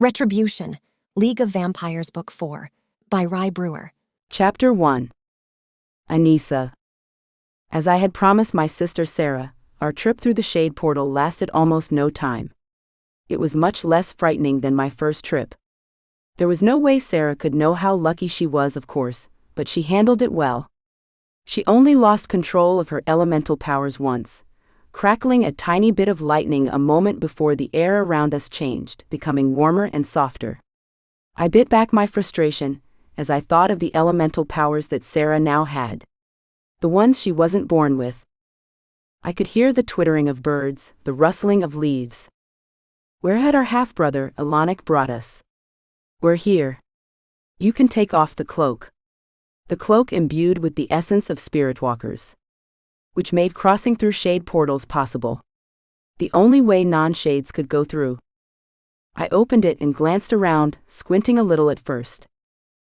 Retribution, League of Vampires Book 4, by Rye Brewer. Chapter 1. Anissa. As I had promised my sister Sara, our trip through the Shade Portal lasted almost no time. It was much less frightening than my first trip. There was no way Sara could know how lucky she was, of course, but she handled it well. She only lost control of her elemental powers once, crackling a tiny bit of lightning a moment before the air around us changed, becoming warmer and softer. I bit back my frustration as I thought of the elemental powers that Sara now had. The ones she wasn't born with. I could hear the twittering of birds, the rustling of leaves. Where had our half-brother, Alanic, brought us? We're here. You can take off the cloak. The cloak imbued with the essence of spirit-walkers, which made crossing through shade portals possible. The only way non-shades could go through. I opened it and glanced around, squinting a little at first.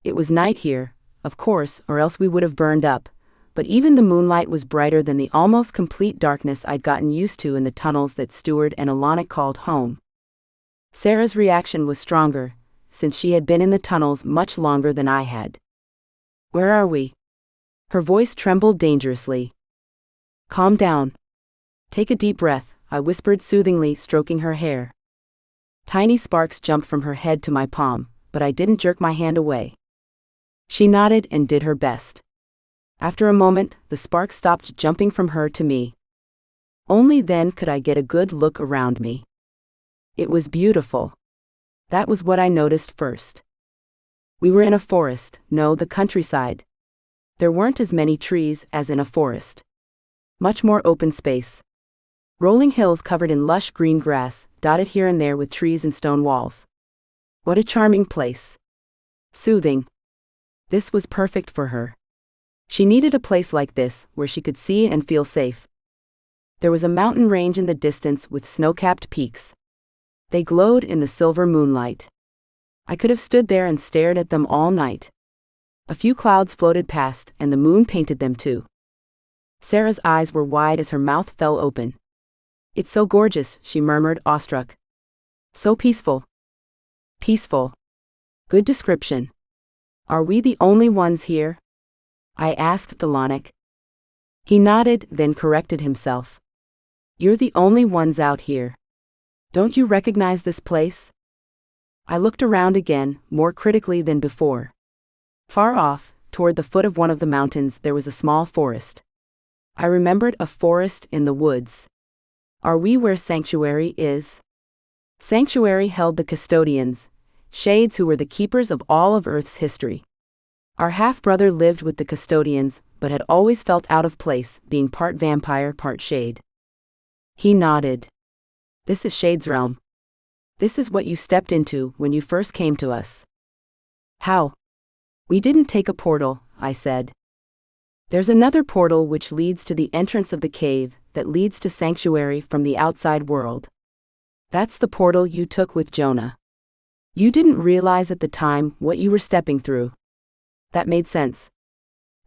It was night here, of course, or else we would have burned up, but even the moonlight was brighter than the almost complete darkness I'd gotten used to in the tunnels that Stewart and Alanic called home. Sara's reaction was stronger, since she had been in the tunnels much longer than I had. Where are we? Her voice trembled dangerously. Calm down. Take a deep breath, I whispered soothingly, stroking her hair. Tiny sparks jumped from her head to my palm, but I didn't jerk my hand away. She nodded and did her best. After a moment, the sparks stopped jumping from her to me. Only then could I get a good look around me. It was beautiful. That was what I noticed first. We were in a forest, no, the countryside. There weren't as many trees as in a forest. Much more open space. Rolling hills covered in lush green grass, dotted here and there with trees and stone walls. What a charming place. Soothing. This was perfect for her. She needed a place like this, where she could see and feel safe. There was a mountain range in the distance with snow-capped peaks. They glowed in the silver moonlight. I could have stood there and stared at them all night. A few clouds floated past, and the moon painted them too. Sara's eyes were wide as her mouth fell open. It's so gorgeous, she murmured, awestruck. So peaceful. Peaceful. Good description. Are we the only ones here? I asked Alanic. He nodded, then corrected himself. You're the only ones out here. Don't you recognize this place? I looked around again, more critically than before. Far off, toward the foot of one of the mountains, there was a small forest. I remembered a forest in the woods. Are we where Sanctuary is? Sanctuary held the custodians, shades who were the keepers of all of Earth's history. Our half-brother lived with the custodians, but had always felt out of place, being part vampire, part shade. He nodded. This is Shade's realm. This is what you stepped into when you first came to us. How? We didn't take a portal, I said. There's another portal which leads to the entrance of the cave, that leads to Sanctuary from the outside world. That's the portal you took with Jonah. You didn't realize at the time what you were stepping through. That made sense.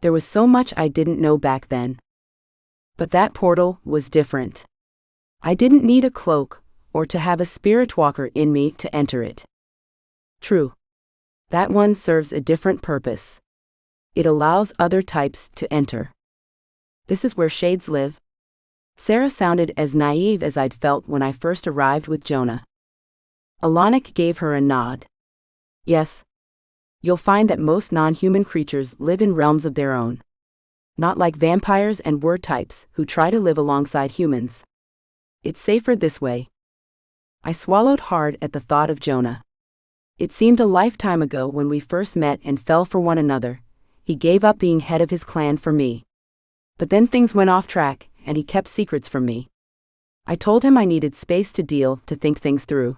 There was so much I didn't know back then. But that portal was different. I didn't need a cloak, or to have a spirit walker in me to enter it. True. That one serves a different purpose. It allows other types to enter. This is where shades live. Sara sounded as naive as I'd felt when I first arrived with Jonah. Alanic gave her a nod. Yes. You'll find that most non-human creatures live in realms of their own. Not like vampires and were types who try to live alongside humans. It's safer this way. I swallowed hard at the thought of Jonah. It seemed a lifetime ago when we first met and fell for one another. He gave up being head of his clan for me. But then things went off track, and he kept secrets from me. I told him I needed space to think things through.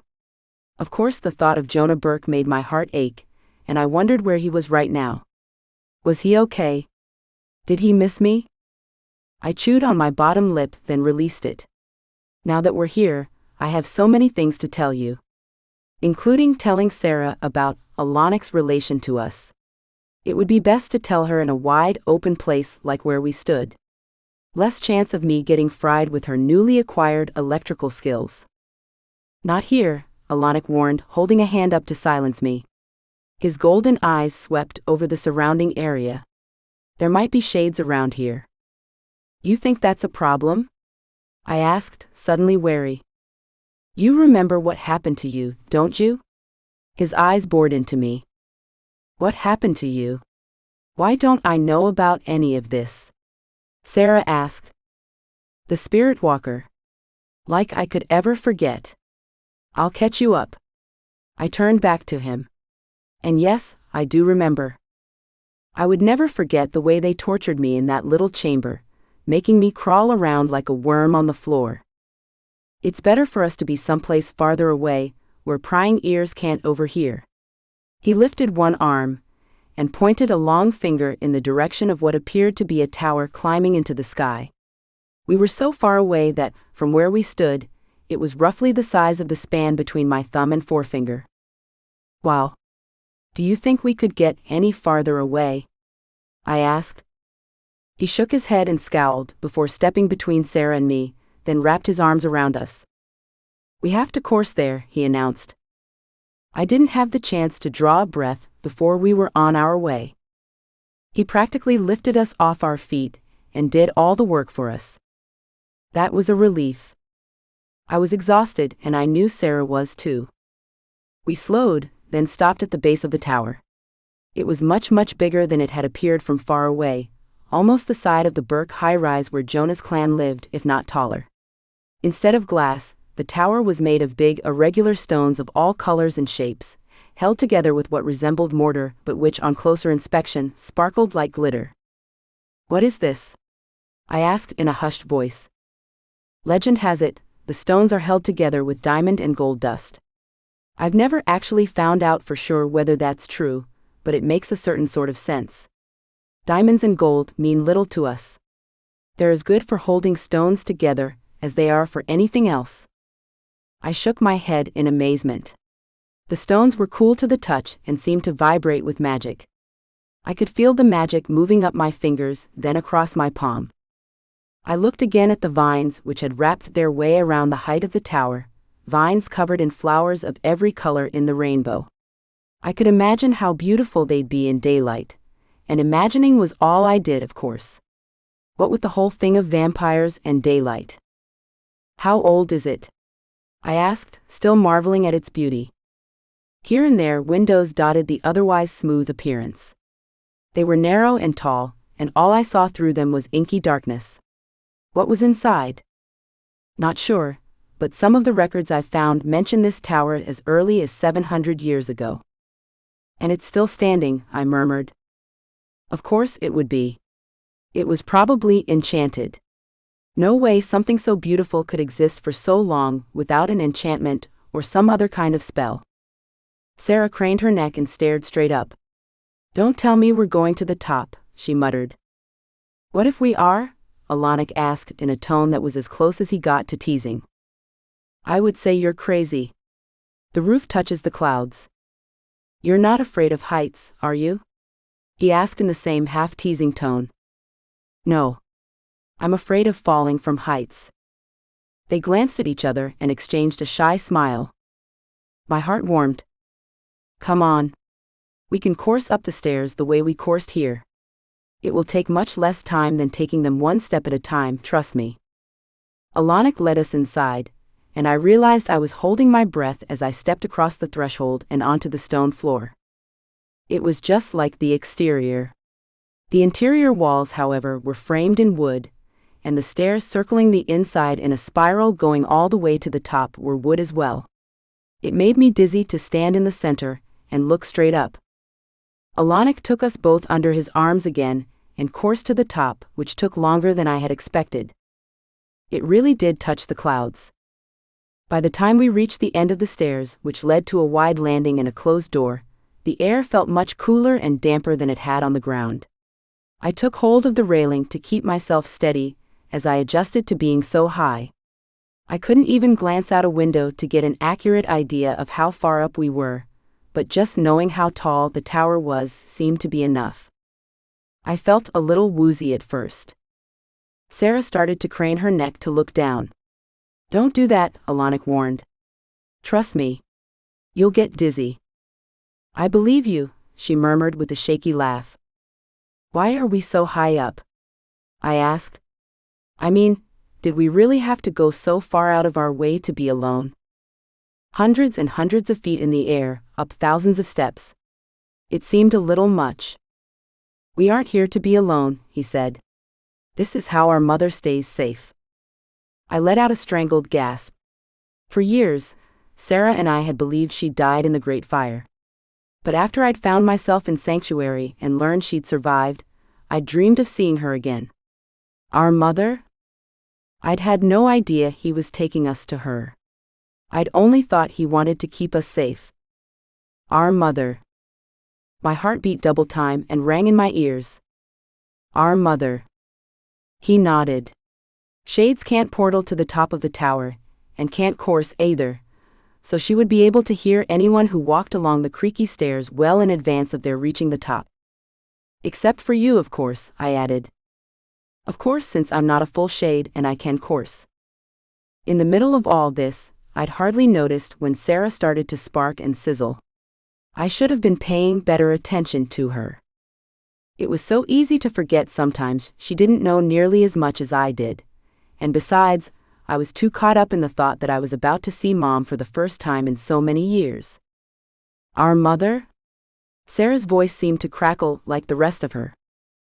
Of course, the thought of Jonah Burke made my heart ache, and I wondered where he was right now. Was he okay? Did he miss me? I chewed on my bottom lip, then released it. Now that we're here, I have so many things to tell you. Including telling Sara about Alanic's relation to us. It would be best to tell her in a wide, open place like where we stood. Less chance of me getting fried with her newly acquired electrical skills. Not here, Alanic warned, holding a hand up to silence me. His golden eyes swept over the surrounding area. There might be shades around here. You think that's a problem? I asked, suddenly wary. You remember what happened to you, don't you? His eyes bored into me. What happened to you? Why don't I know about any of this? Sara asked. The spirit walker. Like I could ever forget. I'll catch you up. I turned back to him. And yes, I do remember. I would never forget the way they tortured me in that little chamber, making me crawl around like a worm on the floor. It's better for us to be someplace farther away, where prying ears can't overhear. He lifted one arm and pointed a long finger in the direction of what appeared to be a tower climbing into the sky. We were so far away that, from where we stood, it was roughly the size of the span between my thumb and forefinger. Wow. Do you think we could get any farther away? I asked. He shook his head and scowled before stepping between Sara and me, then wrapped his arms around us. We have to course there, he announced. I didn't have the chance to draw a breath before we were on our way. He practically lifted us off our feet and did all the work for us. That was a relief. I was exhausted, and I knew Sara was too. We slowed, then stopped at the base of the tower. It was much, much bigger than it had appeared from far away, almost the side of the Burke high-rise where Jonah's clan lived, if not taller. Instead of glass, the tower was made of big, irregular stones of all colors and shapes, held together with what resembled mortar but which, on closer inspection, sparkled like glitter. What is this? I asked in a hushed voice. Legend has it, the stones are held together with diamond and gold dust. I've never actually found out for sure whether that's true, but it makes a certain sort of sense. Diamonds and gold mean little to us. They're as good for holding stones together as they are for anything else. I shook my head in amazement. The stones were cool to the touch and seemed to vibrate with magic. I could feel the magic moving up my fingers, then across my palm. I looked again at the vines which had wrapped their way around the height of the tower, vines covered in flowers of every color in the rainbow. I could imagine how beautiful they'd be in daylight, and imagining was all I did, of course. What with the whole thing of vampires and daylight? How old is it? I asked, still marveling at its beauty. Here and there windows dotted the otherwise smooth appearance. They were narrow and tall, and all I saw through them was inky darkness. What was inside? Not sure, but some of the records I've found mention this tower as early as 700 years ago. And it's still standing, I murmured. Of course it would be. It was probably enchanted. No way something so beautiful could exist for so long without an enchantment or some other kind of spell. Sara craned her neck and stared straight up. Don't tell me we're going to the top, she muttered. What if we are? Alanic asked in a tone that was as close as he got to teasing. I would say you're crazy. The roof touches the clouds. You're not afraid of heights, are you? He asked in the same half-teasing tone. No. I'm afraid of falling from heights. They glanced at each other and exchanged a shy smile. My heart warmed. Come on. We can course up the stairs the way we coursed here. It will take much less time than taking them one step at a time, trust me. Alanic led us inside, and I realized I was holding my breath as I stepped across the threshold and onto the stone floor. It was just like the exterior. The interior walls, however, were framed in wood, and the stairs circling the inside in a spiral going all the way to the top were wood as well. It made me dizzy to stand in the center and look straight up. Alanic took us both under his arms again and coursed to the top, which took longer than I had expected. It really did touch the clouds. By the time we reached the end of the stairs, which led to a wide landing and a closed door, the air felt much cooler and damper than it had on the ground. I took hold of the railing to keep myself steady as I adjusted to being so high. I couldn't even glance out a window to get an accurate idea of how far up we were, but just knowing how tall the tower was seemed to be enough. I felt a little woozy at first. Sara started to crane her neck to look down. Don't do that, Alanic warned. Trust me, You'll get dizzy. I believe you, she murmured with a shaky laugh. Why are we so high up? I asked. I mean, did we really have to go so far out of our way to be alone? Hundreds and hundreds of feet in the air, up thousands of steps. It seemed a little much. We aren't here to be alone, he said. This is how our mother stays safe. I let out a strangled gasp. For years, Sara and I had believed she'd died in the Great Fire. But after I'd found myself in sanctuary and learned she'd survived, I dreamed of seeing her again. Our mother? I'd had no idea he was taking us to her. I'd only thought he wanted to keep us safe. Our mother. My heart beat double time and rang in my ears. Our mother. He nodded. Shades can't portal to the top of the tower, and can't course either, so she would be able to hear anyone who walked along the creaky stairs well in advance of their reaching the top. Except for you, of course, I added. Of course, since I'm not a full shade and I can course. In the middle of all this, I'd hardly noticed when Sara started to spark and sizzle. I should have been paying better attention to her. It was so easy to forget sometimes she didn't know nearly as much as I did, and besides, I was too caught up in the thought that I was about to see Mom for the first time in so many years. Our mother? Sara's voice seemed to crackle like the rest of her.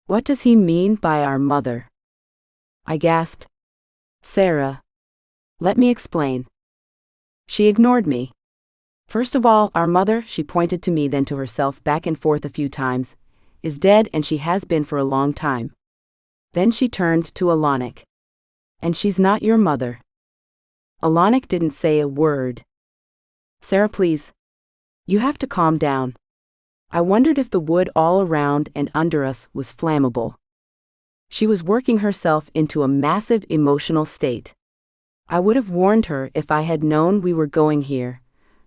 What does he mean by our mother? I gasped. Sara. Let me explain. She ignored me. First of all, our mother, she pointed to me then to herself back and forth a few times, is dead and she has been for a long time. Then she turned to Alanik. And she's not your mother. Alanik didn't say a word. Sara, please. You have to calm down. I wondered if the wood all around and under us was flammable. She was working herself into a massive emotional state. I would have warned her if I had known we were going here,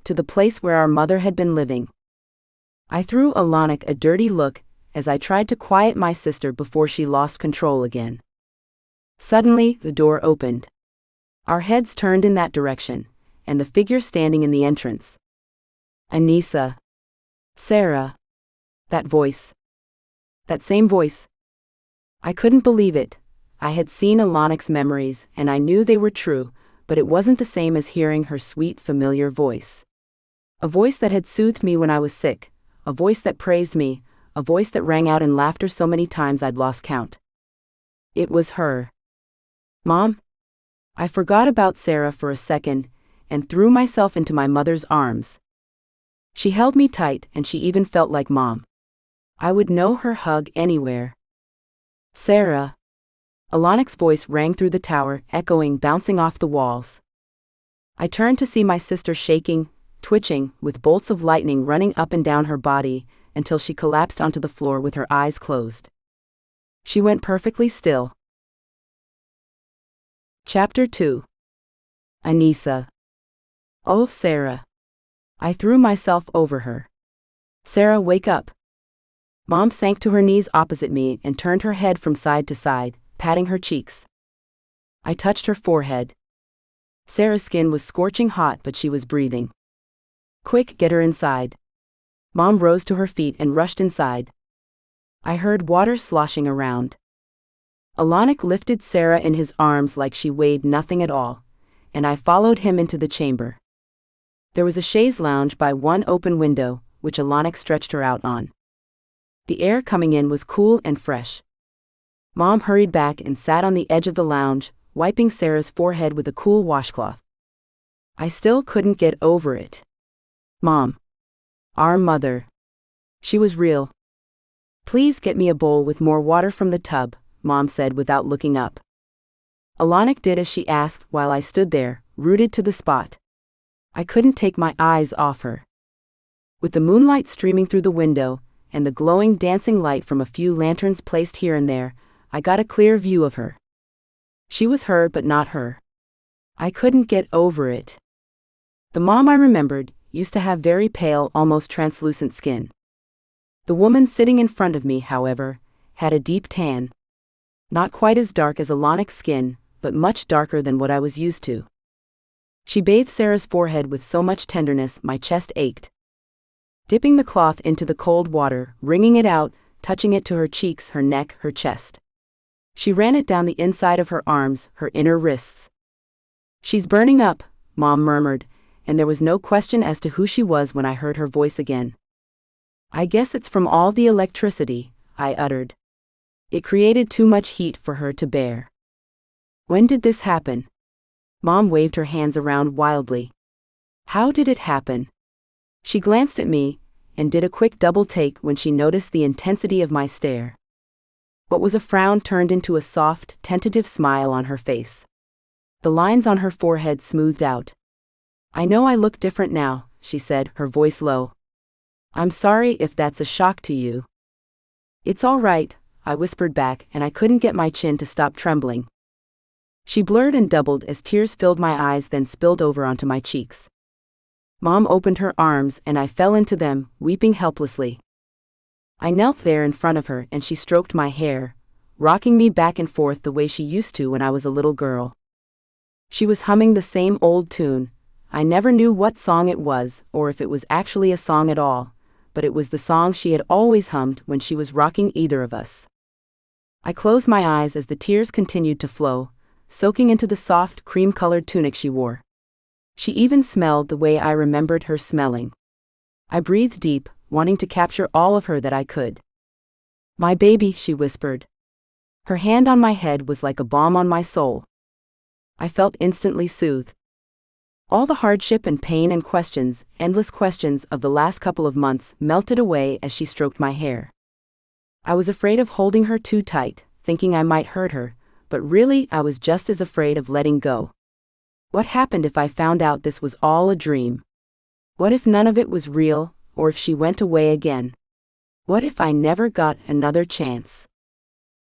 to the place where our mother had been living. I threw Alanik a dirty look as I tried to quiet my sister before she lost control again. Suddenly, the door opened. Our heads turned in that direction, and the figure standing in the entrance. Anissa. Sara. That voice. That same voice. I couldn't believe it. I had seen Alanik's memories, and I knew they were true, but it wasn't the same as hearing her sweet, familiar voice. A voice that had soothed me when I was sick, a voice that praised me, a voice that rang out in laughter so many times I'd lost count. It was her. Mom? I forgot about Sara for a second, and threw myself into my mother's arms. She held me tight, and she even felt like Mom. I would know her hug anywhere. Sara. Alanik's voice rang through the tower, echoing, bouncing off the walls. I turned to see my sister shaking, twitching, with bolts of lightning running up and down her body, until she collapsed onto the floor with her eyes closed. She went perfectly still. Chapter 2. Anissa. Oh, Sara. I threw myself over her. Sara, wake up. Mom sank to her knees opposite me and turned her head from side to side, patting her cheeks. I touched her forehead. Sara's skin was scorching hot, but she was breathing. Quick, get her inside. Mom rose to her feet and rushed inside. I heard water sloshing around. Alanik lifted Sara in his arms like she weighed nothing at all, and I followed him into the chamber. There was a chaise lounge by one open window, which Alanik stretched her out on. The air coming in was cool and fresh. Mom hurried back and sat on the edge of the lounge, wiping Sara's forehead with a cool washcloth. I still couldn't get over it. Mom. Our mother. She was real. Please get me a bowl with more water from the tub, Mom said without looking up. Alanik did as she asked while I stood there, rooted to the spot. I couldn't take my eyes off her. With the moonlight streaming through the window, and the glowing dancing light from a few lanterns placed here and there, I got a clear view of her. She was her but not her. I couldn't get over it. The mom I remembered used to have very pale, almost translucent skin. The woman sitting in front of me, however, had a deep tan. Not quite as dark as Alanik's skin, but much darker than what I was used to. She bathed Sara's forehead with so much tenderness my chest ached. Dipping the cloth into the cold water, wringing it out, touching it to her cheeks, her neck, her chest. She ran it down the inside of her arms, her inner wrists. "She's burning up," Mom murmured, and there was no question as to who she was when I heard her voice again. "I guess it's from all the electricity," I uttered. "It created too much heat for her to bear." "When did this happen?" Mom waved her hands around wildly. "How did it happen?" She glanced at me, and did a quick double take when she noticed the intensity of my stare. What was a frown turned into a soft, tentative smile on her face. The lines on her forehead smoothed out. "I know I look different now," she said, her voice low. "I'm sorry if that's a shock to you." "It's all right," I whispered back, and I couldn't get my chin to stop trembling. She blurred and doubled as tears filled my eyes, then spilled over onto my cheeks. Mom opened her arms and I fell into them, weeping helplessly. I knelt there in front of her and she stroked my hair, rocking me back and forth the way she used to when I was a little girl. She was humming the same old tune. I never knew what song it was or if it was actually a song at all, but it was the song she had always hummed when she was rocking either of us. I closed my eyes as the tears continued to flow, soaking into the soft, cream-colored tunic she wore. She even smelled the way I remembered her smelling. I breathed deep, wanting to capture all of her that I could. "My baby," she whispered. Her hand on my head was like a balm on my soul. I felt instantly soothed. All the hardship and pain and questions, endless questions of the last couple of months melted away as she stroked my hair. I was afraid of holding her too tight, thinking I might hurt her, but really I was just as afraid of letting go. What happened if I found out this was all a dream? What if none of it was real, or if she went away again? What if I never got another chance?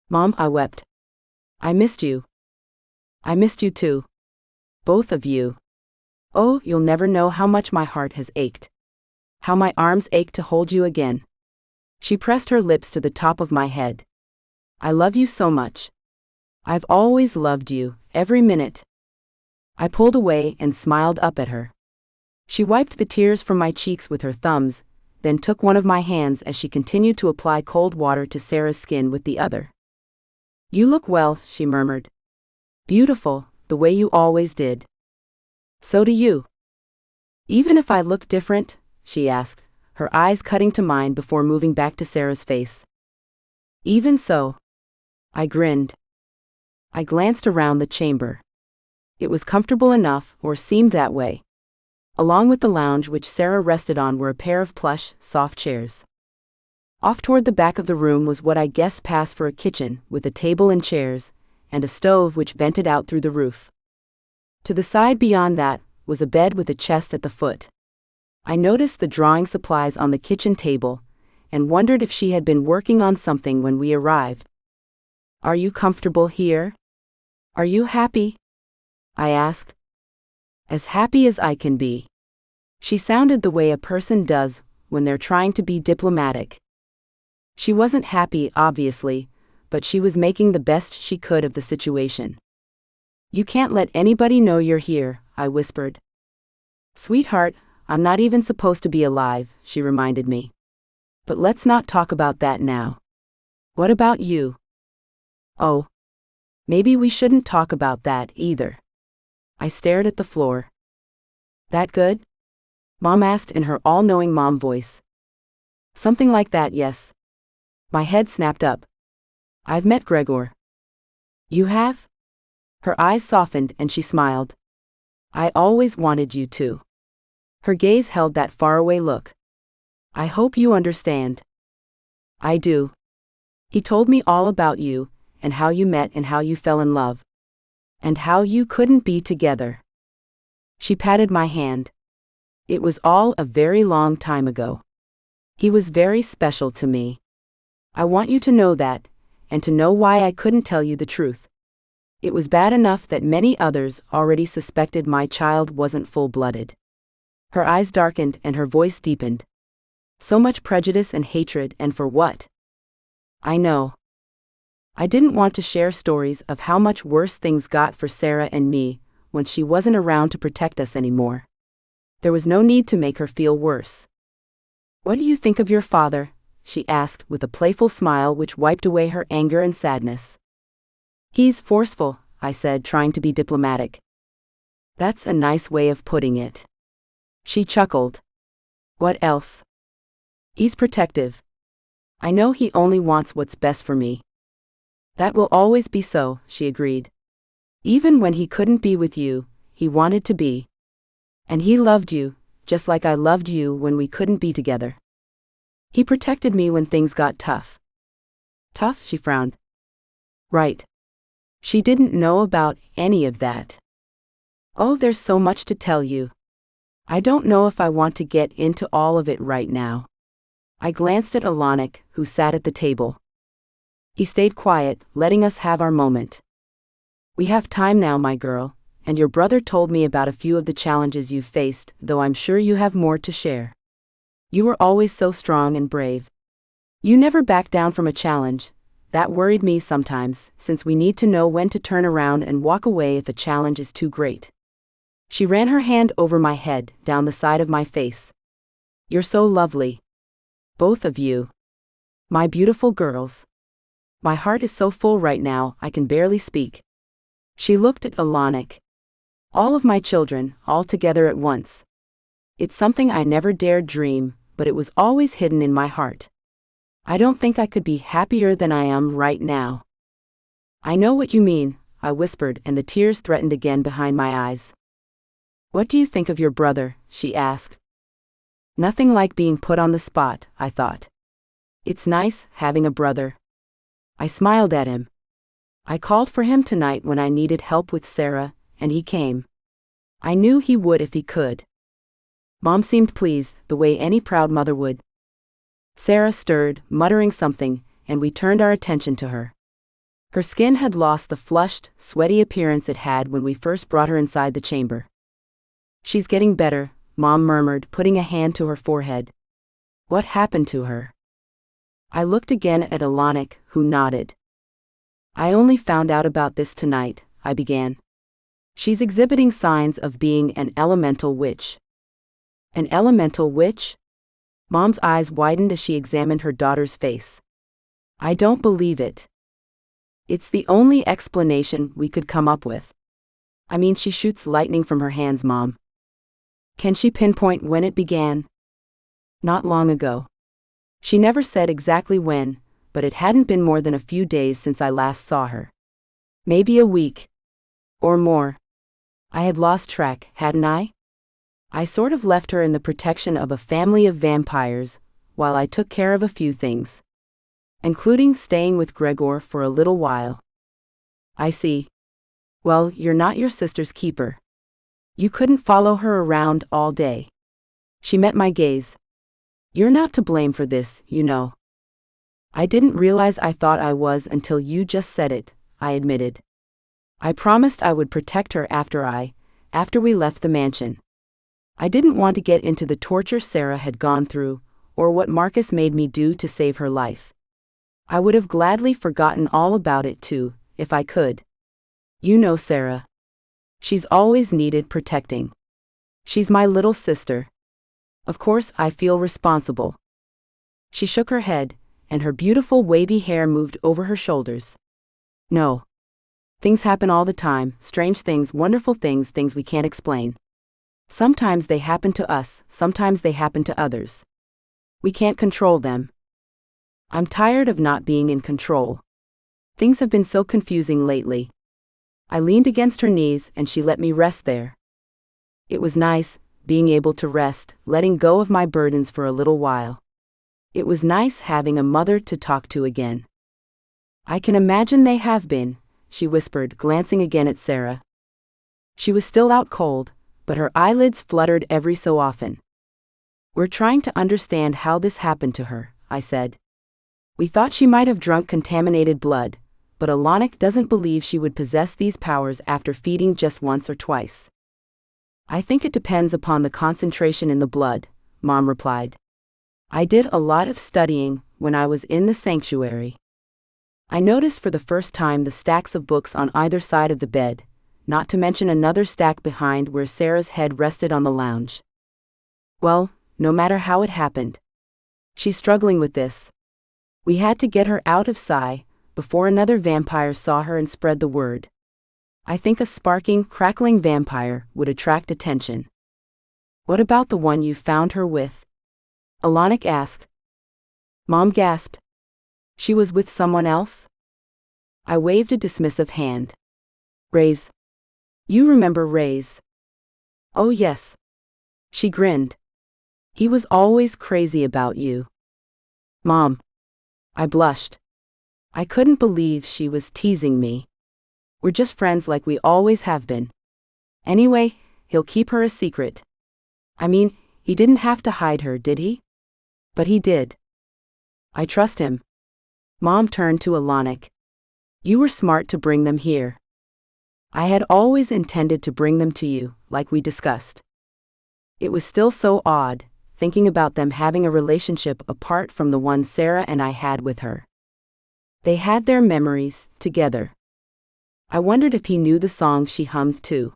"Mom," I wept. "I missed you. I missed you too. Both of you. Oh, you'll never know how much my heart has ached. How my arms ache to hold you again." She pressed her lips to the top of my head. "I love you so much. I've always loved you, every minute." I pulled away and smiled up at her. She wiped the tears from my cheeks with her thumbs, then took one of my hands as she continued to apply cold water to Sara's skin with the other. "You look well," she murmured. "Beautiful, the way you always did." "So do you." "Even if I look different?" she asked, her eyes cutting to mine before moving back to Sara's face. "Even so." I grinned. I glanced around the chamber. It was comfortable enough, or seemed that way. Along with the lounge which Sara rested on were a pair of plush, soft chairs. Off toward the back of the room was what I guessed passed for a kitchen, with a table and chairs, and a stove which vented out through the roof. To the side beyond that was a bed with a chest at the foot. I noticed the drawing supplies on the kitchen table, and wondered if she had been working on something when we arrived. "Are you comfortable here? Are you happy?" I asked. "As happy as I can be." She sounded the way a person does when they're trying to be diplomatic. She wasn't happy, obviously, but she was making the best she could of the situation. "You can't let anybody know you're here," I whispered. "Sweetheart, I'm not even supposed to be alive," she reminded me. "But let's not talk about that now. What about you?" "Oh. Maybe we shouldn't talk about that either." I stared at the floor. "That good?" Mom asked in her all-knowing mom voice. "Something like that, yes." My head snapped up. "I've met Gregor." "You have?" Her eyes softened and she smiled. "I always wanted you to." Her gaze held that faraway look. "I hope you understand." "I do. He told me all about you, and how you met and how you fell in love. And how you couldn't be together." She patted my hand. "It was all a very long time ago. He was very special to me. I want you to know that, and to know why I couldn't tell you the truth. It was bad enough that many others already suspected my child wasn't full-blooded." Her eyes darkened and her voice deepened. "So much prejudice and hatred, and for what?" "I know." I didn't want to share stories of how much worse things got for Sara and me, when she wasn't around to protect us anymore. There was no need to make her feel worse. "What do you think of your father?" she asked with a playful smile which wiped away her anger and sadness. "He's forceful," I said, trying to be diplomatic. "That's a nice way of putting it." She chuckled. "What else?" "He's protective. I know he only wants what's best for me." "That will always be so," she agreed. "Even when he couldn't be with you, he wanted to be. And he loved you, just like I loved you when we couldn't be together. He protected me when things got tough." "Tough?" she frowned. "Right. She didn't know about any of that." "Oh, there's so much to tell you. I don't know if I want to get into all of it right now." I glanced at Alanik, who sat at the table. He stayed quiet, letting us have our moment. "We have time now, my girl, and your brother told me about a few of the challenges you've faced, though I'm sure you have more to share. You were always so strong and brave. You never backed down from a challenge. That worried me sometimes, since we need to know when to turn around and walk away if a challenge is too great." She ran her hand over my head, down the side of my face. "You're so lovely. Both of you. My beautiful girls. My heart is so full right now, I can barely speak." She looked at Alanik. "All of my children, all together at once. It's something I never dared dream, but it was always hidden in my heart. I don't think I could be happier than I am right now." "I know what you mean," I whispered, and the tears threatened again behind my eyes. "What do you think of your brother?" she asked. Nothing like being put on the spot, I thought. It's nice having a brother. I smiled at him. I called for him tonight when I needed help with Sara, and he came. I knew he would if he could. Mom seemed pleased, the way any proud mother would. Sara stirred, muttering something, and we turned our attention to her. Her skin had lost the flushed, sweaty appearance it had when we first brought her inside the chamber. "She's getting better," Mom murmured, putting a hand to her forehead. "What happened to her?" I looked again at Alanik, who nodded. "I only found out about this tonight," I began. "She's exhibiting signs of being an elemental witch." "An elemental witch?" Mom's eyes widened as she examined her daughter's face. "I don't believe it. It's the only explanation we could come up with. I mean, she shoots lightning from her hands, Mom." "Can she pinpoint when it began?" "Not long ago. She never said exactly when, but it hadn't been more than a few days since I last saw her. Maybe a week. Or more. I had lost track, hadn't I? I sort of left her in the protection of a family of vampires, while I took care of a few things. Including staying with Gregor for a little while." "I see. Well, you're not your sister's keeper. You couldn't follow her around all day." She met my gaze. "You're not to blame for this, you know." "I didn't realize I thought I was until you just said it," I admitted. "I promised I would protect her after we left the mansion. I didn't want to get into the torture Sara had gone through, or what Marcus made me do to save her life. I would have gladly forgotten all about it too, if I could. You know Sara. She's always needed protecting. She's my little sister. Of course I feel responsible." She shook her head, and her beautiful wavy hair moved over her shoulders. "No. Things happen all the time, strange things, wonderful things, things we can't explain. Sometimes they happen to us, sometimes they happen to others. We can't control them. I'm tired of not being in control. Things have been so confusing lately." I leaned against her knees and she let me rest there. It was nice, being able to rest, letting go of my burdens for a little while. It was nice having a mother to talk to again. "I can imagine they have been," she whispered, glancing again at Sara. She was still out cold, but her eyelids fluttered every so often. "We're trying to understand how this happened to her," I said. "We thought she might have drunk contaminated blood, but Alanik doesn't believe she would possess these powers after feeding just once or twice." "I think it depends upon the concentration in the blood," Mom replied. "I did a lot of studying when I was in the sanctuary. I noticed for the first time the stacks of books on either side of the bed, not to mention another stack behind where Sara's head rested on the lounge. Well, no matter how it happened. She's struggling with this. We had to get her out of Psi before another vampire saw her and spread the word. I think a sparking, crackling vampire would attract attention. What about the one you found her with? Alanic asked. Mom gasped. She was with someone else? I waved a dismissive hand. Raze. You remember Raze? Oh yes. She grinned. He was always crazy about you. Mom. I blushed. I couldn't believe she was teasing me. We're just friends like we always have been. Anyway, he'll keep her a secret. I mean, he didn't have to hide her, did he? But he did. I trust him. Mom turned to Alanic. You were smart to bring them here. I had always intended to bring them to you, like we discussed. It was still so odd, thinking about them having a relationship apart from the one Sara and I had with her. They had their memories, together. I wondered if he knew the song she hummed too.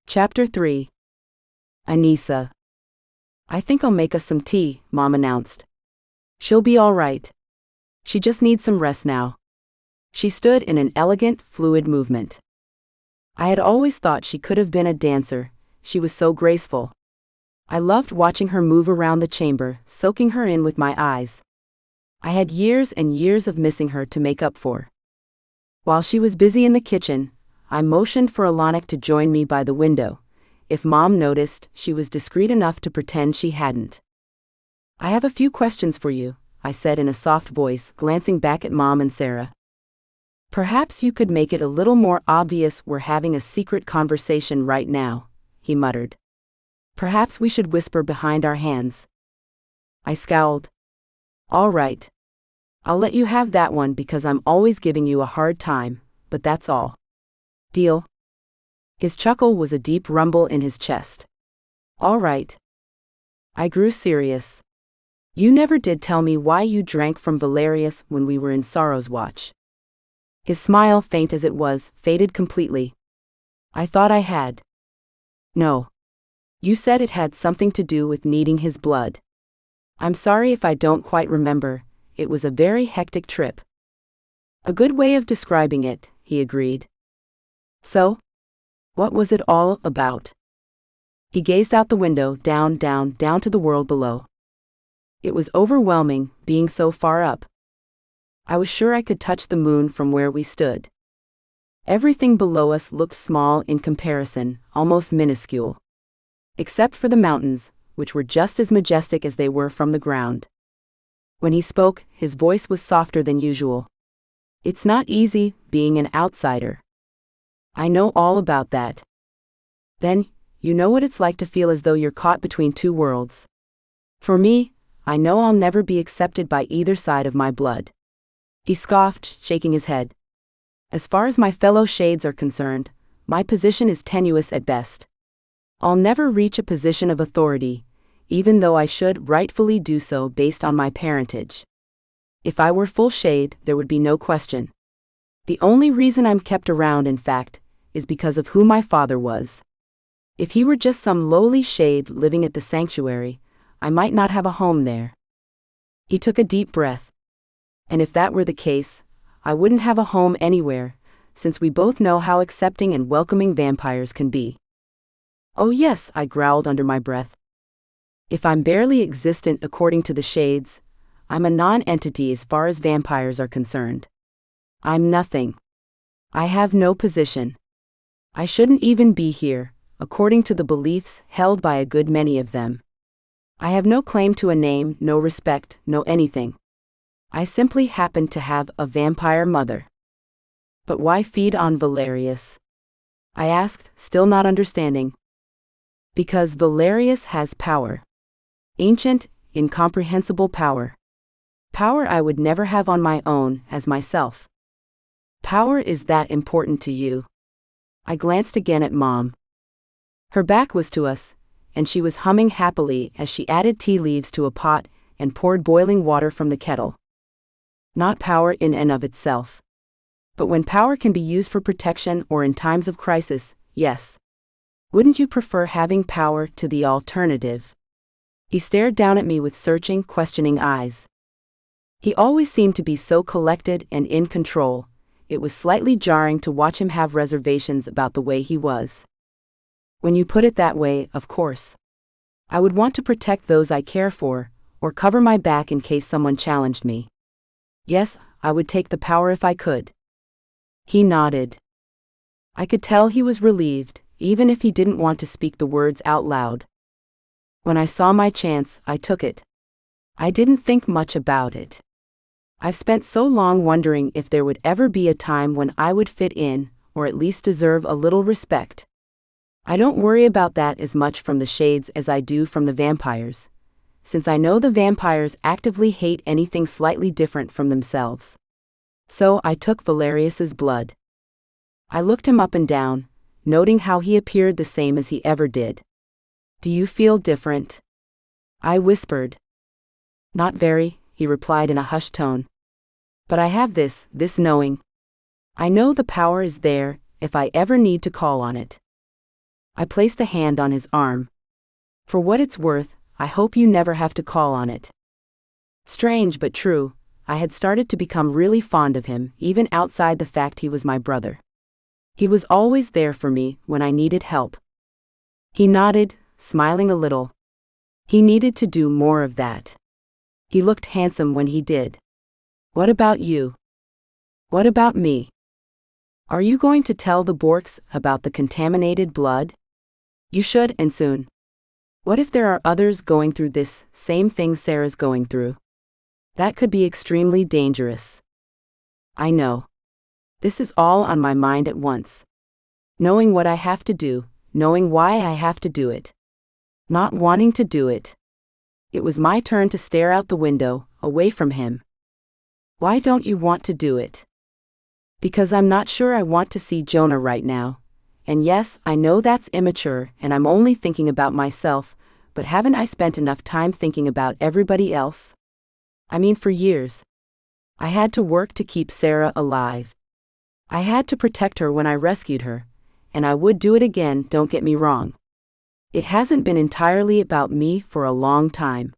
Chapter 3. Anissa. I think I'll make us some tea, Mom announced. She'll be all right. She just needs some rest now. She stood in an elegant, fluid movement. I had always thought she could have been a dancer, she was so graceful. I loved watching her move around the chamber, soaking her in with my eyes. I had years and years of missing her to make up for. While she was busy in the kitchen, I motioned for Alanic to join me by the window. If Mom noticed, she was discreet enough to pretend she hadn't. I have a few questions for you, I said in a soft voice, glancing back at Mom and Sara. Perhaps you could make it a little more obvious we're having a secret conversation right now, he muttered. Perhaps we should whisper behind our hands. I scowled. All right. I'll let you have that one because I'm always giving you a hard time, but that's all. Deal? His chuckle was a deep rumble in his chest. All right. I grew serious. You never did tell me why you drank from Valerius when we were in Sorrow's Watch. His smile, faint as it was, faded completely. I thought I had. No. You said it had something to do with needing his blood. I'm sorry if I don't quite remember, it was a very hectic trip. A good way of describing it, he agreed. So? What was it all about? He gazed out the window, down to the world below. It was overwhelming, being so far up. I was sure I could touch the moon from where we stood. Everything below us looked small in comparison, almost minuscule. Except for the mountains, which were just as majestic as they were from the ground. When he spoke, his voice was softer than usual. It's not easy, being an outsider. I know all about that. Then, you know what it's like to feel as though you're caught between two worlds. For me, I know I'll never be accepted by either side of my blood. He scoffed, shaking his head. As far as my fellow shades are concerned, my position is tenuous at best. I'll never reach a position of authority, even though I should rightfully do so based on my parentage. If I were full shade, there would be no question. The only reason I'm kept around, in fact, is because of who my father was. If he were just some lowly shade living at the sanctuary, I might not have a home there. He took a deep breath. And if that were the case, I wouldn't have a home anywhere, since we both know how accepting and welcoming vampires can be. Oh yes, I growled under my breath. If I'm barely existent according to the shades, I'm a non-entity as far as vampires are concerned. I'm nothing. I have no position. I shouldn't even be here, according to the beliefs held by a good many of them. I have no claim to a name, no respect, no anything. I simply happen to have a vampire mother. But why feed on Valerius? I asked, still not understanding. Because Valerius has power. Ancient, incomprehensible power. Power I would never have on my own, as myself. Power is that important to you? I glanced again at Mom. Her back was to us, and she was humming happily as she added tea leaves to a pot and poured boiling water from the kettle. Not power in and of itself. But when power can be used for protection or in times of crisis, yes. Wouldn't you prefer having power to the alternative? He stared down at me with searching, questioning eyes. He always seemed to be so collected and in control. It was slightly jarring to watch him have reservations about the way he was. When you put it that way, of course. I would want to protect those I care for, or cover my back in case someone challenged me. Yes, I would take the power if I could. He nodded. I could tell he was relieved, even if he didn't want to speak the words out loud. When I saw my chance, I took it. I didn't think much about it. I've spent so long wondering if there would ever be a time when I would fit in, or at least deserve a little respect. I don't worry about that as much from the shades as I do from the vampires, since I know the vampires actively hate anything slightly different from themselves. So I took Valerius's blood. I looked him up and down, noting how he appeared the same as he ever did. Do you feel different? I whispered. Not very, he replied in a hushed tone. But I have this knowing. I know the power is there, if I ever need to call on it. I placed a hand on his arm. For what it's worth, I hope you never have to call on it. Strange but true, I had started to become really fond of him, even outside the fact he was my brother. He was always there for me when I needed help. He nodded, smiling a little. He needed to do more of that. He looked handsome when he did. What about you? What about me? Are you going to tell the Borks about the contaminated blood? You should, and soon. What if there are others going through this same thing Sara's going through? That could be extremely dangerous. I know. This is all on my mind at once. Knowing what I have to do, knowing why I have to do it. Not wanting to do it. It was my turn to stare out the window, away from him. Why don't you want to do it? Because I'm not sure I want to see Jonah right now. And yes, I know that's immature and I'm only thinking about myself, but haven't I spent enough time thinking about everybody else? I mean, for years. I had to work to keep Sara alive. I had to protect her when I rescued her, and I would do it again, don't get me wrong. It hasn't been entirely about me for a long time.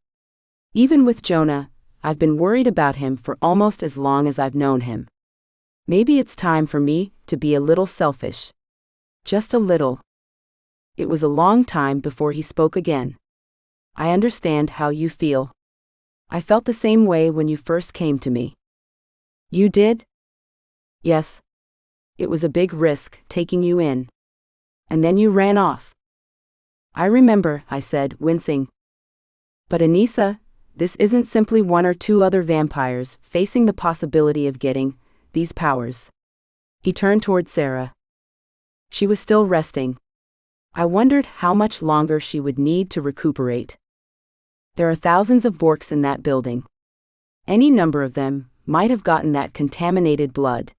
Even with Jonah, I've been worried about him for almost as long as I've known him. Maybe it's time for me to be a little selfish. Just a little. It was a long time before he spoke again. I understand how you feel. I felt the same way when you first came to me. You did? Yes. It was a big risk, taking you in. And then you ran off. I remember, I said, wincing. But Anissa, this isn't simply one or two other vampires facing the possibility of getting these powers. He turned toward Sara. She was still resting. I wondered how much longer she would need to recuperate. There are thousands of Borks in that building. Any number of them might have gotten that contaminated blood.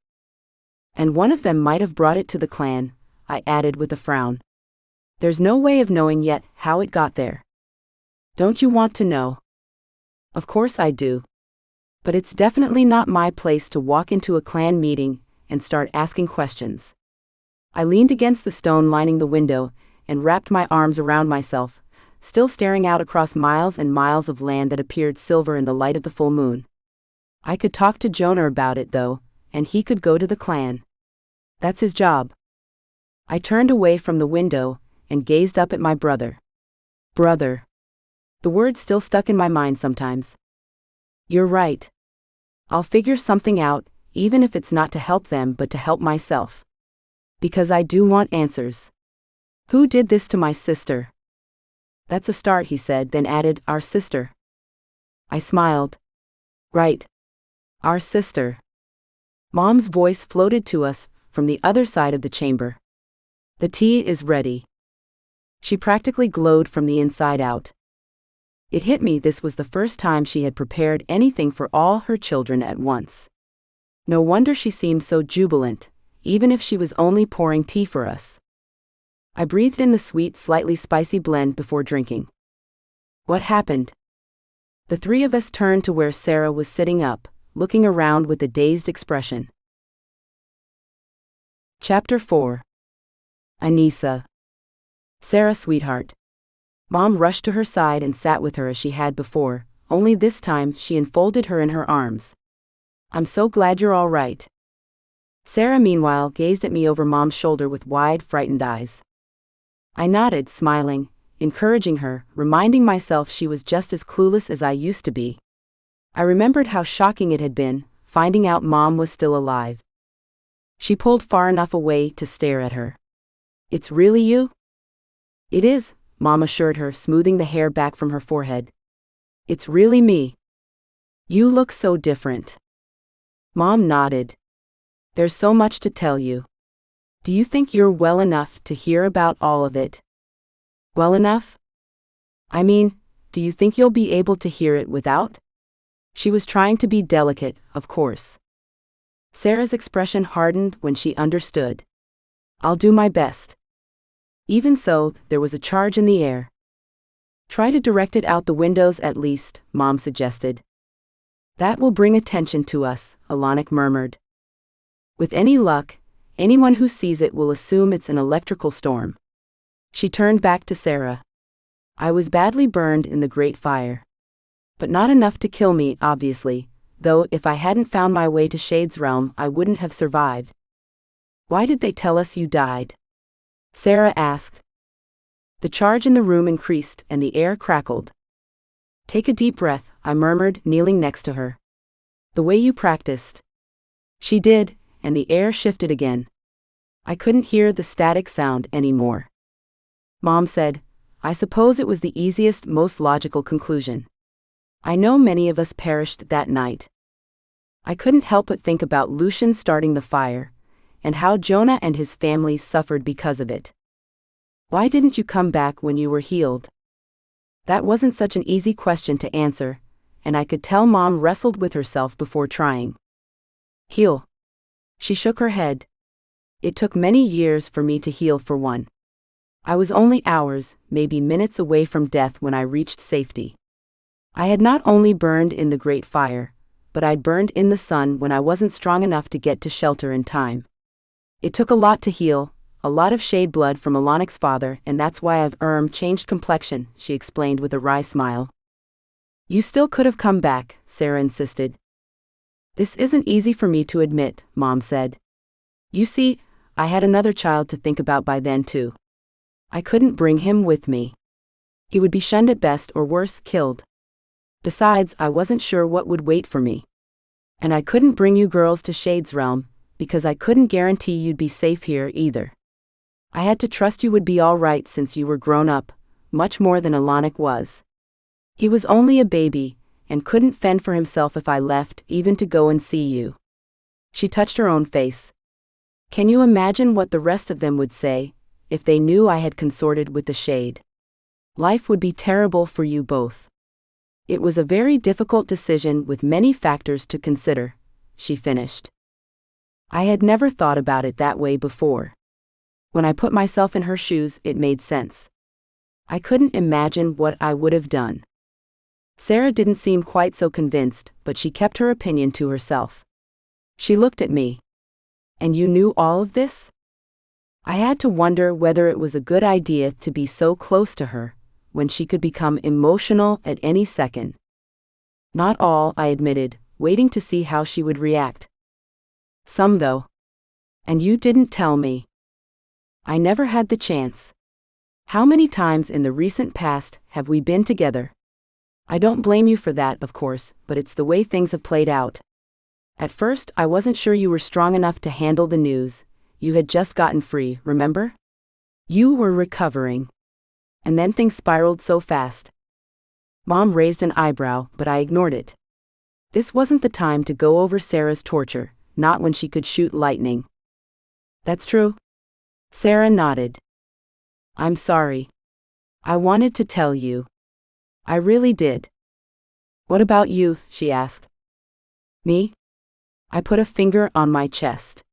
And one of them might have brought it to the clan, I added with a frown. There's no way of knowing yet how it got there. Don't you want to know? Of course I do. But it's definitely not my place to walk into a clan meeting and start asking questions. I leaned against the stone lining the window and wrapped my arms around myself, still staring out across miles and miles of land that appeared silver in the light of the full moon. I could talk to Jonah about it though, and he could go to the clan. That's his job. I turned away from the window and gazed up at my brother. Brother. The word still stuck in my mind sometimes. You're right. I'll figure something out, even if it's not to help them but to help myself. Because I do want answers. Who did this to my sister? That's a start, he said, then added, our sister. I smiled. Right. Our sister. Mom's voice floated to us from the other side of the chamber. The tea is ready. She practically glowed from the inside out. It hit me this was the first time she had prepared anything for all her children at once. No wonder she seemed so jubilant, even if she was only pouring tea for us. I breathed in the sweet, slightly spicy blend before drinking. What happened? The three of us turned to where Sara was sitting up, looking around with a dazed expression. Chapter 4. Anissa. Sara, sweetheart. Mom rushed to her side and sat with her as she had before, only this time she enfolded her in her arms. I'm so glad you're all right. Sara, meanwhile, gazed at me over Mom's shoulder with wide, frightened eyes. I nodded, smiling, encouraging her, reminding myself she was just as clueless as I used to be. I remembered how shocking it had been, finding out Mom was still alive. She pulled far enough away to stare at her. It's really you? It is, Mom assured her, smoothing the hair back from her forehead. It's really me. You look so different. Mom nodded. There's so much to tell you. Do you think you're well enough to hear about all of it? Well enough? I mean, do you think you'll be able to hear it without? She was trying to be delicate, of course. Sara's expression hardened when she understood. I'll do my best. Even so, there was a charge in the air. Try to direct it out the windows at least, Mom suggested. That will bring attention to us, Alanic murmured. With any luck, anyone who sees it will assume it's an electrical storm. She turned back to Sara. I was badly burned in the Great Fire. But not enough to kill me, obviously, though if I hadn't found my way to Shade's realm I wouldn't have survived. Why did they tell us you died? Sara asked. The charge in the room increased and the air crackled. Take a deep breath, I murmured, kneeling next to her. The way you practiced. She did, and the air shifted again. I couldn't hear the static sound anymore. Mom said, I suppose it was the easiest, most logical conclusion. I know many of us perished that night. I couldn't help but think about Lucian starting the fire, and how Jonah and his family suffered because of it. Why didn't you come back when you were healed? That wasn't such an easy question to answer, and I could tell Mom wrestled with herself before trying. Heal. She shook her head. It took many years for me to heal, for one. I was only hours, maybe minutes away from death when I reached safety. I had not only burned in the Great Fire, but I'd burned in the sun when I wasn't strong enough to get to shelter in time. It took a lot to heal, a lot of shade blood from Alanic's father, and that's why I've changed complexion, she explained with a wry smile. You still could have come back, Sara insisted. This isn't easy for me to admit, Mom said. You see, I had another child to think about by then too. I couldn't bring him with me. He would be shunned at best, or worse, killed. Besides, I wasn't sure what would wait for me. And I couldn't bring you girls to Shade's realm, because I couldn't guarantee you'd be safe here either. I had to trust you would be all right since you were grown up, much more than Alanic was. He was only a baby, and couldn't fend for himself if I left, even to go and see you. She touched her own face. Can you imagine what the rest of them would say, if they knew I had consorted with the Shade? Life would be terrible for you both. It was a very difficult decision with many factors to consider, she finished. I had never thought about it that way before. When I put myself in her shoes, it made sense. I couldn't imagine what I would have done. Sara didn't seem quite so convinced, but she kept her opinion to herself. She looked at me. And you knew all of this? I had to wonder whether it was a good idea to be so close to her, when she could become emotional at any second. Not all, I admitted, waiting to see how she would react. Some though. And you didn't tell me. I never had the chance. How many times in the recent past have we been together? I don't blame you for that, of course, but it's the way things have played out. At first, I wasn't sure you were strong enough to handle the news. You had just gotten free, remember? You were recovering. And then things spiraled so fast. Mom raised an eyebrow, but I ignored it. This wasn't the time to go over Sara's torture, not when she could shoot lightning. That's true. Sara nodded. I'm sorry. I wanted to tell you. I really did. What about you? She asked. Me? I put a finger on my chest.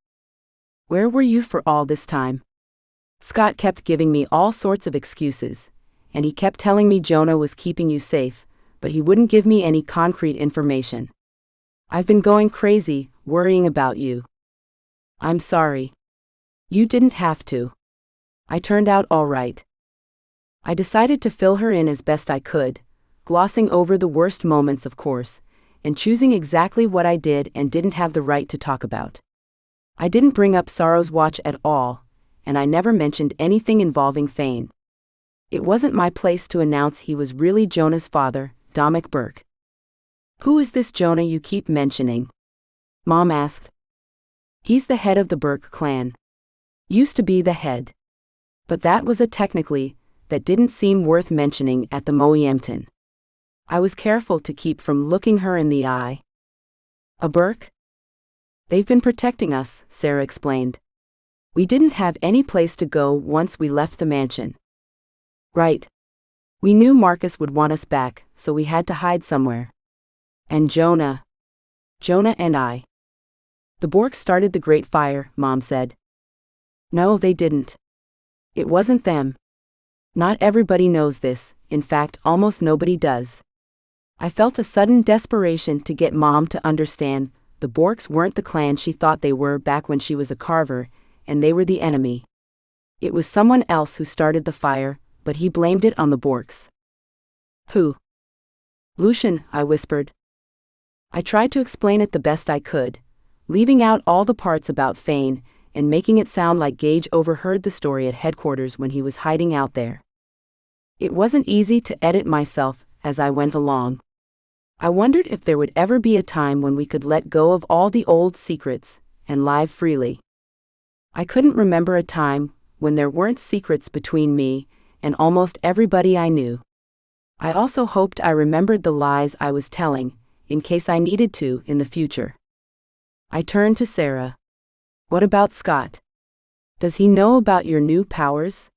Where were you for all this time? Scott kept giving me all sorts of excuses, and he kept telling me Jonah was keeping you safe, but he wouldn't give me any concrete information. I've been going crazy, worrying about you. I'm sorry. You didn't have to. I turned out all right. I decided to fill her in as best I could, glossing over the worst moments, of course, and choosing exactly what I did and didn't have the right to talk about. I didn't bring up Sorrow's watch at all, and I never mentioned anything involving Fane. It wasn't my place to announce he was really Jonah's father, Dominic Burke. Who is this Jonah you keep mentioning? Mom asked. He's the head of the Burke clan. Used to be the head. But that was a technically, that didn't seem worth mentioning at the Moeempton. I was careful to keep from looking her in the eye. A Burke? They've been protecting us, Sara explained. We didn't have any place to go once we left the mansion. Right. We knew Marcus would want us back, so we had to hide somewhere. And Jonah and I. The Borks started the Great Fire, Mom said. No, they didn't. It wasn't them. Not everybody knows this, in fact, almost nobody does. I felt a sudden desperation to get Mom to understand the Borks weren't the clan she thought they were back when she was a carver, and they were the enemy. It was someone else who started the fire, but he blamed it on the Borks. Who? Lucian, I whispered. I tried to explain it the best I could, leaving out all the parts about Fane and making it sound like Gage overheard the story at headquarters when he was hiding out there. It wasn't easy to edit myself as I went along. I wondered if there would ever be a time when we could let go of all the old secrets and live freely. I couldn't remember a time when there weren't secrets between me and almost everybody I knew. I also hoped I remembered the lies I was telling, in case I needed to in the future. I turned to Sara. What about Scott? Does he know about your new powers?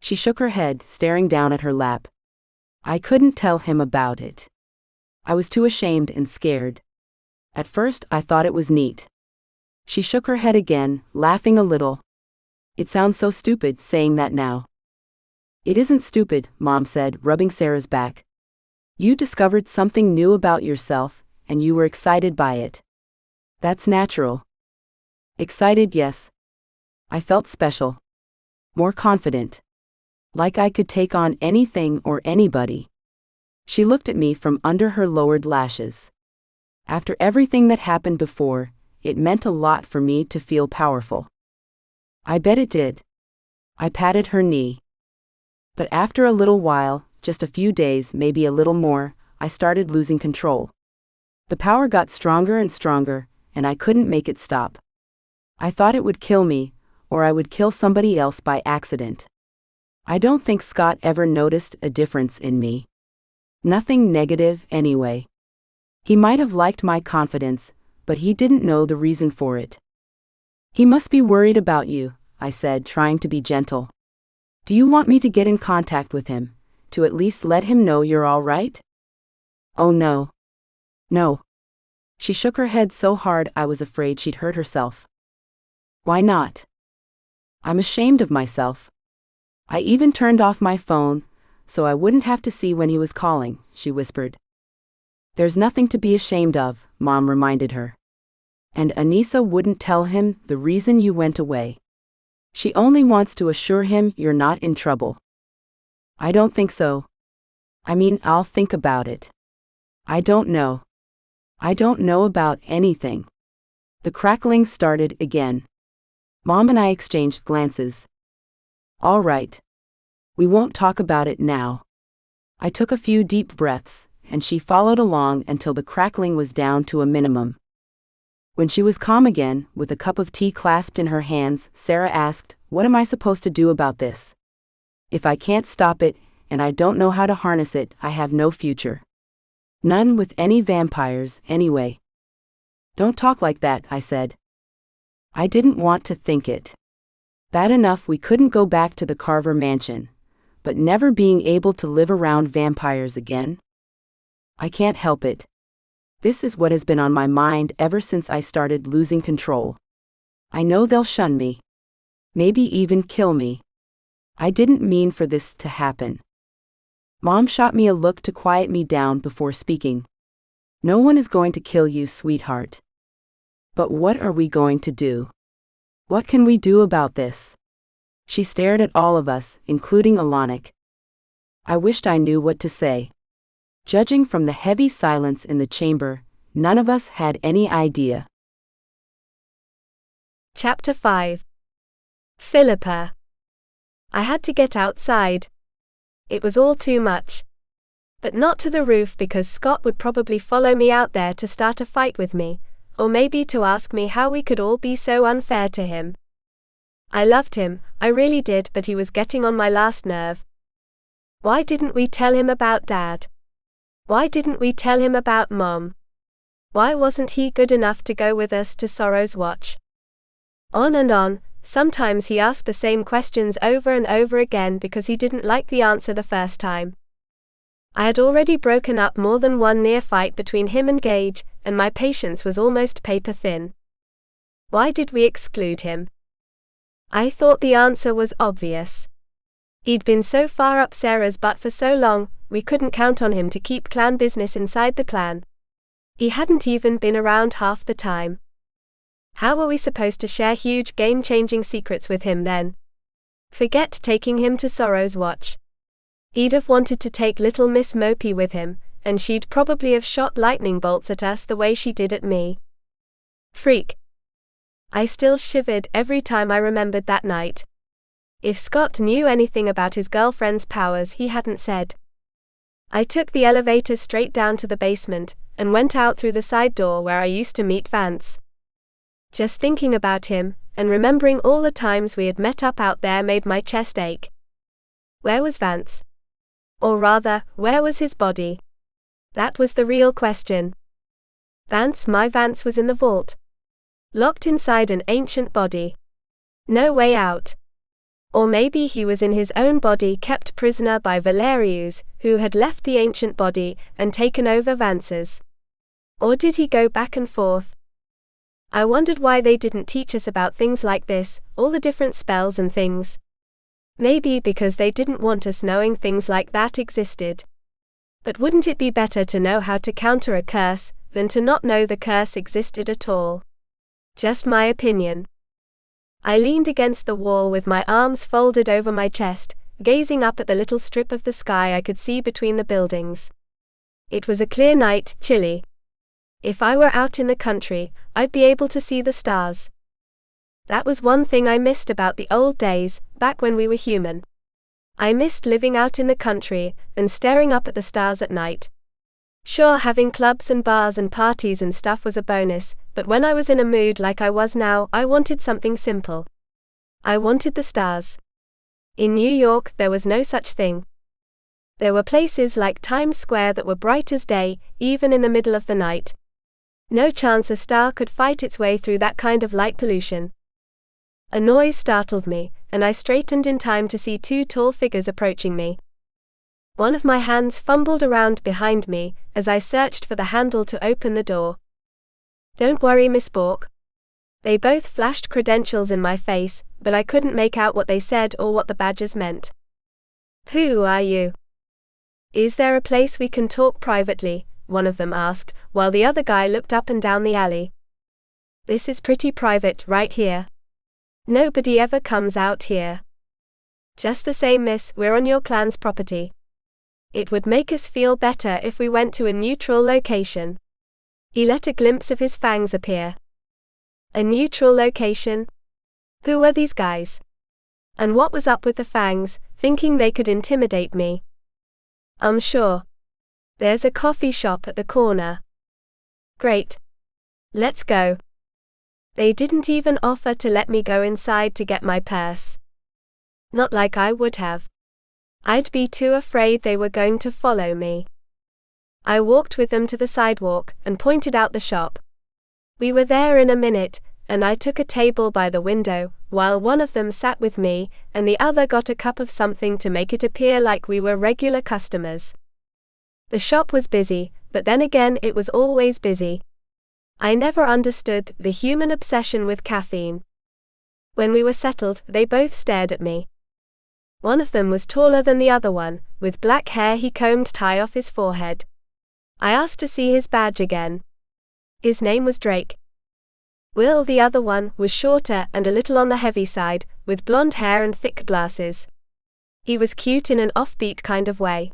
She shook her head, staring down at her lap. I couldn't tell him about it. I was too ashamed and scared. At first I thought it was neat. She shook her head again, laughing a little. It sounds so stupid saying that now. It isn't stupid, Mom said, rubbing Sara's back. You discovered something new about yourself, and you were excited by it. That's natural. Excited, yes. I felt special. More confident. Like I could take on anything or anybody. She looked at me from under her lowered lashes. After everything that happened before, it meant a lot for me to feel powerful. I bet it did. I patted her knee. But after a little while, just a few days, maybe a little more, I started losing control. The power got stronger and stronger, and I couldn't make it stop. I thought it would kill me, or I would kill somebody else by accident. I don't think Scott ever noticed a difference in me. Nothing negative, anyway. He might have liked my confidence, but he didn't know the reason for it. He must be worried about you, I said, trying to be gentle. Do you want me to get in contact with him, to at least let him know you're all right? Oh no. No. She shook her head so hard I was afraid she'd hurt herself. Why not? I'm ashamed of myself. I even turned off my phone, so I wouldn't have to see when he was calling, she whispered. There's nothing to be ashamed of, Mom reminded her. And Anissa wouldn't tell him the reason you went away. She only wants to assure him you're not in trouble. I don't think so. I mean, I'll think about it. I don't know. I don't know about anything. The crackling started again. Mom and I exchanged glances. All right. We won't talk about it now. I took a few deep breaths, and she followed along until the crackling was down to a minimum. When she was calm again, with a cup of tea clasped in her hands, Sara asked, What am I supposed to do about this? If I can't stop it, and I don't know how to harness it, I have no future. None with any vampires, anyway. Don't talk like that, I said. I didn't want to think it. Bad enough we couldn't go back to the Carver mansion, but never being able to live around vampires again? I can't help it. This is what has been on my mind ever since I started losing control. I know they'll shun me. Maybe even kill me. I didn't mean for this to happen. Mom shot me a look to quiet me down before speaking. No one is going to kill you, sweetheart. But what are we going to do? What can we do about this? She stared at all of us, including Alanik. I wished I knew what to say. Judging from the heavy silence in the chamber, none of us had any idea. Chapter 5. Philippa. I had to get outside. It was all too much. But not to the roof, because Scott would probably follow me out there to start a fight with me, or maybe to ask me how we could all be so unfair to him. I loved him, I really did, but he was getting on my last nerve. Why didn't we tell him about Dad? Why didn't we tell him about Mom? Why wasn't he good enough to go with us to Sorrow's Watch? On and on. Sometimes he asked the same questions over and over again because he didn't like the answer the first time. I had already broken up more than one near fight between him and Gage, and my patience was almost paper thin. Why did we exclude him? I thought the answer was obvious. He'd been so far up Sara's butt for so long, we couldn't count on him to keep clan business inside the clan. He hadn't even been around half the time. How were we supposed to share huge game-changing secrets with him then? Forget taking him to Sorrow's Watch. He'd have wanted to take little Miss Mopey with him, and she'd probably have shot lightning bolts at us the way she did at me. Freak. I still shivered every time I remembered that night. If Scott knew anything about his girlfriend's powers, he hadn't said. I took the elevator straight down to the basement, and went out through the side door where I used to meet Vance. Just thinking about him, and remembering all the times we had met up out there, made my chest ache. Where was Vance? Or rather, where was his body? That was the real question. My Vance was in the vault. Locked inside an ancient body. No way out. Or maybe he was in his own body, kept prisoner by Valerius, who had left the ancient body and taken over Vance's. Or did he go back and forth? I wondered why they didn't teach us about things like this, all the different spells and things. Maybe because they didn't want us knowing things like that existed. But wouldn't it be better to know how to counter a curse, than to not know the curse existed at all? Just my opinion. I leaned against the wall with my arms folded over my chest, gazing up at the little strip of the sky I could see between the buildings. It was a clear night, chilly. If I were out in the country, I'd be able to see the stars. That was one thing I missed about the old days, back when we were human. I missed living out in the country, and staring up at the stars at night. Sure, having clubs and bars and parties and stuff was a bonus, but when I was in a mood like I was now, I wanted something simple. I wanted the stars. In New York, there was no such thing. There were places like Times Square that were bright as day, even in the middle of the night. No chance a star could fight its way through that kind of light pollution. A noise startled me, and I straightened in time to see two tall figures approaching me. One of my hands fumbled around behind me, as I searched for the handle to open the door. "Don't worry, Miss Bork." They both flashed credentials in my face, but I couldn't make out what they said or what the badges meant. "Who are you?" "Is there a place we can talk privately?" one of them asked, while the other guy looked up and down the alley. "This is pretty private, right here. Nobody ever comes out here." "Just the same, miss, we're on your clan's property. It would make us feel better if we went to a neutral location." He let a glimpse of his fangs appear. A neutral location? Who were these guys? And what was up with the fangs, thinking they could intimidate me? I'm sure. There's a coffee shop at the corner. Great. Let's go. They didn't even offer to let me go inside to get my purse. Not like I would have. I'd be too afraid they were going to follow me. I walked with them to the sidewalk and pointed out the shop. We were there in a minute, and I took a table by the window, while one of them sat with me, and the other got a cup of something to make it appear like we were regular customers. The shop was busy, but then again it was always busy. I never understood the human obsession with caffeine. When we were settled, they both stared at me. One of them was taller than the other one, with black hair he combed tie off his forehead. I asked to see his badge again. His name was Drake. Will, the other one, was shorter and a little on the heavy side, with blonde hair and thick glasses. He was cute in an offbeat kind of way.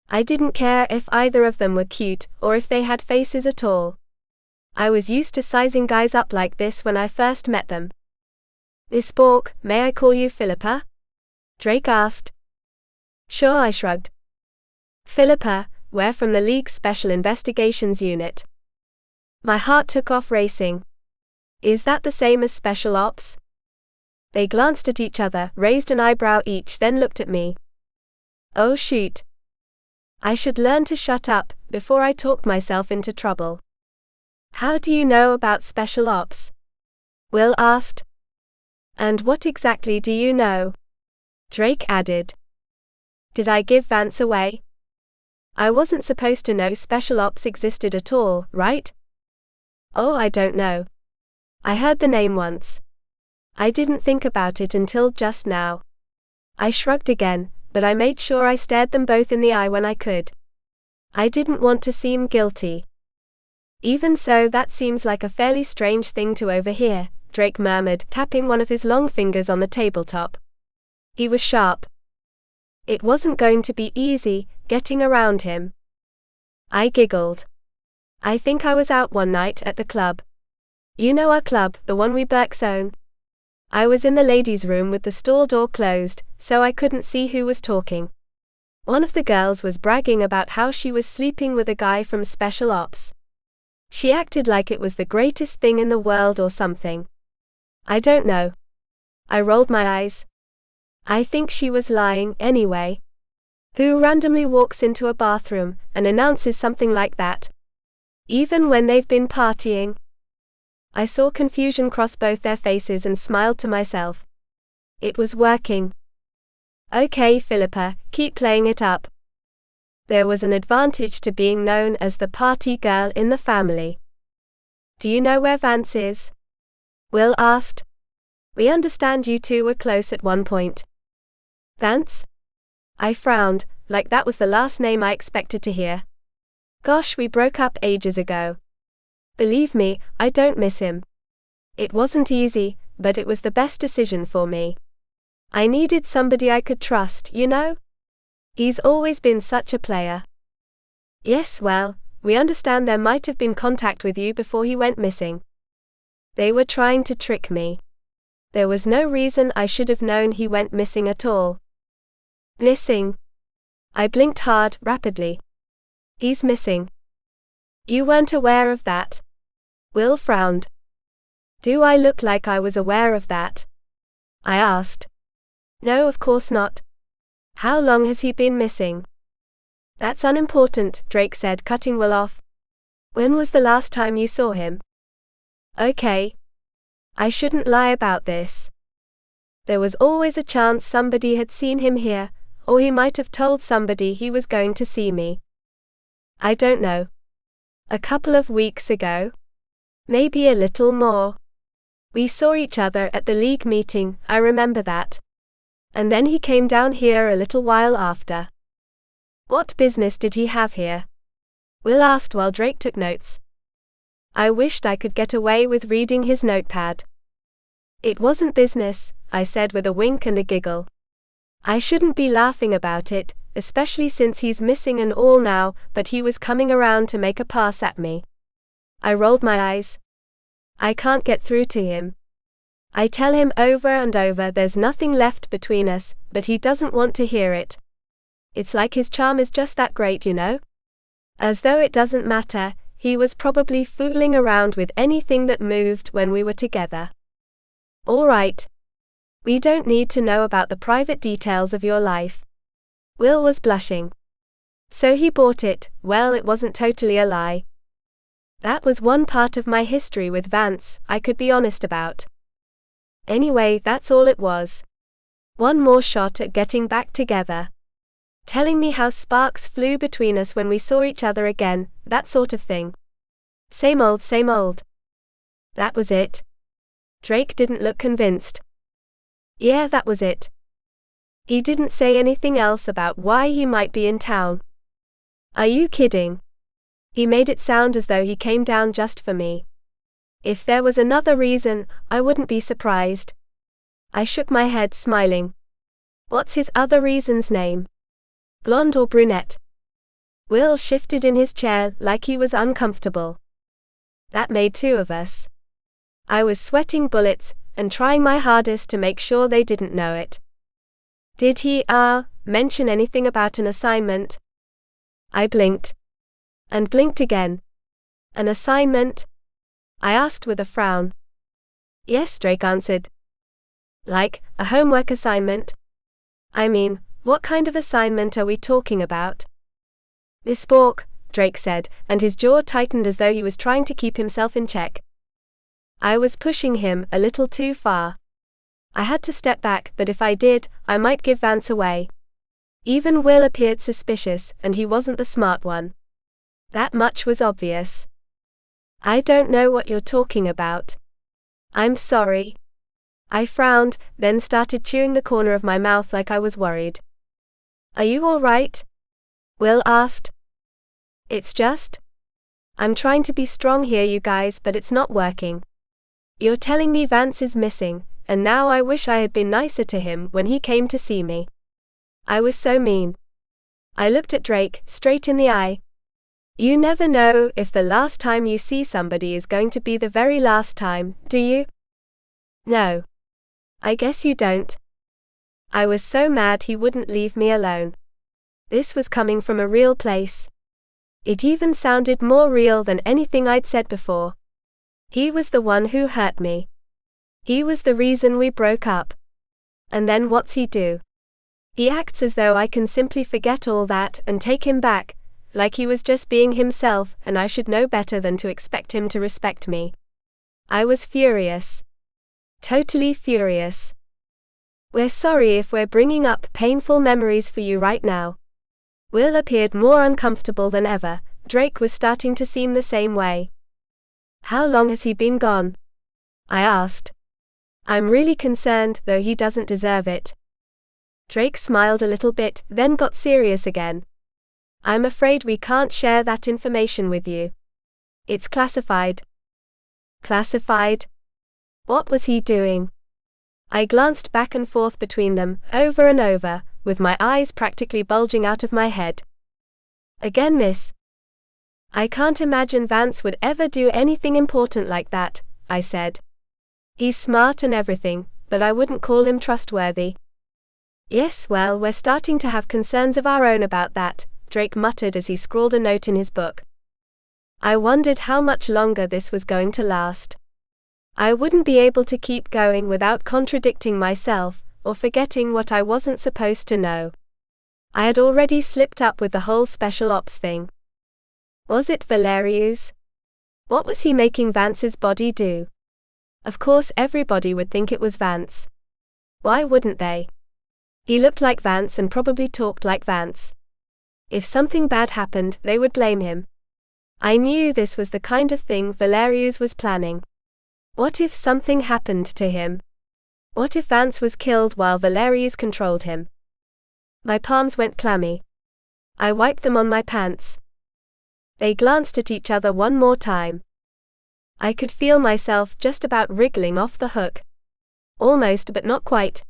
I didn't care if either of them were cute, or if they had faces at all. I was used to sizing guys up like this when I first met them. Miss Bork, may I call you Philippa? Drake asked. Sure, I shrugged. Philippa, we're from the League's Special Investigations Unit. My heart took off racing. Is that the same as Special Ops? They glanced at each other, raised an eyebrow each, then looked at me. Oh shoot. I should learn to shut up before I talked myself into trouble. How do you know about Special Ops? Will asked. And what exactly do you know? Drake added. Did I give Vance away? I wasn't supposed to know Special Ops existed at all, right? Oh, I don't know. I heard the name once. I didn't think about it until just now. I shrugged again, but I made sure I stared them both in the eye when I could. I didn't want to seem guilty. Even so, that seems like a fairly strange thing to overhear, Drake murmured, tapping one of his long fingers on the tabletop. He was sharp. It wasn't going to be easy, getting around him. I giggled. I think I was out one night at the club. You know our club, the one we Burke's own? I was in the ladies' room with the stall door closed, so I couldn't see who was talking. One of the girls was bragging about how she was sleeping with a guy from Special Ops. She acted like it was the greatest thing in the world or something. I don't know. I rolled my eyes. I think she was lying, anyway. Who randomly walks into a bathroom and announces something like that? Even when they've been partying? I saw confusion cross both their faces and smiled to myself. It was working. Okay, Philippa, keep playing it up. There was an advantage to being known as the party girl in the family. Do you know where Vance is? Will asked. We understand you two were close at one point. Vance? I frowned, like that was the last name I expected to hear. Gosh, we broke up ages ago. Believe me, I don't miss him. It wasn't easy, but it was the best decision for me. I needed somebody I could trust, you know? He's always been such a player. Yes, well, we understand there might have been contact with you before he went missing. They were trying to trick me. There was no reason I should have known he went missing at all. Missing? I blinked hard, rapidly. He's missing. You weren't aware of that? Will frowned. Do I look like I was aware of that? I asked. No, of course not. How long has he been missing? That's unimportant, Drake said, cutting Will off. When was the last time you saw him? Okay. I shouldn't lie about this. There was always a chance somebody had seen him here, or he might have told somebody he was going to see me. I don't know. A couple of weeks ago? Maybe a little more. We saw each other at the League meeting, I remember that. And then he came down here a little while after. What business did he have here? Will asked while Drake took notes. I wished I could get away with reading his notepad. It wasn't business, I said with a wink and a giggle. I shouldn't be laughing about it, especially since he's missing and all now, but he was coming around to make a pass at me. I rolled my eyes. I can't get through to him. I tell him over and over there's nothing left between us, but he doesn't want to hear it. It's like his charm is just that great, you know? As though it doesn't matter, he was probably fooling around with anything that moved when we were together. All right. We don't need to know about the private details of your life. Will was blushing. So he bought it. Well, it wasn't totally a lie. That was one part of my history with Vance I could be honest about. Anyway, that's all it was. One more shot at getting back together. Telling me how sparks flew between us when we saw each other again, that sort of thing. Same old, same old. That was it. Drake didn't look convinced. Yeah, that was it. He didn't say anything else about why he might be in town. Are you kidding? He made it sound as though he came down just for me. If there was another reason, I wouldn't be surprised. I shook my head, smiling. What's his other reason's name? Blonde or brunette? Will shifted in his chair like he was uncomfortable. That made two of us. I was sweating bullets and trying my hardest to make sure they didn't know it. Did he, mention anything about an assignment? I blinked. And blinked again. An assignment? I asked with a frown. Yes, Drake answered. Like, a homework assignment? I mean, what kind of assignment are we talking about? This book, Drake said, and his jaw tightened as though he was trying to keep himself in check. I was pushing him a little too far. I had to step back, but if I did, I might give Vance away. Even Will appeared suspicious, and he wasn't the smart one. That much was obvious. I don't know what you're talking about. I'm sorry. I frowned, then started chewing the corner of my mouth like I was worried. Are you all right? Will asked. It's just. I'm trying to be strong here, you guys, but it's not working. You're telling me Vance is missing, and now I wish I had been nicer to him when he came to see me. I was so mean. I looked at Drake, straight in the eye. You never know if the last time you see somebody is going to be the very last time, do you? No. I guess you don't. I was so mad he wouldn't leave me alone. This was coming from a real place. It even sounded more real than anything I'd said before. He was the one who hurt me. He was the reason we broke up. And then what's he do? He acts as though I can simply forget all that and take him back, like he was just being himself and I should know better than to expect him to respect me. I was furious. Totally furious. We're sorry if we're bringing up painful memories for you right now. Will appeared more uncomfortable than ever. Drake was starting to seem the same way. How long has he been gone? I asked. I'm really concerned, though he doesn't deserve it. Drake smiled a little bit, then got serious again. I'm afraid we can't share that information with you. It's classified. Classified? What was he doing? I glanced back and forth between them, over and over, with my eyes practically bulging out of my head. Again, miss. I can't imagine Vance would ever do anything important like that, I said. He's smart and everything, but I wouldn't call him trustworthy. Yes, well, we're starting to have concerns of our own about that, Drake muttered as he scrawled a note in his book. I wondered how much longer this was going to last. I wouldn't be able to keep going without contradicting myself, or forgetting what I wasn't supposed to know. I had already slipped up with the whole special ops thing. Was it Valerius? What was he making Vance's body do? Of course everybody would think it was Vance. Why wouldn't they? He looked like Vance and probably talked like Vance. If something bad happened, they would blame him. I knew this was the kind of thing Valerius was planning. What if something happened to him? What if Vance was killed while Valerius controlled him? My palms went clammy. I wiped them on my pants. They glanced at each other one more time. I could feel myself just about wriggling off the hook. Almost, but not quite.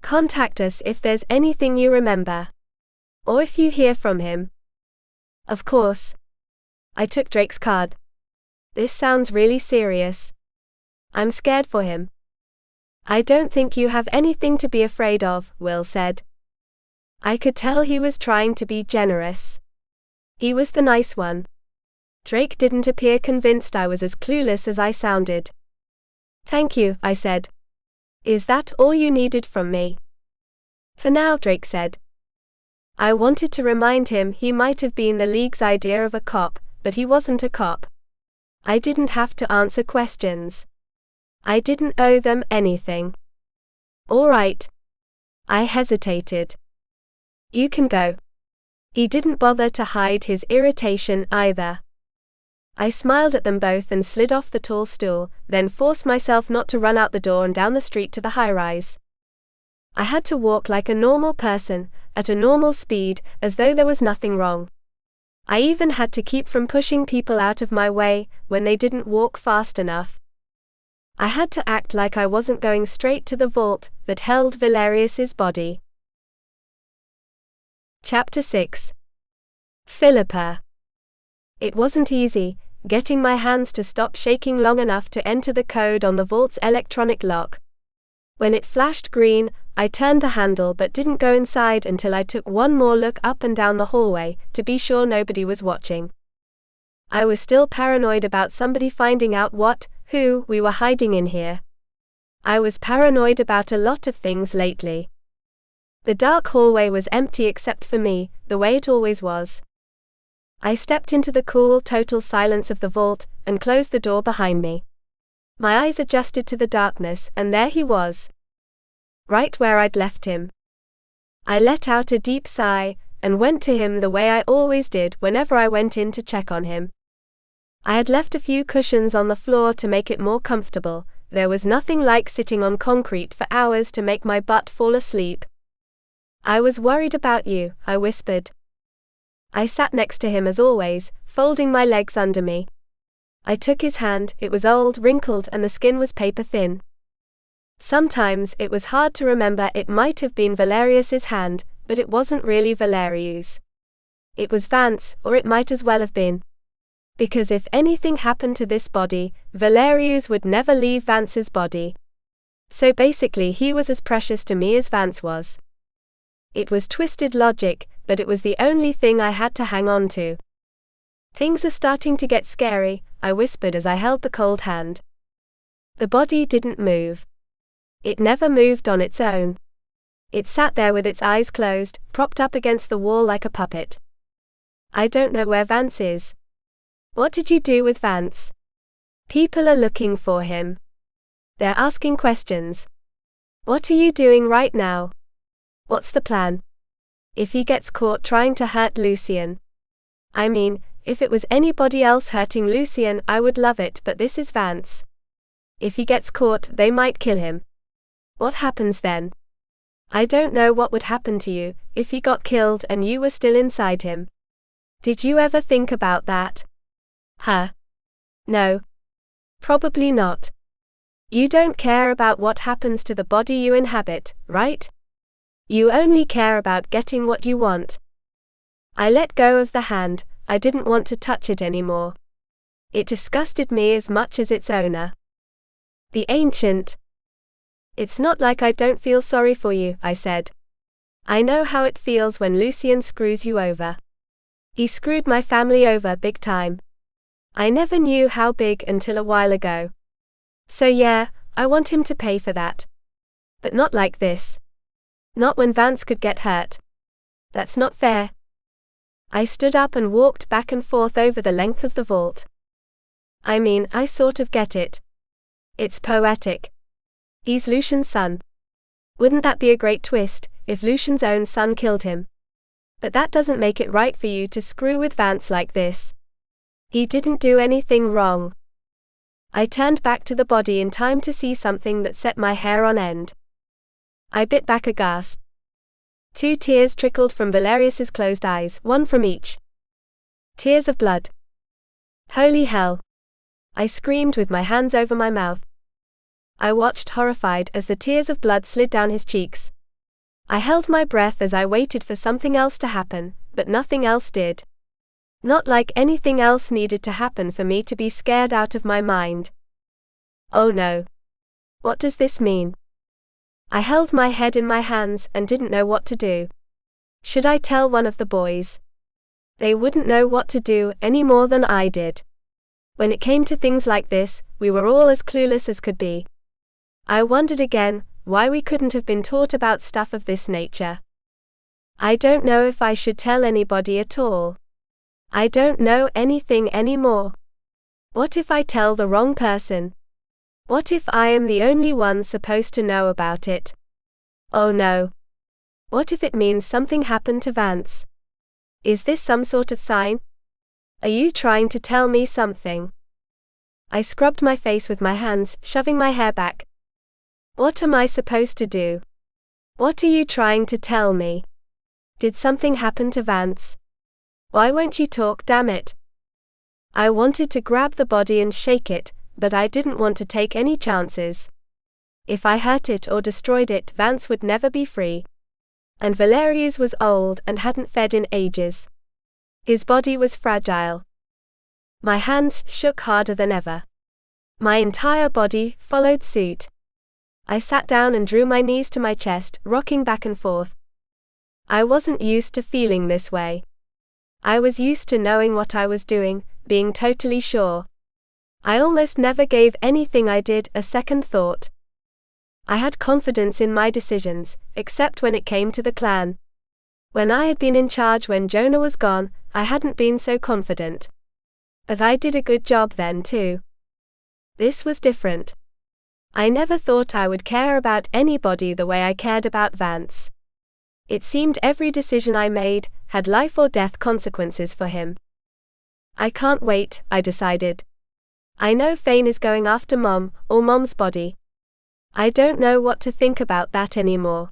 Contact us if there's anything you remember. Or if you hear from him. Of course. I took Drake's card. This sounds really serious. I'm scared for him. I don't think you have anything to be afraid of, Will said. I could tell he was trying to be generous. He was the nice one. Drake didn't appear convinced I was as clueless as I sounded. Thank you, I said. Is that all you needed from me? For now, Drake said. I wanted to remind him he might have been the League's idea of a cop, but he wasn't a cop. I didn't have to answer questions. I didn't owe them anything. All right. I hesitated. You can go. He didn't bother to hide his irritation either. I smiled at them both and slid off the tall stool, then forced myself not to run out the door and down the street to the high-rise. I had to walk like a normal person, at a normal speed, as though there was nothing wrong. I even had to keep from pushing people out of my way when they didn't walk fast enough. I had to act like I wasn't going straight to the vault that held Valerius's body. Chapter 6. Philippa. It wasn't easy, getting my hands to stop shaking long enough to enter the code on the vault's electronic lock. When it flashed green, I turned the handle but didn't go inside until I took one more look up and down the hallway to be sure nobody was watching. I was still paranoid about somebody finding out who we were hiding in here. I was paranoid about a lot of things lately. The dark hallway was empty except for me, the way it always was. I stepped into the cool, total silence of the vault and closed the door behind me. My eyes adjusted to the darkness, and there he was. Right where I'd left him. I let out a deep sigh and went to him the way I always did whenever I went in to check on him. I had left a few cushions on the floor to make it more comfortable. There was nothing like sitting on concrete for hours to make my butt fall asleep. "I was worried about you," I whispered. I sat next to him as always, folding my legs under me. I took his hand. It was old, wrinkled, and the skin was paper thin. Sometimes it was hard to remember. It might have been Valerius's hand, but it wasn't really Valerius. It was Vance, or it might as well have been. Because if anything happened to this body, Valerius would never leave Vance's body. So basically he was as precious to me as Vance was. It was twisted logic, but it was the only thing I had to hang on to. "Things are starting to get scary," I whispered as I held the cold hand. The body didn't move. It never moved on its own. It sat there with its eyes closed, propped up against the wall like a puppet. "I don't know where Vance is." "What did you do with Vance?" "People are looking for him. They're asking questions." "What are you doing right now?" "What's the plan?" "If he gets caught trying to hurt Lucien." "I mean, if it was anybody else hurting Lucien, I would love it, but this is Vance. If he gets caught, they might kill him." "What happens then?" "I don't know what would happen to you if he got killed and you were still inside him. Did you ever think about that?" "Huh? No. Probably not. You don't care about what happens to the body you inhabit, right? You only care about getting what you want." I let go of the hand. I didn't want to touch it anymore. It disgusted me as much as its owner. The ancient. "It's not like I don't feel sorry for you," I said. "I know how it feels when Lucien screws you over. He screwed my family over big time. I never knew how big until a while ago. So yeah, I want him to pay for that. But not like this. Not when Vance could get hurt. That's not fair." I stood up and walked back and forth over the length of the vault. "I mean, I sort of get it. It's poetic. He's Lucien's son. Wouldn't that be a great twist, if Lucien's own son killed him? But that doesn't make it right for you to screw with Vance like this. He didn't do anything wrong." I turned back to the body in time to see something that set my hair on end. I bit back a gasp. 2 tears trickled from Valerius's closed eyes, one from each. Tears of blood. Holy hell! I screamed with my hands over my mouth. I watched horrified as the tears of blood slid down his cheeks. I held my breath as I waited for something else to happen, but nothing else did. Not like anything else needed to happen for me to be scared out of my mind. Oh no. What does this mean? I held my head in my hands and didn't know what to do. Should I tell one of the boys? They wouldn't know what to do any more than I did. When it came to things like this, we were all as clueless as could be. I wondered again why we couldn't have been taught about stuff of this nature. I don't know if I should tell anybody at all. I don't know anything anymore. What if I tell the wrong person? What if I am the only one supposed to know about it? Oh no. What if it means something happened to Vance? Is this some sort of sign? Are you trying to tell me something? I scrubbed my face with my hands, shoving my hair back. What am I supposed to do? What are you trying to tell me? Did something happen to Vance? Why won't you talk, damn it? I wanted to grab the body and shake it, but I didn't want to take any chances. If I hurt it or destroyed it, Vance would never be free. And Valerius was old and hadn't fed in ages. His body was fragile. My hands shook harder than ever. My entire body followed suit. I sat down and drew my knees to my chest, rocking back and forth. I wasn't used to feeling this way. I was used to knowing what I was doing, being totally sure. I almost never gave anything I did a second thought. I had confidence in my decisions, except when it came to the clan. When I had been in charge when Jonah was gone, I hadn't been so confident. But I did a good job then too. This was different. I never thought I would care about anybody the way I cared about Vance. It seemed every decision I made had life or death consequences for him. I can't wait, I decided. I know Fane is going after Mom, or Mom's body. I don't know what to think about that anymore.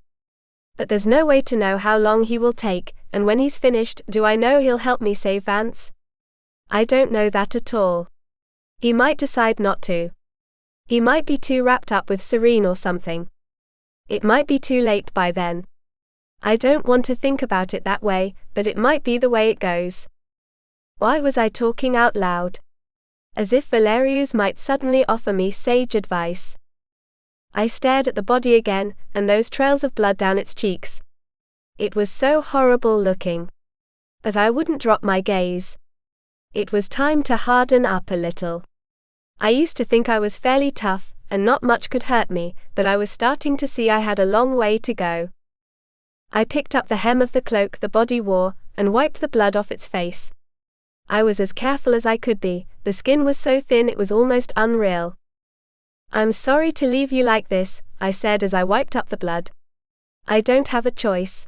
But there's no way to know how long he will take, and when he's finished, do I know he'll help me save Vance? I don't know that at all. He might decide not to. He might be too wrapped up with Serene or something. It might be too late by then. I don't want to think about it that way, but it might be the way it goes. Why was I talking out loud? As if Valerius might suddenly offer me sage advice. I stared at the body again, and those trails of blood down its cheeks. It was so horrible looking. But I wouldn't drop my gaze. It was time to harden up a little. I used to think I was fairly tough, and not much could hurt me, but I was starting to see I had a long way to go. I picked up the hem of the cloak the body wore, and wiped the blood off its face. I was as careful as I could be, the skin was so thin it was almost unreal. I'm sorry to leave you like this, I said as I wiped up the blood. I don't have a choice.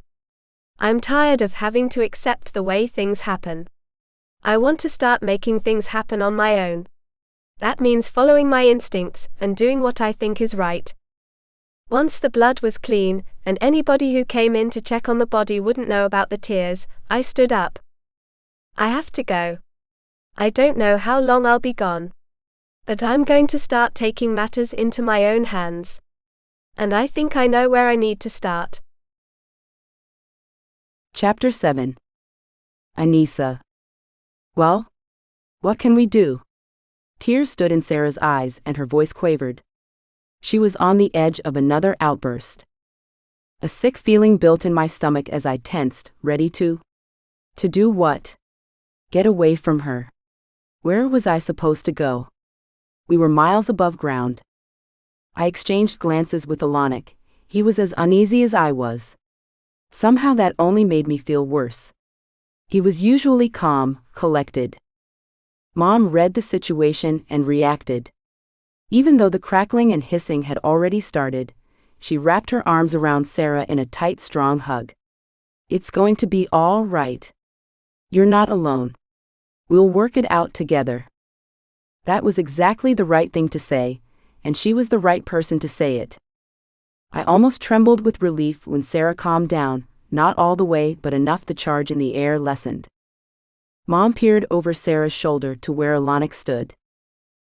I'm tired of having to accept the way things happen. I want to start making things happen on my own. That means following my instincts and doing what I think is right. Once the blood was clean, and anybody who came in to check on the body wouldn't know about the tears, I stood up. I have to go. I don't know how long I'll be gone. But I'm going to start taking matters into my own hands. And I think I know where I need to start. Chapter 7. Anissa. Well? What can we do? Tears stood in Sara's eyes and her voice quavered. She was on the edge of another outburst. A sick feeling built in my stomach as I tensed, ready to do what? Get away from her. Where was I supposed to go? We were miles above ground. I exchanged glances with Alanik. He was as uneasy as I was. Somehow that only made me feel worse. He was usually calm, collected. Mom read the situation and reacted. Even though the crackling and hissing had already started, she wrapped her arms around Sara in a tight, strong hug. It's going to be all right. You're not alone. We'll work it out together. That was exactly the right thing to say, and she was the right person to say it. I almost trembled with relief when Sara calmed down, not all the way but enough the charge in the air lessened. Mom peered over Sara's shoulder to where Alanik stood.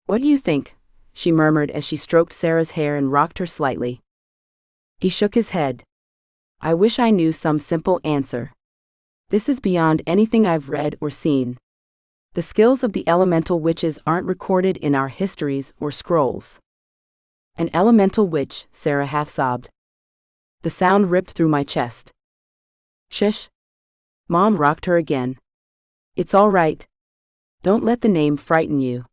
What do you think? She murmured as she stroked Sara's hair and rocked her slightly. He shook his head. I wish I knew some simple answer. This is beyond anything I've read or seen. The skills of the elemental witches aren't recorded in our histories or scrolls. An elemental witch, Sara half-sobbed. The sound ripped through my chest. Shush. Mom rocked her again. It's all right. Don't let the name frighten you.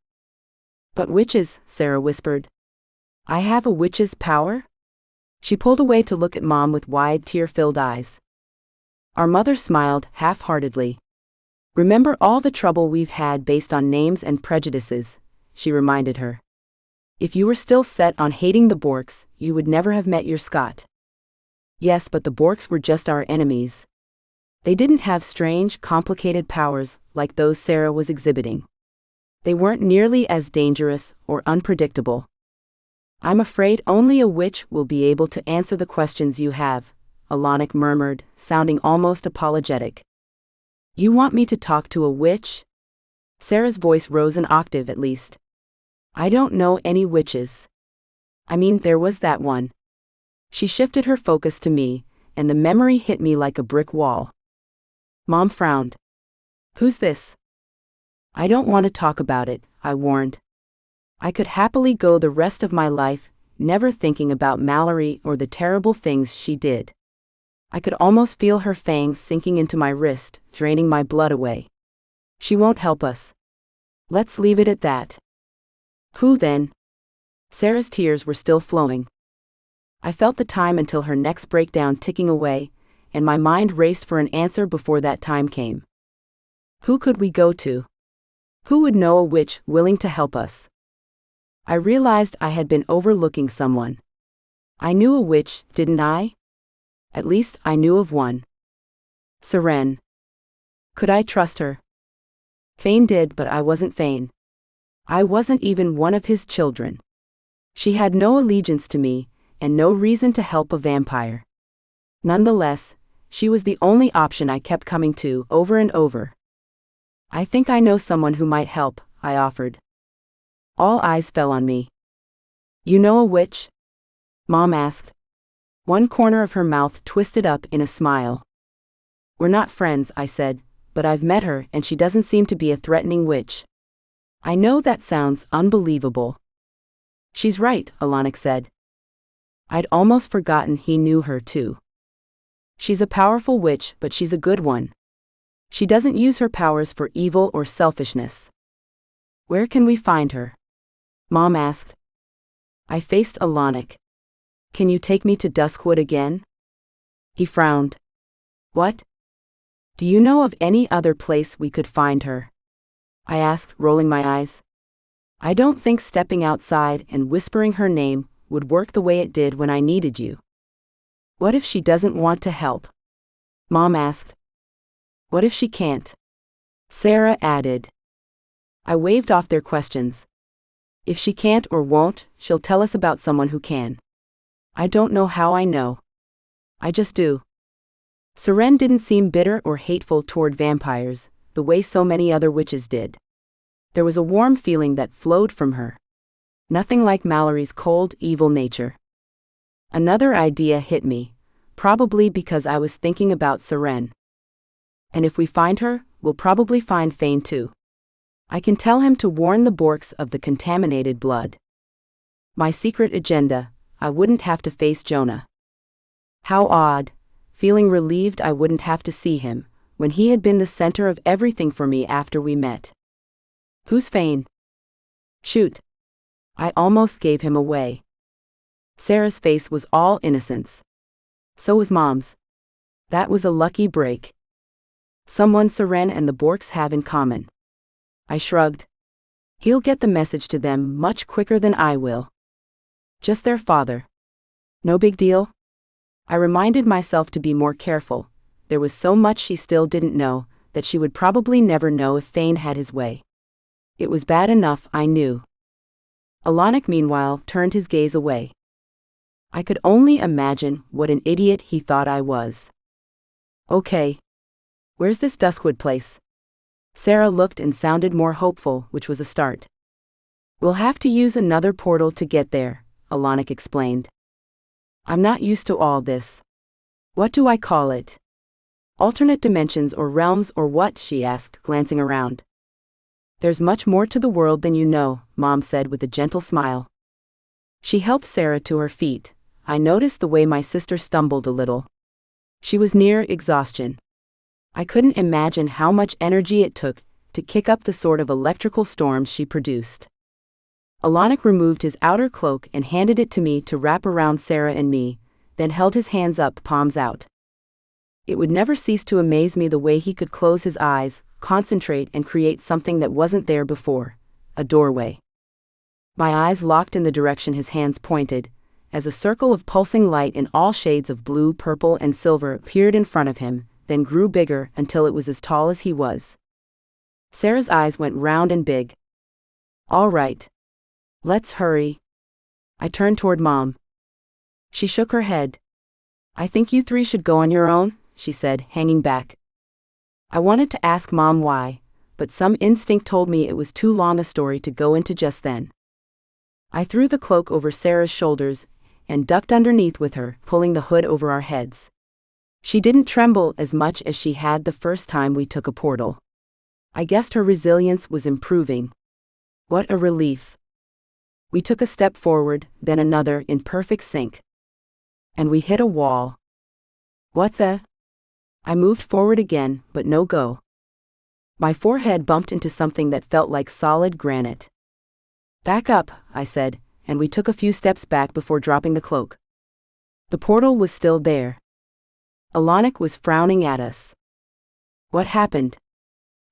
But witches, Sara whispered. I have a witch's power? She pulled away to look at Mom with wide, tear-filled eyes. Our mother smiled, half-heartedly. Remember all the trouble we've had based on names and prejudices, she reminded her. If you were still set on hating the Borks, you would never have met your Scott. Yes, but the Borks were just our enemies. They didn't have strange, complicated powers like those Sara was exhibiting. They weren't nearly as dangerous or unpredictable. I'm afraid only a witch will be able to answer the questions you have, Alanik murmured, sounding almost apologetic. You want me to talk to a witch? Sara's voice rose an octave at least. I don't know any witches. I mean, there was that one. She shifted her focus to me, and the memory hit me like a brick wall. Mom frowned. Who's this? I don't want to talk about it, I warned. I could happily go the rest of my life, never thinking about Mallory or the terrible things she did. I could almost feel her fangs sinking into my wrist, draining my blood away. She won't help us. Let's leave it at that. Who then? Sara's tears were still flowing. I felt the time until her next breakdown ticking away, and my mind raced for an answer before that time came. Who could we go to? Who would know a witch willing to help us? I realized I had been overlooking someone. I knew a witch, didn't I? At least I knew of one. Seren. Could I trust her? Fane did, but I wasn't Fane. I wasn't even one of his children. She had no allegiance to me, and no reason to help a vampire. Nonetheless, she was the only option I kept coming to over and over. I think I know someone who might help, I offered. All eyes fell on me. You know a witch? Mom asked. One corner of her mouth twisted up in a smile. We're not friends, I said, but I've met her and she doesn't seem to be a threatening witch. I know that sounds unbelievable. She's right, Alanic said. I'd almost forgotten he knew her too. She's a powerful witch, but she's a good one. She doesn't use her powers for evil or selfishness. Where can we find her? Mom asked. I faced Alanic. Can you take me to Duskwood again? He frowned. What? Do you know of any other place we could find her? I asked, rolling my eyes. I don't think stepping outside and whispering her name would work the way it did when I needed you. What if she doesn't want to help? Mom asked. What if she can't? Sara added. I waved off their questions. If she can't or won't, she'll tell us about someone who can. I don't know how I know. I just do. Seren didn't seem bitter or hateful toward vampires, the way so many other witches did. There was a warm feeling that flowed from her. Nothing like Mallory's cold, evil nature. Another idea hit me, probably because I was thinking about Seren. And if we find her, we'll probably find Fane too. I can tell him to warn the Borks of the contaminated blood. My secret agenda, I wouldn't have to face Jonah. How odd, feeling relieved I wouldn't have to see him, when he had been the center of everything for me after we met. Who's Fane? Shoot. I almost gave him away. Sara's face was all innocence. So was Mom's. That was a lucky break. Someone Seren and the Borks have in common. I shrugged. He'll get the message to them much quicker than I will. Just their father. No big deal? I reminded myself to be more careful. There was so much she still didn't know, that she would probably never know if Fane had his way. It was bad enough, I knew. Alanic, meanwhile, turned his gaze away. I could only imagine what an idiot he thought I was. Okay. Where's this Duskwood place? Sara looked and sounded more hopeful, which was a start. We'll have to use another portal to get there, Alanic explained. I'm not used to all this. What do I call it? Alternate dimensions or realms or what? She asked, glancing around. There's much more to the world than you know, Mom said with a gentle smile. She helped Sara to her feet. I noticed the way my sister stumbled a little. She was near exhaustion. I couldn't imagine how much energy it took to kick up the sort of electrical storms she produced. Alanic removed his outer cloak and handed it to me to wrap around Sara and me, then held his hands up, palms out. It would never cease to amaze me the way he could close his eyes, concentrate and create something that wasn't there before, a doorway. My eyes locked in the direction his hands pointed, as a circle of pulsing light in all shades of blue, purple and silver appeared in front of him, then grew bigger until it was as tall as he was. Sara's eyes went round and big. All right. Let's hurry. I turned toward Mom. She shook her head. I think you three should go on your own, she said, hanging back. I wanted to ask Mom why, but some instinct told me it was too long a story to go into just then. I threw the cloak over Sara's shoulders and ducked underneath with her, pulling the hood over our heads. She didn't tremble as much as she had the first time we took a portal. I guessed her resilience was improving. What a relief. We took a step forward, then another in perfect sync. And we hit a wall. What the? I moved forward again, but no go. My forehead bumped into something that felt like solid granite. Back up, I said, and we took a few steps back before dropping the cloak. The portal was still there. Alanic was frowning at us. What happened?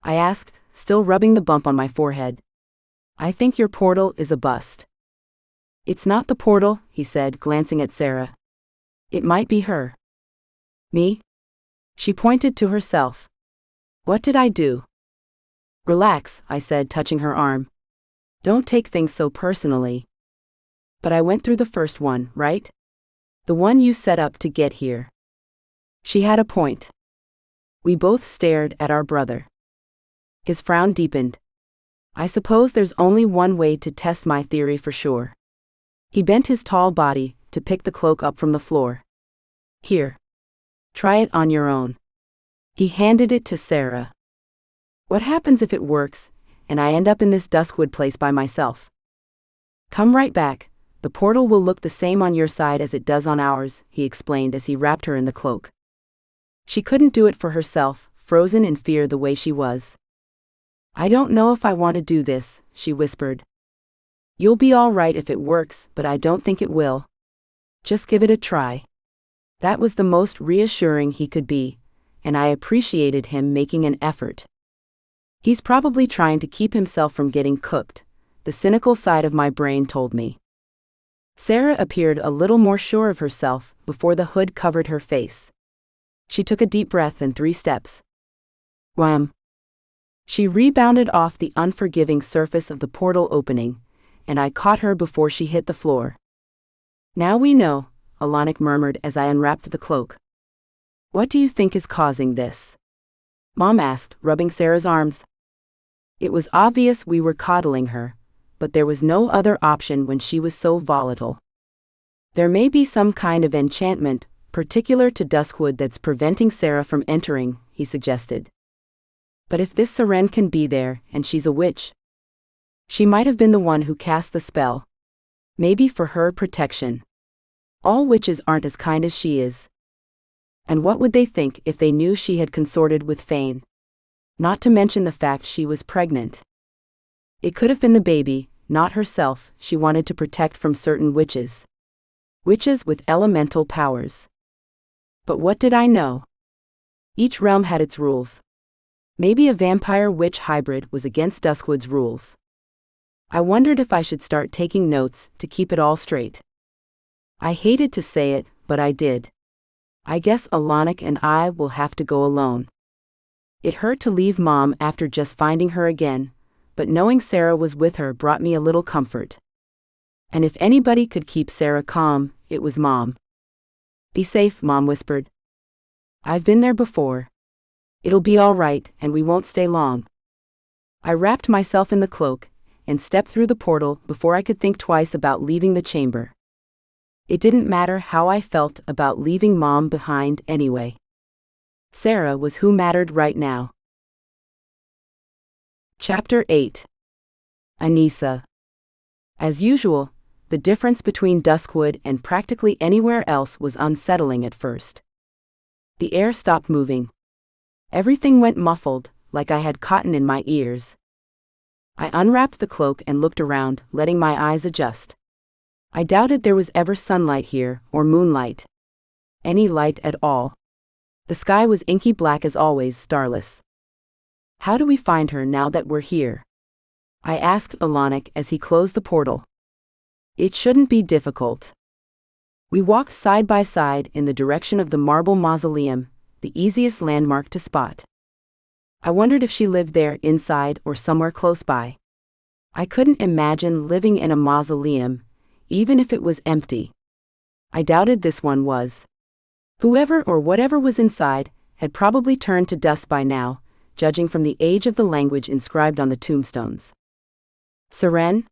I asked, still rubbing the bump on my forehead. I think your portal is a bust. It's not the portal, he said, glancing at Sara. It might be her. Me? She pointed to herself. What did I do? Relax, I said, touching her arm. Don't take things so personally. But I went through the first one, right? The one you set up to get here. She had a point. We both stared at our brother. His frown deepened. I suppose there's only one way to test my theory for sure. He bent his tall body to pick the cloak up from the floor. Here. Try it on your own. He handed it to Sara. What happens if it works, and I end up in this Duskwood place by myself? Come right back. The portal will look the same on your side as it does on ours, he explained as he wrapped her in the cloak. She couldn't do it for herself, frozen in fear the way she was. I don't know if I want to do this, she whispered. You'll be all right if it works, but I don't think it will. Just give it a try. That was the most reassuring he could be, and I appreciated him making an effort. He's probably trying to keep himself from getting cooked, the cynical side of my brain told me. Sara appeared a little more sure of herself before the hood covered her face. She took a deep breath and 3 steps. Wham! She rebounded off the unforgiving surface of the portal opening, and I caught her before she hit the floor. Now we know, Alanic murmured as I unwrapped the cloak. What do you think is causing this? Mom asked, rubbing Sara's arms. It was obvious we were coddling her, but there was no other option when she was so volatile. There may be some kind of enchantment, particular to Duskwood, that's preventing Sara from entering, he suggested. But if this Seren can be there, and she's a witch, she might have been the one who cast the spell. Maybe for her protection. All witches aren't as kind as she is. And what would they think if they knew she had consorted with Fane? Not to mention the fact she was pregnant. It could have been the baby, not herself, she wanted to protect from certain witches. Witches with elemental powers. But what did I know? Each realm had its rules. Maybe a vampire-witch hybrid was against Duskwood's rules. I wondered if I should start taking notes to keep it all straight. I hated to say it, but I did. I guess Alanic and I will have to go alone. It hurt to leave Mom after just finding her again, but knowing Sara was with her brought me a little comfort. And if anybody could keep Sara calm, it was Mom. Be safe, Mom whispered. I've been there before. It'll be all right, and we won't stay long. I wrapped myself in the cloak and stepped through the portal before I could think twice about leaving the chamber. It didn't matter how I felt about leaving Mom behind anyway. Sara was who mattered right now. Chapter 8. Anissa. As usual, the difference between Duskwood and practically anywhere else was unsettling at first. The air stopped moving. Everything went muffled, like I had cotton in my ears. I unwrapped the cloak and looked around, letting my eyes adjust. I doubted there was ever sunlight here, or moonlight. Any light at all. The sky was inky black as always, starless. How do we find her now that we're here? I asked Alanic as he closed the portal. It shouldn't be difficult. We walked side by side in the direction of the marble mausoleum, the easiest landmark to spot. I wondered if she lived there inside or somewhere close by. I couldn't imagine living in a mausoleum, even if it was empty. I doubted this one was. Whoever or whatever was inside had probably turned to dust by now, judging from the age of the language inscribed on the tombstones. Seren?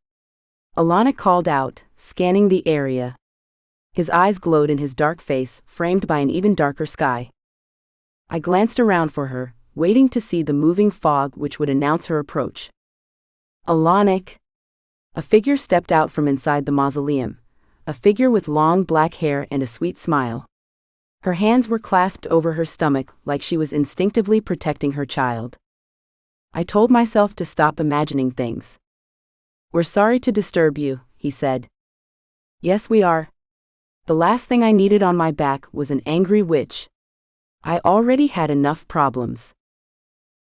Alana called out, scanning the area. His eyes glowed in his dark face, framed by an even darker sky. I glanced around for her, waiting to see the moving fog which would announce her approach. Alanik! A figure stepped out from inside the mausoleum, a figure with long black hair and a sweet smile. Her hands were clasped over her stomach like she was instinctively protecting her child. I told myself to stop imagining things. "We're sorry to disturb you," he said. "Yes, we are. The last thing I needed on my back was an angry witch. I already had enough problems."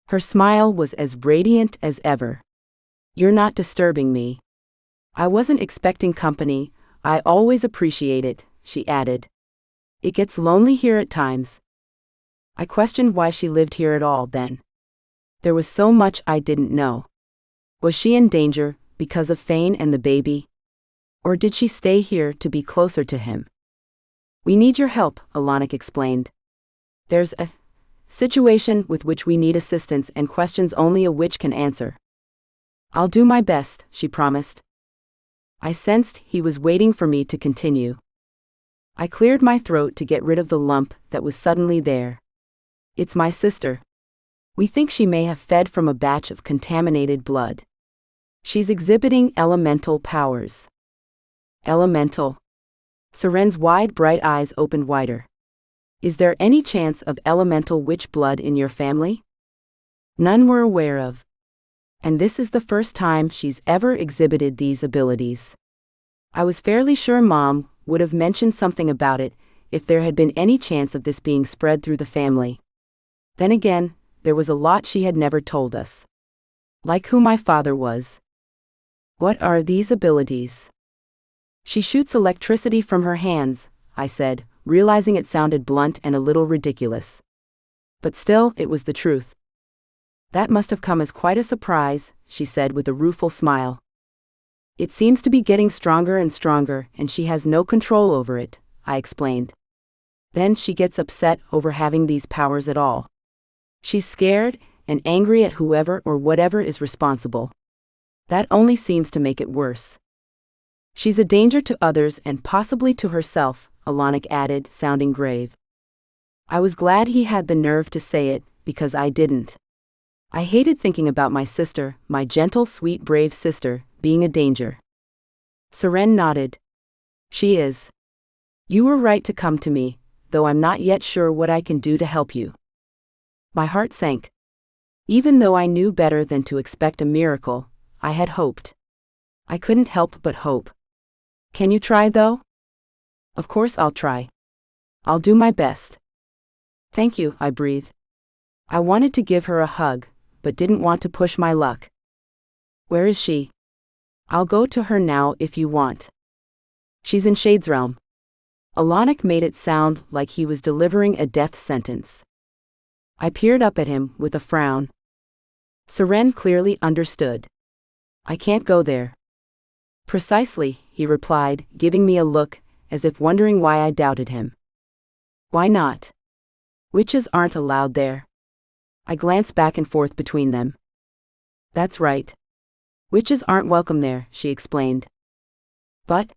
Her smile was as radiant as ever. "You're not disturbing me. I wasn't expecting company, I always appreciate it," she added. "It gets lonely here at times." I questioned why she lived here at all then. There was so much I didn't know. Was she in danger because of Fane and the baby? Or did she stay here to be closer to him? "We need your help," Alanik explained. "There's a situation with which we need assistance and questions only a witch can answer." "I'll do my best," she promised. I sensed he was waiting for me to continue. I cleared my throat to get rid of the lump that was suddenly there. "It's my sister. We think she may have fed from a batch of contaminated blood. She's exhibiting elemental powers." "Elemental?" Seren's wide, bright eyes opened wider. "Is there any chance of elemental witch blood in your family?" "None we're aware of. And this is the first time she's ever exhibited these abilities. I was fairly sure Mom would have mentioned something about it if there had been any chance of this being spread through the family. Then again, there was a lot she had never told us. Like who my father was." "What are these abilities?" "She shoots electricity from her hands," I said, realizing it sounded blunt and a little ridiculous. But still, it was the truth. "That must have come as quite a surprise," she said with a rueful smile. "It seems to be getting stronger and stronger, and she has no control over it," I explained. "Then she gets upset over having these powers at all. She's scared and angry at whoever or whatever is responsible. That only seems to make it worse. She's a danger to others and possibly to herself," Alanik added, sounding grave. I was glad he had the nerve to say it, because I didn't. I hated thinking about my sister, my gentle, sweet, brave sister, being a danger. Seren nodded. "She is. You were right to come to me, though I'm not yet sure what I can do to help you." My heart sank. Even though I knew better than to expect a miracle, I had hoped. I couldn't help but hope. "Can you try, though?" "Of course I'll try. I'll do my best." "Thank you," I breathed. I wanted to give her a hug, but didn't want to push my luck. "Where is she?" "I'll go to her now if you want." "She's in Shade's realm." Alanik made it sound like he was delivering a death sentence. I peered up at him with a frown. Seren clearly understood. "I can't go there." "Precisely," he replied, giving me a look, as if wondering why I doubted him. "Why not?" "Witches aren't allowed there." I glanced back and forth between them. "That's right. Witches aren't welcome there," she explained. "But?"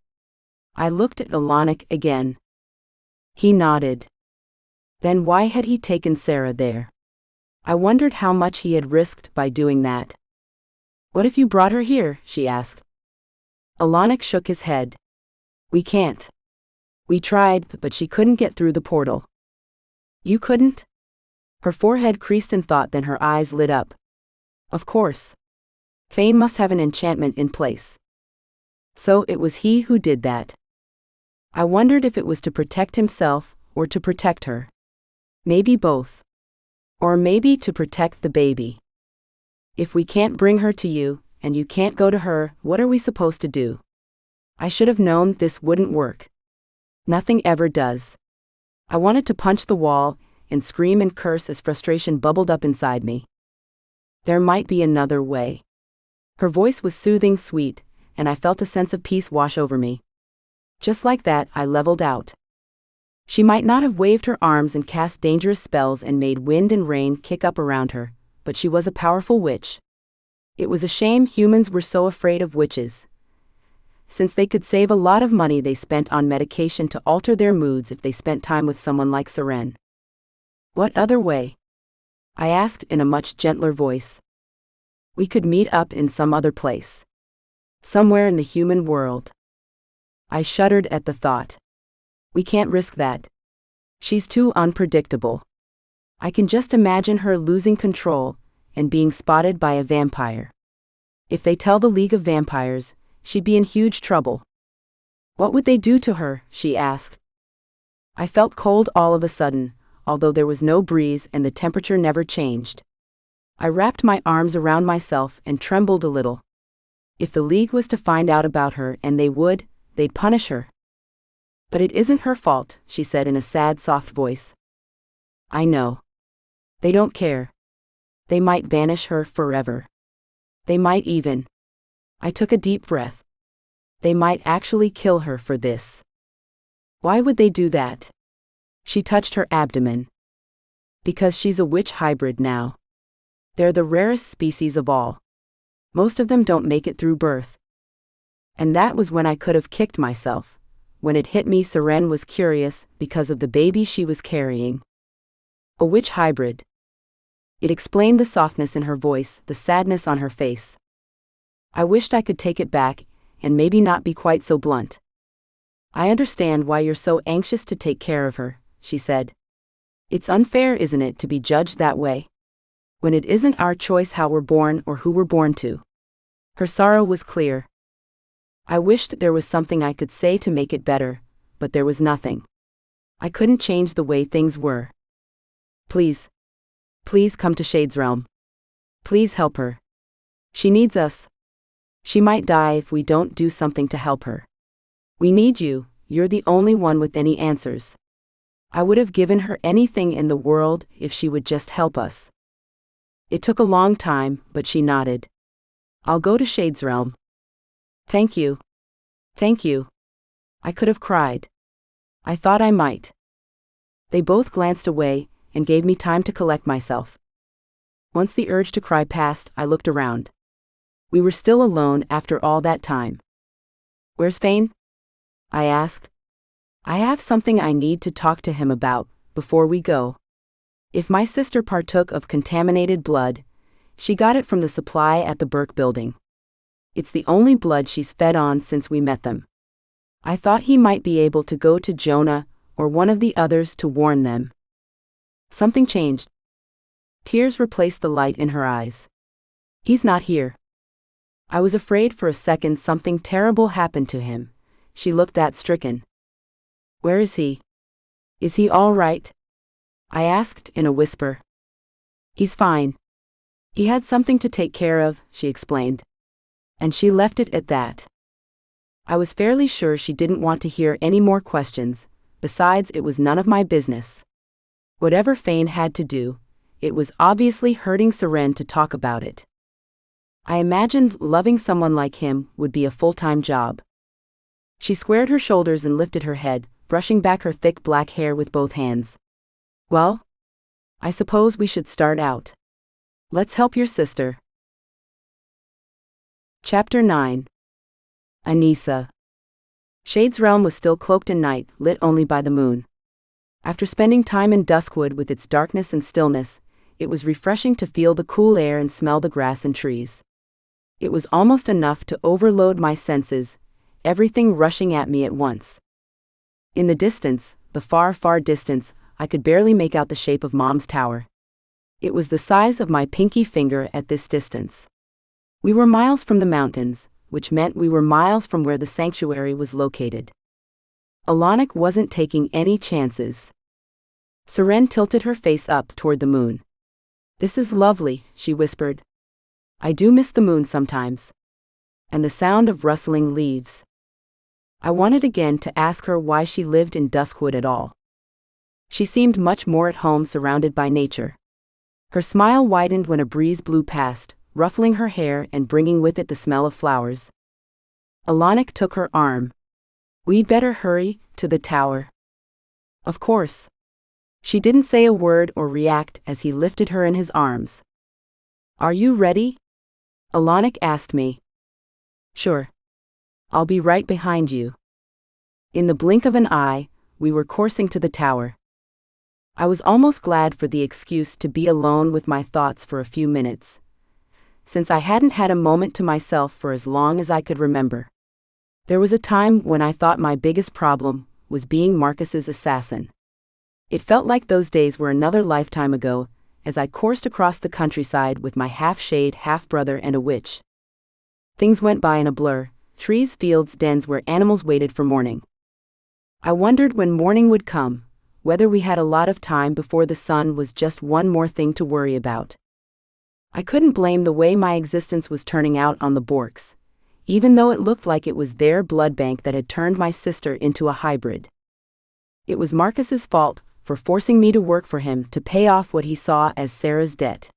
I looked at Alanik again. He nodded. Then why had he taken Sara there? I wondered how much he had risked by doing that. "What if you brought her here?" she asked. Alanik shook his head. "We can't. We tried, but she couldn't get through the portal." "You couldn't?" Her forehead creased in thought, then her eyes lit up. "Of course. Fane must have an enchantment in place. So it was he who did that." I wondered if it was to protect himself, or to protect her. Maybe both. Or maybe to protect the baby. "If we can't bring her to you, and you can't go to her, what are we supposed to do?" I should have known this wouldn't work. Nothing ever does. I wanted to punch the wall, and scream and curse as frustration bubbled up inside me. There might be another way. Her voice was soothing, sweet, and I felt a sense of peace wash over me. Just like that, I leveled out. She might not have waved her arms and cast dangerous spells and made wind and rain kick up around her, but she was a powerful witch. It was a shame humans were so afraid of witches, since they could save a lot of money they spent on medication to alter their moods if they spent time with someone like Saren. What other way? I asked in a much gentler voice. We could meet up in some other place. Somewhere in the human world. I shuddered at the thought. We can't risk that. She's too unpredictable. I can just imagine her losing control and being spotted by a vampire. If they tell the League of Vampires, she'd be in huge trouble. What would they do to her? She asked. I felt cold all of a sudden, although there was no breeze and the temperature never changed. I wrapped my arms around myself and trembled a little. If the League was to find out about her, and they'd punish her. But it isn't her fault, she said in a sad, soft voice. I know. They don't care. They might banish her forever. They might even. I took a deep breath. They might actually kill her for this. Why would they do that? She touched her abdomen. Because she's a witch hybrid now. They're the rarest species of all. Most of them don't make it through birth. And that was when I could have kicked myself. When it hit me, Saren was curious because of the baby she was carrying. A witch hybrid. It explained the softness in her voice, the sadness on her face. I wished I could take it back, and maybe not be quite so blunt. I understand why you're so anxious to take care of her, she said. It's unfair, isn't it, to be judged that way? When it isn't our choice how we're born or who we're born to. Her sorrow was clear. I wished there was something I could say to make it better, but there was nothing. I couldn't change the way things were. Please. Please come to Shade's realm. Please help her. She needs us. She might die if we don't do something to help her. We need you, you're the only one with any answers. I would have given her anything in the world if she would just help us. It took a long time, but she nodded. I'll go to Shade's realm. Thank you. Thank you. I could have cried. I thought I might. They both glanced away and gave me time to collect myself. Once the urge to cry passed, I looked around. We were still alone after all that time. Where's Fane? I asked. I have something I need to talk to him about before we go. If my sister partook of contaminated blood, she got it from the supply at the Burke building. It's the only blood she's fed on since we met them. I thought he might be able to go to Jonah or one of the others to warn them. Something changed. Tears replaced the light in her eyes. He's not here. I was afraid for a second something terrible happened to him. She looked that stricken. Where is he? Is he all right? I asked in a whisper. He's fine. He had something to take care of, she explained. And she left it at that. I was fairly sure she didn't want to hear any more questions, besides it was none of my business. Whatever Fane had to do, it was obviously hurting Saren to talk about it. I imagined loving someone like him would be a full-time job. She squared her shoulders and lifted her head, brushing back her thick black hair with both hands. Well, I suppose we should start out. Let's help your sister. Chapter 9. Anissa. Shade's realm was still cloaked in night, lit only by the moon. After spending time in Duskwood with its darkness and stillness, it was refreshing to feel the cool air and smell the grass and trees. It was almost enough to overload my senses, everything rushing at me at once. In the distance, the far, far distance, I could barely make out the shape of Mom's tower. It was the size of my pinky finger at this distance. We were miles from the mountains, which meant we were miles from where the sanctuary was located. Alanik wasn't taking any chances. Saren tilted her face up toward the moon. This is lovely, she whispered. I do miss the moon sometimes. And the sound of rustling leaves. I wanted again to ask her why she lived in Duskwood at all. She seemed much more at home surrounded by nature. Her smile widened when a breeze blew past, ruffling her hair and bringing with it the smell of flowers. Alanik took her arm. We'd better hurry to the tower. Of course. She didn't say a word or react as he lifted her in his arms. Are you ready? Alanic asked me. Sure. I'll be right behind you. In the blink of an eye, we were coursing to the tower. I was almost glad for the excuse to be alone with my thoughts for a few minutes, since I hadn't had a moment to myself for as long as I could remember. There was a time when I thought my biggest problem was being Marcus's assassin. It felt like those days were another lifetime ago, as I coursed across the countryside with my half-shade half-brother and a witch. Things went by in a blur, trees, fields, dens where animals waited for morning. I wondered when morning would come, whether we had a lot of time before the sun was just one more thing to worry about. I couldn't blame the way my existence was turning out on the Borks, even though it looked like it was their blood bank that had turned my sister into a hybrid. It was Marcus's fault for forcing me to work for him to pay off what he saw as Sara's debt.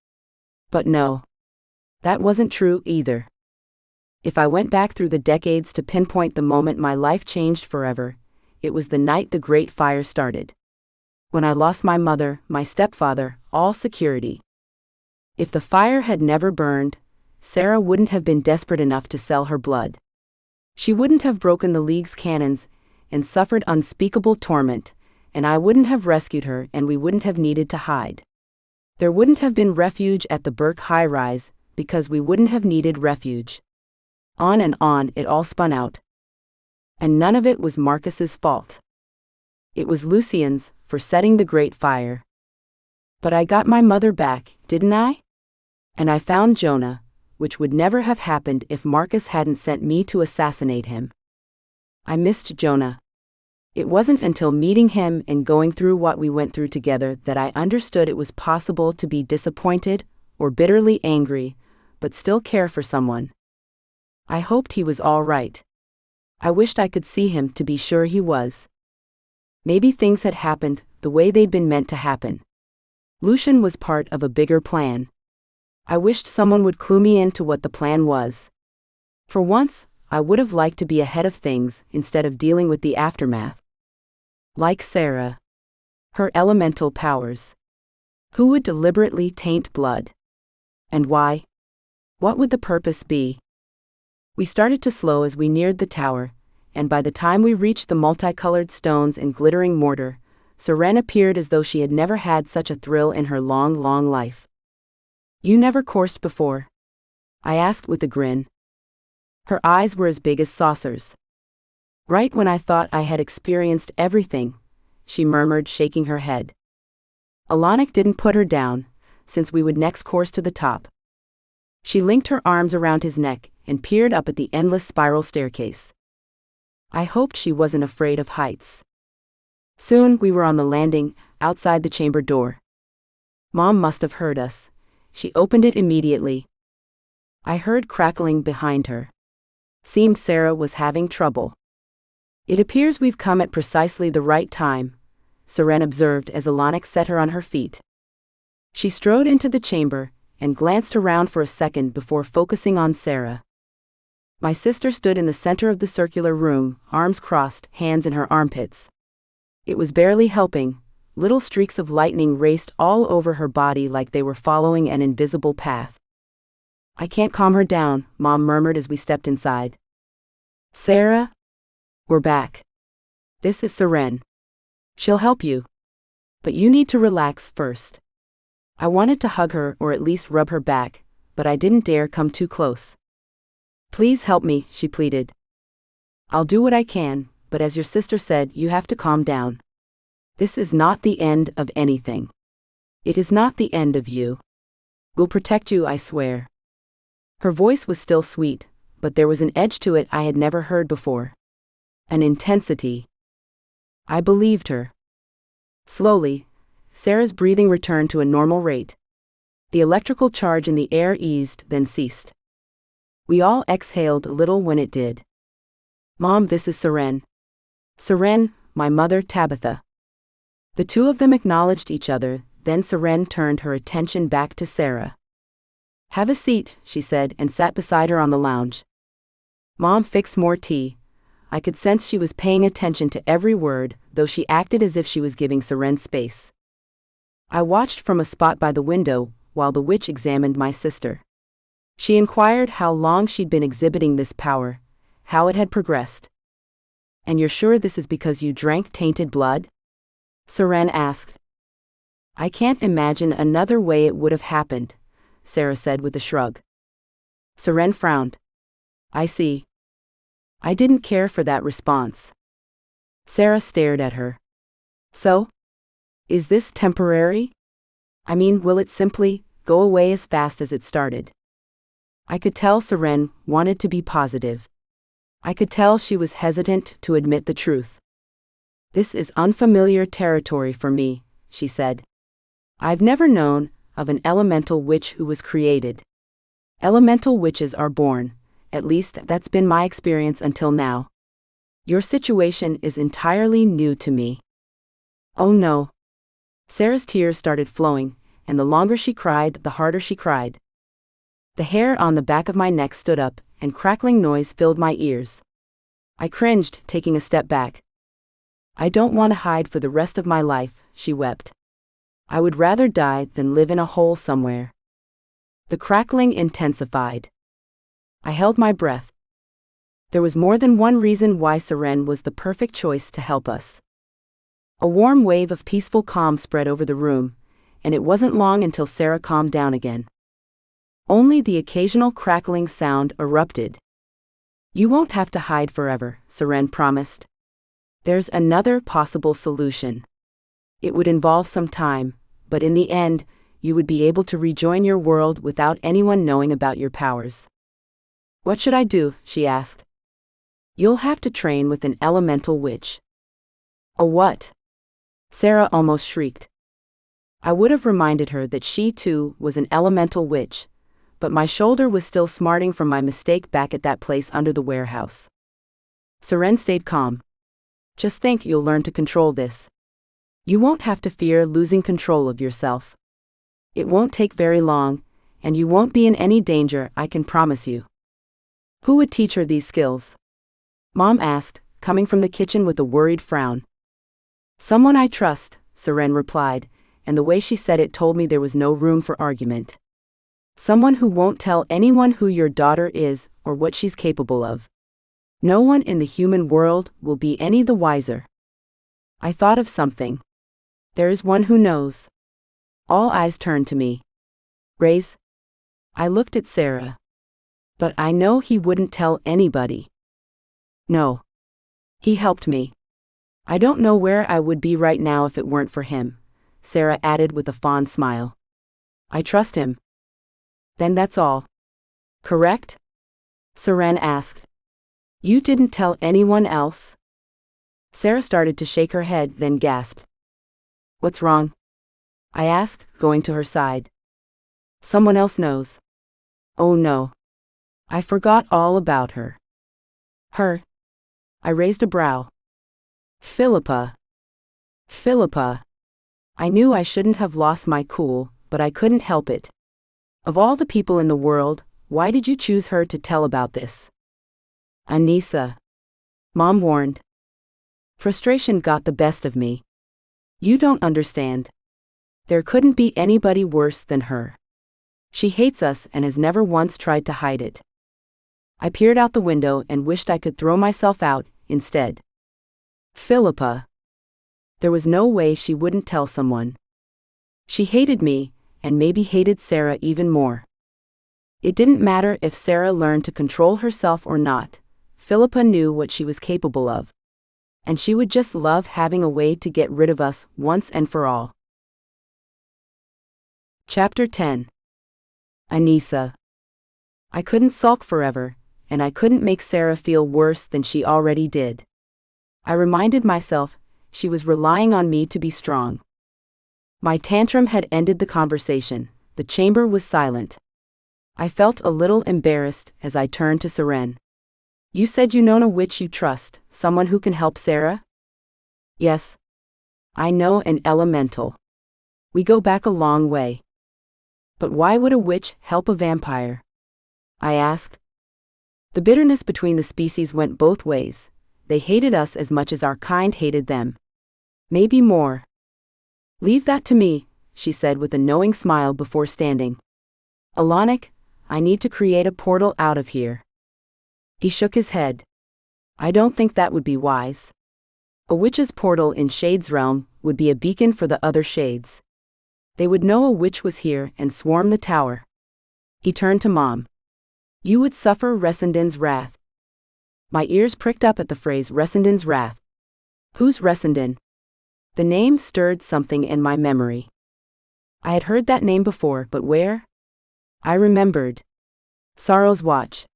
But no, that wasn't true either. If I went back through the decades to pinpoint the moment my life changed forever, it was the night the Great Fire started. When I lost my mother, my stepfather, all security. If the fire had never burned, Sara wouldn't have been desperate enough to sell her blood. She wouldn't have broken the League's cannons and suffered unspeakable torment, and I wouldn't have rescued her, and we wouldn't have needed to hide. There wouldn't have been refuge at the Burke high-rise, because we wouldn't have needed refuge. On and on it all spun out. And none of it was Marcus's fault. It was Lucien's, for setting the Great Fire. But I got my mother back, didn't I? And I found Jonah, which would never have happened if Marcus hadn't sent me to assassinate him. I missed Jonah. It wasn't until meeting him and going through what we went through together that I understood it was possible to be disappointed or bitterly angry, but still care for someone. I hoped he was all right. I wished I could see him to be sure he was. Maybe things had happened the way they'd been meant to happen. Lucian was part of a bigger plan. I wished someone would clue me into what the plan was. For once, I would have liked to be ahead of things instead of dealing with the aftermath. Like Sara. Her elemental powers. Who would deliberately taint blood? And why? What would the purpose be? We started to slow as we neared the tower, and by the time we reached the multicolored stones and glittering mortar, Sara appeared as though she had never had such a thrill in her long, long life. You never coursed before? I asked with a grin. Her eyes were as big as saucers. Right when I thought I had experienced everything, she murmured, shaking her head. Alanic didn't put her down, since we would next course to the top. She linked her arms around his neck and peered up at the endless spiral staircase. I hoped she wasn't afraid of heights. Soon we were on the landing, outside the chamber door. Mom must have heard us. She opened it immediately. I heard crackling behind her. Seemed Sara was having trouble. It appears we've come at precisely the right time, Sara observed as Alanic set her on her feet. She strode into the chamber and glanced around for a second before focusing on Sara. My sister stood in the center of the circular room, arms crossed, hands in her armpits. It was barely helping. Little streaks of lightning raced all over her body like they were following an invisible path. I can't calm her down, Mom murmured as we stepped inside. Sara? We're back. This is Sara. She'll help you. But you need to relax first. I wanted to hug her or at least rub her back, but I didn't dare come too close. Please help me, she pleaded. I'll do what I can, but as your sister said, you have to calm down. This is not the end of anything. It is not the end of you. We'll protect you, I swear. Her voice was still sweet, but there was an edge to it I had never heard before. An intensity. I believed her. Slowly, Sara's breathing returned to a normal rate. The electrical charge in the air eased, then ceased. We all exhaled a little when it did. Mom, this is Sara. Sara, my mother, Tabitha. The two of them acknowledged each other, then Sara turned her attention back to Sara. Have a seat, she said, and sat beside her on the lounge. Mom fixed more tea. I could sense she was paying attention to every word, though she acted as if she was giving Sara space. I watched from a spot by the window, while the witch examined my sister. She inquired how long she'd been exhibiting this power, how it had progressed. "And you're sure this is because you drank tainted blood?" Saren asked. "I can't imagine another way it would have happened," Sara said with a shrug. Saren frowned. "I see." I didn't care for that response. Sara stared at her. "So? Is this temporary? I mean, will it simply go away as fast as it started?" I could tell Saren wanted to be positive. I could tell she was hesitant to admit the truth. "This is unfamiliar territory for me," she said. "I've never known of an elemental witch who was created. Elemental witches are born, at least that's been my experience until now. Your situation is entirely new to me." "Oh no." Sara's tears started flowing, and the longer she cried, the harder she cried. The hair on the back of my neck stood up, and crackling noise filled my ears. I cringed, taking a step back. "I don't want to hide for the rest of my life," she wept. "I would rather die than live in a hole somewhere." The crackling intensified. I held my breath. There was more than one reason why Saren was the perfect choice to help us. A warm wave of peaceful calm spread over the room, and it wasn't long until Sara calmed down again. Only the occasional crackling sound erupted. "You won't have to hide forever," Saren promised. "There's another possible solution. It would involve some time, but in the end, you would be able to rejoin your world without anyone knowing about your powers." "What should I do?" she asked. "You'll have to train with an elemental witch." "A what?" Sara almost shrieked. I would have reminded her that she too was an elemental witch, but my shoulder was still smarting from my mistake back at that place under the warehouse. Saren stayed calm. "Just think, you'll learn to control this. You won't have to fear losing control of yourself. It won't take very long, and you won't be in any danger, I can promise you." "Who would teach her these skills?" Mom asked, coming from the kitchen with a worried frown. "Someone I trust," Saren replied, and the way she said it told me there was no room for argument. "Someone who won't tell anyone who your daughter is or what she's capable of. No one in the human world will be any the wiser." I thought of something. There is one who knows. All eyes turned to me. "Raze?" I looked at Sara. "But I know he wouldn't tell anybody." "No. He helped me. I don't know where I would be right now if it weren't for him," Sara added with a fond smile. "I trust him." "Then that's all. Correct?" Saren asked. "You didn't tell anyone else?" Sara started to shake her head, then gasped. "What's wrong?" I asked, going to her side. "Someone else knows." "Oh no. I forgot all about her." "Her?" I raised a brow. "Philippa." "Philippa." I knew I shouldn't have lost my cool, but I couldn't help it. "Of all the people in the world, why did you choose her to tell about this?" "Anissa," Mom warned. Frustration got the best of me. "You don't understand. There couldn't be anybody worse than her. She hates us and has never once tried to hide it." I peered out the window and wished I could throw myself out instead. Philippa. There was no way she wouldn't tell someone. She hated me, and maybe hated Sara even more. It didn't matter if Sara learned to control herself or not. Philippa knew what she was capable of. And she would just love having a way to get rid of us once and for all. Chapter 10. Anissa. I couldn't sulk forever, and I couldn't make Sara feel worse than she already did. I reminded myself she was relying on me to be strong. My tantrum had ended the conversation. The chamber was silent. I felt a little embarrassed as I turned to Saren. "You said you know a witch you trust, someone who can help Sara?" "Yes. I know an elemental. We go back a long way." "But why would a witch help a vampire?" I asked. The bitterness between the species went both ways. They hated us as much as our kind hated them. Maybe more. "Leave that to me," she said with a knowing smile before standing. Alanic, I need to create a portal out of here. He shook his head. I don't think that would be wise. A witch's portal in Shade's realm would be a beacon for the other shades. They would know a witch was here and swarm the tower. He turned to Mom. You would suffer Ressenden's wrath. My ears pricked up at the phrase Ressenden's wrath. Who's Ressenden? The name stirred something in my memory. I had heard that name before, but where? I remembered. Sorrow's watch.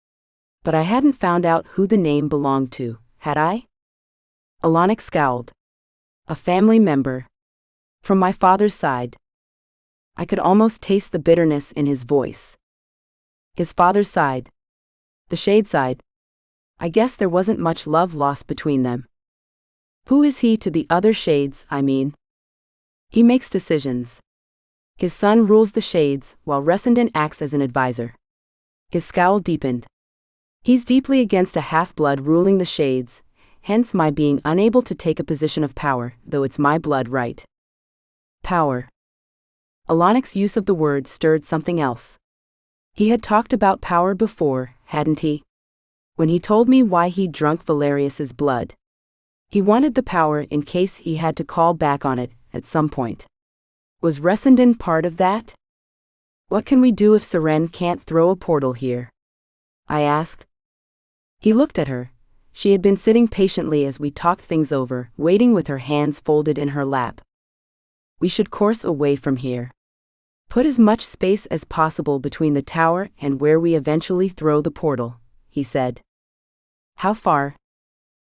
But I hadn't found out who the name belonged to, had I? Alanic scowled. A family member. From my father's side. I could almost taste the bitterness in his voice. His father's side. The Shade side. I guess there wasn't much love lost between them. Who is he to the other Shades, I mean? He makes decisions. His son rules the Shades, while Ressenden acts as an advisor. His scowl deepened. He's deeply against a half-blood ruling the Shades, hence my being unable to take a position of power, though it's my blood right. Power. Alanic's use of the word stirred something else. He had talked about power before, hadn't he? When he told me why he'd drunk Valerius's blood. He wanted the power in case he had to call back on it at some point. Was Ressenden part of that? What can we do if Seren can't throw a portal here? I asked. He looked at her. She had been sitting patiently as we talked things over, waiting with her hands folded in her lap. We should course away from here. Put as much space as possible between the tower and where we eventually throw the portal, he said. How far?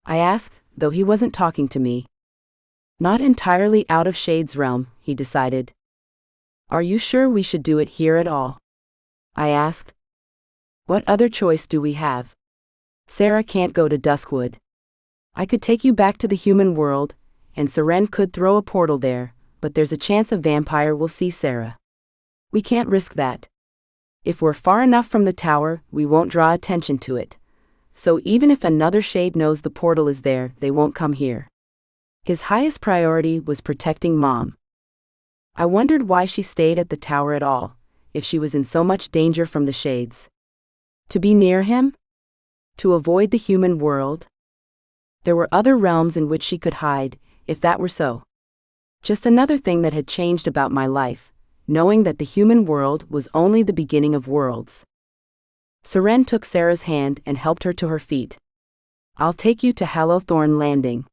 I asked, though he wasn't talking to me. Not entirely out of Shade's realm, he decided. Are you sure we should do it here at all? I asked. What other choice do we have? Sara can't go to Duskwood. I could take you back to the human world, and Seren could throw a portal there, but there's a chance a vampire will see Sara. We can't risk that. If we're far enough from the tower, we won't draw attention to it. So even if another Shade knows the portal is there, they won't come here. His highest priority was protecting Mom. I wondered why she stayed at the tower at all, if she was in so much danger from the Shades. To be near him? To avoid the human world? There were other realms in which she could hide, if that were so. Just another thing that had changed about my life, knowing that the human world was only the beginning of worlds. Seren took Sara's hand and helped her to her feet. I'll take you to Hallowthorn Landing.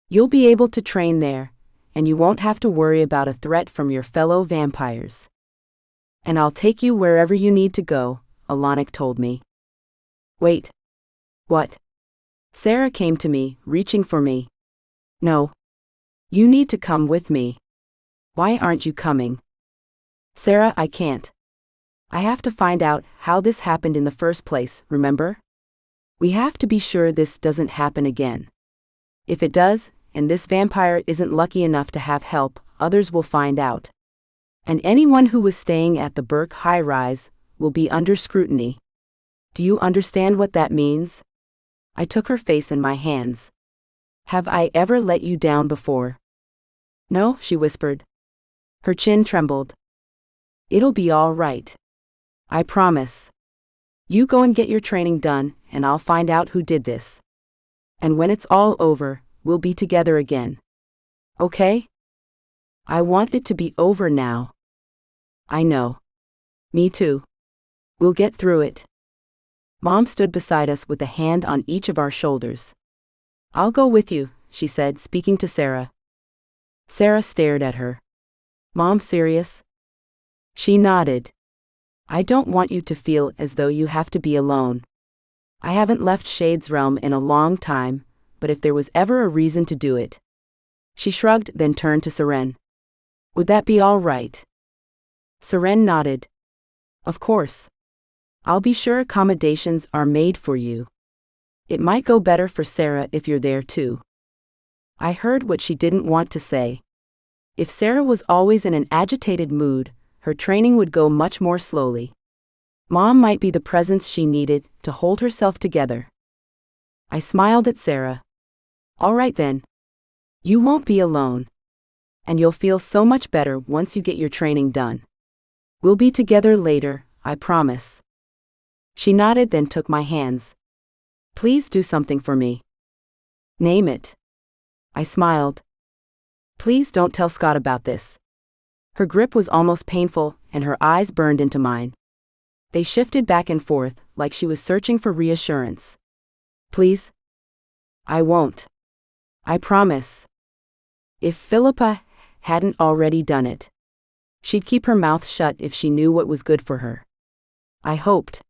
You'll be able to train there, and you won't have to worry about a threat from your fellow vampires. And I'll take you wherever you need to go, Alanic told me. Wait. What? Sara came to me, reaching for me. No. You need to come with me. Why aren't you coming? Sara, I can't. I have to find out how this happened in the first place, remember? We have to be sure this doesn't happen again. If it does, and this vampire isn't lucky enough to have help, others will find out. And anyone who was staying at the Burke high-rise will be under scrutiny. Do you understand what that means? I took her face in my hands. Have I ever let you down before? No, she whispered. Her chin trembled. It'll be all right. I promise. You go and get your training done, and I'll find out who did this. And when it's all over, we'll be together again. Okay? I want it to be over now. I know. Me too. We'll get through it. Mom stood beside us with a hand on each of our shoulders. I'll go with you, she said, speaking to Sara. Sara stared at her. Mom, serious? She nodded. I don't want you to feel as though you have to be alone. I haven't left Shade's realm in a long time, but if there was ever a reason to do it. She shrugged, then turned to Seren. Would that be all right? Seren nodded. Of course. I'll be sure accommodations are made for you. It might go better for Sara if you're there too. I heard what she didn't want to say. If Sara was always in an agitated mood, her training would go much more slowly. Mom might be the presence she needed to hold herself together. I smiled at Sara. All right then. You won't be alone. And you'll feel so much better once you get your training done. We'll be together later, I promise. She nodded, then took my hands. Please do something for me. Name it. I smiled. Please don't tell Scott about this. Her grip was almost painful, and her eyes burned into mine. They shifted back and forth, like she was searching for reassurance. Please? I won't. I promise. If Philippa hadn't already done it, she'd keep her mouth shut if she knew what was good for her. I hoped.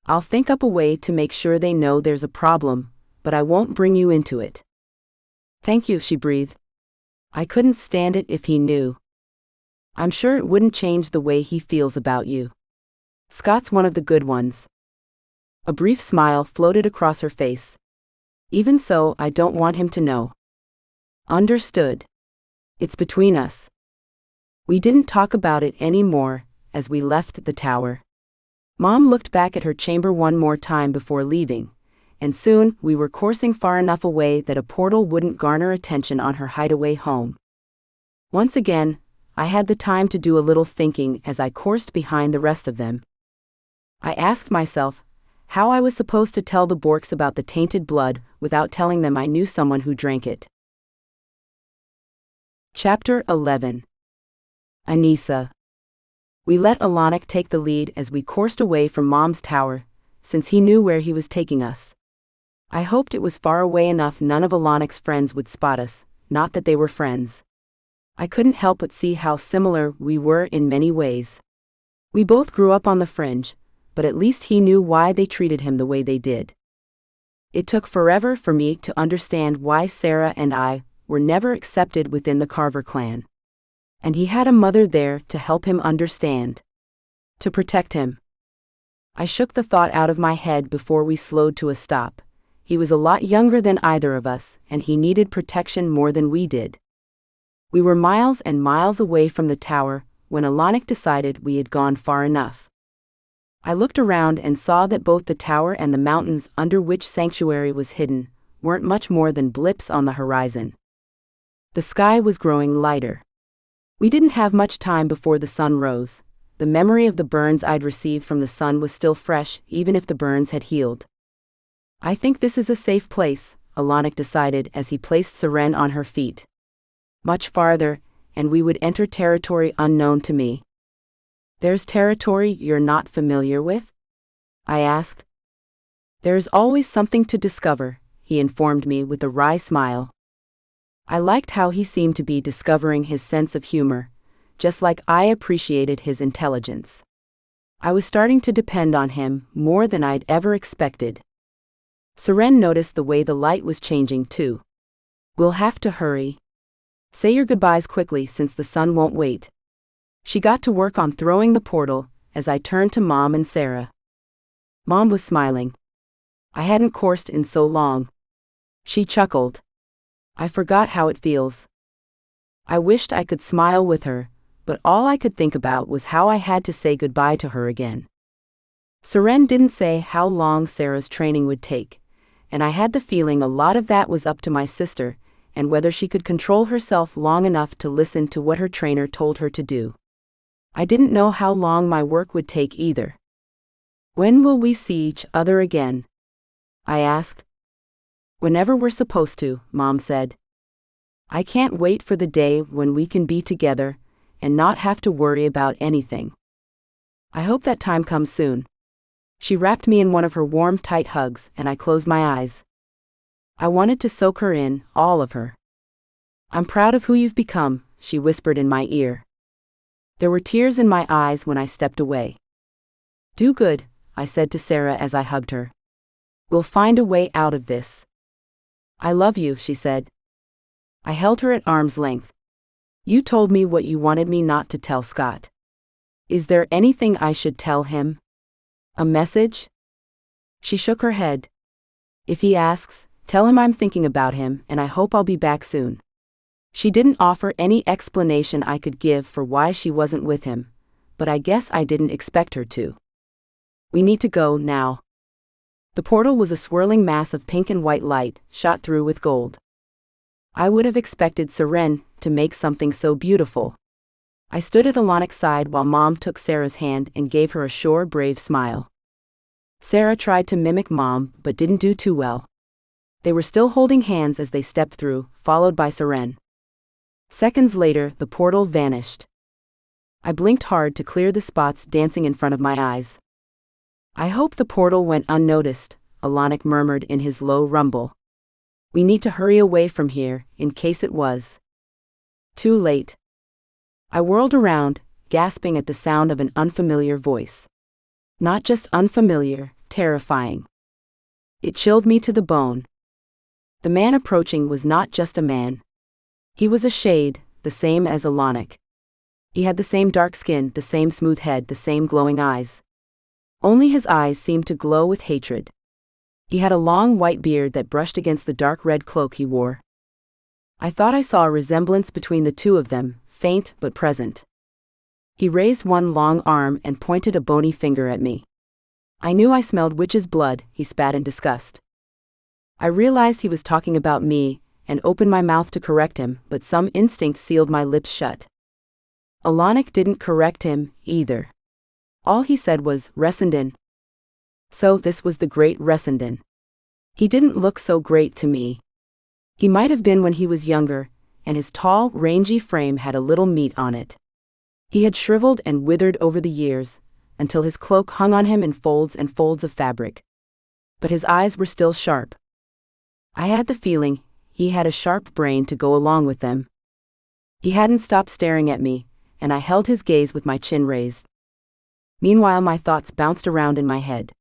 I'll think up a way to make sure they know there's a problem, but I won't bring you into it. Thank you, she breathed. I couldn't stand it if he knew. I'm sure it wouldn't change the way he feels about you. Scott's one of the good ones. A brief smile floated across her face. Even so, I don't want him to know. Understood. It's between us. We didn't talk about it anymore as we left the tower. Mom looked back at her chamber one more time before leaving, and soon we were coursing far enough away that a portal wouldn't garner attention on her hideaway home. Once again, I had the time to do a little thinking as I coursed behind the rest of them. I asked myself how I was supposed to tell the Borks about the tainted blood without telling them I knew someone who drank it. Chapter 11. Anissa. We let Alanik take the lead as we coursed away from Mom's tower, since he knew where he was taking us. I hoped it was far away enough none of Alanik's friends would spot us, not that they were friends. I couldn't help but see how similar we were in many ways. We both grew up on the fringe, but at least he knew why they treated him the way they did. It took forever for me to understand why Sara and I were never accepted within the Carver clan. And he had a mother there to help him understand. To protect him. I shook the thought out of my head before we slowed to a stop. He was a lot younger than either of us, and he needed protection more than we did. We were miles and miles away from the tower when Alanik decided we had gone far enough. I looked around and saw that both the tower and the mountains under which sanctuary was hidden weren't much more than blips on the horizon. The sky was growing lighter. We didn't have much time before the sun rose. The memory of the burns I'd received from the sun was still fresh, even if the burns had healed. I think this is a safe place, Alanik decided as he placed Seren on her feet. Much farther, and we would enter territory unknown to me. There's territory you're not familiar with? I asked. There's always something to discover, he informed me with a wry smile. I liked how he seemed to be discovering his sense of humor, just like I appreciated his intelligence. I was starting to depend on him more than I'd ever expected. Seren noticed the way the light was changing too. We'll have to hurry. Say your goodbyes quickly since the sun won't wait. She got to work on throwing the portal as I turned to Mom and Sara. Mom was smiling. I hadn't coursed in so long. She chuckled. I forgot how it feels. I wished I could smile with her, but all I could think about was how I had to say goodbye to her again. Seren didn't say how long Sara's training would take, and I had the feeling a lot of that was up to my sister, and whether she could control herself long enough to listen to what her trainer told her to do. I didn't know how long my work would take either. When will we see each other again? I asked. Whenever we're supposed to, Mom said. I can't wait for the day when we can be together and not have to worry about anything. I hope that time comes soon. She wrapped me in one of her warm, tight hugs, and I closed my eyes. I wanted to soak her in, all of her. I'm proud of who you've become, she whispered in my ear. There were tears in my eyes when I stepped away. Do good, I said to Sara as I hugged her. We'll find a way out of this. I love you, she said. I held her at arm's length. You told me what you wanted me not to tell Scott. Is there anything I should tell him? A message? She shook her head. If he asks, tell him I'm thinking about him and I hope I'll be back soon. She didn't offer any explanation I could give for why she wasn't with him, but I guess I didn't expect her to. We need to go now. The portal was a swirling mass of pink and white light, shot through with gold. I would have expected Seren to make something so beautiful. I stood at Alanic's side while Mom took Sara's hand and gave her a sure, brave smile. Sara tried to mimic Mom but didn't do too well. They were still holding hands as they stepped through, followed by Seren. Seconds later, the portal vanished. I blinked hard to clear the spots dancing in front of my eyes. I hope the portal went unnoticed, Alanic murmured in his low rumble. We need to hurry away from here, in case it was. Too late. I whirled around, gasping at the sound of an unfamiliar voice. Not just unfamiliar, terrifying. It chilled me to the bone. The man approaching was not just a man. He was a shade, the same as Alanic. He had the same dark skin, the same smooth head, the same glowing eyes. Only his eyes seemed to glow with hatred. He had a long white beard that brushed against the dark red cloak he wore. I thought I saw a resemblance between the two of them, faint but present. He raised one long arm and pointed a bony finger at me. I knew I smelled witch's blood, he spat in disgust. I realized he was talking about me, and opened my mouth to correct him, but some instinct sealed my lips shut. Alanic didn't correct him, either. All he said was, Resenden. So this was the great Resenden. He didn't look so great to me. He might have been when he was younger, and his tall, rangy frame had a little meat on it. He had shriveled and withered over the years, until his cloak hung on him in folds and folds of fabric. But his eyes were still sharp. I had the feeling he had a sharp brain to go along with them. He hadn't stopped staring at me, and I held his gaze with my chin raised. Meanwhile, my thoughts bounced around in my head.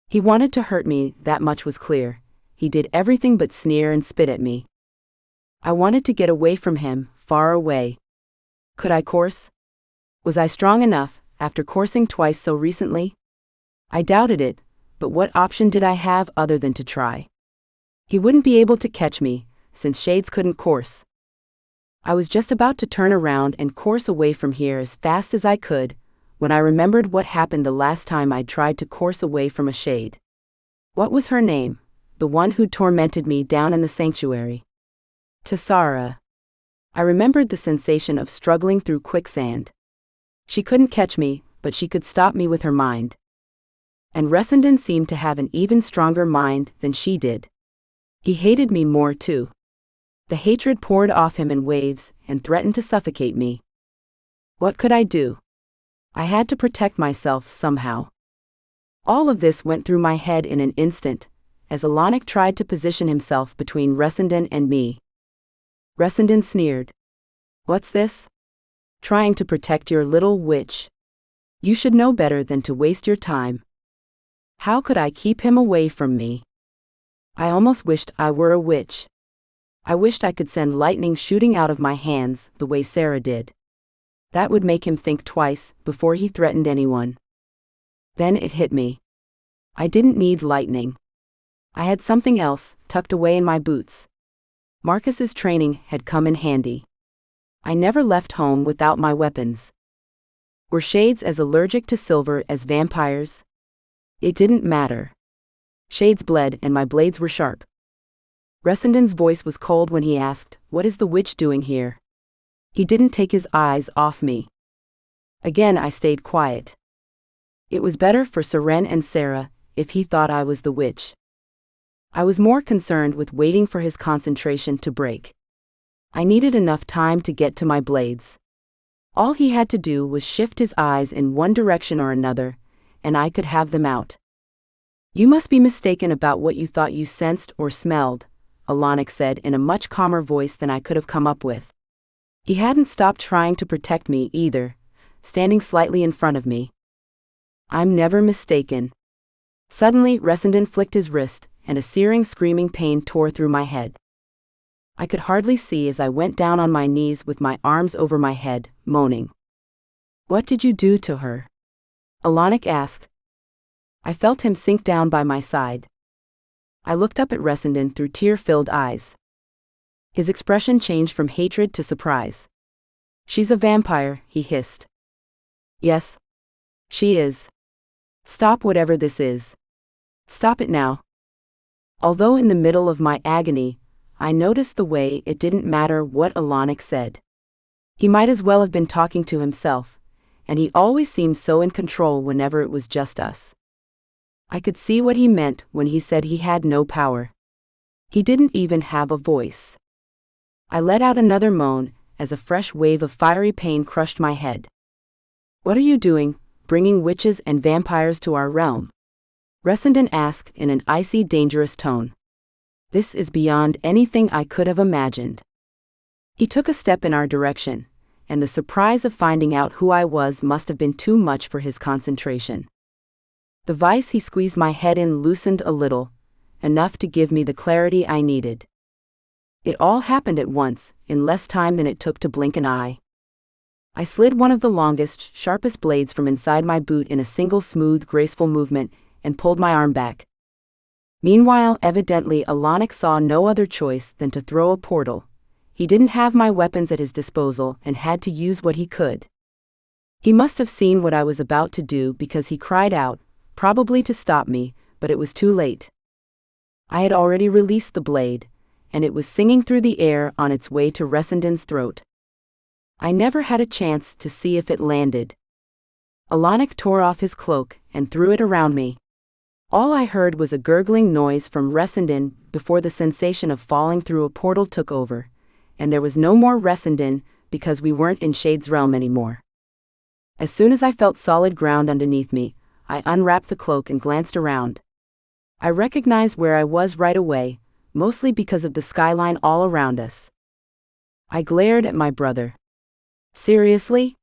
He wanted to hurt me, that much was clear. He did everything but sneer and spit at me. I wanted to get away from him, far away. Could I course? Was I strong enough, after coursing twice so recently? I doubted it, but what option did I have other than to try? He wouldn't be able to catch me, since shades couldn't course. I was just about to turn around and course away from here as fast as I could, when I remembered what happened the last time I'd tried to course away from a shade. What was her name? The one who'd tormented me down in the sanctuary. Sara. I remembered the sensation of struggling through quicksand. She couldn't catch me, but she could stop me with her mind. And Resenden seemed to have an even stronger mind than she did. He hated me more too. The hatred poured off him in waves and threatened to suffocate me. What could I do? I had to protect myself somehow. All of this went through my head in an instant, as Alanic tried to position himself between Resenden and me. Resenden sneered. What's this? Trying to protect your little witch. You should know better than to waste your time. How could I keep him away from me? I almost wished I were a witch. I wished I could send lightning shooting out of my hands the way Sara did. That would make him think twice before he threatened anyone. Then it hit me. I didn't need lightning. I had something else tucked away in my boots. Marcus's training had come in handy. I never left home without my weapons. Were shades as allergic to silver as vampires? It didn't matter. Shades bled and my blades were sharp. Ressenden's voice was cold when he asked, "What is the witch doing here?" He didn't take his eyes off me. Again I stayed quiet. It was better for Seren and Sara if he thought I was the witch. I was more concerned with waiting for his concentration to break. I needed enough time to get to my blades. All he had to do was shift his eyes in one direction or another, and I could have them out. You must be mistaken about what you thought you sensed or smelled, Alanic said in a much calmer voice than I could have come up with. He hadn't stopped trying to protect me either, standing slightly in front of me. I'm never mistaken. Suddenly, Resenden flicked his wrist, and a searing screaming pain tore through my head. I could hardly see as I went down on my knees with my arms over my head, moaning. What did you do to her? Alanic asked. I felt him sink down by my side. I looked up at Resenden through tear-filled eyes. His expression changed from hatred to surprise. She's a vampire, he hissed. Yes. She is. Stop whatever this is. Stop it now. Although in the middle of my agony, I noticed the way it didn't matter what Alanic said. He might as well have been talking to himself, and he always seemed so in control whenever it was just us. I could see what he meant when he said he had no power. He didn't even have a voice. I let out another moan as a fresh wave of fiery pain crushed my head. "What are you doing, bringing witches and vampires to our realm?" Resenden asked in an icy, dangerous tone. "This is beyond anything I could have imagined." He took a step in our direction, and the surprise of finding out who I was must have been too much for his concentration. The vice he squeezed my head in loosened a little, enough to give me the clarity I needed. It all happened at once, in less time than it took to blink an eye. I slid one of the longest, sharpest blades from inside my boot in a single smooth, graceful movement, and pulled my arm back. Meanwhile, evidently Alanic saw no other choice than to throw a portal. He didn't have my weapons at his disposal and had to use what he could. He must have seen what I was about to do because he cried out, probably to stop me, but it was too late. I had already released the blade, and it was singing through the air on its way to Ressenden's throat. I never had a chance to see if it landed. Alanic tore off his cloak and threw it around me. All I heard was a gurgling noise from Ressenden before the sensation of falling through a portal took over, and there was no more Ressenden because we weren't in Shade's realm anymore. As soon as I felt solid ground underneath me, I unwrapped the cloak and glanced around. I recognized where I was right away, mostly because of the skyline all around us. I glared at my brother. "Seriously?"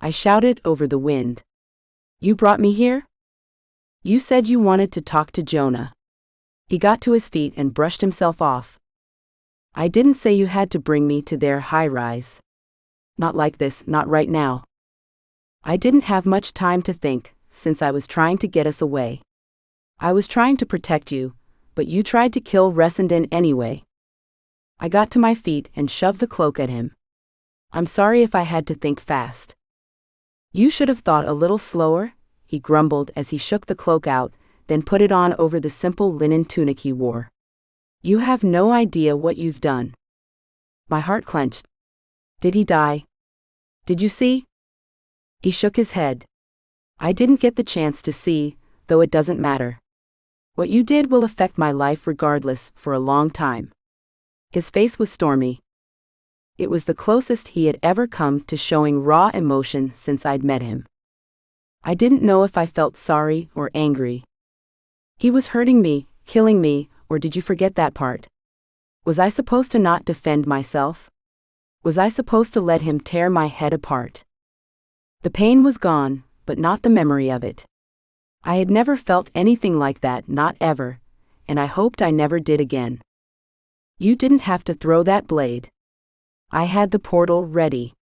I shouted over the wind. "You brought me here? You said you wanted to talk to Jonah." He got to his feet and brushed himself off. "I didn't say you had to bring me to their high-rise. Not like this, not right now." I didn't have much time to think, since I was trying to get us away. I was trying to protect you, but you tried to kill Ressenden anyway. I got to my feet and shoved the cloak at him. "I'm sorry if I had to think fast." "You should have thought a little slower," he grumbled as he shook the cloak out, then put it on over the simple linen tunic he wore. "You have no idea what you've done." My heart clenched. "Did he die? Did you see?" He shook his head. "I didn't get the chance to see, though it doesn't matter. What you did will affect my life regardless for a long time." His face was stormy. It was the closest he had ever come to showing raw emotion since I'd met him. I didn't know if I felt sorry or angry. He was hurting me, killing me, or did you forget that part? Was I supposed to not defend myself? Was I supposed to let him tear my head apart? The pain was gone, but not the memory of it. I had never felt anything like that, not ever, and I hoped I never did again. "You didn't have to throw that blade. I had the portal ready."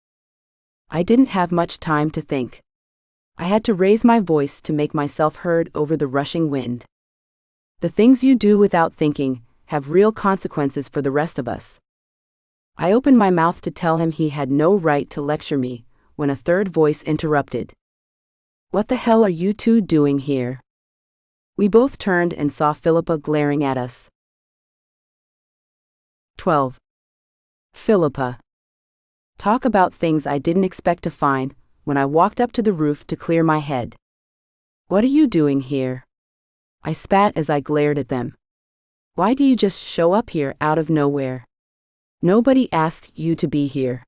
I didn't have much time to think. I had to raise my voice to make myself heard over the rushing wind. "The things you do without thinking have real consequences for the rest of us." I opened my mouth to tell him he had no right to lecture me, when a third voice interrupted. "What the hell are you two doing here?" We both turned and saw Philippa glaring at us. 12. Philippa. Talk about things I didn't expect to find when I walked up to the roof to clear my head. "What are you doing here?" I spat as I glared at them. "Why do you just show up here out of nowhere? Nobody asked you to be here."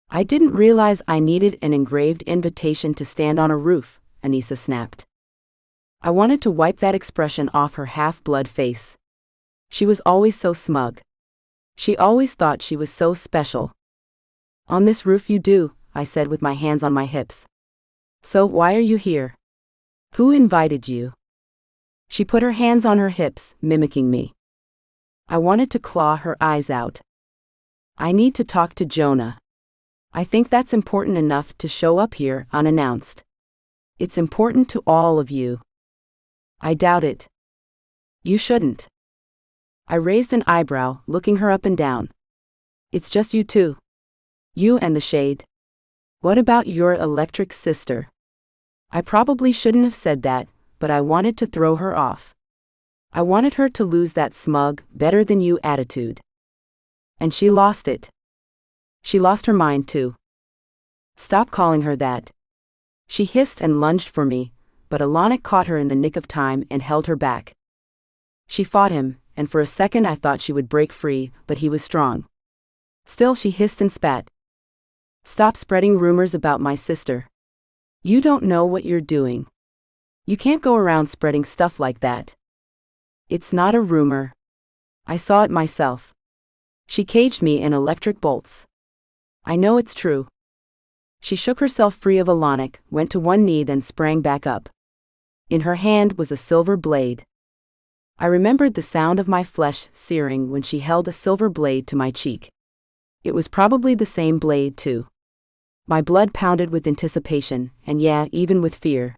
"I didn't realize I needed an engraved invitation to stand on a roof," Anissa snapped. I wanted to wipe that expression off her half-blood face. She was always so smug. She always thought she was so special. "On this roof you do," I said with my hands on my hips. "So why are you here? Who invited you?" She put her hands on her hips, mimicking me. I wanted to claw her eyes out. "I need to talk to Jonah. I think that's important enough to show up here unannounced. It's important to all of you." "I doubt it." "You shouldn't." I raised an eyebrow, looking her up and down. "It's just you two. You and the Shade. What about your electric sister?" I probably shouldn't have said that, but I wanted to throw her off. I wanted her to lose that smug, better-than-you attitude. And she lost it. She lost her mind too. Stop calling her that. She hissed and lunged for me, but Alanic caught her in the nick of time and held her back. She fought him, and for a second I thought she would break free, but he was strong. Still she hissed and spat. Stop spreading rumors about my sister. You don't know what you're doing. You can't go around spreading stuff like that. It's not a rumor. I saw it myself. She caged me in electric bolts. I know it's true. She shook herself free of Alanic, went to one knee, then sprang back up. In her hand was a silver blade. I remembered the sound of my flesh searing when she held a silver blade to my cheek. It was probably the same blade too. My blood pounded with anticipation, and yeah, even with fear.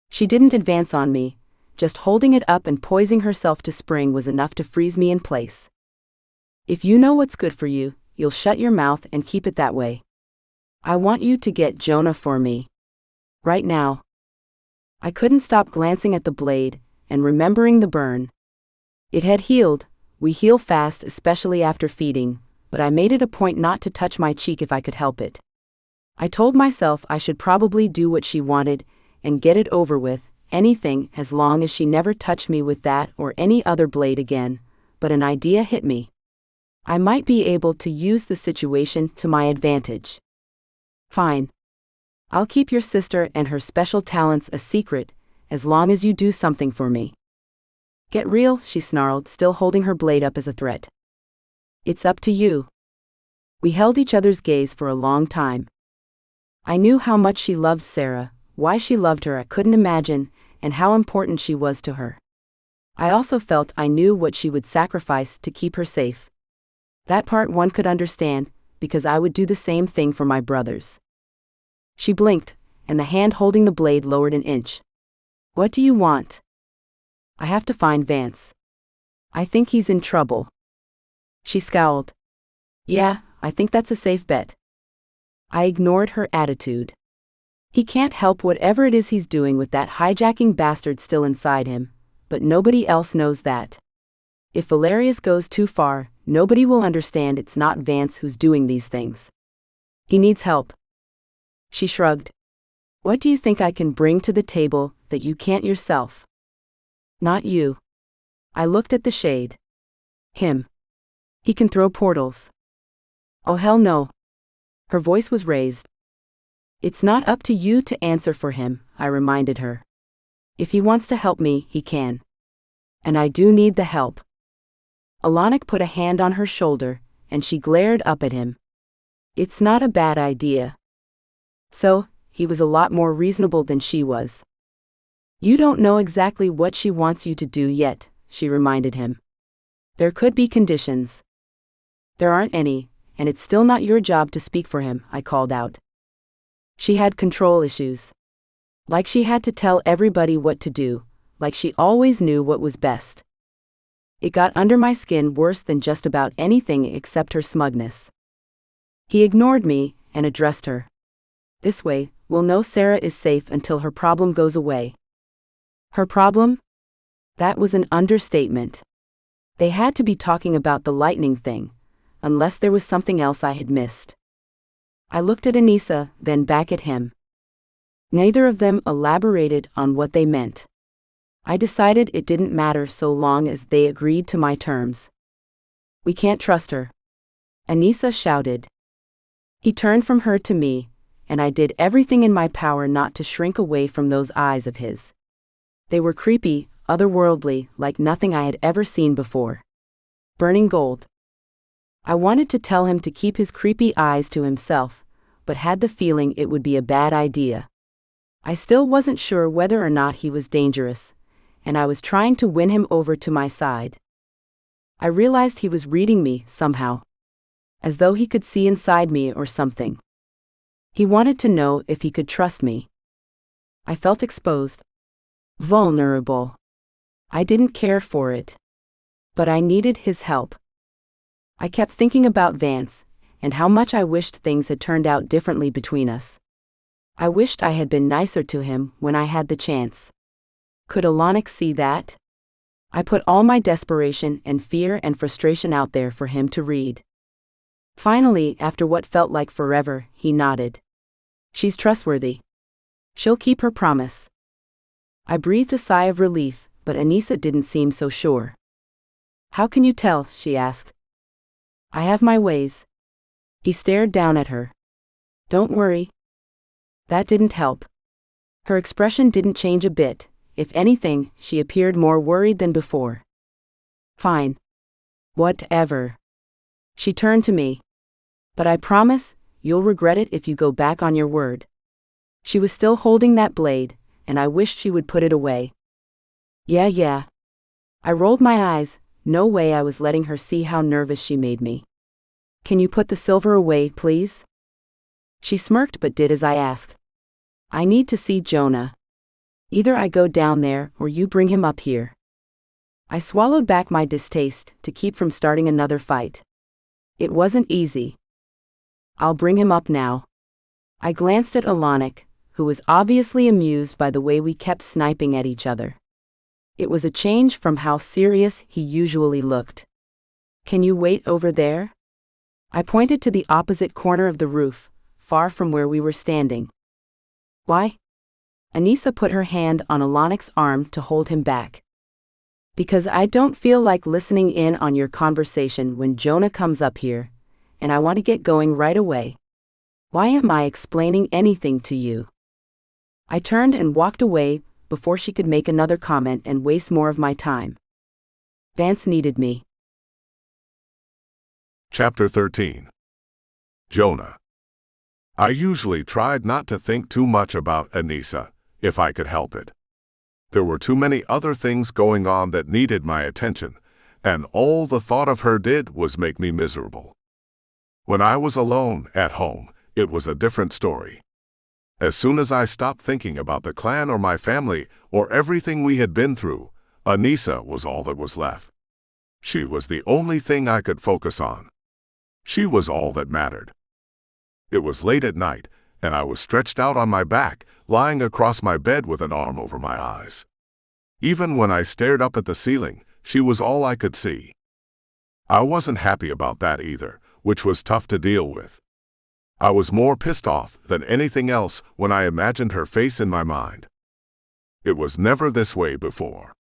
She didn't advance on me. Just holding it up and poising herself to spring was enough to freeze me in place. If you know what's good for you, you'll shut your mouth and keep it that way. I want you to get Jonah for me. Right now. I couldn't stop glancing at the blade, and remembering the burn. It had healed. We heal fast, especially after feeding, but I made it a point not to touch my cheek if I could help it. I told myself I should probably do what she wanted, and get it over with, anything, as long as she never touched me with that or any other blade again, but an idea hit me. I might be able to use the situation to my advantage. Fine. I'll keep your sister and her special talents a secret, as long as you do something for me. Get real, she snarled, still holding her blade up as a threat. It's up to you. We held each other's gaze for a long time. I knew how much she loved Sara, why she loved her I couldn't imagine, and how important she was to her. I also felt I knew what she would sacrifice to keep her safe. That part one could understand, because I would do the same thing for my brothers. She blinked, and the hand holding the blade lowered an inch. What do you want? I have to find Vance. I think he's in trouble. She scowled. Yeah, I think that's a safe bet. I ignored her attitude. He can't help whatever it is he's doing with that hijacking bastard still inside him, but nobody else knows that. If Valerius goes too far, nobody will understand it's not Vance who's doing these things. He needs help. She shrugged. What do you think I can bring to the table that you can't yourself? Not you. I looked at the shade. Him. He can throw portals. Oh hell no. Her voice was raised. It's not up to you to answer for him, I reminded her. If he wants to help me, he can. And I do need the help. Alanic put a hand on her shoulder, and she glared up at him. It's not a bad idea. So, he was a lot more reasonable than she was. You don't know exactly what she wants you to do yet, she reminded him. There could be conditions. There aren't any, and it's still not your job to speak for him, I called out. She had control issues. Like she had to tell everybody what to do, like she always knew what was best. It got under my skin worse than just about anything except her smugness. He ignored me and addressed her. This way, we'll know Sara is safe until her problem goes away. Her problem? That was an understatement. They had to be talking about the lightning thing, unless there was something else I had missed. I looked at Anissa, then back at him. Neither of them elaborated on what they meant. I decided it didn't matter so long as they agreed to my terms. We can't trust her. Anissa shouted. He turned from her to me, and I did everything in my power not to shrink away from those eyes of his. They were creepy, otherworldly, like nothing I had ever seen before. Burning gold. I wanted to tell him to keep his creepy eyes to himself, but had the feeling it would be a bad idea. I still wasn't sure whether or not he was dangerous, and I was trying to win him over to my side. I realized he was reading me, somehow. As though he could see inside me or something. He wanted to know if he could trust me. I felt exposed. Vulnerable. I didn't care for it. But I needed his help. I kept thinking about Vance, and how much I wished things had turned out differently between us. I wished I had been nicer to him when I had the chance. Could Alanic see that? I put all my desperation and fear and frustration out there for him to read. Finally, after what felt like forever, he nodded. She's trustworthy. She'll keep her promise. I breathed a sigh of relief, but Anissa didn't seem so sure. How can you tell? She asked. I have my ways. He stared down at her. Don't worry. That didn't help. Her expression didn't change a bit. If anything, she appeared more worried than before. Fine. Whatever. She turned to me. But I promise, you'll regret it if you go back on your word. She was still holding that blade, and I wished she would put it away. Yeah. I rolled my eyes. No way I was letting her see how nervous she made me. Can you put the silver away, please? She smirked but did as I asked. I need to see Jonah. Either I go down there or you bring him up here. I swallowed back my distaste to keep from starting another fight. It wasn't easy. I'll bring him up now. I glanced at Alanik, who was obviously amused by the way we kept sniping at each other. It was a change from how serious he usually looked. Can you wait over there? I pointed to the opposite corner of the roof, far from where we were standing. Why? Anissa put her hand on Alanik's arm to hold him back. Because I don't feel like listening in on your conversation when Jonah comes up here, and I want to get going right away. Why am I explaining anything to you? I turned and walked away before she could make another comment and waste more of my time. Vance needed me. Chapter 13. Jonah. I usually tried not to think too much about Anissa, if I could help it. There were too many other things going on that needed my attention, and all the thought of her did was make me miserable. When I was alone at home, it was a different story. As soon as I stopped thinking about the clan or my family or everything we had been through, Anissa was all that was left. She was the only thing I could focus on. She was all that mattered. It was late at night, and I was stretched out on my back, lying across my bed with an arm over my eyes. Even when I stared up at the ceiling, she was all I could see. I wasn't happy about that either, which was tough to deal with. I was more pissed off than anything else when I imagined her face in my mind. It was never this way before.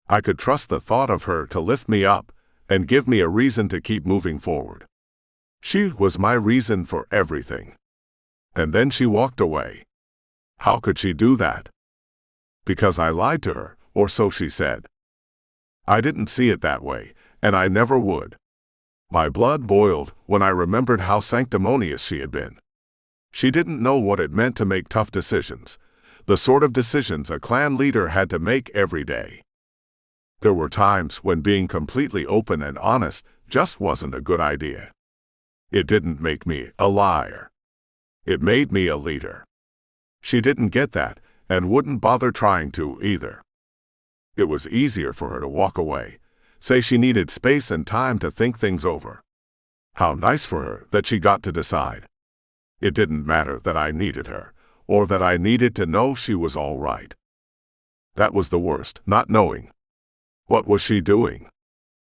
I could trust the thought of her to lift me up and give me a reason to keep moving forward. She was my reason for everything. And then she walked away. How could she do that? Because I lied to her, or so she said. I didn't see it that way, and I never would. My blood boiled when I remembered how sanctimonious she had been. She didn't know what it meant to make tough decisions, the sort of decisions a clan leader had to make every day. There were times when being completely open and honest just wasn't a good idea. It didn't make me a liar. It made me a leader. She didn't get that, and wouldn't bother trying to either. It was easier for her to walk away, say she needed space and time to think things over. How nice for her that she got to decide. It didn't matter that I needed her, or that I needed to know she was all right. That was the worst, not knowing. What was she doing?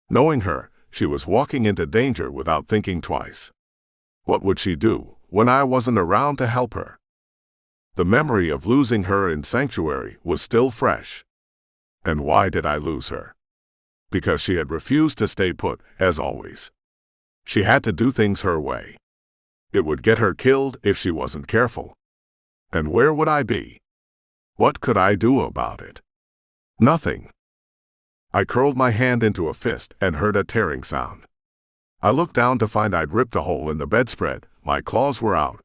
Knowing her, she was walking into danger without thinking twice. What would she do when I wasn't around to help her? The memory of losing her in Sanctuary was still fresh. And why did I lose her? Because she had refused to stay put, as always. She had to do things her way. It would get her killed if she wasn't careful. And where would I be? What could I do about it? Nothing. I curled my hand into a fist and heard a tearing sound. I looked down to find I'd ripped a hole in the bedspread. My claws were out.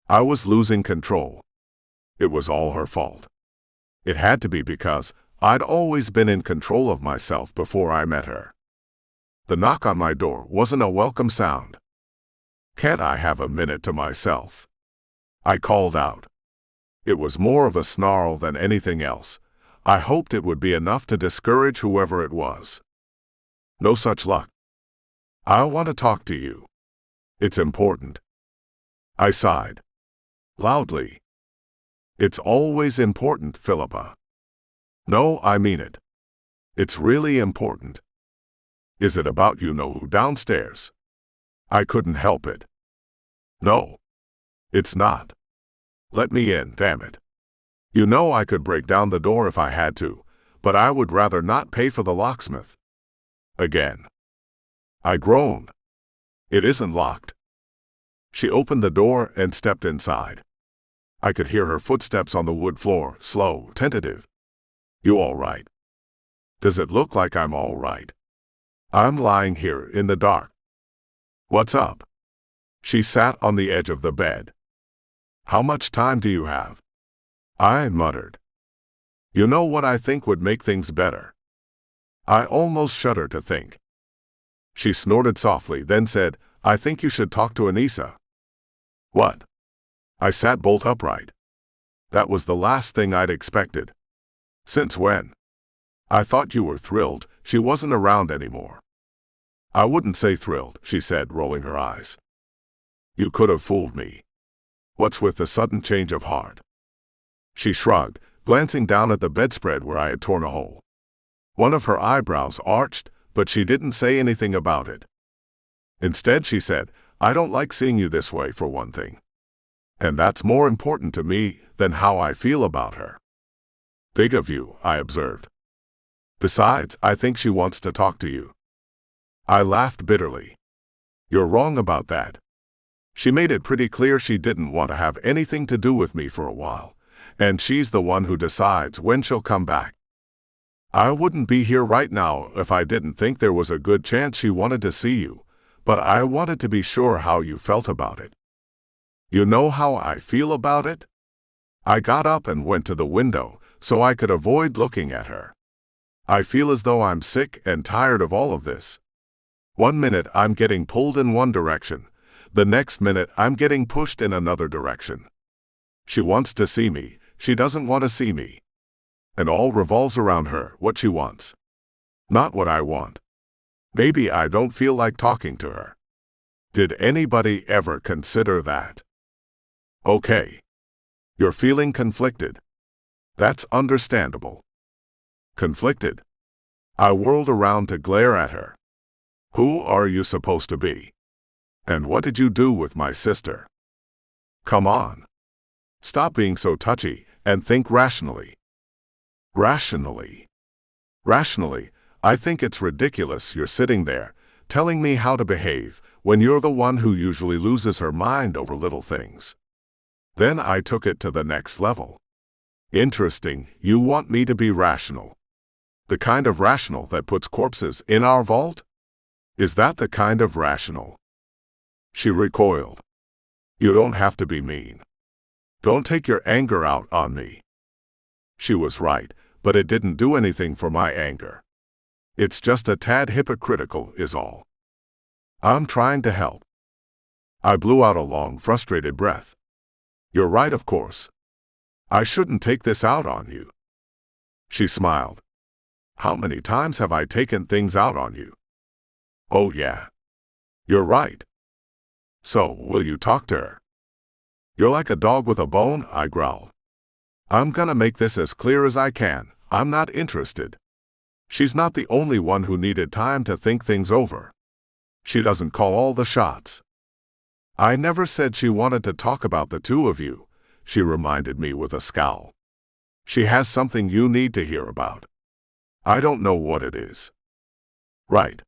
I was losing control. It was all her fault. It had to be because I'd always been in control of myself before I met her. The knock on my door wasn't a welcome sound. Can't I have a minute to myself? I called out. It was more of a snarl than anything else. I hoped it would be enough to discourage whoever it was. No such luck. I want to talk to you. It's important. I sighed. Loudly. It's always important, Philippa. No, I mean it. It's really important. Is it about you-know-who downstairs? I couldn't help it. No. It's not. Let me in, damn it. You know I could break down the door if I had to, but I would rather not pay for the locksmith. Again. I groaned. It isn't locked. She opened the door and stepped inside. I could hear her footsteps on the wood floor, slow, tentative. You all right? Does it look like I'm all right? I'm lying here in the dark. What's up? She sat on the edge of the bed. How much time do you have? I muttered. You know what I think would make things better? I almost shudder to think. She snorted softly, then said, I think you should talk to Anissa. What? I sat bolt upright. That was the last thing I'd expected. Since when? I thought you were thrilled she wasn't around anymore. I wouldn't say thrilled, she said, rolling her eyes. You could have fooled me. What's with the sudden change of heart? She shrugged, glancing down at the bedspread where I had torn a hole. One of her eyebrows arched, but she didn't say anything about it. Instead, she said, I don't like seeing you this way, for one thing. And that's more important to me than how I feel about her. Big of you, I observed. Besides, I think she wants to talk to you. I laughed bitterly. You're wrong about that. She made it pretty clear she didn't want to have anything to do with me for a while, and she's the one who decides when she'll come back. I wouldn't be here right now if I didn't think there was a good chance she wanted to see you, but I wanted to be sure how you felt about it. You know how I feel about it? I got up and went to the window so I could avoid looking at her. I feel as though I'm sick and tired of all of this. 1 minute I'm getting pulled in one direction, the next minute I'm getting pushed in another direction. She wants to see me, she doesn't want to see me. And all revolves around her, what she wants. Not what I want. Maybe I don't feel like talking to her. Did anybody ever consider that? Okay. You're feeling conflicted. That's understandable. Conflicted? I whirled around to glare at her. Who are you supposed to be? And what did you do with my sister? Come on. Stop being so touchy and think rationally. Rationally? Rationally, I think it's ridiculous you're sitting there, telling me how to behave, when you're the one who usually loses her mind over little things. Then I took it to the next level. Interesting, you want me to be rational. The kind of rational that puts corpses in our vault? Is that the kind of rational? She recoiled. You don't have to be mean. Don't take your anger out on me. She was right, but it didn't do anything for my anger. It's just a tad hypocritical, is all. I'm trying to help. I blew out a long, frustrated breath. You're right, of course. I shouldn't take this out on you. She smiled. How many times have I taken things out on you? Oh yeah. You're right. So, will you talk to her? You're like a dog with a bone, I growled. I'm gonna make this as clear as I can. I'm not interested. She's not the only one who needed time to think things over. She doesn't call all the shots. I never said she wanted to talk about the two of you, she reminded me with a scowl. She has something you need to hear about. I don't know what it is. Right.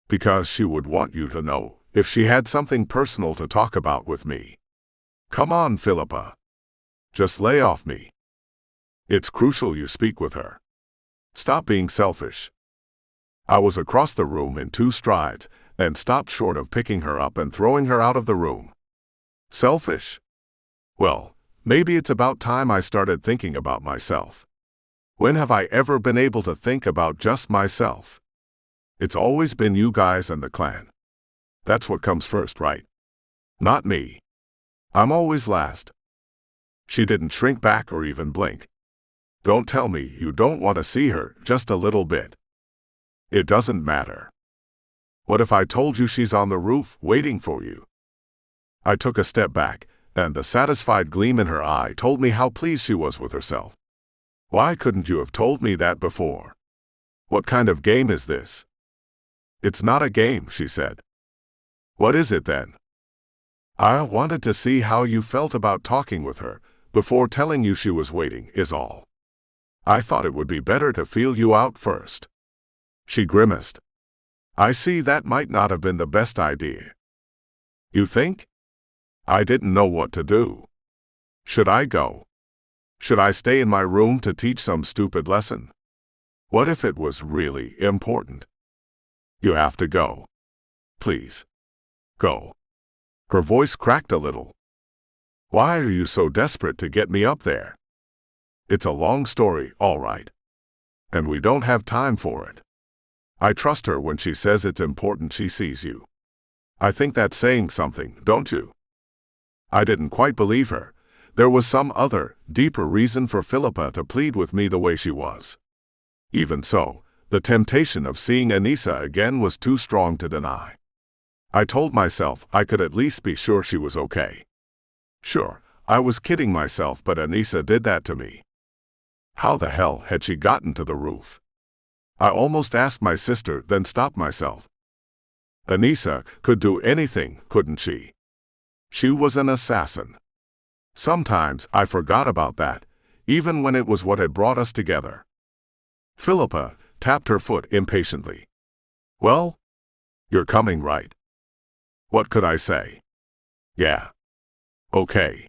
Because she would want you to know if she had something personal to talk about with me. Come on, Philippa. Just lay off me. It's crucial you speak with her. Stop being selfish. I was across the room in 2 strides and stopped short of picking her up and throwing her out of the room. Selfish? Well, maybe it's about time I started thinking about myself. When have I ever been able to think about just myself? It's always been you guys and the clan. That's what comes first, right? Not me. I'm always last. She didn't shrink back or even blink. Don't tell me you don't want to see her just a little bit. It doesn't matter. What if I told you she's on the roof waiting for you? I took a step back, and the satisfied gleam in her eye told me how pleased she was with herself. Why couldn't you have told me that before? What kind of game is this? It's not a game, she said. What is it then? I wanted to see how you felt about talking with her before telling you she was waiting, is all. I thought it would be better to feel you out first. She grimaced. I see that might not have been the best idea. You think? I didn't know what to do. Should I go? Should I stay in my room to teach some stupid lesson? What if it was really important? You have to go. Please. Go. Her voice cracked a little. Why are you so desperate to get me up there? It's a long story, all right. And we don't have time for it. I trust her when she says it's important she sees you. I think that's saying something, don't you? I didn't quite believe her. There was some other, deeper reason for Philippa to plead with me the way she was. Even so, the temptation of seeing Anissa again was too strong to deny. I told myself I could at least be sure she was okay. Sure, I was kidding myself, but Anissa did that to me. How the hell had she gotten to the roof? I almost asked my sister, then stopped myself. Anissa could do anything, couldn't she? She was an assassin. Sometimes I forgot about that, even when it was what had brought us together. Philippa tapped her foot impatiently. Well? You're coming, right? What could I say? Yeah. Okay.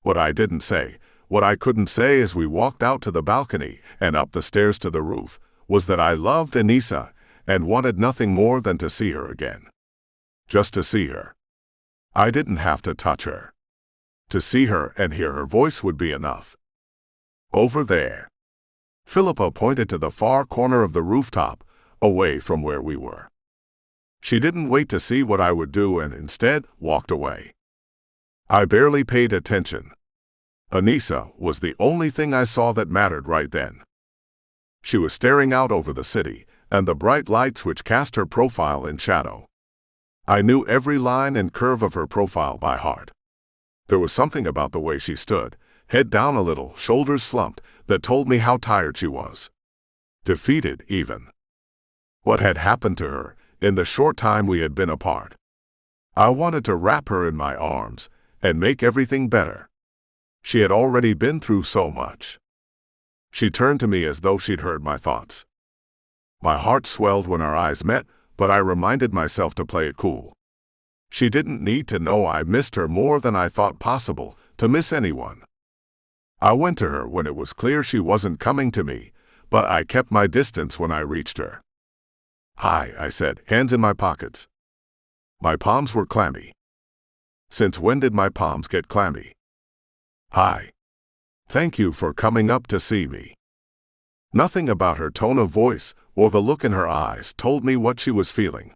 What I didn't say, what I couldn't say as we walked out to the balcony and up the stairs to the roof, was that I loved Anissa and wanted nothing more than to see her again. Just to see her. I didn't have to touch her. To see her and hear her voice would be enough. Over there. Philippa pointed to the far corner of the rooftop, away from where we were. She didn't wait to see what I would do and instead walked away. I barely paid attention. Anissa was the only thing I saw that mattered right then. She was staring out over the city and the bright lights which cast her profile in shadow. I knew every line and curve of her profile by heart. There was something about the way she stood, head down a little, shoulders slumped, that told me how tired she was. Defeated, even. What had happened to her in the short time we had been apart? I wanted to wrap her in my arms and make everything better. She had already been through so much. She turned to me as though she'd heard my thoughts. My heart swelled when our eyes met, but I reminded myself to play it cool. She didn't need to know I missed her more than I thought possible to miss anyone. I went to her when it was clear she wasn't coming to me, but I kept my distance when I reached her. Hi, I said, hands in my pockets. My palms were clammy. Since when did my palms get clammy? Hi. Thank you for coming up to see me. Nothing about her tone of voice or the look in her eyes told me what she was feeling.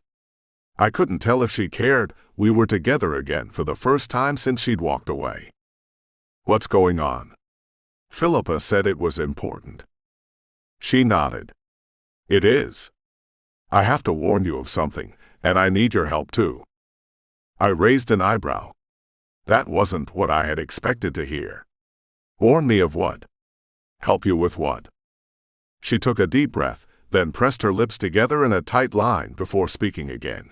I couldn't tell if she cared. We were together again for the first time since she'd walked away. What's going on? Philippa said it was important. She nodded. It is. I have to warn you of something, and I need your help too. I raised an eyebrow. That wasn't what I had expected to hear. Warn me of what? Help you with what? She took a deep breath, then pressed her lips together in a tight line before speaking again.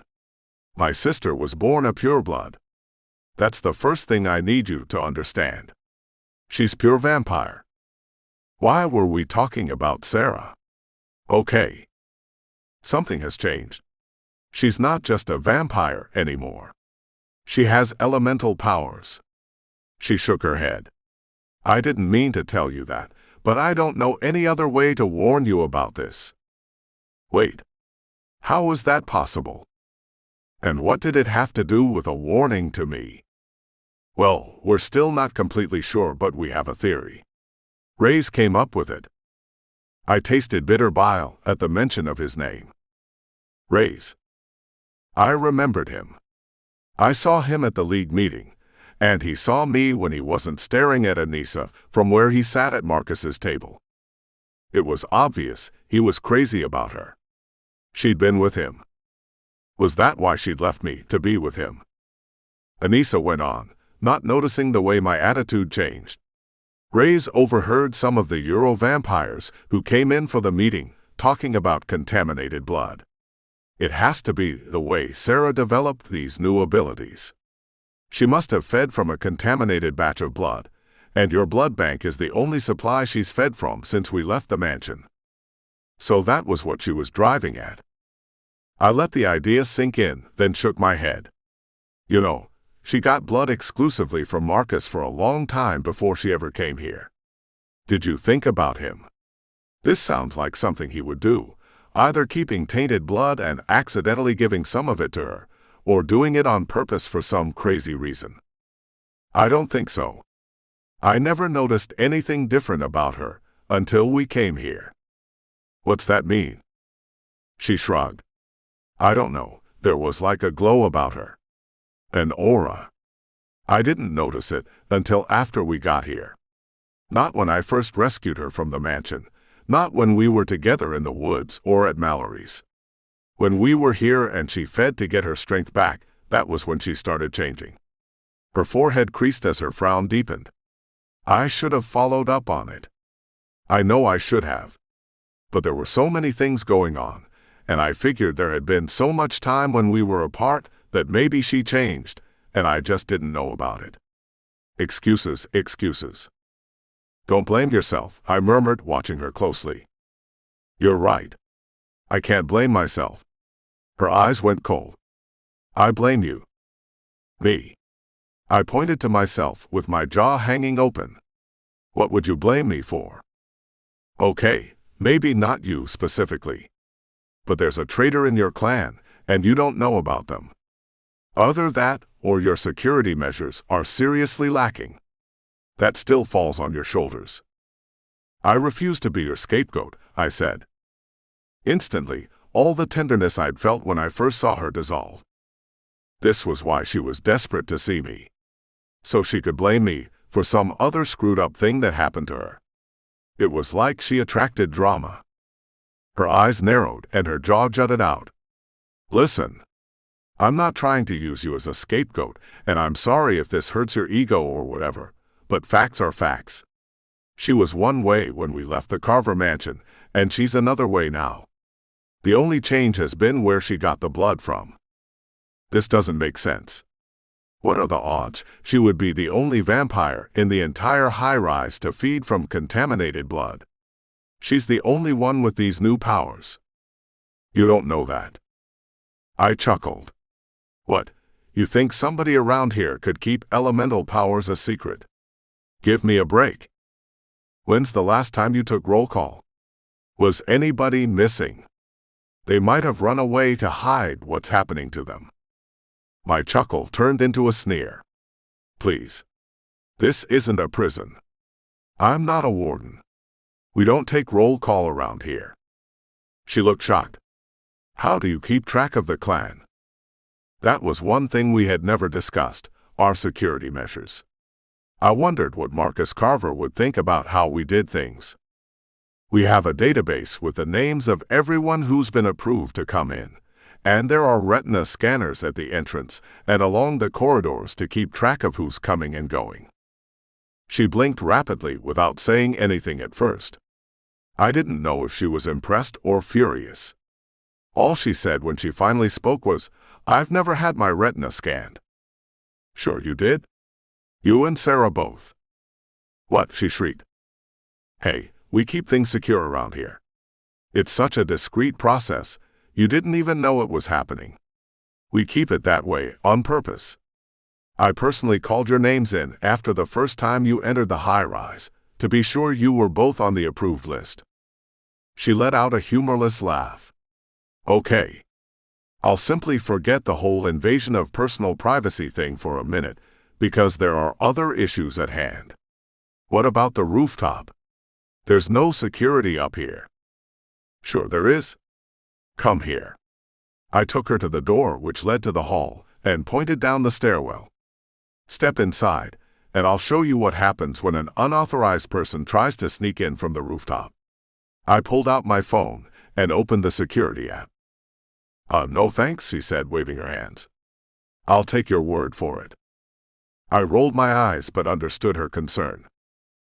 My sister was born a pureblood. That's the first thing I need you to understand. She's pure vampire. Why were we talking about Sara? Okay. Something has changed. She's not just a vampire anymore. She has elemental powers. She shook her head. I didn't mean to tell you that, but I don't know any other way to warn you about this. Wait. How is that possible? And what did it have to do with a warning to me? Well, we're still not completely sure, but we have a theory. Reyes came up with it. I tasted bitter bile at the mention of his name. Reyes. I remembered him. I saw him at the League meeting, and he saw me when he wasn't staring at Anissa from where he sat at Marcus's table. It was obvious he was crazy about her. She'd been with him. Was that why she'd left me to be with him? Anissa went on, not noticing the way my attitude changed. Reyes overheard some of the Euro vampires who came in for the meeting talking about contaminated blood. It has to be the way Sara developed these new abilities. She must have fed from a contaminated batch of blood, and your blood bank is the only supply she's fed from since we left the mansion. So that was what she was driving at. I let the idea sink in, then shook my head. You know, she got blood exclusively from Marcus for a long time before she ever came here. Did you think about him? This sounds like something he would do, either keeping tainted blood and accidentally giving some of it to her, or doing it on purpose for some crazy reason. I don't think so. I never noticed anything different about her until we came here. What's that mean? She shrugged. I don't know, there was like a glow about her. An aura. I didn't notice it until after we got here. Not when I first rescued her from the mansion, not when we were together in the woods or at Mallory's. When we were here and she fed to get her strength back, that was when she started changing. Her forehead creased as her frown deepened. I should have followed up on it. I know I should have. But there were so many things going on, and I figured there had been so much time when we were apart that maybe she changed, and I just didn't know about it. Excuses, excuses. Don't blame yourself, I murmured, watching her closely. You're right. I can't blame myself. Her eyes went cold. I blame you. Me. I pointed to myself with my jaw hanging open. What would you blame me for? Okay, maybe not you specifically. But there's a traitor in your clan, and you don't know about them. Either that, or your security measures are seriously lacking. That still falls on your shoulders. I refuse to be your scapegoat, I said. Instantly, all the tenderness I'd felt when I first saw her dissolve. This was why she was desperate to see me. So she could blame me for some other screwed-up thing that happened to her. It was like she attracted drama. Her eyes narrowed and her jaw jutted out. Listen. I'm not trying to use you as a scapegoat, and I'm sorry if this hurts your ego or whatever, but facts are facts. She was one way when we left the Carver mansion, and she's another way now. The only change has been where she got the blood from. This doesn't make sense. What are the odds she would be the only vampire in the entire high-rise to feed from contaminated blood? She's the only one with these new powers. You don't know that. I chuckled. What, you think somebody around here could keep elemental powers a secret? Give me a break. When's the last time you took roll call? Was anybody missing? They might have run away to hide what's happening to them. My chuckle turned into a sneer. Please. This isn't a prison. I'm not a warden. We don't take roll call around here. She looked shocked. How do you keep track of the clan? That was one thing we had never discussed, our security measures. I wondered what Marcus Carver would think about how we did things. We have a database with the names of everyone who's been approved to come in, and there are retina scanners at the entrance and along the corridors to keep track of who's coming and going. She blinked rapidly without saying anything at first. I didn't know if she was impressed or furious. All she said when she finally spoke was, "I've never had my retina scanned." Sure you did? You and Sara both. What? She shrieked. Hey, we keep things secure around here. It's such a discreet process, you didn't even know it was happening. We keep it that way on purpose. I personally called your names in after the first time you entered the high-rise, to be sure you were both on the approved list. She let out a humorless laugh. Okay. I'll simply forget the whole invasion of personal privacy thing for a minute, because there are other issues at hand. What about the rooftop? There's no security up here. Sure there is. Come here. I took her to the door which led to the hall, and pointed down the stairwell. Step inside, and I'll show you what happens when an unauthorized person tries to sneak in from the rooftop. I pulled out my phone, and opened the security app. No thanks, she said, waving her hands. I'll take your word for it. I rolled my eyes but understood her concern.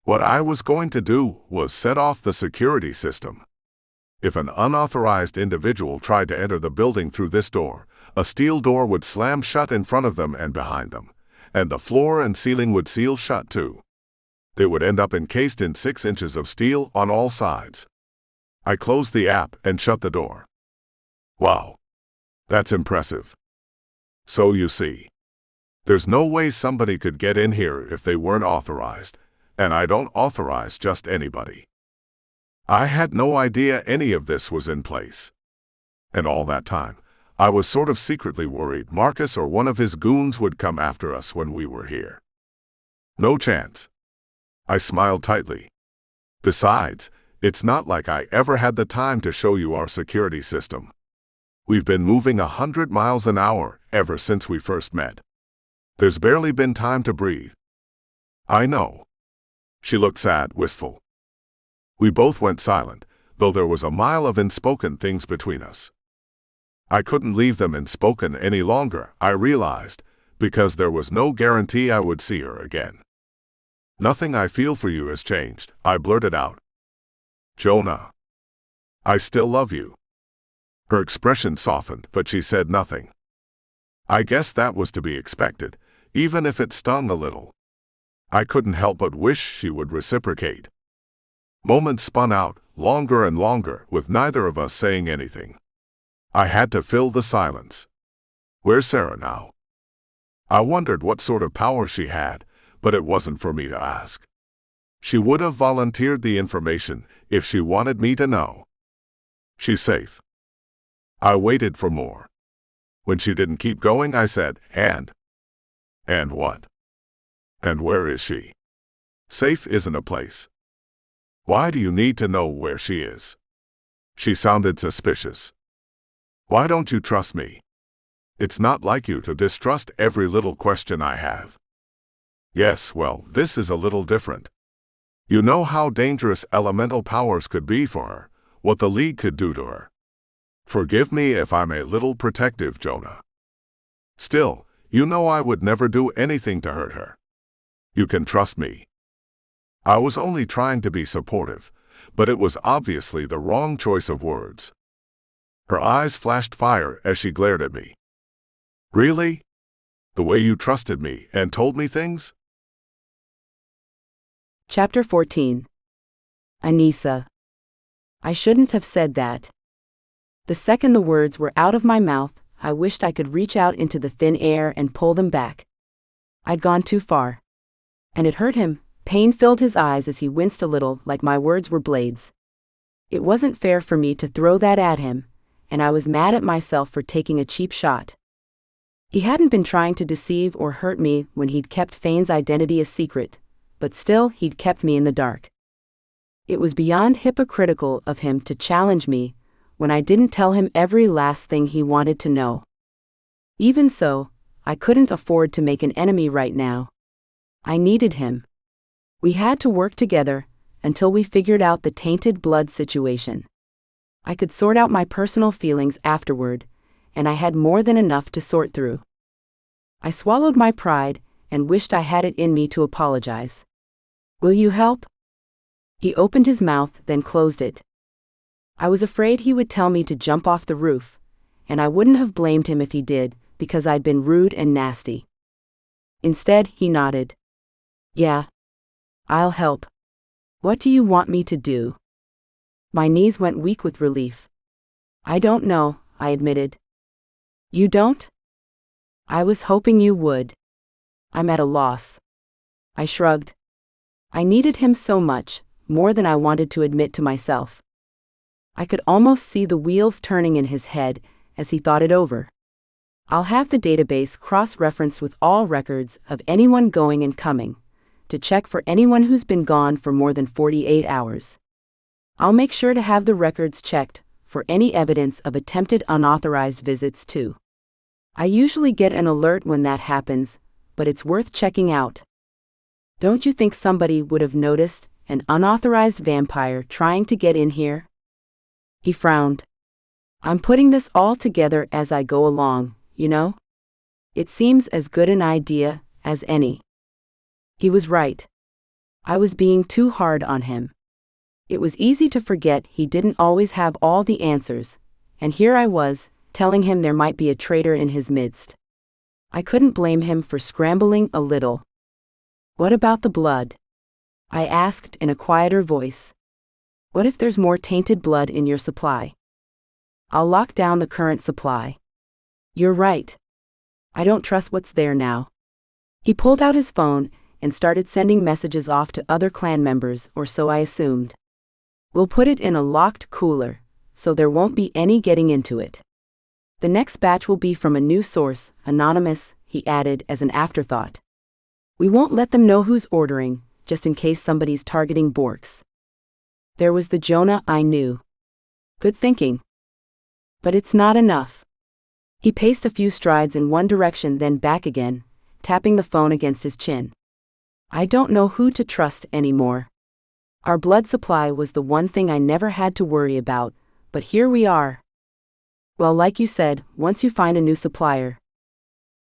What I was going to do was set off the security system. If an unauthorized individual tried to enter the building through this door, a steel door would slam shut in front of them and behind them, and the floor and ceiling would seal shut too. They would end up encased in 6 inches of steel on all sides. I closed the app and shut the door. Wow. That's impressive. So you see, there's no way somebody could get in here if they weren't authorized, and I don't authorize just anybody. I had no idea any of this was in place. And all that time, I was sort of secretly worried Marcus or one of his goons would come after us when we were here. No chance. I smiled tightly. Besides, it's not like I ever had the time to show you our security system. We've been moving 100 miles an hour ever since we first met. There's barely been time to breathe. I know. She looked sad, wistful. We both went silent, though there was a mile of unspoken things between us. I couldn't leave them unspoken any longer, I realized, because there was no guarantee I would see her again. Nothing I feel for you has changed, I blurted out. Jonah. I still love you. Her expression softened, but she said nothing. I guess that was to be expected, even if it stung a little. I couldn't help but wish she would reciprocate. Moments spun out, longer and longer, with neither of us saying anything. I had to fill the silence. Where's Sara now? I wondered what sort of power she had, but it wasn't for me to ask. She would have volunteered the information if she wanted me to know. She's safe. I waited for more. When she didn't keep going, I said, And what? And where is she? Safe isn't a place. Why do you need to know where she is? She sounded suspicious. Why don't you trust me? It's not like you to distrust every little question I have. Yes, well, this is a little different. You know how dangerous elemental powers could be for her, what the League could do to her. Forgive me if I'm a little protective, Jonah. Still, you know I would never do anything to hurt her. You can trust me. I was only trying to be supportive, but it was obviously the wrong choice of words. Her eyes flashed fire as she glared at me. Really? The way you trusted me and told me things? Chapter 14. Anissa. I shouldn't have said that. The second the words were out of my mouth, I wished I could reach out into the thin air and pull them back. I'd gone too far. And it hurt him. Pain filled his eyes as he winced a little, like my words were blades. It wasn't fair for me to throw that at him, and I was mad at myself for taking a cheap shot. He hadn't been trying to deceive or hurt me when he'd kept Fane's identity a secret, but still he'd kept me in the dark. It was beyond hypocritical of him to challenge me when I didn't tell him every last thing he wanted to know. Even so, I couldn't afford to make an enemy right now. I needed him. We had to work together until we figured out the tainted blood situation. I could sort out my personal feelings afterward, and I had more than enough to sort through. I swallowed my pride and wished I had it in me to apologize. Will you help? He opened his mouth, then closed it. I was afraid he would tell me to jump off the roof, and I wouldn't have blamed him if he did, because I'd been rude and nasty. Instead, he nodded. Yeah. I'll help. What do you want me to do? My knees went weak with relief. I don't know, I admitted. You don't? I was hoping you would. I'm at a loss. I shrugged. I needed him so much, more than I wanted to admit to myself. I could almost see the wheels turning in his head as he thought it over. I'll have the database cross-referenced with all records of anyone going and coming, to check for anyone who's been gone for more than 48 hours. I'll make sure to have the records checked for any evidence of attempted unauthorized visits too. I usually get an alert when that happens, but it's worth checking out. Don't you think somebody would have noticed an unauthorized vampire trying to get in here? He frowned. I'm putting this all together as I go along, you know? It seems as good an idea as any. He was right. I was being too hard on him. It was easy to forget he didn't always have all the answers, and here I was, telling him there might be a traitor in his midst. I couldn't blame him for scrambling a little. What about the blood? I asked in a quieter voice. What if there's more tainted blood in your supply? I'll lock down the current supply. You're right. I don't trust what's there now. He pulled out his phone and started sending messages off to other clan members, or so I assumed. We'll put it in a locked cooler, so there won't be any getting into it. The next batch will be from a new source, anonymous, he added as an afterthought. We won't let them know who's ordering, just in case somebody's targeting Borks. There was the Jonah I knew. Good thinking. But it's not enough. He paced a few strides in one direction, then back again, tapping the phone against his chin. I don't know who to trust anymore. Our blood supply was the one thing I never had to worry about, but here we are. Well, like you said, once you find a new supplier.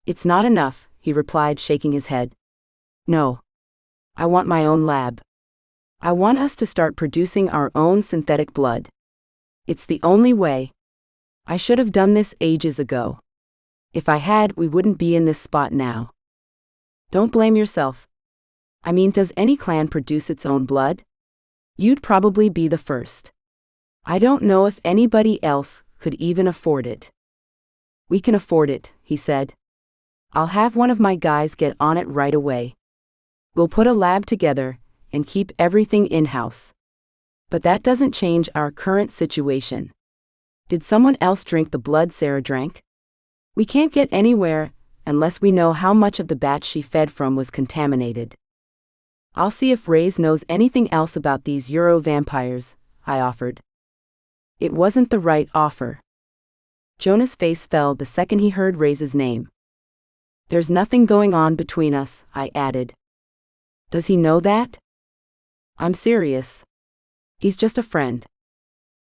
It's not enough, he replied, shaking his head. No. I want my own lab. I want us to start producing our own synthetic blood. It's the only way. I should have done this ages ago. If I had, we wouldn't be in this spot now. Don't blame yourself. I mean, does any clan produce its own blood? You'd probably be the first. I don't know if anybody else could even afford it. We can afford it, he said. I'll have one of my guys get on it right away. We'll put a lab together and keep everything in-house. But that doesn't change our current situation. Did someone else drink the blood Sara drank? We can't get anywhere unless we know how much of the batch she fed from was contaminated. I'll see if Reyes knows anything else about these Euro vampires, I offered. It wasn't the right offer. Jonah's face fell the second he heard Reyes' name. There's nothing going on between us, I added. Does he know that? I'm serious. He's just a friend.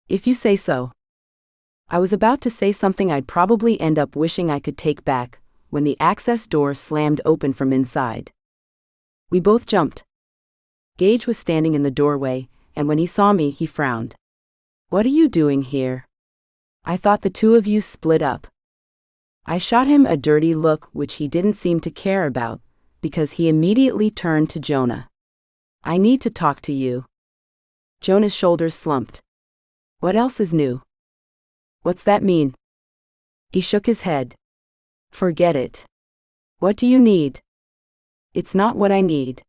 If you say so. I was about to say something I'd probably end up wishing I could take back, when the access door slammed open from inside. We both jumped. Gage was standing in the doorway, and when he saw me, he frowned. What are you doing here? I thought the two of you split up. I shot him a dirty look which he didn't seem to care about, because he immediately turned to Jonah. I need to talk to you. Jonah's shoulders slumped. What else is new? What's that mean? He shook his head. Forget it. What do you need? It's not what I need.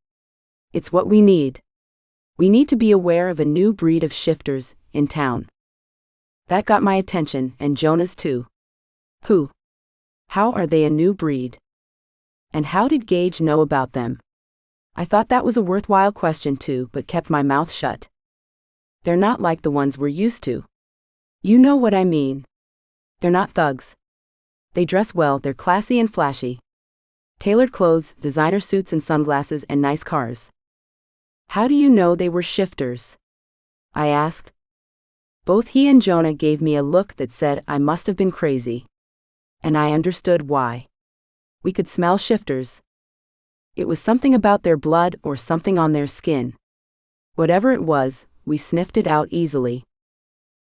It's what we need. We need to be aware of a new breed of shifters in town. That got my attention, and Jonah's too. Who? How are they a new breed? And how did Gage know about them? I thought that was a worthwhile question too, but kept my mouth shut. They're not like the ones we're used to. You know what I mean. They're not thugs. They dress well, they're classy and flashy. Tailored clothes, designer suits and sunglasses, and nice cars. How do you know they were shifters? I asked. Both he and Jonah gave me a look that said I must have been crazy. And I understood why. We could smell shifters. It was something about their blood or something on their skin. Whatever it was, we sniffed it out easily.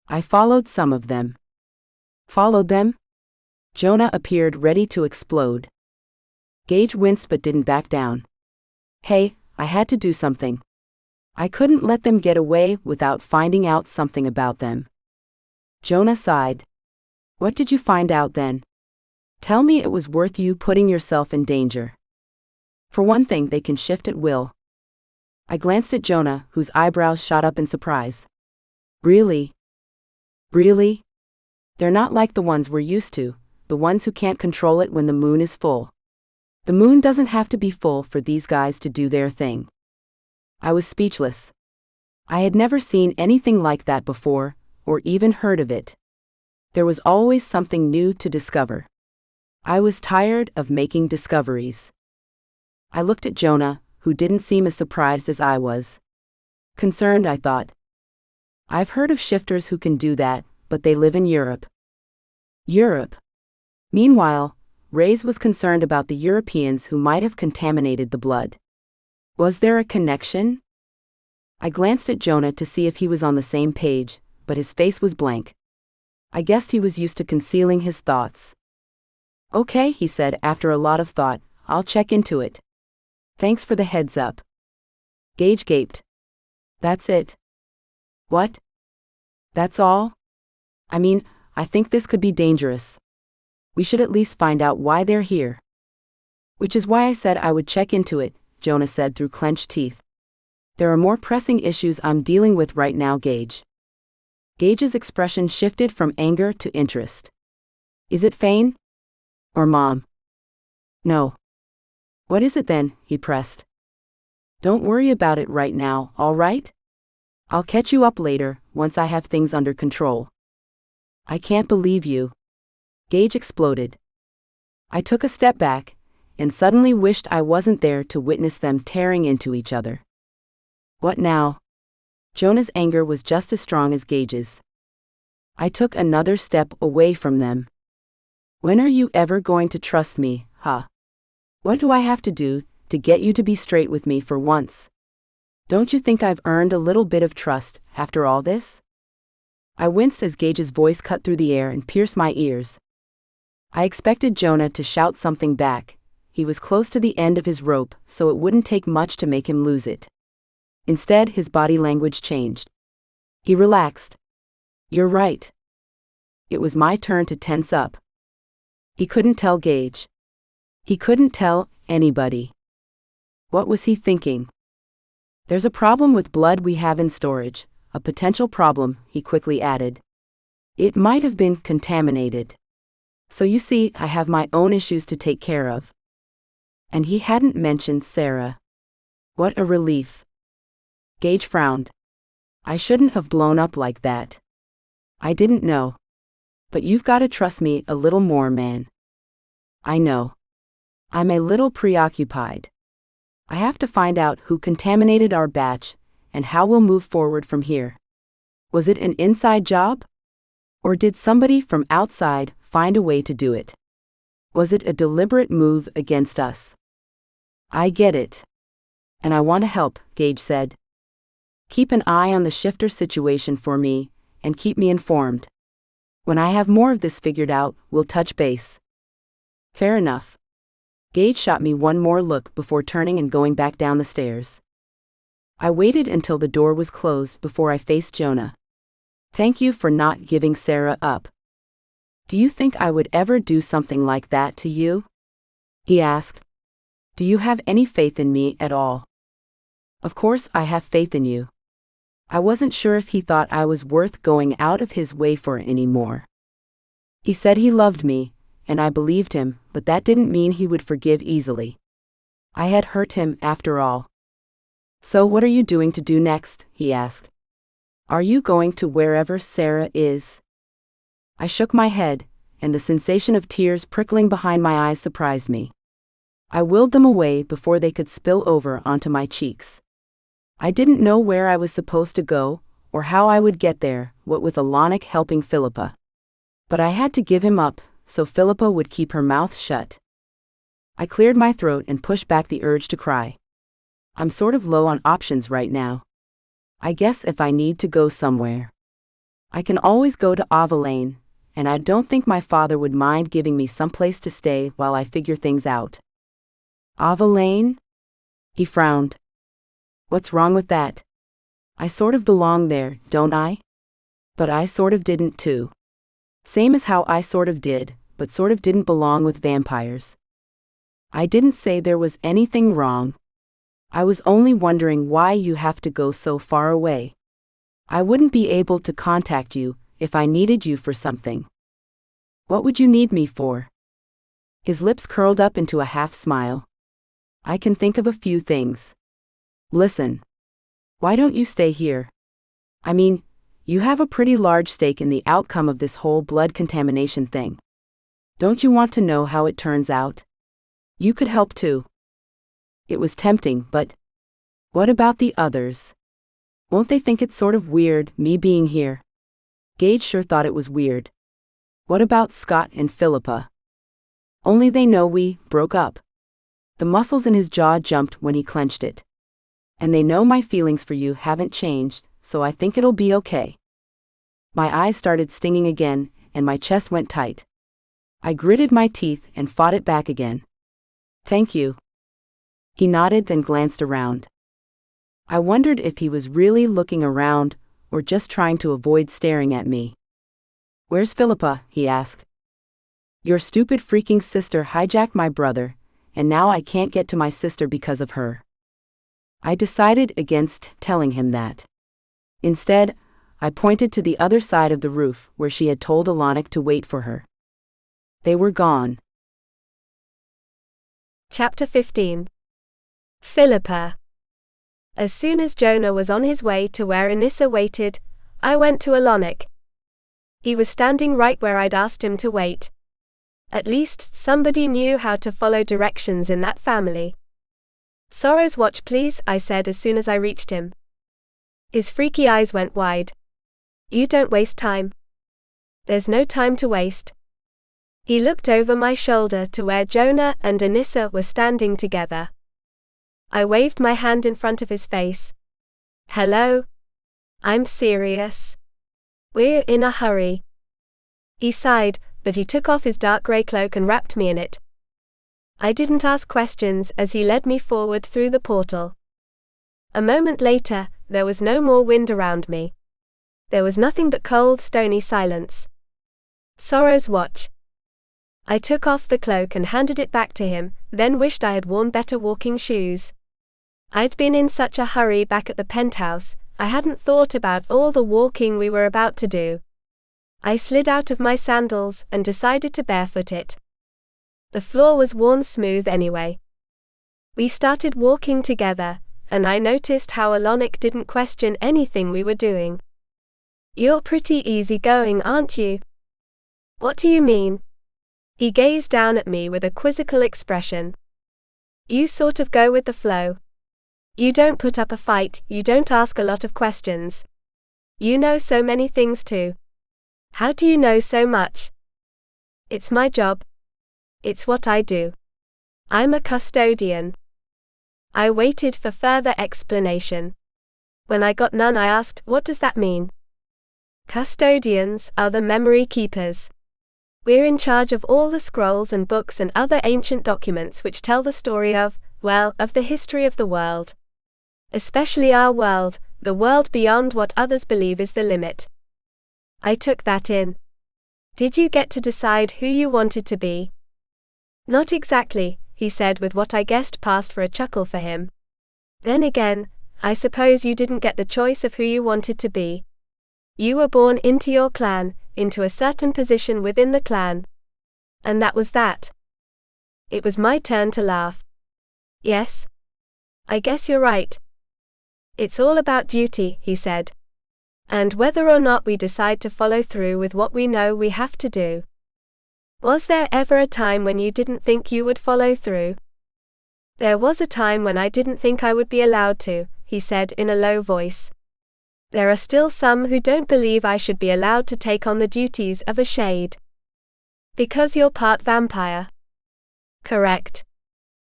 I followed some of them. Followed them? Jonah appeared ready to explode. Gage winced but didn't back down. Hey, I had to do something. I couldn't let them get away without finding out something about them. Jonah sighed. What did you find out then? Tell me it was worth you putting yourself in danger. For one thing, they can shift at will. I glanced at Jonah, whose eyebrows shot up in surprise. Really? Really? They're not like the ones we're used to, the ones who can't control it when the moon is full. The moon doesn't have to be full for these guys to do their thing. I was speechless. I had never seen anything like that before, or even heard of it. There was always something new to discover. I was tired of making discoveries. I looked at Jonah, who didn't seem as surprised as I was. Concerned, I thought. I've heard of shifters who can do that, but they live in Europe. Europe. Meanwhile, Reyes was concerned about the Europeans who might have contaminated the blood. Was there a connection? I glanced at Jonah to see if he was on the same page, but his face was blank. I guessed he was used to concealing his thoughts. Okay, he said after a lot of thought, I'll check into it. Thanks for the heads up. Gage gaped. That's it. What? That's all? I mean, I think this could be dangerous. We should at least find out why they're here. Which is why I said I would check into it, Jonah said through clenched teeth. There are more pressing issues I'm dealing with right now, Gage. Gage's expression shifted from anger to interest. Is it Fane? Or Mom? No. What is it then? He pressed. Don't worry about it right now, all right? I'll catch you up later, once I have things under control. I can't believe you. Gage exploded. I took a step back, and suddenly wished I wasn't there to witness them tearing into each other. What now? Jonah's anger was just as strong as Gage's. I took another step away from them. When are you ever going to trust me, huh? What do I have to do to get you to be straight with me for once? Don't you think I've earned a little bit of trust after all this? I winced as Gage's voice cut through the air and pierced my ears. I expected Jonah to shout something back. He was close to the end of his rope, so it wouldn't take much to make him lose it. Instead, his body language changed. He relaxed. You're right. It was my turn to tense up. He couldn't tell Gage. He couldn't tell anybody. What was he thinking? There's a problem with blood we have in storage, a potential problem, he quickly added. It might have been contaminated. So you see, I have my own issues to take care of. And he hadn't mentioned Sara. What a relief. Gage frowned. I shouldn't have blown up like that. I didn't know. But you've got to trust me a little more, man. I know. I'm a little preoccupied. I have to find out who contaminated our batch, and how we'll move forward from here. Was it an inside job? Or did somebody from outside find a way to do it? Was it a deliberate move against us? I get it. And I want to help, Gage said. Keep an eye on the shifter situation for me, and keep me informed. When I have more of this figured out, we'll touch base. Fair enough. Gage shot me one more look before turning and going back down the stairs. I waited until the door was closed before I faced Jonah. Thank you for not giving Sara up. Do you think I would ever do something like that to you? He asked. Do you have any faith in me at all? Of course I have faith in you. I wasn't sure if he thought I was worth going out of his way for anymore. He said he loved me, and I believed him, but that didn't mean he would forgive easily. I had hurt him after all. So what are you doing to do next? He asked. Are you going to wherever Sara is? I shook my head, and the sensation of tears prickling behind my eyes surprised me. I willed them away before they could spill over onto my cheeks. I didn't know where I was supposed to go, or how I would get there, what with Alonic helping Philippa. But I had to give him up, so Philippa would keep her mouth shut. I cleared my throat and pushed back the urge to cry. I'm sort of low on options right now. I guess if I need to go somewhere, I can always go to Avalane, and I don't think my father would mind giving me some place to stay while I figure things out. Avalane? He frowned. What's wrong with that? I sort of belong there, don't I? But I sort of didn't too. Same as how I sort of did, but sort of didn't belong with vampires. I didn't say there was anything wrong. I was only wondering why you have to go so far away. I wouldn't be able to contact you if I needed you for something. What would you need me for? His lips curled up into a half smile. I can think of a few things. Listen. Why don't you stay here? I mean, you have a pretty large stake in the outcome of this whole blood contamination thing. Don't you want to know how it turns out? You could help too. It was tempting, but what about the others? Won't they think it's sort of weird, me being here? Gage sure thought it was weird. What about Scott and Philippa? Only they know we broke up. The muscles in his jaw jumped when he clenched it. And they know my feelings for you haven't changed, so I think it'll be okay. My eyes started stinging again, and my chest went tight. I gritted my teeth and fought it back again. Thank you. He nodded, then glanced around. I wondered if he was really looking around, or just trying to avoid staring at me. Where's Philippa? He asked. Your stupid freaking sister hijacked my brother, and now I can't get to my sister because of her. I decided against telling him that. Instead, I pointed to the other side of the roof where she had told Alonic to wait for her. They were gone. Chapter 15. Philippa. As soon as Jonah was on his way to where Anissa waited, I went to Alonic. He was standing right where I'd asked him to wait. At least somebody knew how to follow directions in that family. Sorrow's watch, please, I said as soon as I reached him. His freaky eyes went wide. You don't waste time. There's no time to waste. He looked over my shoulder to where Jonah and Anissa were standing together. I waved my hand in front of his face. Hello? I'm serious. We're in a hurry. He sighed, but he took off his dark grey cloak and wrapped me in it. I didn't ask questions as he led me forward through the portal. A moment later, there was no more wind around me. There was nothing but cold, stony silence. Sorrow's watch. I took off the cloak and handed it back to him, then wished I had worn better walking shoes. I'd been in such a hurry back at the penthouse, I hadn't thought about all the walking we were about to do. I slid out of my sandals and decided to barefoot it. The floor was worn smooth anyway. We started walking together, and I noticed how Alonic didn't question anything we were doing. You're pretty easygoing, aren't you? What do you mean? He gazed down at me with a quizzical expression. You sort of go with the flow. You don't put up a fight, you don't ask a lot of questions. You know so many things too. How do you know so much? It's my job. It's what I do. I'm a custodian. I waited for further explanation. When I got none, I asked, what does that mean? Custodians are the memory keepers. We're in charge of all the scrolls and books and other ancient documents which tell the story of the history of the world. Especially our world, the world beyond what others believe is the limit. I took that in. Did you get to decide who you wanted to be? Not exactly, he said with what I guessed passed for a chuckle for him. Then again, I suppose you didn't get the choice of who you wanted to be. You were born into your clan, into a certain position within the clan. And that was that. It was my turn to laugh. Yes? I guess you're right. It's all about duty, he said. And whether or not we decide to follow through with what we know we have to do. Was there ever a time when you didn't think you would follow through? There was a time when I didn't think I would be allowed to, he said in a low voice. There are still some who don't believe I should be allowed to take on the duties of a shade. Because you're part vampire. Correct.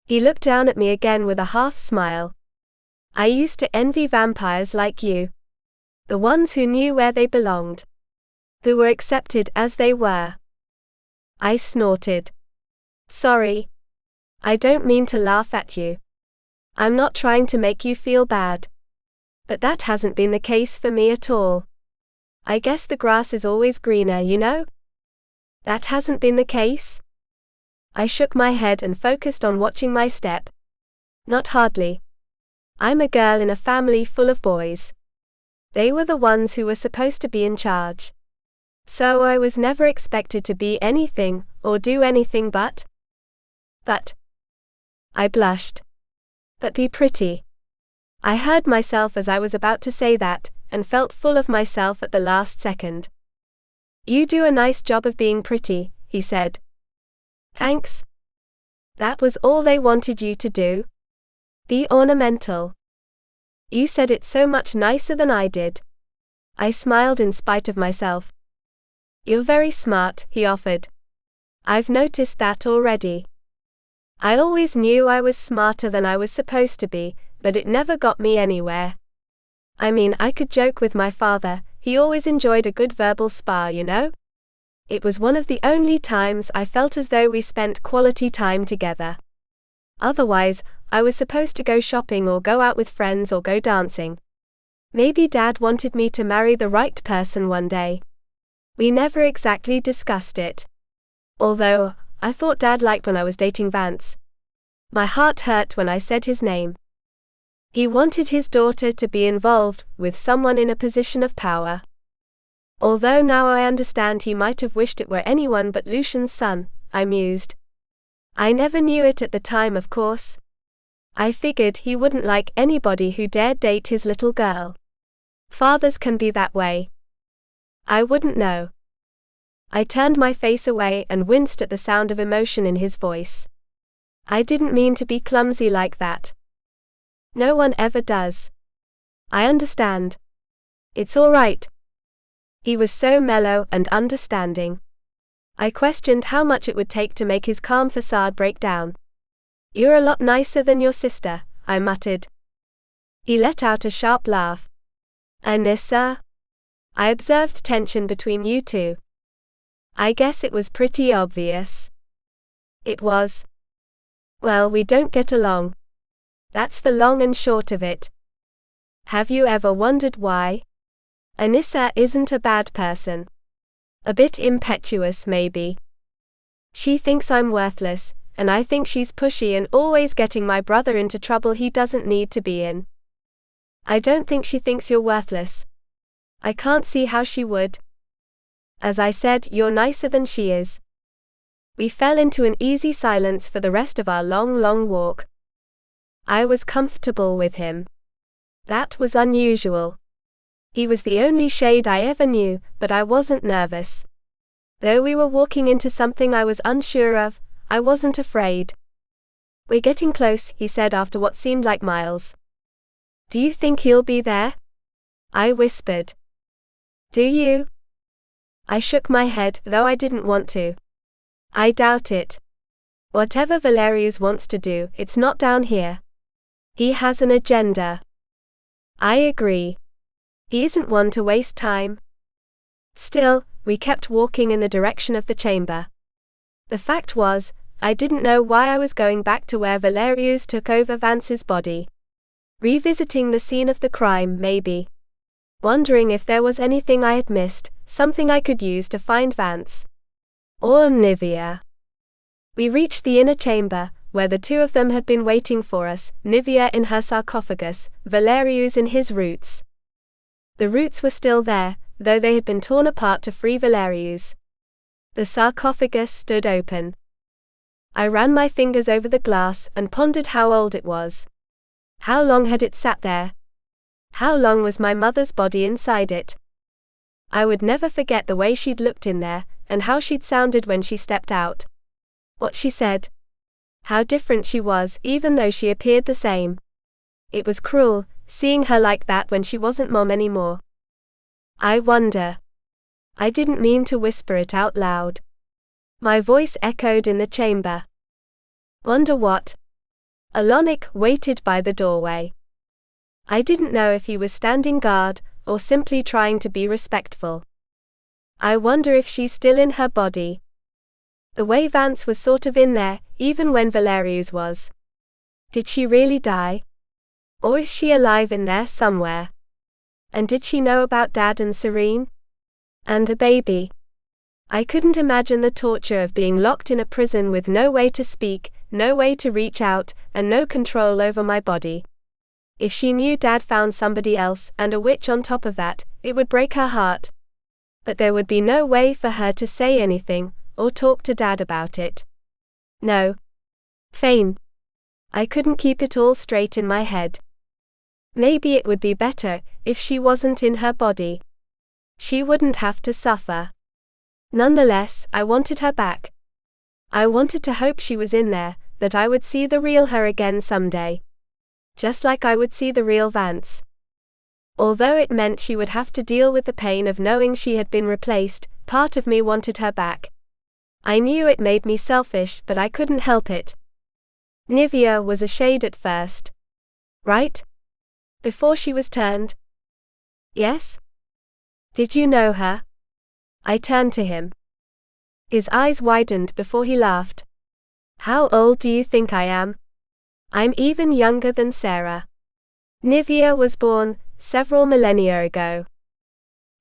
He looked down at me again with a half smile. I used to envy vampires like you. The ones who knew where they belonged. Who were accepted as they were. I snorted. Sorry. I don't mean to laugh at you. I'm not trying to make you feel bad. But that hasn't been the case for me at all. I guess the grass is always greener, you know? That hasn't been the case? I shook my head and focused on watching my step. Not hardly. I'm a girl in a family full of boys. They were the ones who were supposed to be in charge. So I was never expected to be anything, or do anything but. I blushed. But be pretty. I heard myself as I was about to say that, and felt full of myself at the last second. You do a nice job of being pretty, he said. Thanks. That was all they wanted you to do? Be ornamental. You said it so much nicer than I did. I smiled in spite of myself. You're very smart, he offered. I've noticed that already. I always knew I was smarter than I was supposed to be, but it never got me anywhere. I mean, I could joke with my father, he always enjoyed a good verbal spar, you know? It was one of the only times I felt as though we spent quality time together. Otherwise, I was supposed to go shopping or go out with friends or go dancing. Maybe Dad wanted me to marry the right person one day. We never exactly discussed it. Although, I thought Dad liked when I was dating Vance. My heart hurt when I said his name. He wanted his daughter to be involved with someone in a position of power. Although now I understand he might have wished it were anyone but Lucian's son, I mused. I never knew it at the time, of course. I figured he wouldn't like anybody who dared date his little girl. Fathers can be that way. I wouldn't know. I turned my face away and winced at the sound of emotion in his voice. I didn't mean to be clumsy like that. No one ever does. I understand. It's all right. He was so mellow and understanding. I questioned how much it would take to make his calm facade break down. You're a lot nicer than your sister, I muttered. He let out a sharp laugh. Anissa? I observed tension between you two. I guess it was pretty obvious. It was. Well, we don't get along. That's the long and short of it. Have you ever wondered why? Anissa isn't a bad person. A bit impetuous, maybe. She thinks I'm worthless, and I think she's pushy and always getting my brother into trouble he doesn't need to be in. I don't think she thinks you're worthless. I can't see how she would. As I said, you're nicer than she is. We fell into an easy silence for the rest of our long walk. I was comfortable with him. That was unusual. He was the only shade I ever knew, but I wasn't nervous. Though we were walking into something I was unsure of, I wasn't afraid. We're getting close, he said after what seemed like miles. Do you think he'll be there? I whispered. Do you? I shook my head, though I didn't want to. I doubt it. Whatever Valerius wants to do, it's not down here. He has an agenda. I agree. He isn't one to waste time. Still, we kept walking in the direction of the chamber. The fact was, I didn't know why I was going back to where Valerius took over Vance's body. Revisiting the scene of the crime, maybe. Wondering if there was anything I had missed, something I could use to find Vance. Or Nivea. We reached the inner chamber, where the two of them had been waiting for us, Nivea in her sarcophagus, Valerius in his roots. The roots were still there, though they had been torn apart to free Valerius. The sarcophagus stood open. I ran my fingers over the glass and pondered how old it was. How long had it sat there? How long was my mother's body inside it? I would never forget the way she'd looked in there, and how she'd sounded when she stepped out. What she said. How different she was, even though she appeared the same. It was cruel, seeing her like that when she wasn't Mom anymore. I wonder. I didn't mean to whisper it out loud. My voice echoed in the chamber. Wonder what? Alonic waited by the doorway. I didn't know if he was standing guard, or simply trying to be respectful. I wonder if she's still in her body. The way Vance was sort of in there, even when Valerius was. Did she really die? Or is she alive in there somewhere? And did she know about Dad and Serene? And the baby? I couldn't imagine the torture of being locked in a prison with no way to speak, no way to reach out, and no control over my body. If she knew Dad found somebody else, and a witch on top of that, it would break her heart. But there would be no way for her to say anything, or talk to Dad about it. No. Fane. I couldn't keep it all straight in my head. Maybe it would be better if she wasn't in her body. She wouldn't have to suffer. Nonetheless, I wanted her back. I wanted to hope she was in there, that I would see the real her again someday. Just like I would see the real Vance. Although it meant she would have to deal with the pain of knowing she had been replaced, part of me wanted her back. I knew it made me selfish, but I couldn't help it. Nivea was a shade at first. right? Before she was turned. Yes? Did you know her? I turned to him. His eyes widened before he laughed. How old do you think I am? I'm even younger than Sara. Nivea was born several millennia ago.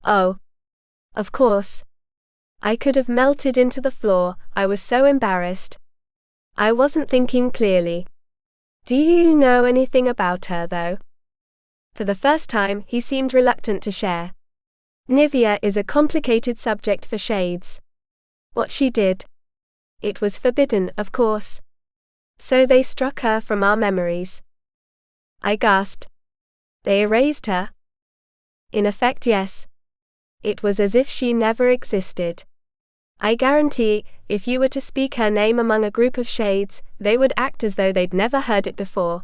Oh. Of course. I could have melted into the floor, I was so embarrassed. I wasn't thinking clearly. Do you know anything about her, though? For the first time, he seemed reluctant to share. Nivea is a complicated subject for shades. What she did. It was forbidden, of course. So they struck her from our memories. I gasped. They erased her? In effect, yes. It was as if she never existed. I guarantee, if you were to speak her name among a group of shades, they would act as though they'd never heard it before.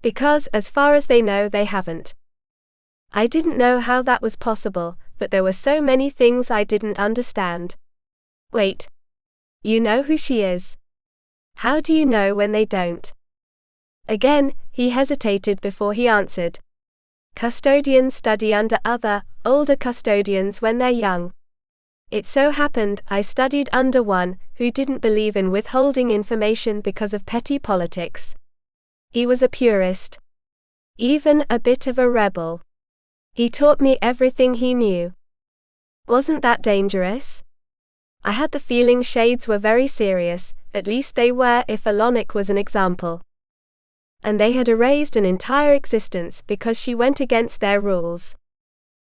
Because, as far as they know, they haven't. I didn't know how that was possible, but there were so many things I didn't understand. Wait. You know who she is? How do you know when they don't? Again, he hesitated before he answered. Custodians study under other, older custodians when they're young. It so happened I studied under one who didn't believe in withholding information because of petty politics. He was a purist. Even a bit of a rebel. He taught me everything he knew. Wasn't that dangerous? I had the feeling shades were very serious, at least they were if Alonic was an example. And they had erased an entire existence because she went against their rules.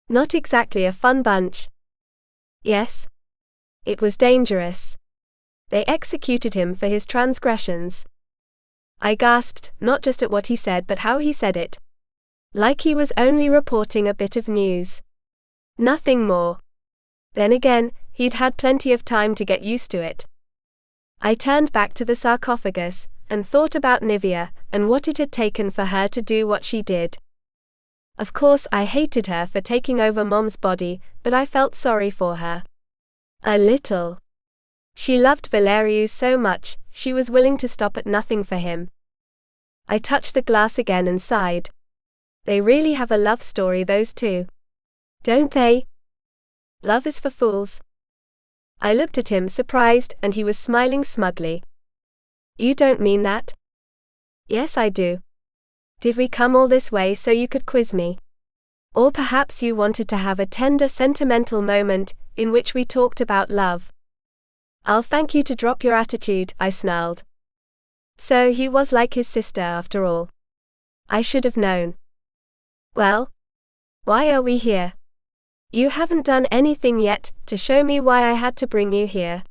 Not exactly a fun bunch. Yes. It was dangerous. They executed him for his transgressions. I gasped, not just at what he said but how he said it. Like he was only reporting a bit of news. Nothing more. Then again, he'd had plenty of time to get used to it. I turned back to the sarcophagus, and thought about Nivea, and what it had taken for her to do what she did. Of course I hated her for taking over Mom's body, but I felt sorry for her. A little. She loved Valerius so much, she was willing to stop at nothing for him. I touched the glass again and sighed. They really have a love story, those two. Don't they? Love is for fools. I looked at him surprised, and he was smiling smugly. You don't mean that? Yes, I do. Did we come all this way so you could quiz me? Or perhaps you wanted to have a tender sentimental moment, in which we talked about love. I'll thank you to drop your attitude, I snarled. So he was like his sister after all. I should have known. Well? Why are we here? You haven't done anything yet to show me why I had to bring you here.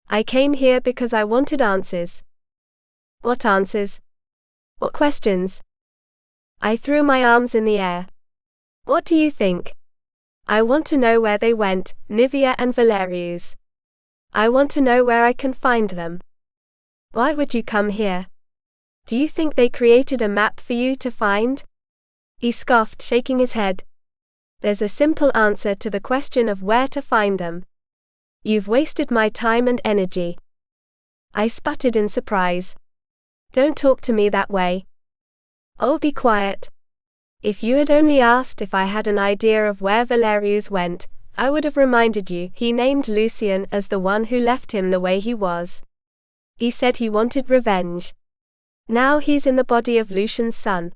I came here because I wanted answers. What answers? What questions? I threw my arms in the air. What do you think? I want to know where they went, Nivea and Valerius. I want to know where I can find them. Why would you come here? Do you think they created a map for you to find? He scoffed, shaking his head. There's a simple answer to the question of where to find them. You've wasted my time and energy. I sputtered in surprise. Don't talk to me that way. Oh, be quiet. If you had only asked if I had an idea of where Valerius went, I would have reminded you he named Lucian as the one who left him the way he was. He said he wanted revenge. Now he's in the body of Lucian's son.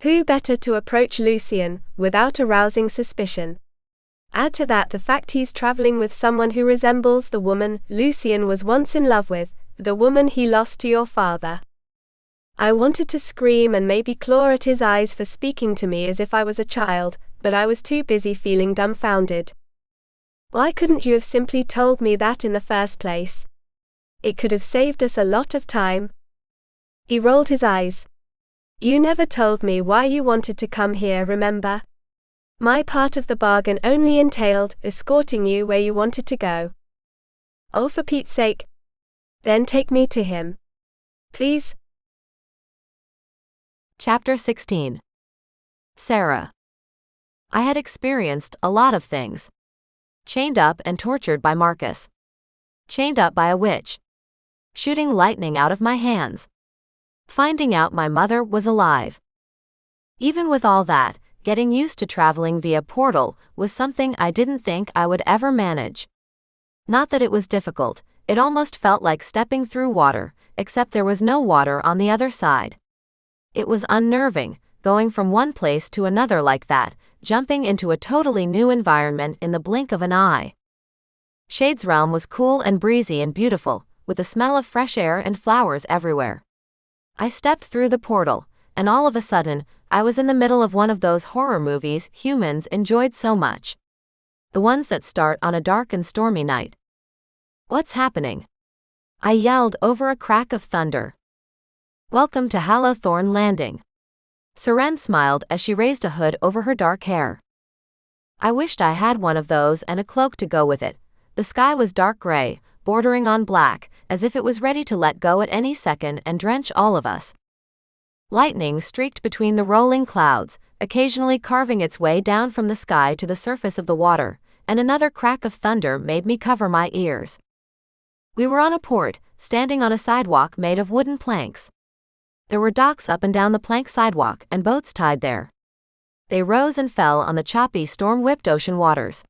Who better to approach Lucian, without arousing suspicion? Add to that the fact he's traveling with someone who resembles the woman Lucian was once in love with, the woman he lost to your father. I wanted to scream and maybe claw at his eyes for speaking to me as if I was a child, but I was too busy feeling dumbfounded. Why couldn't you have simply told me that in the first place? It could have saved us a lot of time. He rolled his eyes. You never told me why you wanted to come here, remember? My part of the bargain only entailed escorting you where you wanted to go. Oh, for Pete's sake. Then take me to him. Please. Chapter 16. Sara. I had experienced a lot of things. Chained up and tortured by Marcus. Chained up by a witch. Shooting lightning out of my hands. Finding out my mother was alive. Even with all that, getting used to traveling via portal was something I didn't think I would ever manage. Not that it was difficult, it almost felt like stepping through water, except there was no water on the other side. It was unnerving, going from one place to another like that, jumping into a totally new environment in the blink of an eye. Shade's realm was cool and breezy and beautiful, with the smell of fresh air and flowers everywhere. I stepped through the portal, and all of a sudden, I was in the middle of one of those horror movies humans enjoyed so much. The ones that start on a dark and stormy night. What's happening? I yelled over a crack of thunder. Welcome to Hallowthorn Landing. Saren smiled as she raised a hood over her dark hair. I wished I had one of those and a cloak to go with it. The sky was dark gray, bordering on black, as if it was ready to let go at any second and drench all of us. Lightning streaked between the rolling clouds, occasionally carving its way down from the sky to the surface of the water, and another crack of thunder made me cover my ears. We were on a port, standing on a sidewalk made of wooden planks. There were docks up and down the plank sidewalk and boats tied there. They rose and fell on the choppy, storm-whipped ocean waters.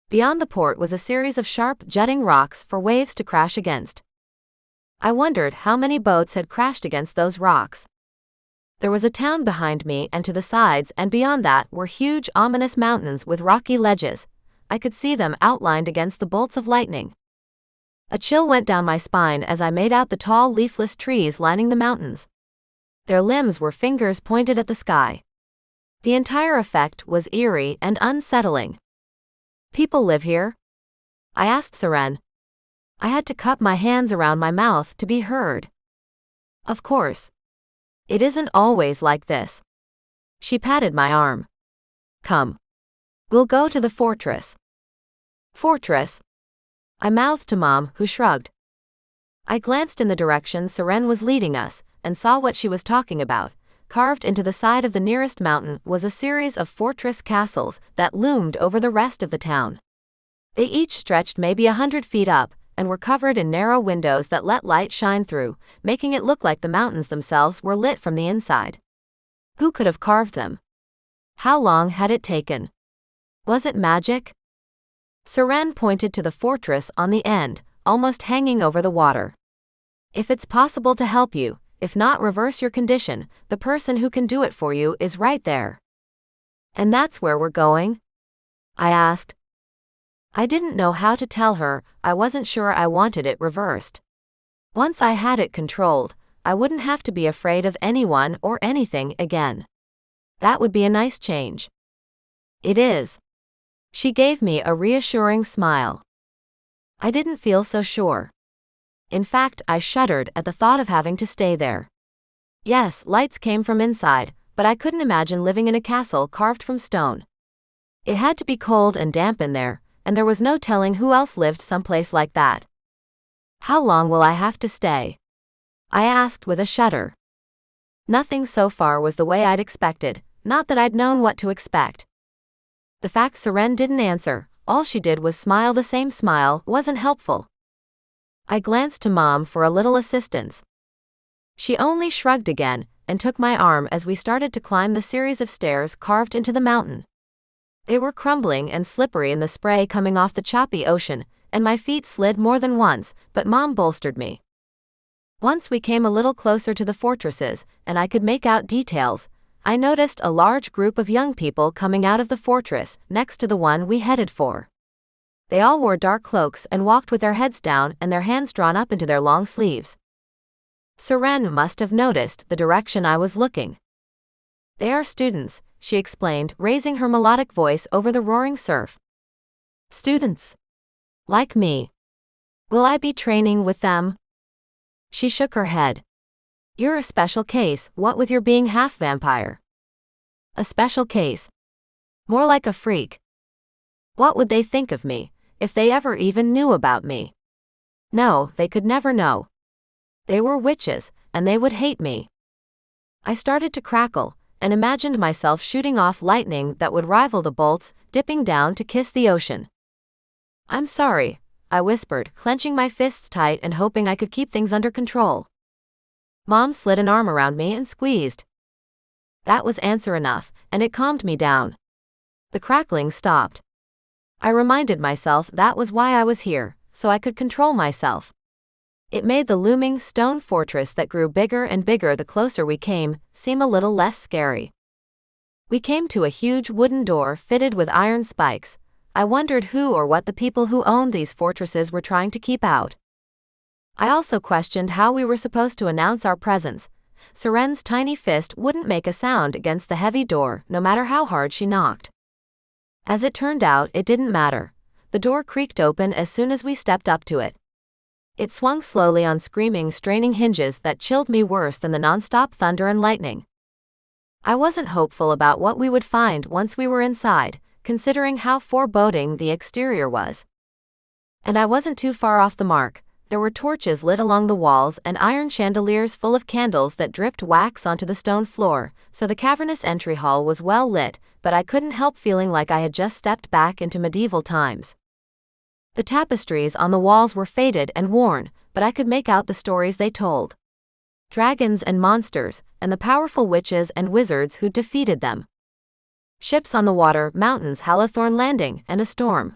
Beyond the port was a series of sharp, jutting rocks for waves to crash against. I wondered how many boats had crashed against those rocks. There was a town behind me and to the sides, and beyond that were huge, ominous mountains with rocky ledges. I could see them outlined against the bolts of lightning. A chill went down my spine as I made out the tall, leafless trees lining the mountains. Their limbs were fingers pointed at the sky. The entire effect was eerie and unsettling. People live here? I asked Saren. I had to cup my hands around my mouth to be heard. Of course. It isn't always like this. She patted my arm. Come. We'll go to the fortress. Fortress? I mouthed to Mom, who shrugged. I glanced in the direction Saren was leading us, and saw what she was talking about. Carved into the side of the nearest mountain was a series of fortress castles that loomed over the rest of the town. They each stretched maybe 100 feet up, and were covered in narrow windows that let light shine through, making it look like the mountains themselves were lit from the inside. Who could have carved them? How long had it taken? Was it magic? Saren pointed to the fortress on the end, almost hanging over the water. If it's possible to help you, if not reverse your condition, the person who can do it for you is right there. And that's where we're going? I asked. I didn't know how to tell her. I wasn't sure I wanted it reversed. Once I had it controlled, I wouldn't have to be afraid of anyone or anything again. That would be a nice change. It is. She gave me a reassuring smile. I didn't feel so sure. In fact, I shuddered at the thought of having to stay there. Yes, lights came from inside, but I couldn't imagine living in a castle carved from stone. It had to be cold and damp in there, and there was no telling who else lived someplace like that. How long will I have to stay? I asked with a shudder. Nothing so far was the way I'd expected, not that I'd known what to expect. The fact Saren didn't answer, all she did was smile the same smile, wasn't helpful. I glanced to Mom for a little assistance. She only shrugged again, and took my arm as we started to climb the series of stairs carved into the mountain. They were crumbling and slippery in the spray coming off the choppy ocean, and my feet slid more than once, but Mom bolstered me. Once we came a little closer to the fortresses, and I could make out details, I noticed a large group of young people coming out of the fortress, next to the one we headed for. They all wore dark cloaks and walked with their heads down and their hands drawn up into their long sleeves. Saren must have noticed the direction I was looking. They are students, she explained, raising her melodic voice over the roaring surf. Students. Like me. Will I be training with them? She shook her head. You're a special case, what with your being half vampire? A special case. More like a freak. What would they think of me, if they ever even knew about me? No, they could never know. They were witches, and they would hate me. I started to crackle, and imagined myself shooting off lightning that would rival the bolts, dipping down to kiss the ocean. I'm sorry, I whispered, clenching my fists tight and hoping I could keep things under control. Mom slid an arm around me and squeezed. That was answer enough, and it calmed me down. The crackling stopped. I reminded myself that was why I was here, so I could control myself. It made the looming stone fortress that grew bigger and bigger the closer we came seem a little less scary. We came to a huge wooden door fitted with iron spikes. I wondered who or what the people who owned these fortresses were trying to keep out. I also questioned how we were supposed to announce our presence. Saren's tiny fist wouldn't make a sound against the heavy door, no matter how hard she knocked. As it turned out, it didn't matter. The door creaked open as soon as we stepped up to it. It swung slowly on screaming, straining hinges that chilled me worse than the nonstop thunder and lightning. I wasn't hopeful about what we would find once we were inside, considering how foreboding the exterior was. And I wasn't too far off the mark. There were torches lit along the walls and iron chandeliers full of candles that dripped wax onto the stone floor, so the cavernous entry hall was well lit, but I couldn't help feeling like I had just stepped back into medieval times. The tapestries on the walls were faded and worn, but I could make out the stories they told. Dragons and monsters, and the powerful witches and wizards who defeated them. Ships on the water, mountains, Hallowthorn Landing, and a storm.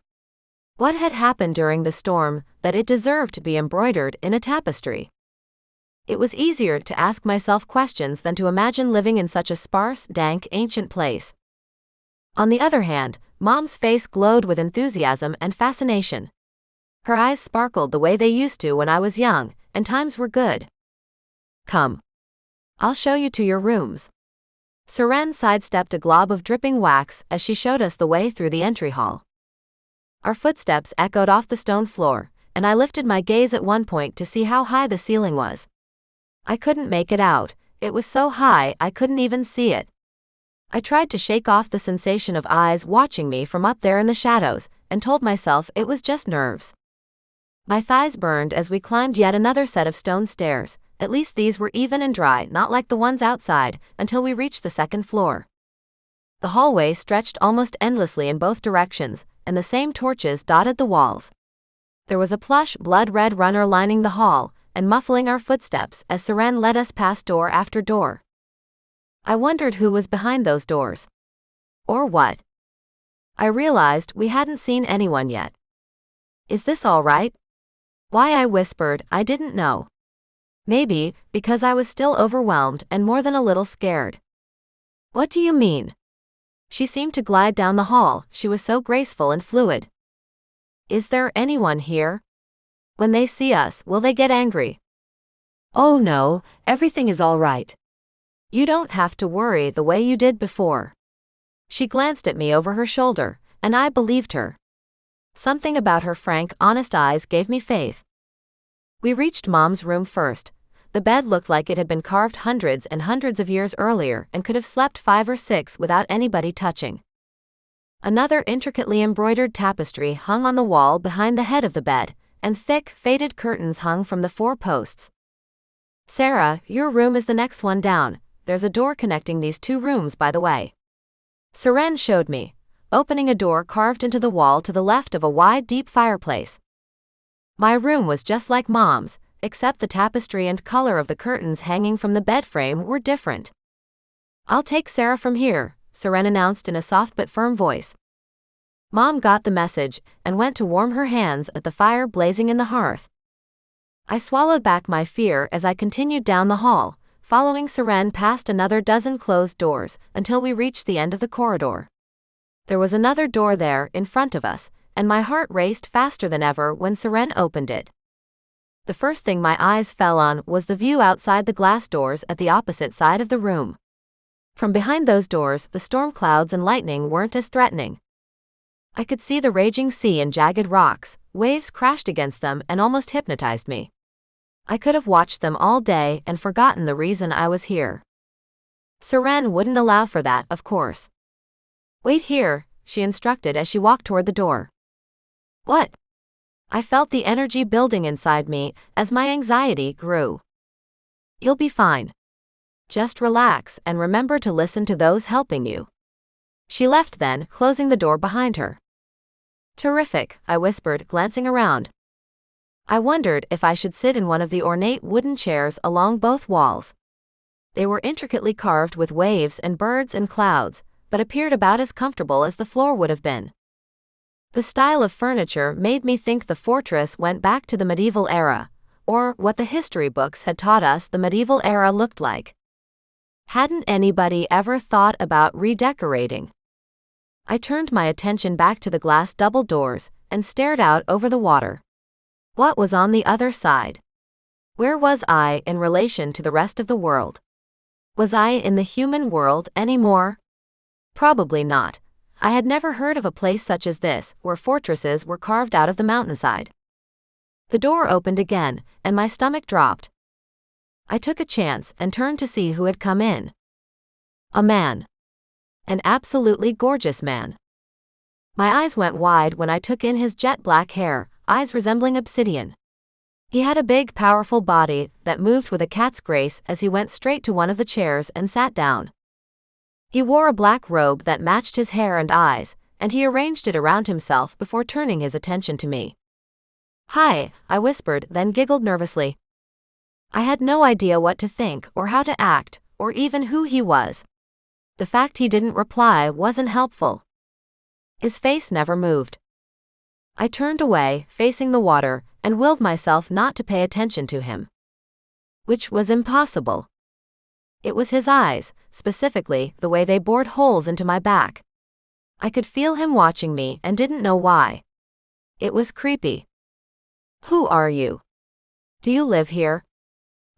What had happened during the storm that it deserved to be embroidered in a tapestry? It was easier to ask myself questions than to imagine living in such a sparse, dank, ancient place. On the other hand, Mom's face glowed with enthusiasm and fascination. Her eyes sparkled the way they used to when I was young, and times were good. Come. I'll show you to your rooms. Saren sidestepped a glob of dripping wax as she showed us the way through the entry hall. Our footsteps echoed off the stone floor, and I lifted my gaze at one point to see how high the ceiling was. I couldn't make it out. It was so high I couldn't even see it. I tried to shake off the sensation of eyes watching me from up there in the shadows, and told myself it was just nerves. My thighs burned as we climbed yet another set of stone stairs. At least these were even and dry, not like the ones outside, until we reached the second floor. The hallway stretched almost endlessly in both directions, and the same torches dotted the walls. There was a plush, blood-red runner lining the hall, and muffling our footsteps as Saren led us past door after door. I wondered who was behind those doors. Or what. I realized we hadn't seen anyone yet. Is this all right? Why I whispered, I didn't know. Maybe, because I was still overwhelmed and more than a little scared. What do you mean? She seemed to glide down the hall, she was so graceful and fluid. Is there anyone here? When they see us, will they get angry? Oh no, everything is all right. You don't have to worry the way you did before. She glanced at me over her shoulder, and I believed her. Something about her frank, honest eyes gave me faith. We reached Mom's room first. The bed looked like it had been carved hundreds and hundreds of years earlier and could have slept 5 or 6 without anybody touching. Another intricately embroidered tapestry hung on the wall behind the head of the bed, and thick, faded curtains hung from the 4 posts. Sara, your room is the next one down. There's a door connecting these 2 rooms, by the way. Saren showed me, opening a door carved into the wall to the left of a wide, deep fireplace. My room was just like Mom's, except the tapestry and color of the curtains hanging from the bed frame were different. I'll take Sara from here, Saren announced in a soft but firm voice. Mom got the message and went to warm her hands at the fire blazing in the hearth. I swallowed back my fear as I continued down the hall, following Saren past another dozen closed doors until we reached the end of the corridor. There was another door there in front of us, and my heart raced faster than ever when Saren opened it. The first thing my eyes fell on was the view outside the glass doors at the opposite side of the room. From behind those doors, the storm clouds and lightning weren't as threatening. I could see the raging sea and jagged rocks, waves crashed against them and almost hypnotized me. I could have watched them all day and forgotten the reason I was here. Saren wouldn't allow for that, of course. Wait here, she instructed as she walked toward the door. What? I felt the energy building inside me as my anxiety grew. You'll be fine. Just relax and remember to listen to those helping you. She left then, closing the door behind her. Terrific, I whispered, glancing around. I wondered if I should sit in one of the ornate wooden chairs along both walls. They were intricately carved with waves and birds and clouds, but appeared about as comfortable as the floor would have been. The style of furniture made me think the fortress went back to the medieval era, or what the history books had taught us the medieval era looked like. Hadn't anybody ever thought about redecorating? I turned my attention back to the glass double doors and stared out over the water. What was on the other side? Where was I in relation to the rest of the world? Was I in the human world anymore? Probably not. I had never heard of a place such as this, where fortresses were carved out of the mountainside. The door opened again, and my stomach dropped. I took a chance and turned to see who had come in. A man. An absolutely gorgeous man. My eyes went wide when I took in his jet black hair, eyes resembling obsidian. He had a big, powerful body that moved with a cat's grace as he went straight to one of the chairs and sat down. He wore a black robe that matched his hair and eyes, and he arranged it around himself before turning his attention to me. "Hi," I whispered, then giggled nervously. I had no idea what to think or how to act, or even who he was. The fact he didn't reply wasn't helpful. His face never moved. I turned away, facing the water, and willed myself not to pay attention to him. Which was impossible. It was his eyes, specifically the way they bored holes into my back. I could feel him watching me and didn't know why. It was creepy. "Who are you? Do you live here?"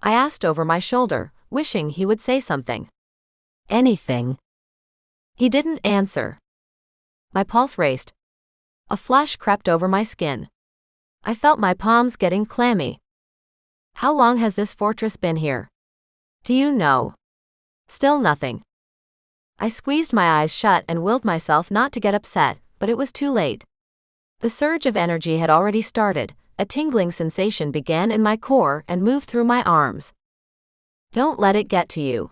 I asked over my shoulder, wishing he would say something. "Anything." He didn't answer. My pulse raced. A flush crept over my skin. I felt my palms getting clammy. "How long has this fortress been here? Do you know?" Still nothing. I squeezed my eyes shut and willed myself not to get upset, but it was too late. The surge of energy had already started. A tingling sensation began in my core and moved through my arms. Don't let it get to you.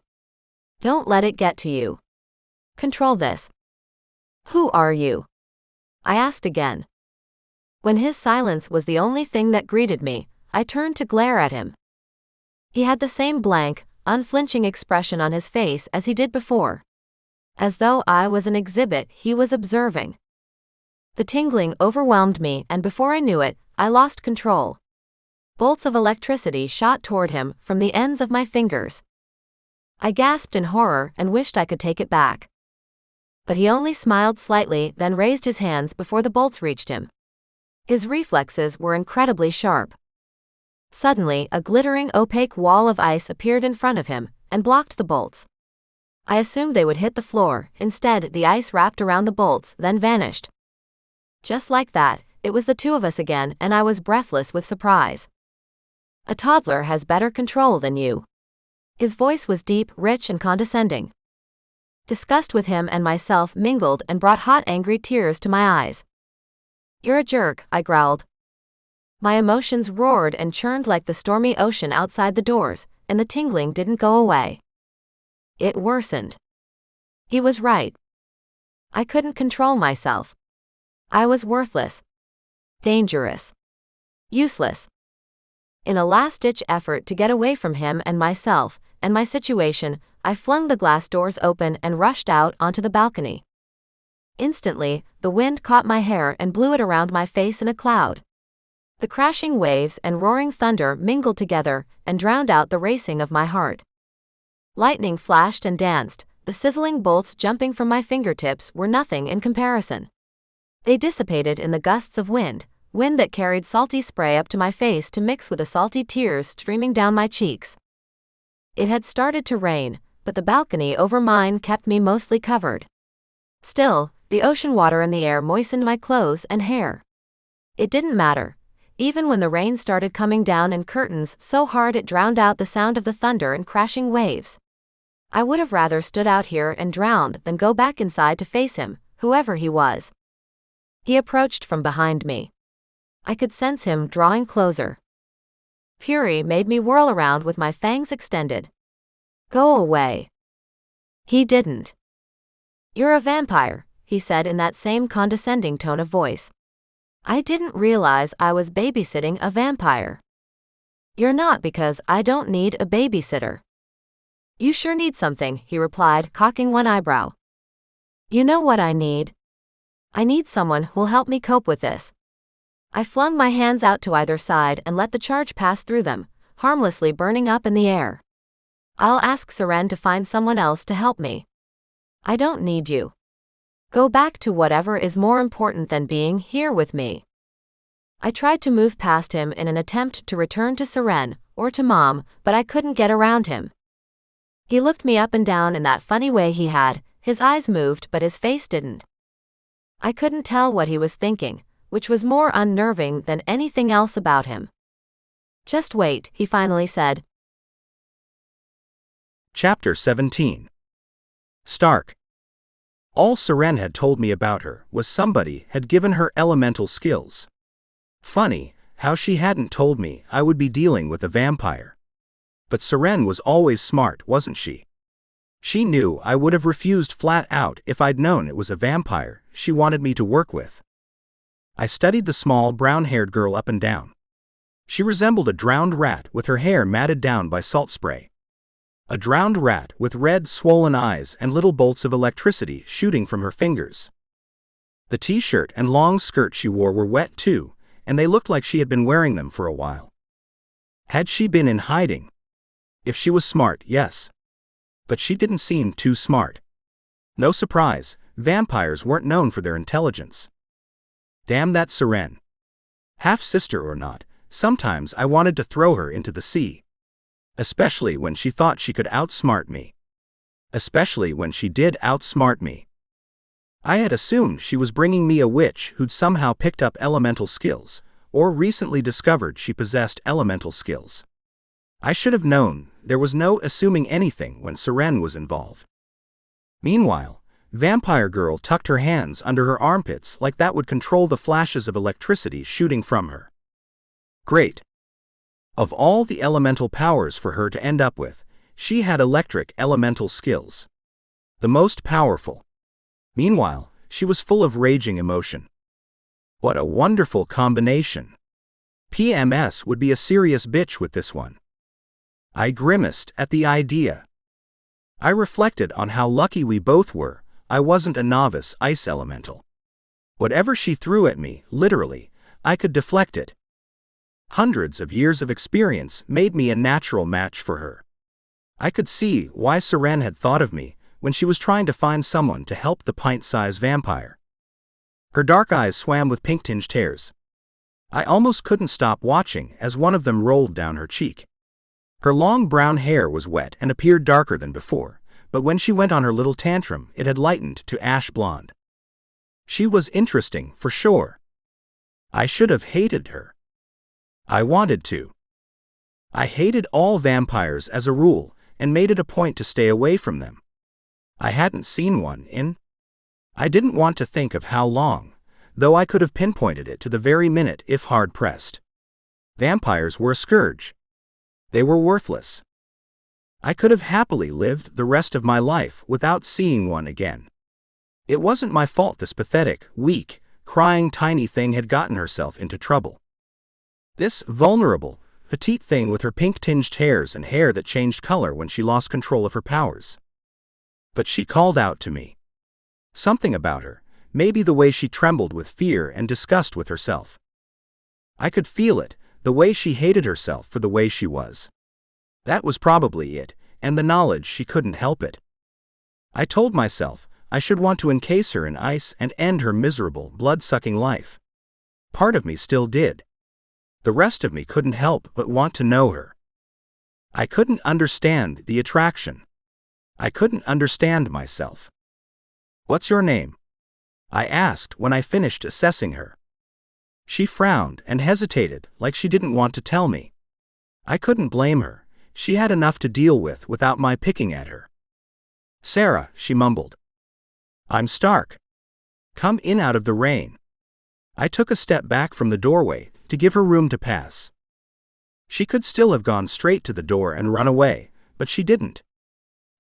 Don't let it get to you. Control this. "Who are you?" I asked again. When his silence was the only thing that greeted me, I turned to glare at him. He had the same blank, unflinching expression on his face as he did before. As though I was an exhibit he was observing. The tingling overwhelmed me, and before I knew it, I lost control. Bolts of electricity shot toward him from the ends of my fingers. I gasped in horror and wished I could take it back. But he only smiled slightly, then raised his hands before the bolts reached him. His reflexes were incredibly sharp. Suddenly, a glittering opaque wall of ice appeared in front of him and blocked the bolts. I assumed they would hit the floor. Instead, the ice wrapped around the bolts, then vanished. Just like that, it was the two of us again, and I was breathless with surprise. "A toddler has better control than you." His voice was deep, rich, and condescending. Disgust with him and myself mingled and brought hot, angry tears to my eyes. "You're a jerk," I growled. My emotions roared and churned like the stormy ocean outside the doors, and the tingling didn't go away. It worsened. He was right. I couldn't control myself. I was worthless. Dangerous. Useless. In a last-ditch effort to get away from him and myself, and my situation, I flung the glass doors open and rushed out onto the balcony. Instantly, the wind caught my hair and blew it around my face in a cloud. The crashing waves and roaring thunder mingled together and drowned out the racing of my heart. Lightning flashed and danced. The sizzling bolts jumping from my fingertips were nothing in comparison. They dissipated in the gusts of wind that carried salty spray up to my face to mix with the salty tears streaming down my cheeks. It had started to rain, but the balcony over mine kept me mostly covered. Still, the ocean water in the air moistened my clothes and hair. It didn't matter. Even when the rain started coming down in curtains so hard it drowned out the sound of the thunder and crashing waves. I would have rather stood out here and drowned than go back inside to face him, whoever he was. He approached from behind me. I could sense him drawing closer. Fury made me whirl around with my fangs extended. "Go away." He didn't. "You're a vampire," he said in that same condescending tone of voice. I didn't realize I was babysitting a vampire. You're not, because I don't need a babysitter. You sure need something, he replied, cocking one eyebrow. You know what I need? I need someone who'll help me cope with this. I flung my hands out to either side and let the charge pass through them, harmlessly burning up in the air. I'll ask Saren to find someone else to help me. I don't need you. Go back to whatever is more important than being here with me. I tried to move past him in an attempt to return to Saren, or to Mom, but I couldn't get around him. He looked me up and down in that funny way he had. His eyes moved but his face didn't. I couldn't tell what he was thinking, which was more unnerving than anything else about him. Just wait, he finally said. Chapter 17. Stark. All Saren had told me about her was somebody had given her elemental skills. Funny how she hadn't told me I would be dealing with a vampire. But Saren was always smart, wasn't she? She knew I would have refused flat out if I'd known it was a vampire she wanted me to work with. I studied the small brown-haired girl up and down. She resembled a drowned rat with her hair matted down by salt spray. A drowned rat with red, swollen eyes and little bolts of electricity shooting from her fingers. The t-shirt and long skirt she wore were wet too, and they looked like she had been wearing them for a while. Had she been in hiding? If she was smart, yes. But she didn't seem too smart. No surprise, vampires weren't known for their intelligence. Damn that Saren. Half-sister or not, sometimes I wanted to throw her into the sea. Especially when she thought she could outsmart me. Especially when she did outsmart me. I had assumed she was bringing me a witch who'd somehow picked up elemental skills, or recently discovered she possessed elemental skills. I should have known there was no assuming anything when Saren was involved. Meanwhile, Vampire Girl tucked her hands under her armpits like that would control the flashes of electricity shooting from her. Great. Of all the elemental powers for her to end up with, she had electric elemental skills. The most powerful. Meanwhile, she was full of raging emotion. What a wonderful combination. PMS would be a serious bitch with this one. I grimaced at the idea. I reflected on how lucky we both were I wasn't a novice ice elemental. Whatever she threw at me, literally, I could deflect it. Hundreds of years of experience made me a natural match for her. I could see why Saren had thought of me when she was trying to find someone to help the pint-sized vampire. Her dark eyes swam with pink-tinged hairs. I almost couldn't stop watching as one of them rolled down her cheek. Her long brown hair was wet and appeared darker than before, but when she went on her little tantrum, it had lightened to ash blonde. She was interesting, for sure. I should have hated her. I wanted to. I hated all vampires as a rule, and made it a point to stay away from them. I hadn't seen one in. I didn't want to think of how long, though I could have pinpointed it to the very minute if hard-pressed. Vampires were a scourge. They were worthless. I could have happily lived the rest of my life without seeing one again. It wasn't my fault this pathetic, weak, crying tiny thing had gotten herself into trouble. This vulnerable, petite thing with her pink-tinged hairs and hair that changed color when she lost control of her powers. But she called out to me. Something about her, maybe the way she trembled with fear and disgust with herself. I could feel it, the way she hated herself for the way she was. That was probably it, and the knowledge she couldn't help it. I told myself I should want to encase her in ice and end her miserable, blood-sucking life. Part of me still did. The rest of me couldn't help but want to know her. I couldn't understand the attraction. I couldn't understand myself. "What's your name?" I asked when I finished assessing her. She frowned and hesitated like she didn't want to tell me. I couldn't blame her. She had enough to deal with without my picking at her. "Sara," she mumbled. "I'm Stark. Come in out of the rain." I took a step back from the doorway to give her room to pass. She could still have gone straight to the door and run away, but she didn't.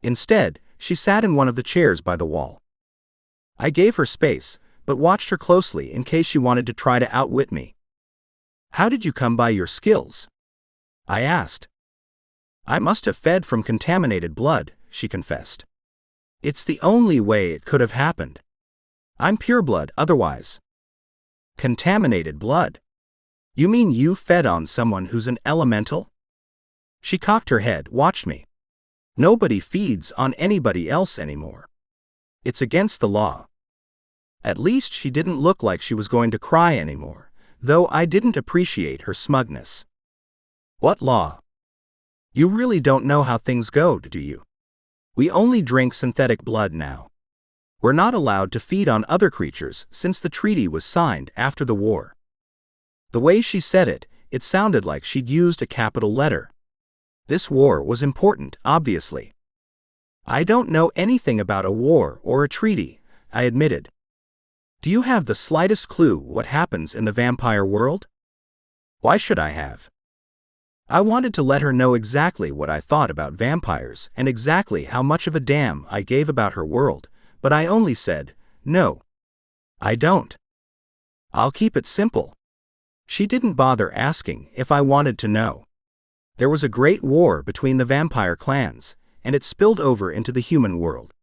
Instead, she sat in one of the chairs by the wall. I gave her space, but watched her closely in case she wanted to try to outwit me. "How did you come by your skills?" I asked. "I must have fed from contaminated blood," she confessed. "It's the only way it could have happened. I'm pureblood otherwise." "Contaminated blood? You mean you fed on someone who's an elemental?" She cocked her head, watched me. "Nobody feeds on anybody else anymore. It's against the law." At least she didn't look like she was going to cry anymore, though I didn't appreciate her smugness. "What law? You really don't know how things go, do you? We only drink synthetic blood now. We're not allowed to feed on other creatures since the treaty was signed after the war." The way she said it, it sounded like she'd used a capital letter. This war was important, obviously. "I don't know anything about a war or a treaty," I admitted. "Do you have the slightest clue what happens in the vampire world?" "Why should I have?" I wanted to let her know exactly what I thought about vampires and exactly how much of a damn I gave about her world, but I only said, "No. I don't. I'll keep it simple." She didn't bother asking if I wanted to know. There was a great war between the vampire clans, and it spilled over into the human world.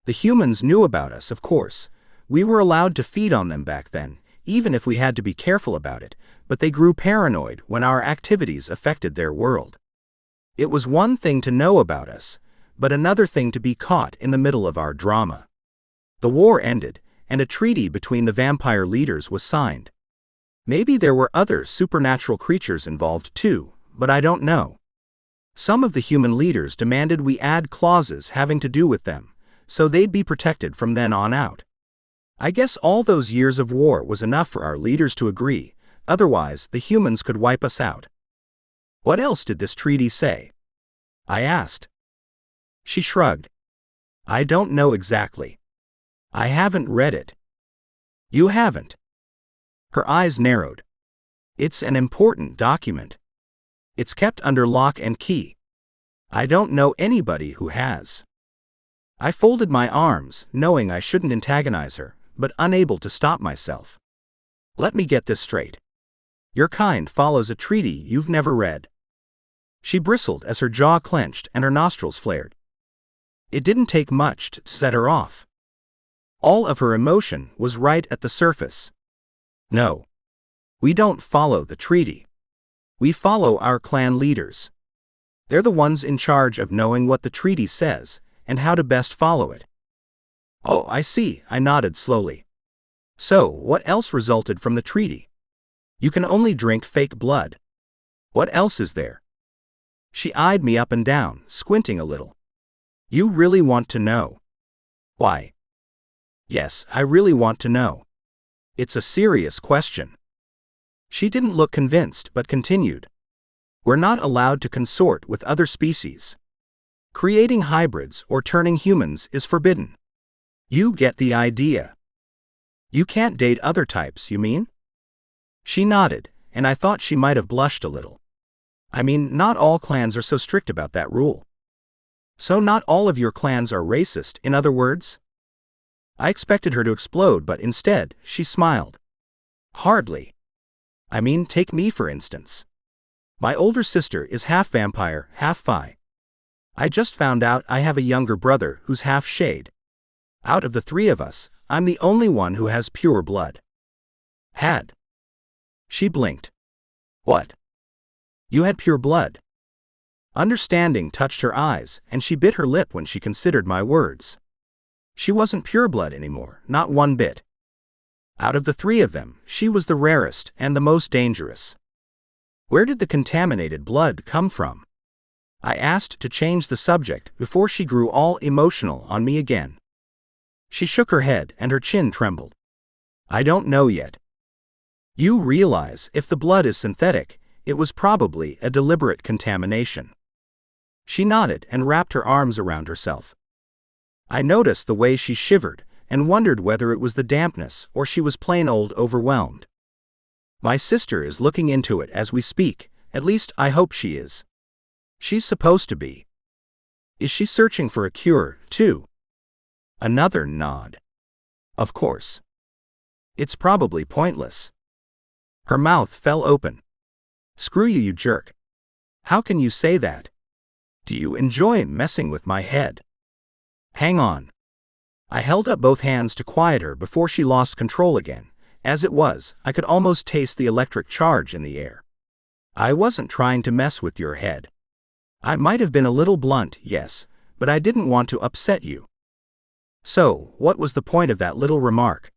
The humans knew about us, of course. We were allowed to feed on them back then, even if we had to be careful about it, but they grew paranoid when our activities affected their world. It was one thing to know about us, but another thing to be caught in the middle of our drama. The war ended, and a treaty between the vampire leaders was signed. Maybe there were other supernatural creatures involved too, but I don't know. Some of the human leaders demanded we add clauses having to do with them, so they'd be protected from then on out. I guess all those years of war was enough for our leaders to agree, otherwise the humans could wipe us out. "What else did this treaty say?" I asked. She shrugged. "I don't know exactly. I haven't read it." "You haven't?" Her eyes narrowed. "It's an important document. It's kept under lock and key. I don't know anybody who has." I folded my arms, knowing I shouldn't antagonize her, but unable to stop myself. "Let me get this straight. Your kind follows a treaty you've never read." She bristled as her jaw clenched and her nostrils flared. It didn't take much to set her off. All of her emotion was right at the surface. "No. We don't follow the treaty. We follow our clan leaders. They're the ones in charge of knowing what the treaty says and how to best follow it." "Oh, I see," I nodded slowly. "So, what else resulted from the treaty? You can only drink fake blood. What else is there?" She eyed me up and down, squinting a little. "You really want to know?" "Why?" "Yes, I really want to know. It's a serious question." She didn't look convinced but continued. "We're not allowed to consort with other species. Creating hybrids or turning humans is forbidden. You get the idea. You can't date other types, you mean?" She nodded, and I thought she might have blushed a little. "I mean, not all clans are so strict about that rule." "So not all of your clans are racist, in other words?" I expected her to explode, but instead, she smiled. "Hardly. I mean, take me for instance. My older sister is half vampire, half fae. I just found out I have a younger brother who's half shade. Out of the three of us, I'm the only one who has pure blood." "Had?" She blinked. "What? You had pure blood?" Understanding touched her eyes, and she bit her lip when she considered my words. She wasn't pureblood anymore, not one bit. Out of the three of them, she was the rarest and the most dangerous. Where did the contaminated blood come from? I asked to change the subject before she grew all emotional on me again. She shook her head and her chin trembled. "I don't know yet. You realize if the blood is synthetic, it was probably a deliberate contamination." She nodded and wrapped her arms around herself. I noticed the way she shivered and wondered whether it was the dampness or she was plain old overwhelmed. "My sister is looking into it as we speak, at least I hope she is. She's supposed to be." "Is she searching for a cure, too?" Another nod. "Of course. It's probably pointless. Her mouth fell open. Screw you, you jerk. How can you say that? Do you enjoy messing with my head? Hang on. I held up both hands to quiet her before she lost control again. As it was, I could almost taste the electric charge in the air. I wasn't trying to mess with your head. I might have been a little blunt, yes, but I didn't want to upset you. So, what was the point of that little remark?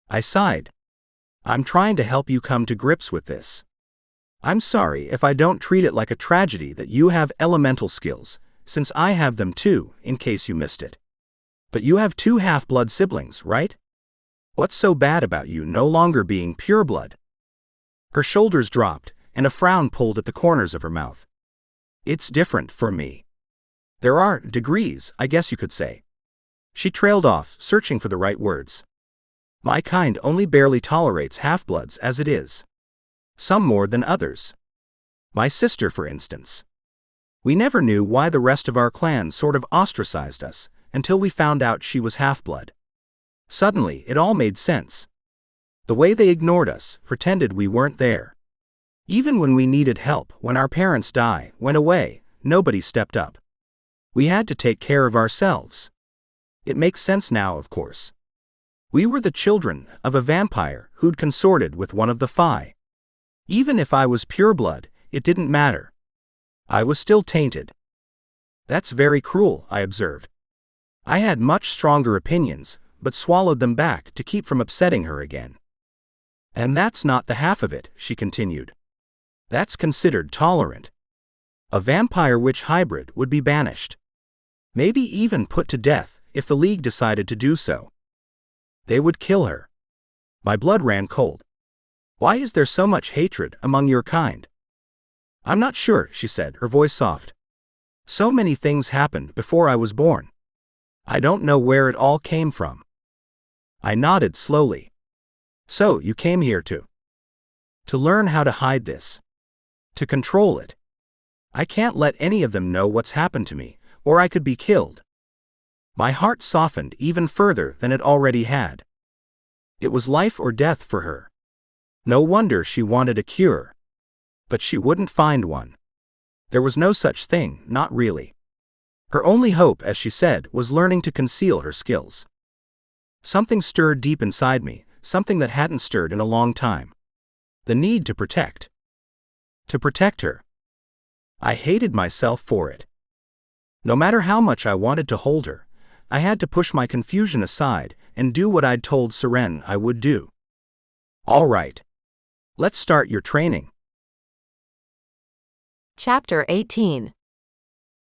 I sighed. I'm trying to help you come to grips with this. I'm sorry if I don't treat it like a tragedy that you have elemental skills, since I have them too, in case you missed it. But you have 2 half-blood siblings, right? What's so bad about you no longer being pureblood? Her shoulders dropped, and a frown pulled at the corners of her mouth. It's different for me. There are degrees, I guess you could say. She trailed off, searching for the right words. My kind only barely tolerates half-bloods as it is. Some more than others. My sister, for instance. We never knew why the rest of our clan sort of ostracized us, until we found out she was half-blood. Suddenly, it all made sense. The way they ignored us, pretended we weren't there. Even when we needed help, when our parents went away, nobody stepped up. We had to take care of ourselves. It makes sense now, of course. We were the children of a vampire who'd consorted with one of the Fae. Even if I was pureblood, it didn't matter. I was still tainted. That's very cruel, I observed. I had much stronger opinions, but swallowed them back to keep from upsetting her again. And that's not the half of it, she continued. That's considered tolerant. A vampire-witch hybrid would be banished. Maybe even put to death if the League decided to do so. They would kill her. My blood ran cold. Why is there so much hatred among your kind? I'm not sure, she said, her voice soft. So many things happened before I was born. I don't know where it all came from. I nodded slowly. So you came here to learn how to hide this. To control it. I can't let any of them know what's happened to me, or I could be killed. My heart softened even further than it already had. It was life or death for her. No wonder she wanted a cure. But she wouldn't find one. There was no such thing, not really. Her only hope, as she said, was learning to conceal her skills. Something stirred deep inside me, something that hadn't stirred in a long time. The need to protect. To protect her. I hated myself for it. No matter how much I wanted to hold her, I had to push my confusion aside and do what I'd told Seren I would do. All right. Let's start your training. Chapter 18.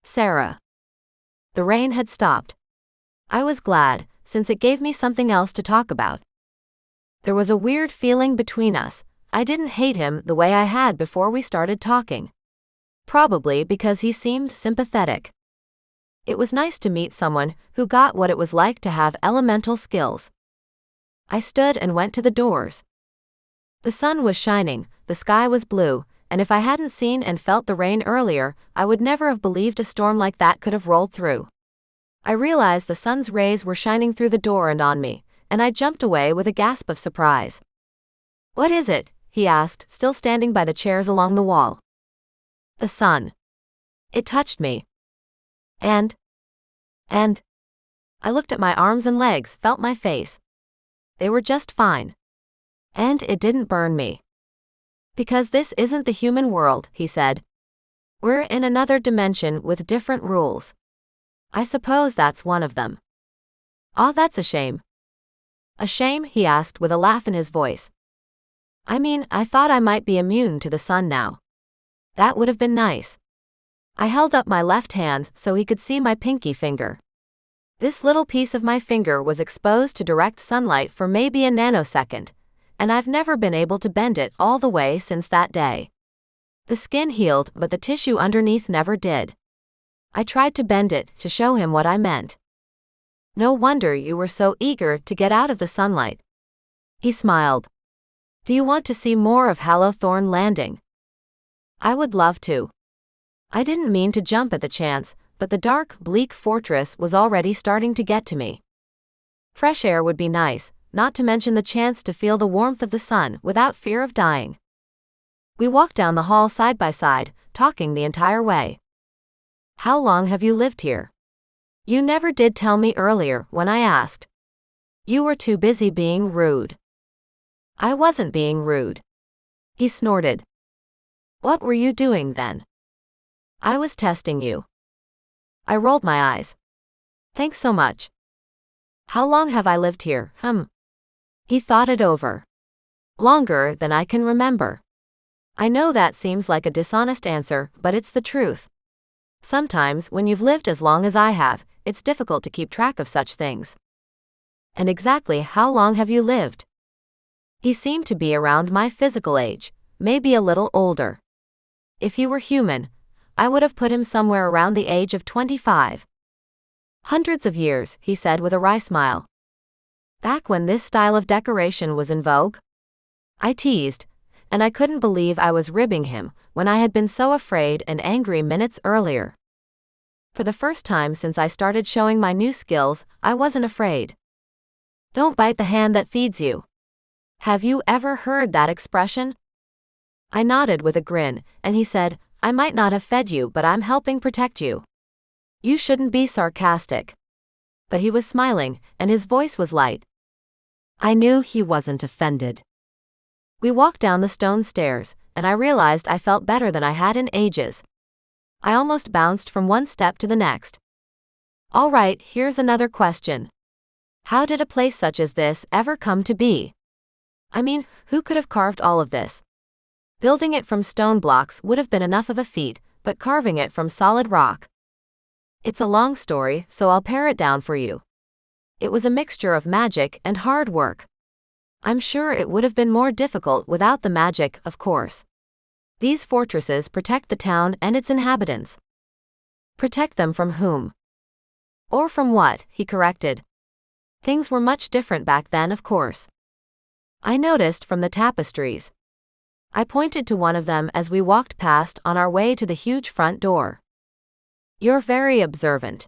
Sara. The rain had stopped. I was glad, since it gave me something else to talk about. There was a weird feeling between us. I didn't hate him the way I had before we started talking. Probably because he seemed sympathetic. It was nice to meet someone who got what it was like to have elemental skills. I stood and went to the doors. The sun was shining, the sky was blue, and if I hadn't seen and felt the rain earlier, I would never have believed a storm like that could have rolled through. I realized the sun's rays were shining through the door and on me, and I jumped away with a gasp of surprise. "What is it?" he asked, still standing by the chairs along the wall. "The sun." It touched me. And I looked at my arms and legs, felt my face. They were just fine. And it didn't burn me. "Because this isn't the human world," he said. "We're in another dimension with different rules. I suppose that's one of them." "Aw, that's a shame." "A shame?" he asked with a laugh in his voice. "I mean, I thought I might be immune to the sun now. That would have been nice." I held up my left hand so he could see my pinky finger. This little piece of my finger was exposed to direct sunlight for maybe a nanosecond, and I've never been able to bend it all the way since that day. The skin healed, but the tissue underneath never did. I tried to bend it to show him what I meant. "No wonder you were so eager to get out of the sunlight." He smiled. "Do you want to see more of Hallowthorn Landing?" "I would love to." I didn't mean to jump at the chance, but the dark, bleak fortress was already starting to get to me. Fresh air would be nice, not to mention the chance to feel the warmth of the sun without fear of dying. We walked down the hall side by side, talking the entire way. How long have you lived here? You never did tell me earlier when I asked. You were too busy being rude. I wasn't being rude. He snorted. What were you doing then? I was testing you. I rolled my eyes. Thanks so much. How long have I lived here? He thought it over. Longer than I can remember. I know that seems like a dishonest answer, but it's the truth. Sometimes, when you've lived as long as I have, it's difficult to keep track of such things. And exactly how long have you lived? He seemed to be around my physical age, maybe a little older. If he were human, I would have put him somewhere around the age of 25. Hundreds of years, he said with a wry smile. Back when this style of decoration was in vogue? I teased, and I couldn't believe I was ribbing him when I had been so afraid and angry minutes earlier. For the first time since I started showing my new skills, I wasn't afraid. Don't bite the hand that feeds you. Have you ever heard that expression? I nodded with a grin, and he said, I might not have fed you, but I'm helping protect you. You shouldn't be sarcastic. But he was smiling, and his voice was light. I knew he wasn't offended. We walked down the stone stairs, and I realized I felt better than I had in ages. I almost bounced from one step to the next. All right, here's another question. How did a place such as this ever come to be? I mean, who could have carved all of this? Building it from stone blocks would have been enough of a feat, but carving it from solid rock. It's a long story, so I'll pare it down for you. It was a mixture of magic and hard work. I'm sure it would have been more difficult without the magic, of course. These fortresses protect the town and its inhabitants. Protect them from whom? Or from what, he corrected. Things were much different back then, of course. I noticed from the tapestries. I pointed to one of them as we walked past on our way to the huge front door. You're very observant.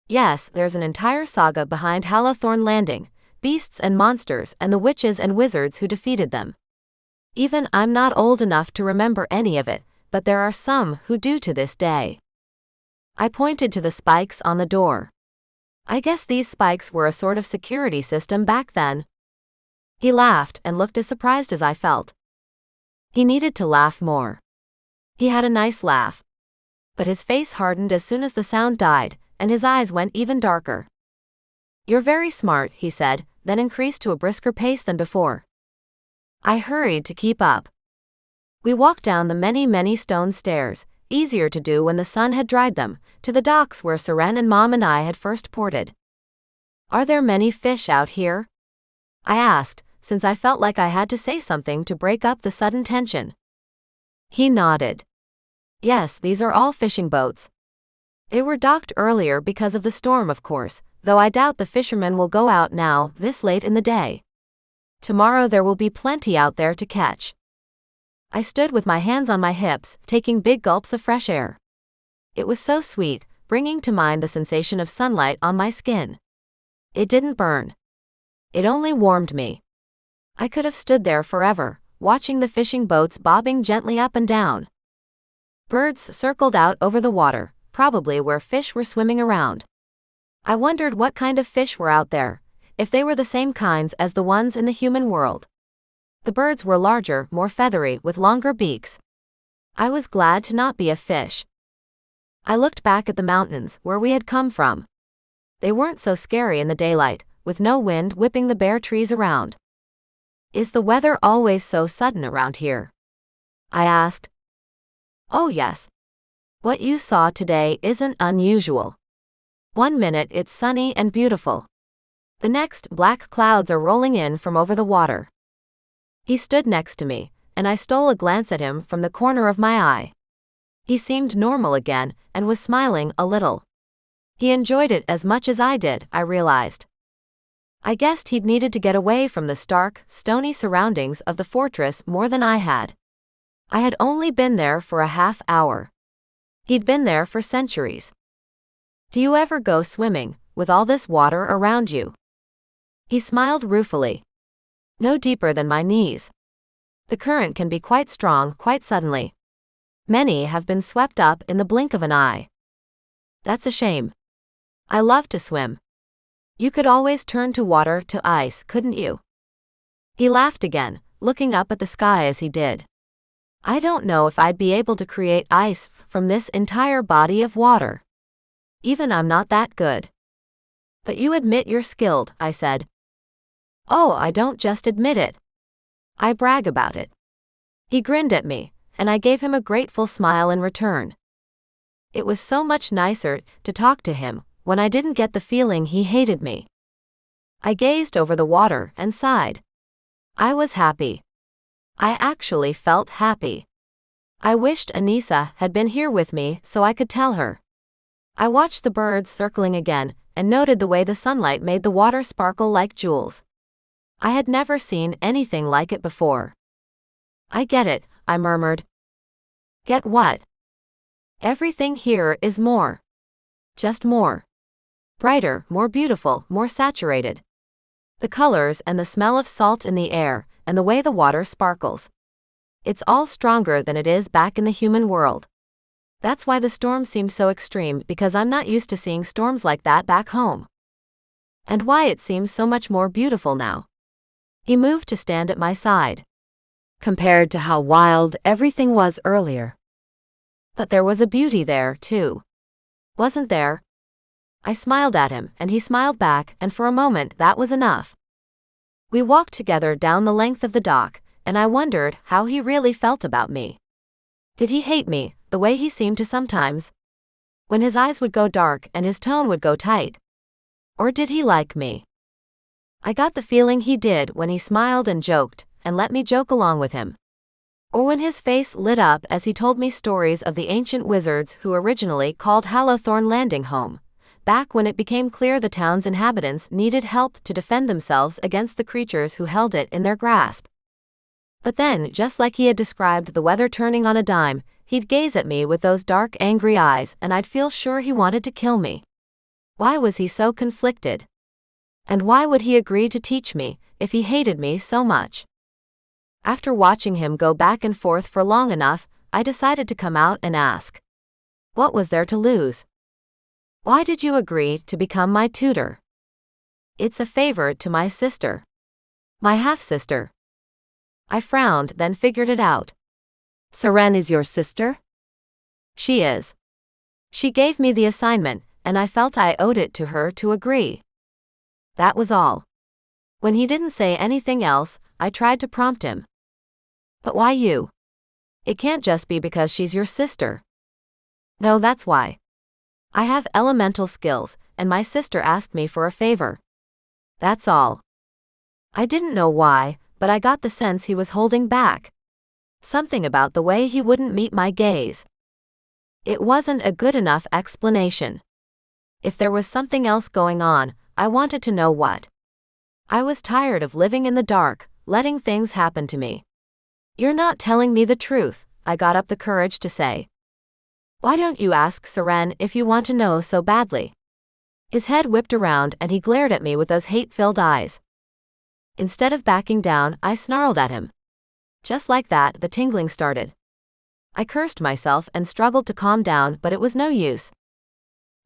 Yes, there's an entire saga behind Hallowthorn Landing, beasts and monsters and the witches and wizards who defeated them. Even I'm not old enough to remember any of it, but there are some who do to this day. I pointed to the spikes on the door. I guess these spikes were a sort of security system back then. He laughed and looked as surprised as I felt. He needed to laugh more. He had a nice laugh. But his face hardened as soon as the sound died, and his eyes went even darker. You're very smart, he said, then increased to a brisker pace than before. I hurried to keep up. We walked down the many stone stairs, easier to do when the sun had dried them, to the docks where Saren and Mom and I had first ported. Are there many fish out here? I asked, since I felt like I had to say something to break up the sudden tension. He nodded. Yes, these are all fishing boats. They were docked earlier because of the storm, of course, though I doubt the fishermen will go out now this late in the day. Tomorrow there will be plenty out there to catch. I stood with my hands on my hips, taking big gulps of fresh air. It was so sweet, bringing to mind the sensation of sunlight on my skin. It didn't burn. It only warmed me. I could have stood there forever, watching the fishing boats bobbing gently up and down. Birds circled out over the water, probably where fish were swimming around. I wondered what kind of fish were out there, if they were the same kinds as the ones in the human world. The birds were larger, more feathery, with longer beaks. I was glad to not be a fish. I looked back at the mountains where we had come from. They weren't so scary in the daylight, with no wind whipping the bare trees around. Is the weather always so sudden around here? I asked. Oh yes. What you saw today isn't unusual. 1 minute it's sunny and beautiful. The next, black clouds are rolling in from over the water. He stood next to me, and I stole a glance at him from the corner of my eye. He seemed normal again, and was smiling a little. He enjoyed it as much as I did, I realized. I guessed he'd needed to get away from the stark, stony surroundings of the fortress more than I had. I had only been there for a half hour. He'd been there for centuries. Do you ever go swimming, with all this water around you? He smiled ruefully. No deeper than my knees. The current can be quite strong quite suddenly. Many have been swept up in the blink of an eye. That's a shame. I love to swim. You could always turn to water to ice, couldn't you? He laughed again, looking up at the sky as he did. I don't know if I'd be able to create ice from this entire body of water. Even I'm not that good. But you admit you're skilled, I said. Oh, I don't just admit it. I brag about it. He grinned at me, and I gave him a grateful smile in return. It was so much nicer to talk to him when I didn't get the feeling he hated me. I gazed over the water and sighed. I was happy. I actually felt happy. I wished Anissa had been here with me so I could tell her. I watched the birds circling again and noted the way the sunlight made the water sparkle like jewels. I had never seen anything like it before. I get it, I murmured. Get what? Everything here is more. Just more. Brighter, more beautiful, more saturated. The colors and the smell of salt in the air, and the way the water sparkles. It's all stronger than it is back in the human world. That's why the storm seems so extreme, because I'm not used to seeing storms like that back home. And why it seems so much more beautiful now. He moved to stand at my side. Compared to how wild everything was earlier. But there was a beauty there, too. Wasn't there? I smiled at him, and he smiled back, and for a moment that was enough. We walked together down the length of the dock, and I wondered how he really felt about me. Did he hate me, the way he seemed to sometimes? When his eyes would go dark and his tone would go tight. Or did he like me? I got the feeling he did when he smiled and joked, and let me joke along with him. Or when his face lit up as he told me stories of the ancient wizards who originally called Hallowthorn Landing home, back when it became clear the town's inhabitants needed help to defend themselves against the creatures who held it in their grasp. But then, just like he had described the weather turning on a dime, he'd gaze at me with those dark, angry eyes, and I'd feel sure he wanted to kill me. Why was he so conflicted? And why would he agree to teach me, if he hated me so much? After watching him go back and forth for long enough, I decided to come out and ask. What was there to lose? Why did you agree to become my tutor? It's a favor to my sister. My half-sister. I frowned, then figured it out. Sara is your sister? She is. She gave me the assignment, and I felt I owed it to her to agree. That was all. When he didn't say anything else, I tried to prompt him. But why you? It can't just be because she's your sister. No, that's why. I have elemental skills, and my sister asked me for a favor. That's all. I didn't know why, but I got the sense he was holding back. Something about the way he wouldn't meet my gaze. It wasn't a good enough explanation. If there was something else going on, I wanted to know what. I was tired of living in the dark, letting things happen to me. You're not telling me the truth, I got up the courage to say. Why don't you ask Sara if you want to know so badly? His head whipped around and he glared at me with those hate-filled eyes. Instead of backing down, I snarled at him. Just like that, the tingling started. I cursed myself and struggled to calm down, but it was no use.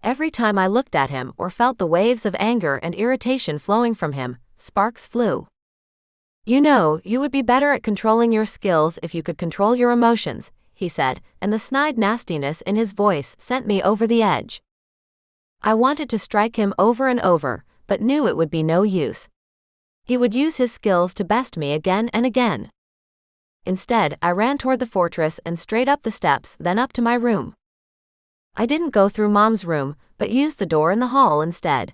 Every time I looked at him or felt the waves of anger and irritation flowing from him, sparks flew. You know, you would be better at controlling your skills if you could control your emotions, he said, and the snide nastiness in his voice sent me over the edge. I wanted to strike him over and over, but knew it would be no use. He would use his skills to best me again and again. Instead, I ran toward the fortress and straight up the steps, then up to my room. I didn't go through Mom's room, but used the door in the hall instead.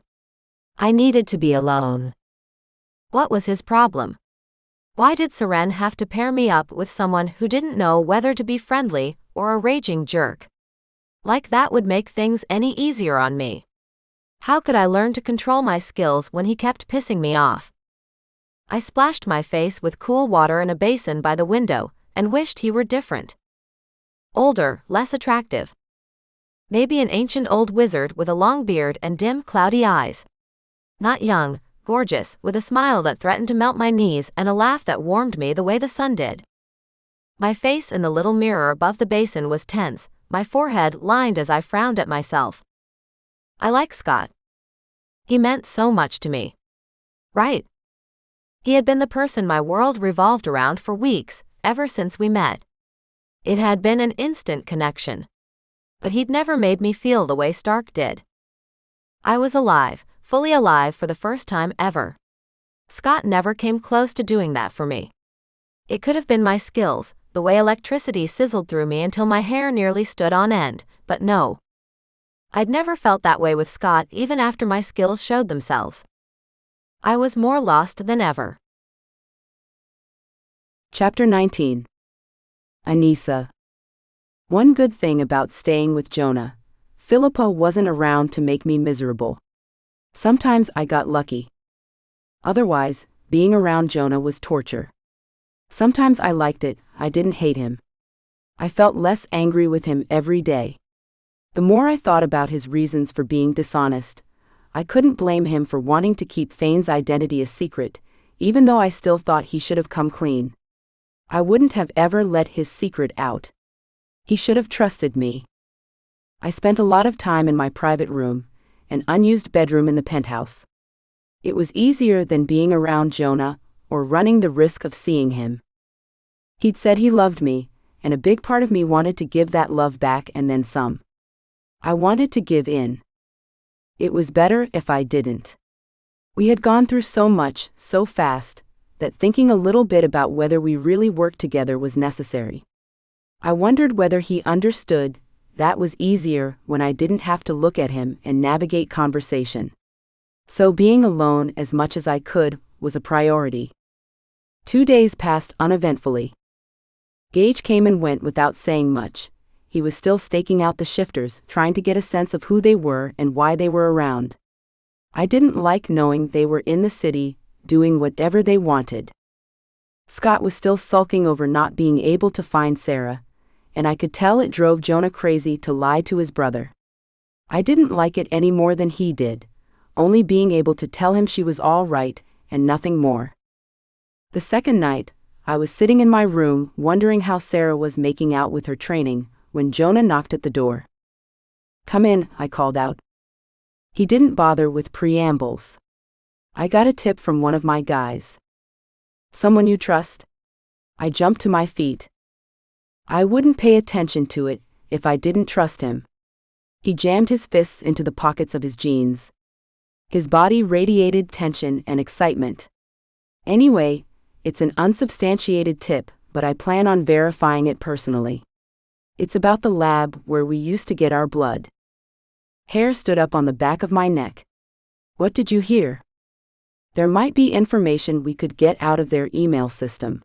I needed to be alone. What was his problem? Why did Sara have to pair me up with someone who didn't know whether to be friendly or a raging jerk? Like that would make things any easier on me. How could I learn to control my skills when he kept pissing me off? I splashed my face with cool water in a basin by the window, and wished he were different. Older, less attractive. Maybe an ancient old wizard with a long beard and dim, cloudy eyes. Not young, gorgeous, with a smile that threatened to melt my knees and a laugh that warmed me the way the sun did. My face in the little mirror above the basin was tense, my forehead lined as I frowned at myself. I like Scott. He meant so much to me. Right. He had been the person my world revolved around for weeks, ever since we met. It had been an instant connection. But he'd never made me feel the way Stark did. I was alive, fully alive for the first time ever. Scott never came close to doing that for me. It could have been my skills, the way electricity sizzled through me until my hair nearly stood on end, but no. I'd never felt that way with Scott even after my skills showed themselves. I was more lost than ever. Chapter 19. Anissa. One good thing about staying with Jonah, Philippa wasn't around to make me miserable. Sometimes I got lucky. Otherwise, being around Jonah was torture. Sometimes I liked it, I didn't hate him. I felt less angry with him every day. The more I thought about his reasons for being dishonest, I couldn't blame him for wanting to keep Fane's identity a secret, even though I still thought he should have come clean. I wouldn't have ever let his secret out. He should have trusted me. I spent a lot of time in my private room, an unused bedroom in the penthouse. It was easier than being around Jonah or running the risk of seeing him. He'd said he loved me, and a big part of me wanted to give that love back and then some. I wanted to give in. It was better if I didn't. We had gone through so much, so fast, that thinking a little bit about whether we really worked together was necessary. I wondered whether he understood that was easier when I didn't have to look at him and navigate conversation. So being alone as much as I could was a priority. 2 days passed uneventfully. Gage came and went without saying much. He was still staking out the shifters, trying to get a sense of who they were and why they were around. I didn't like knowing they were in the city, doing whatever they wanted. Scott was still sulking over not being able to find Sara, and I could tell it drove Jonah crazy to lie to his brother. I didn't like it any more than he did, only being able to tell him she was all right and nothing more. The second night, I was sitting in my room wondering how Sara was making out with her training, when Jonah knocked at the door. "Come in," I called out. He didn't bother with preambles. "I got a tip from one of my guys." "Someone you trust?" I jumped to my feet. I wouldn't pay attention to it if I didn't trust him. He jammed his fists into the pockets of his jeans. His body radiated tension and excitement. "Anyway, it's an unsubstantiated tip, but I plan on verifying it personally. It's about the lab where we used to get our blood." Hair stood up on the back of my neck. "What did you hear?" "There might be information we could get out of their email system.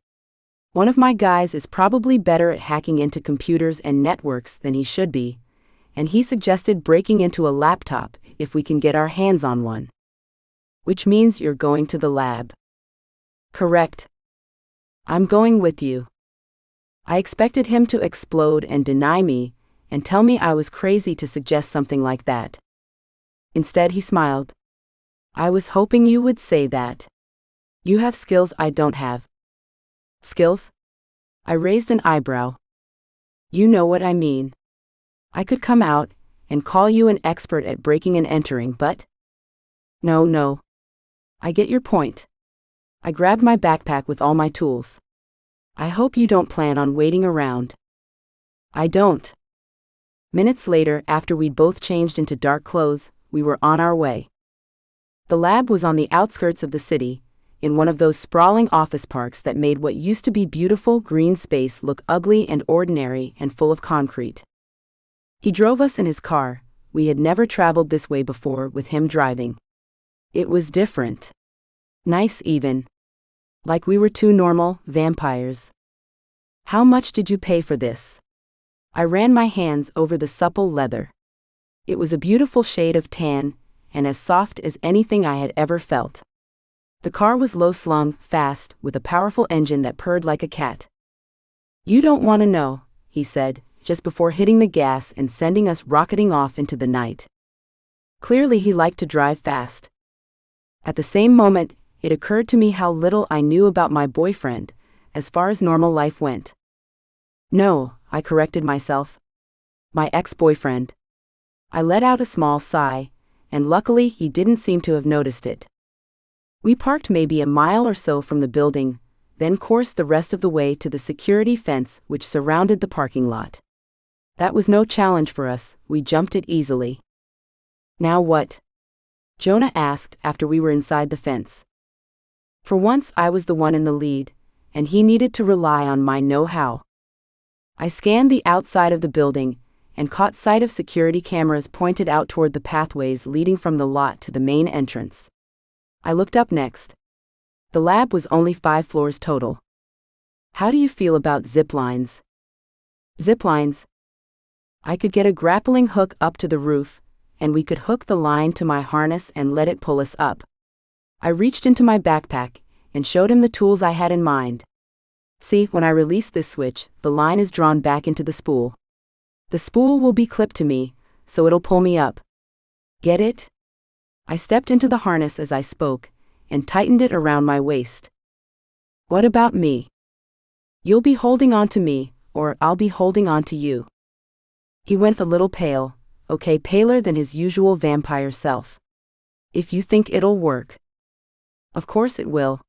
One of my guys is probably better at hacking into computers and networks than he should be, and he suggested breaking into a laptop if we can get our hands on one." "Which means you're going to the lab." "Correct. I'm going with you." I expected him to explode and deny me, and tell me I was crazy to suggest something like that. Instead he smiled. "I was hoping you would say that. You have skills I don't have." "Skills?" I raised an eyebrow. "You know what I mean. I could come out and call you an expert at breaking and entering, but..." No. I get your point." I grabbed my backpack with all my tools. "I hope you don't plan on waiting around." "I don't." Minutes later, after we'd both changed into dark clothes, we were on our way. The lab was on the outskirts of the city, in one of those sprawling office parks that made what used to be beautiful green space look ugly and ordinary and full of concrete. He drove us in his car. We had never traveled this way before with him driving. It was different. Nice even. Like we were two normal vampires. "How much did you pay for this?" I ran my hands over the supple leather. It was a beautiful shade of tan, and as soft as anything I had ever felt. The car was low-slung, fast, with a powerful engine that purred like a cat. "You don't want to know," he said, just before hitting the gas and sending us rocketing off into the night. Clearly he liked to drive fast. At the same moment, it occurred to me how little I knew about my boyfriend, as far as normal life went. No, I corrected myself. My ex-boyfriend. I let out a small sigh, and luckily he didn't seem to have noticed it. We parked maybe a mile or so from the building, then coursed the rest of the way to the security fence which surrounded the parking lot. That was no challenge for us, we jumped it easily. Now what? Jonah asked after we were inside the fence. For once I was the one in the lead, and he needed to rely on my know-how. I scanned the outside of the building, and caught sight of security cameras pointed out toward the pathways leading from the lot to the main entrance. I looked up next. The lab was only 5 floors total. How do you feel about zip lines? Zip lines? I could get a grappling hook up to the roof, and we could hook the line to my harness and let it pull us up. I reached into my backpack and showed him the tools I had in mind. See, when I release this switch, the line is drawn back into the spool. The spool will be clipped to me, so it'll pull me up. Get it? I stepped into the harness as I spoke, and tightened it around my waist. What about me? You'll be holding on to me, or I'll be holding on to you. He went a little pale, okay, paler than his usual vampire self. If you think it'll work. Of course it will.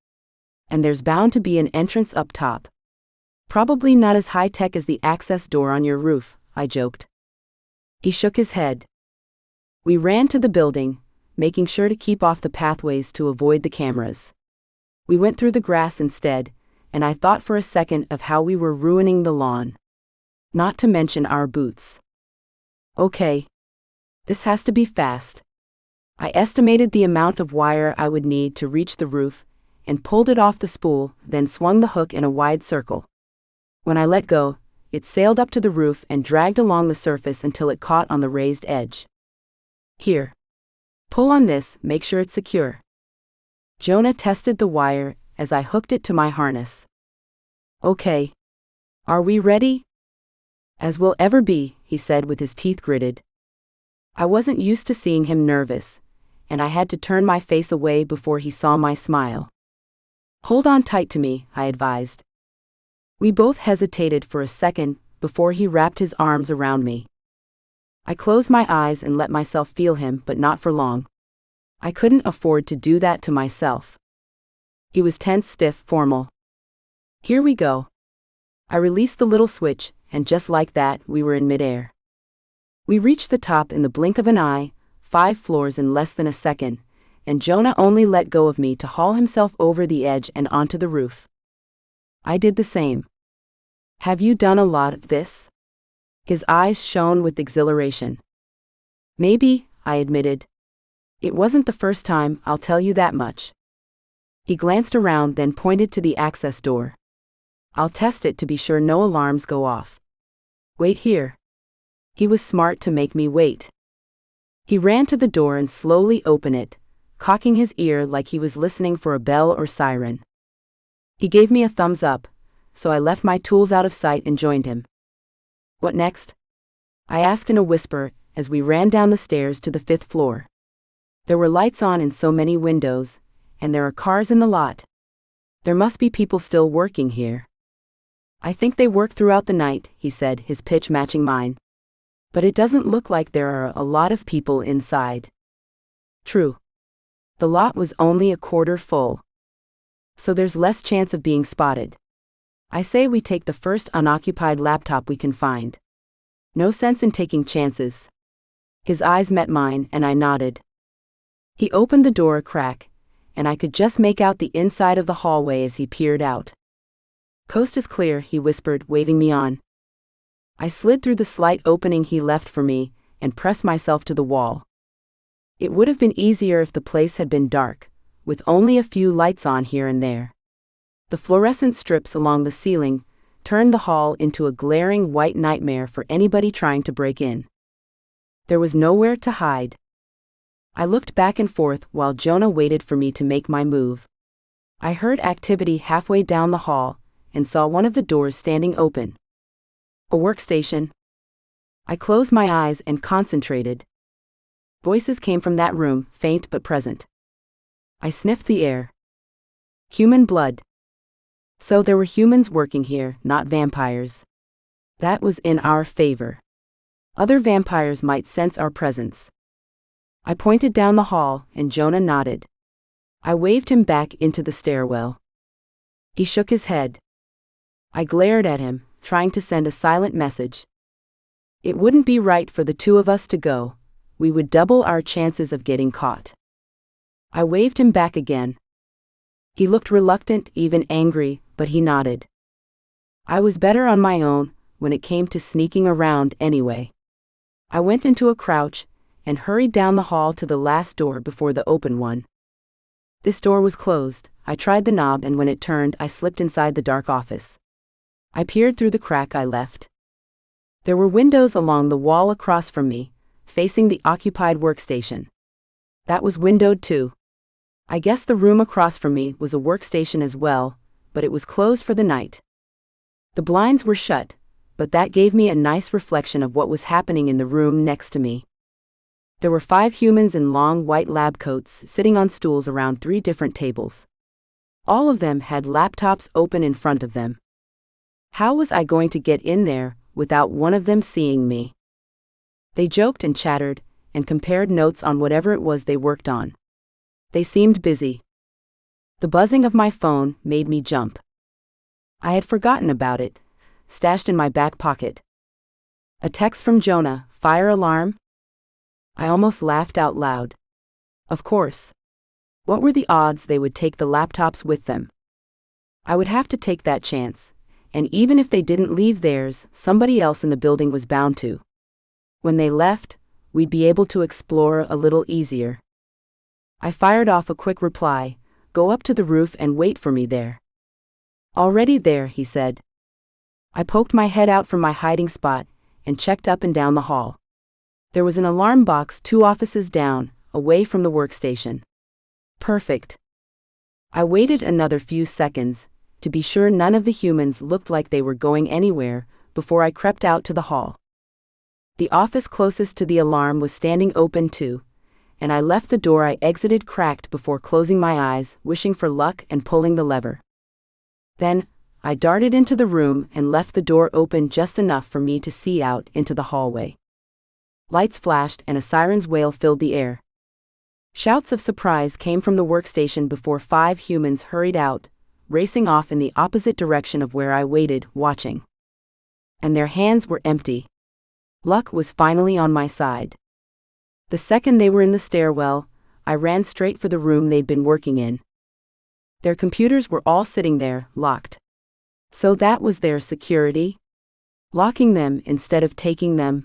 And there's bound to be an entrance up top. Probably not as high-tech as the access door on your roof, I joked. He shook his head. We ran to the building, making sure to keep off the pathways to avoid the cameras. We went through the grass instead, and I thought for a second of how we were ruining the lawn. Not to mention our boots. Okay. This has to be fast. I estimated the amount of wire I would need to reach the roof, and pulled it off the spool, then swung the hook in a wide circle. When I let go, it sailed up to the roof and dragged along the surface until it caught on the raised edge. Here. Pull on this, make sure it's secure. Jonah tested the wire as I hooked it to my harness. Okay. Are we ready? As we'll ever be, he said with his teeth gritted. I wasn't used to seeing him nervous, and I had to turn my face away before he saw my smile. Hold on tight to me, I advised. We both hesitated for a second before he wrapped his arms around me. I closed my eyes and let myself feel him, but not for long. I couldn't afford to do that to myself. He was tense, stiff, formal. Here we go. I released the little switch, and just like that, we were in midair. We reached the top in the blink of an eye, 5 floors in less than a second, and Jonah only let go of me to haul himself over the edge and onto the roof. I did the same. Have you done a lot of this? His eyes shone with exhilaration. Maybe, I admitted. It wasn't the first time, I'll tell you that much. He glanced around, then pointed to the access door. I'll test it to be sure no alarms go off. Wait here. He was smart to make me wait. He ran to the door and slowly opened it, cocking his ear like he was listening for a bell or siren. He gave me a thumbs up, so I left my tools out of sight and joined him. What next? I asked in a whisper as we ran down the stairs to the 5th floor. There were lights on in so many windows, and there are cars in the lot. There must be people still working here. I think they work throughout the night, he said, his pitch matching mine. But it doesn't look like there are a lot of people inside. True. The lot was only a quarter full. So there's less chance of being spotted. I say we take the first unoccupied laptop we can find. No sense in taking chances. His eyes met mine and I nodded. He opened the door a crack, and I could just make out the inside of the hallway as he peered out. Coast is clear, he whispered, waving me on. I slid through the slight opening he left for me and pressed myself to the wall. It would have been easier if the place had been dark, with only a few lights on here and there. The fluorescent strips along the ceiling turned the hall into a glaring white nightmare for anybody trying to break in. There was nowhere to hide. I looked back and forth while Jonah waited for me to make my move. I heard activity halfway down the hall and saw one of the doors standing open. A workstation. I closed my eyes and concentrated. Voices came from that room, faint but present. I sniffed the air. Human blood. So there were humans working here, not vampires. That was in our favor. Other vampires might sense our presence. I pointed down the hall, and Jonah nodded. I waved him back into the stairwell. He shook his head. I glared at him, trying to send a silent message. It wouldn't be right for the two of us to go. We would double our chances of getting caught. I waved him back again. He looked reluctant, even angry, but he nodded. I was better on my own when it came to sneaking around anyway. I went into a crouch and hurried down the hall to the last door before the open one. This door was closed. I tried the knob, and when it turned, I slipped inside the dark office. I peered through the crack I left. There were windows along the wall across from me, facing the occupied workstation. That was windowed too. I guess the room across from me was a workstation as well, but it was closed for the night. The blinds were shut, but that gave me a nice reflection of what was happening in the room next to me. There were 5 humans in long white lab coats sitting on stools around 3 different tables. All of them had laptops open in front of them. How was I going to get in there without one of them seeing me? They joked and chattered, and compared notes on whatever it was they worked on. They seemed busy. The buzzing of my phone made me jump. I had forgotten about it, stashed in my back pocket. A text from Jonah, fire alarm? I almost laughed out loud. Of course. What were the odds they would take the laptops with them? I would have to take that chance, and even if they didn't leave theirs, somebody else in the building was bound to. When they left, we'd be able to explore a little easier. I fired off a quick reply, go up to the roof and wait for me there. Already there, he said. I poked my head out from my hiding spot and checked up and down the hall. There was an alarm box 2 offices down, away from the workstation. Perfect. I waited another few seconds, to be sure none of the humans looked like they were going anywhere, before I crept out to the hall. The office closest to the alarm was standing open too, and I left the door I exited cracked before closing my eyes, wishing for luck and pulling the lever. Then, I darted into the room and left the door open just enough for me to see out into the hallway. Lights flashed and a siren's wail filled the air. Shouts of surprise came from the workstation before 5 humans hurried out, racing off in the opposite direction of where I waited, watching. And their hands were empty. Luck was finally on my side. The second they were in the stairwell, I ran straight for the room they'd been working in. Their computers were all sitting there, locked. So that was their security? Locking them instead of taking them?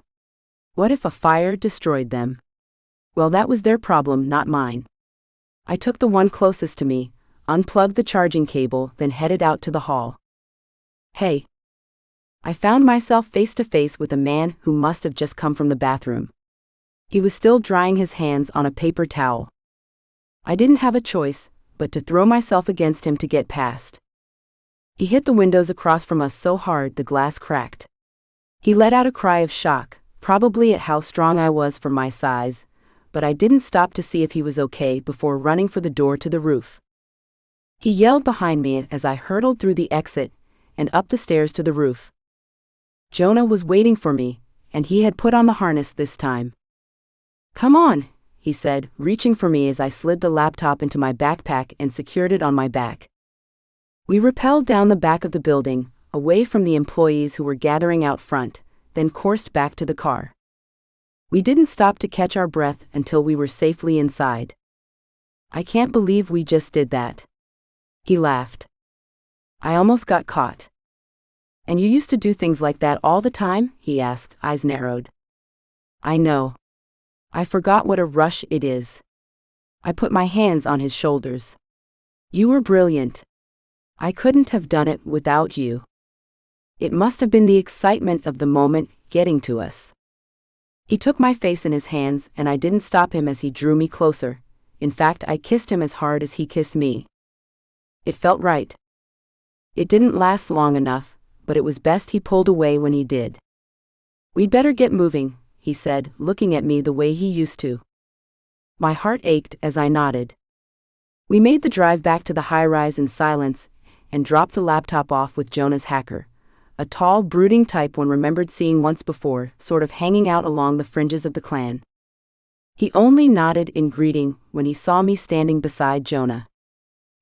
What if a fire destroyed them? Well, that was their problem, not mine. I took the one closest to me, unplugged the charging cable, then headed out to the hall. Hey. I found myself face to face with a man who must have just come from the bathroom. He was still drying his hands on a paper towel. I didn't have a choice but to throw myself against him to get past. He hit the windows across from us so hard the glass cracked. He let out a cry of shock, probably at how strong I was for my size, but I didn't stop to see if he was okay before running for the door to the roof. He yelled behind me as I hurtled through the exit and up the stairs to the roof. Jonah was waiting for me, and he had put on the harness this time. Come on, he said, reaching for me as I slid the laptop into my backpack and secured it on my back. We rappelled down the back of the building, away from the employees who were gathering out front, then coursed back to the car. We didn't stop to catch our breath until we were safely inside. I can't believe we just did that. He laughed. I almost got caught. And you used to do things like that all the time? He asked, eyes narrowed. I know. I forgot what a rush it is. I put my hands on his shoulders. You were brilliant. I couldn't have done it without you. It must have been the excitement of the moment getting to us. He took my face in his hands, and I didn't stop him as he drew me closer. In fact, I kissed him as hard as he kissed me. It felt right. It didn't last long enough, but it was best he pulled away when he did. We'd better get moving, he said, looking at me the way he used to. My heart ached as I nodded. We made the drive back to the high-rise in silence and dropped the laptop off with Jonah's hacker, a tall, brooding type one remembered seeing once before, sort of hanging out along the fringes of the clan. He only nodded in greeting when he saw me standing beside Jonah.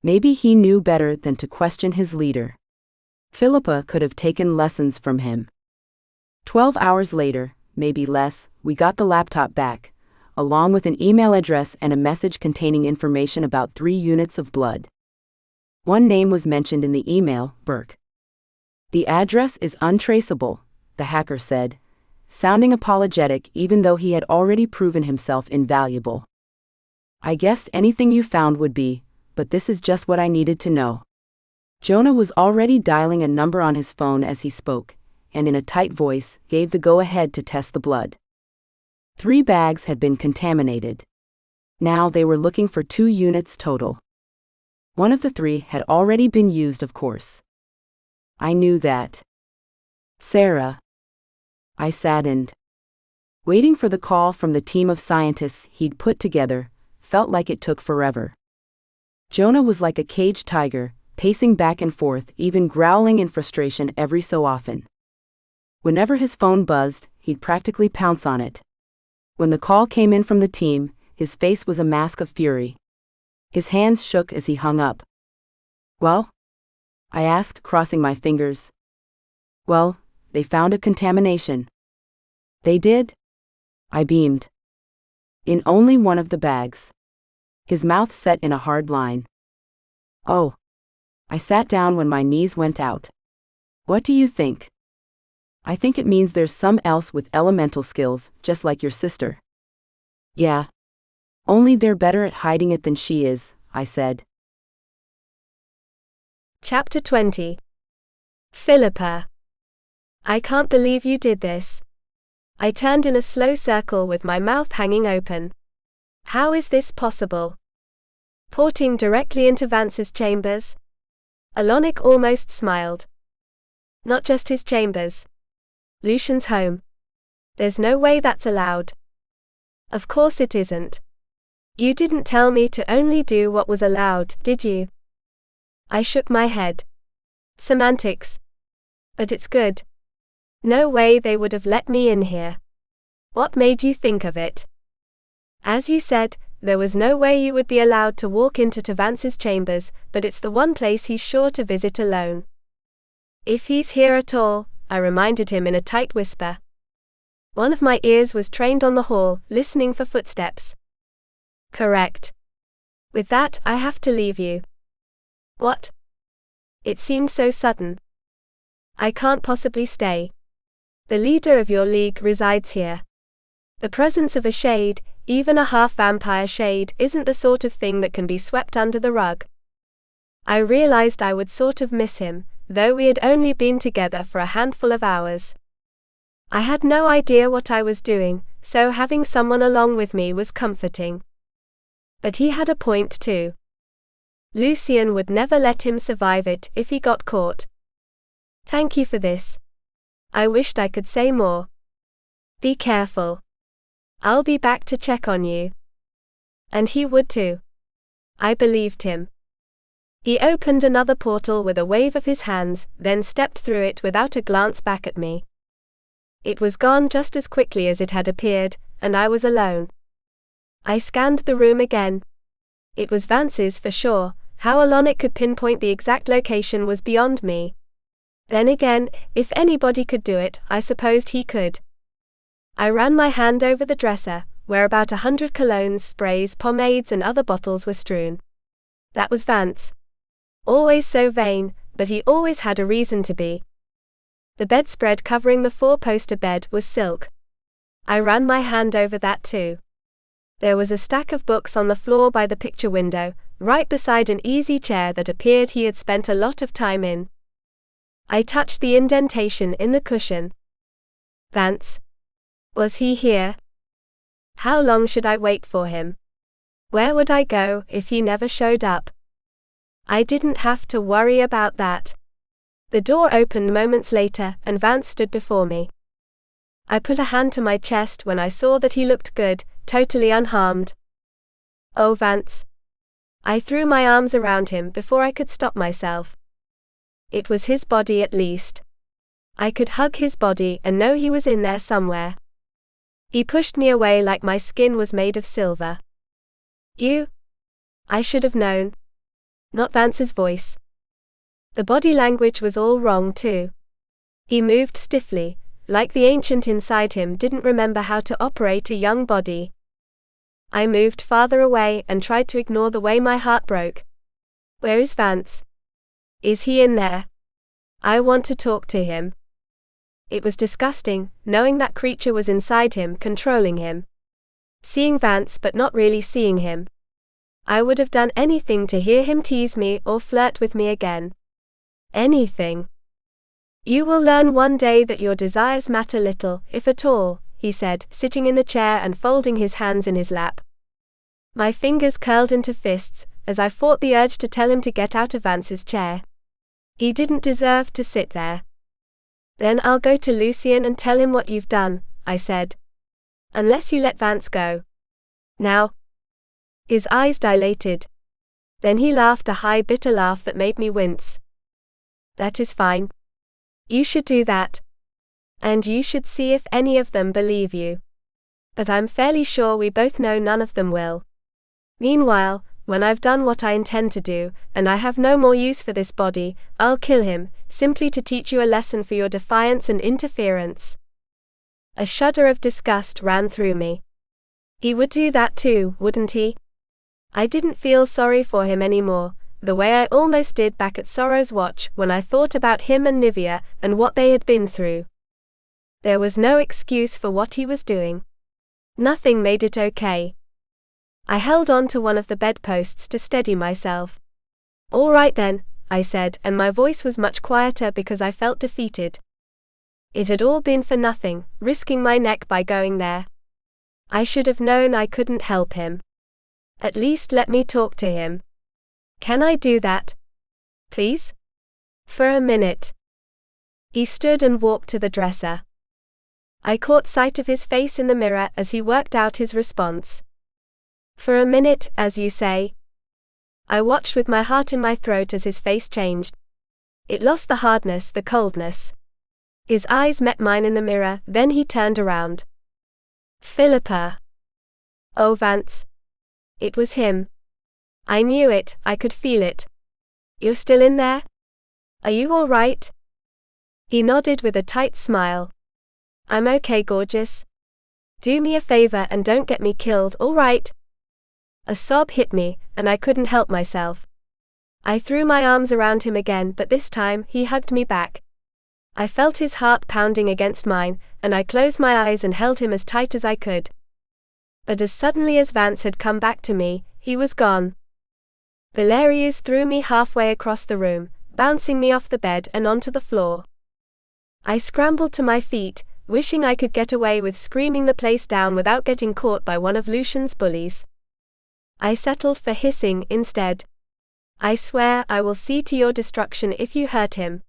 Maybe he knew better than to question his leader. Philippa could have taken lessons from him. 12 hours later, maybe less, we got the laptop back, along with an email address and a message containing information about 3 units of blood. One name was mentioned in the email, Burke. The address is untraceable, the hacker said, sounding apologetic even though he had already proven himself invaluable. I guessed anything you found would be, but this is just what I needed to know. Jonah was already dialing a number on his phone as he spoke, and in a tight voice, gave the go-ahead to test the blood. 3 bags had been contaminated. Now they were looking for 2 units total. One of the 3 had already been used, of course. I knew that. Sara. I saddened. Waiting for the call from the team of scientists he'd put together felt like it took forever. Jonah was like a caged tiger, pacing back and forth, even growling in frustration every so often. Whenever his phone buzzed, he'd practically pounce on it. When the call came in from the team, his face was a mask of fury. His hands shook as he hung up. Well? I asked, crossing my fingers. Well, they found a contamination. They did? I beamed. In only one of the bags. His mouth set in a hard line. Oh. I sat down when my knees went out. What do you think? I think it means there's some else with elemental skills, just like your sister. Yeah. Only they're better at hiding it than she is, I said. Chapter 20. Philippa. I can't believe you did this. I turned in a slow circle with my mouth hanging open. How is this possible? Porting directly into Vance's chambers? Alonic almost smiled. Not just his chambers. Lucian's home. There's no way that's allowed. Of course it isn't. You didn't tell me to only do what was allowed, did you? I shook my head. Semantics. But it's good. No way they would have let me in here. What made you think of it? As you said, there was no way you would be allowed to walk into Vance's chambers, but it's the one place he's sure to visit alone. If he's here at all, I reminded him in a tight whisper. One of my ears was trained on the hall, listening for footsteps. Correct. With that, I have to leave you. What? It seemed so sudden. I can't possibly stay. The leader of your league resides here. The presence of a shade, even a half-vampire shade, isn't the sort of thing that can be swept under the rug. I realized I would sort of miss him, though we had only been together for a handful of hours. I had no idea what I was doing, so having someone along with me was comforting. But he had a point too. Lucian would never let him survive it if he got caught. Thank you for this. I wished I could say more. Be careful. I'll be back to check on you. And he would too. I believed him. He opened another portal with a wave of his hands, then stepped through it without a glance back at me. It was gone just as quickly as it had appeared, and I was alone. I scanned the room again. It was Vance's for sure. How Alonic could pinpoint the exact location was beyond me. Then again, if anybody could do it, I supposed he could. I ran my hand over the dresser, where about 100 colognes, sprays, pomades and other bottles were strewn. That was Vance. Always so vain, but he always had a reason to be. The bedspread covering the 4-poster bed was silk. I ran my hand over that too. There was a stack of books on the floor by the picture window, right beside an easy chair that appeared he had spent a lot of time in. I touched the indentation in the cushion. Vance. Was he here? How long should I wait for him? Where would I go if he never showed up? I didn't have to worry about that. The door opened moments later, and Vance stood before me. I put a hand to my chest when I saw that he looked good, totally unharmed. Oh, Vance. I threw my arms around him before I could stop myself. It was his body at least. I could hug his body and know he was in there somewhere. He pushed me away like my skin was made of silver. You? I should have known. Not Vance's voice. The body language was all wrong too. He moved stiffly, like the ancient inside him didn't remember how to operate a young body. I moved farther away and tried to ignore the way my heart broke. Where is Vance? Is he in there? I want to talk to him. It was disgusting, knowing that creature was inside him, controlling him. Seeing Vance but not really seeing him. I would have done anything to hear him tease me or flirt with me again. Anything. You will learn one day that your desires matter little, if at all, he said, sitting in the chair and folding his hands in his lap. My fingers curled into fists, as I fought the urge to tell him to get out of Vance's chair. He didn't deserve to sit there. Then I'll go to Lucien and tell him what you've done, I said. Unless you let Vance go. Now. His eyes dilated. Then he laughed a high, bitter laugh that made me wince. That is fine. You should do that. And you should see if any of them believe you. But I'm fairly sure we both know none of them will. Meanwhile, when I've done what I intend to do, and I have no more use for this body, I'll kill him, simply to teach you a lesson for your defiance and interference. A shudder of disgust ran through me. He would do that too, wouldn't he? I didn't feel sorry for him anymore, the way I almost did back at Sorrow's Watch when I thought about him and Nivea and what they had been through. There was no excuse for what he was doing. Nothing made it okay. I held on to one of the bedposts to steady myself. All right then, I said, and my voice was much quieter because I felt defeated. It had all been for nothing, risking my neck by going there. I should have known I couldn't help him. At least let me talk to him. Can I do that? Please? For a minute. He stood and walked to the dresser. I caught sight of his face in the mirror as he worked out his response. For a minute, as you say. I watched with my heart in my throat as his face changed. It lost the hardness, the coldness. His eyes met mine in the mirror, then he turned around. Philippa. Oh, Vance. It was him. I knew it, I could feel it. You're still in there? Are you all right? He nodded with a tight smile. I'm okay, gorgeous. Do me a favor and don't get me killed, all right? A sob hit me, and I couldn't help myself. I threw my arms around him again, but this time he hugged me back. I felt his heart pounding against mine, and I closed my eyes and held him as tight as I could. But as suddenly as Vance had come back to me, he was gone. Valerius threw me halfway across the room, bouncing me off the bed and onto the floor. I scrambled to my feet, wishing I could get away with screaming the place down without getting caught by one of Lucian's bullies. I settled for hissing instead. I swear I will see to your destruction if you hurt him.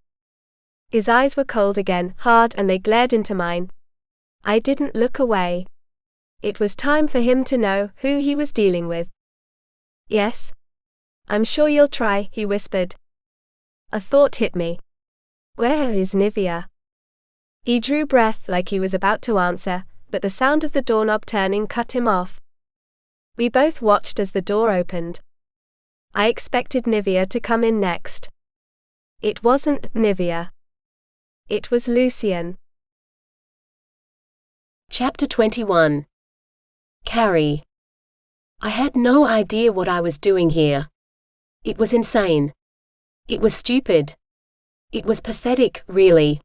His eyes were cold again, hard, and they glared into mine. I didn't look away. It was time for him to know who he was dealing with. Yes? I'm sure you'll try, he whispered. A thought hit me. Where is Nivea? He drew breath like he was about to answer, but the sound of the doorknob turning cut him off. We both watched as the door opened. I expected Nivea to come in next. It wasn't Nivea. It was Lucien. Chapter 21. Carrie. I had no idea what I was doing here. It was insane. It was stupid. It was pathetic, really.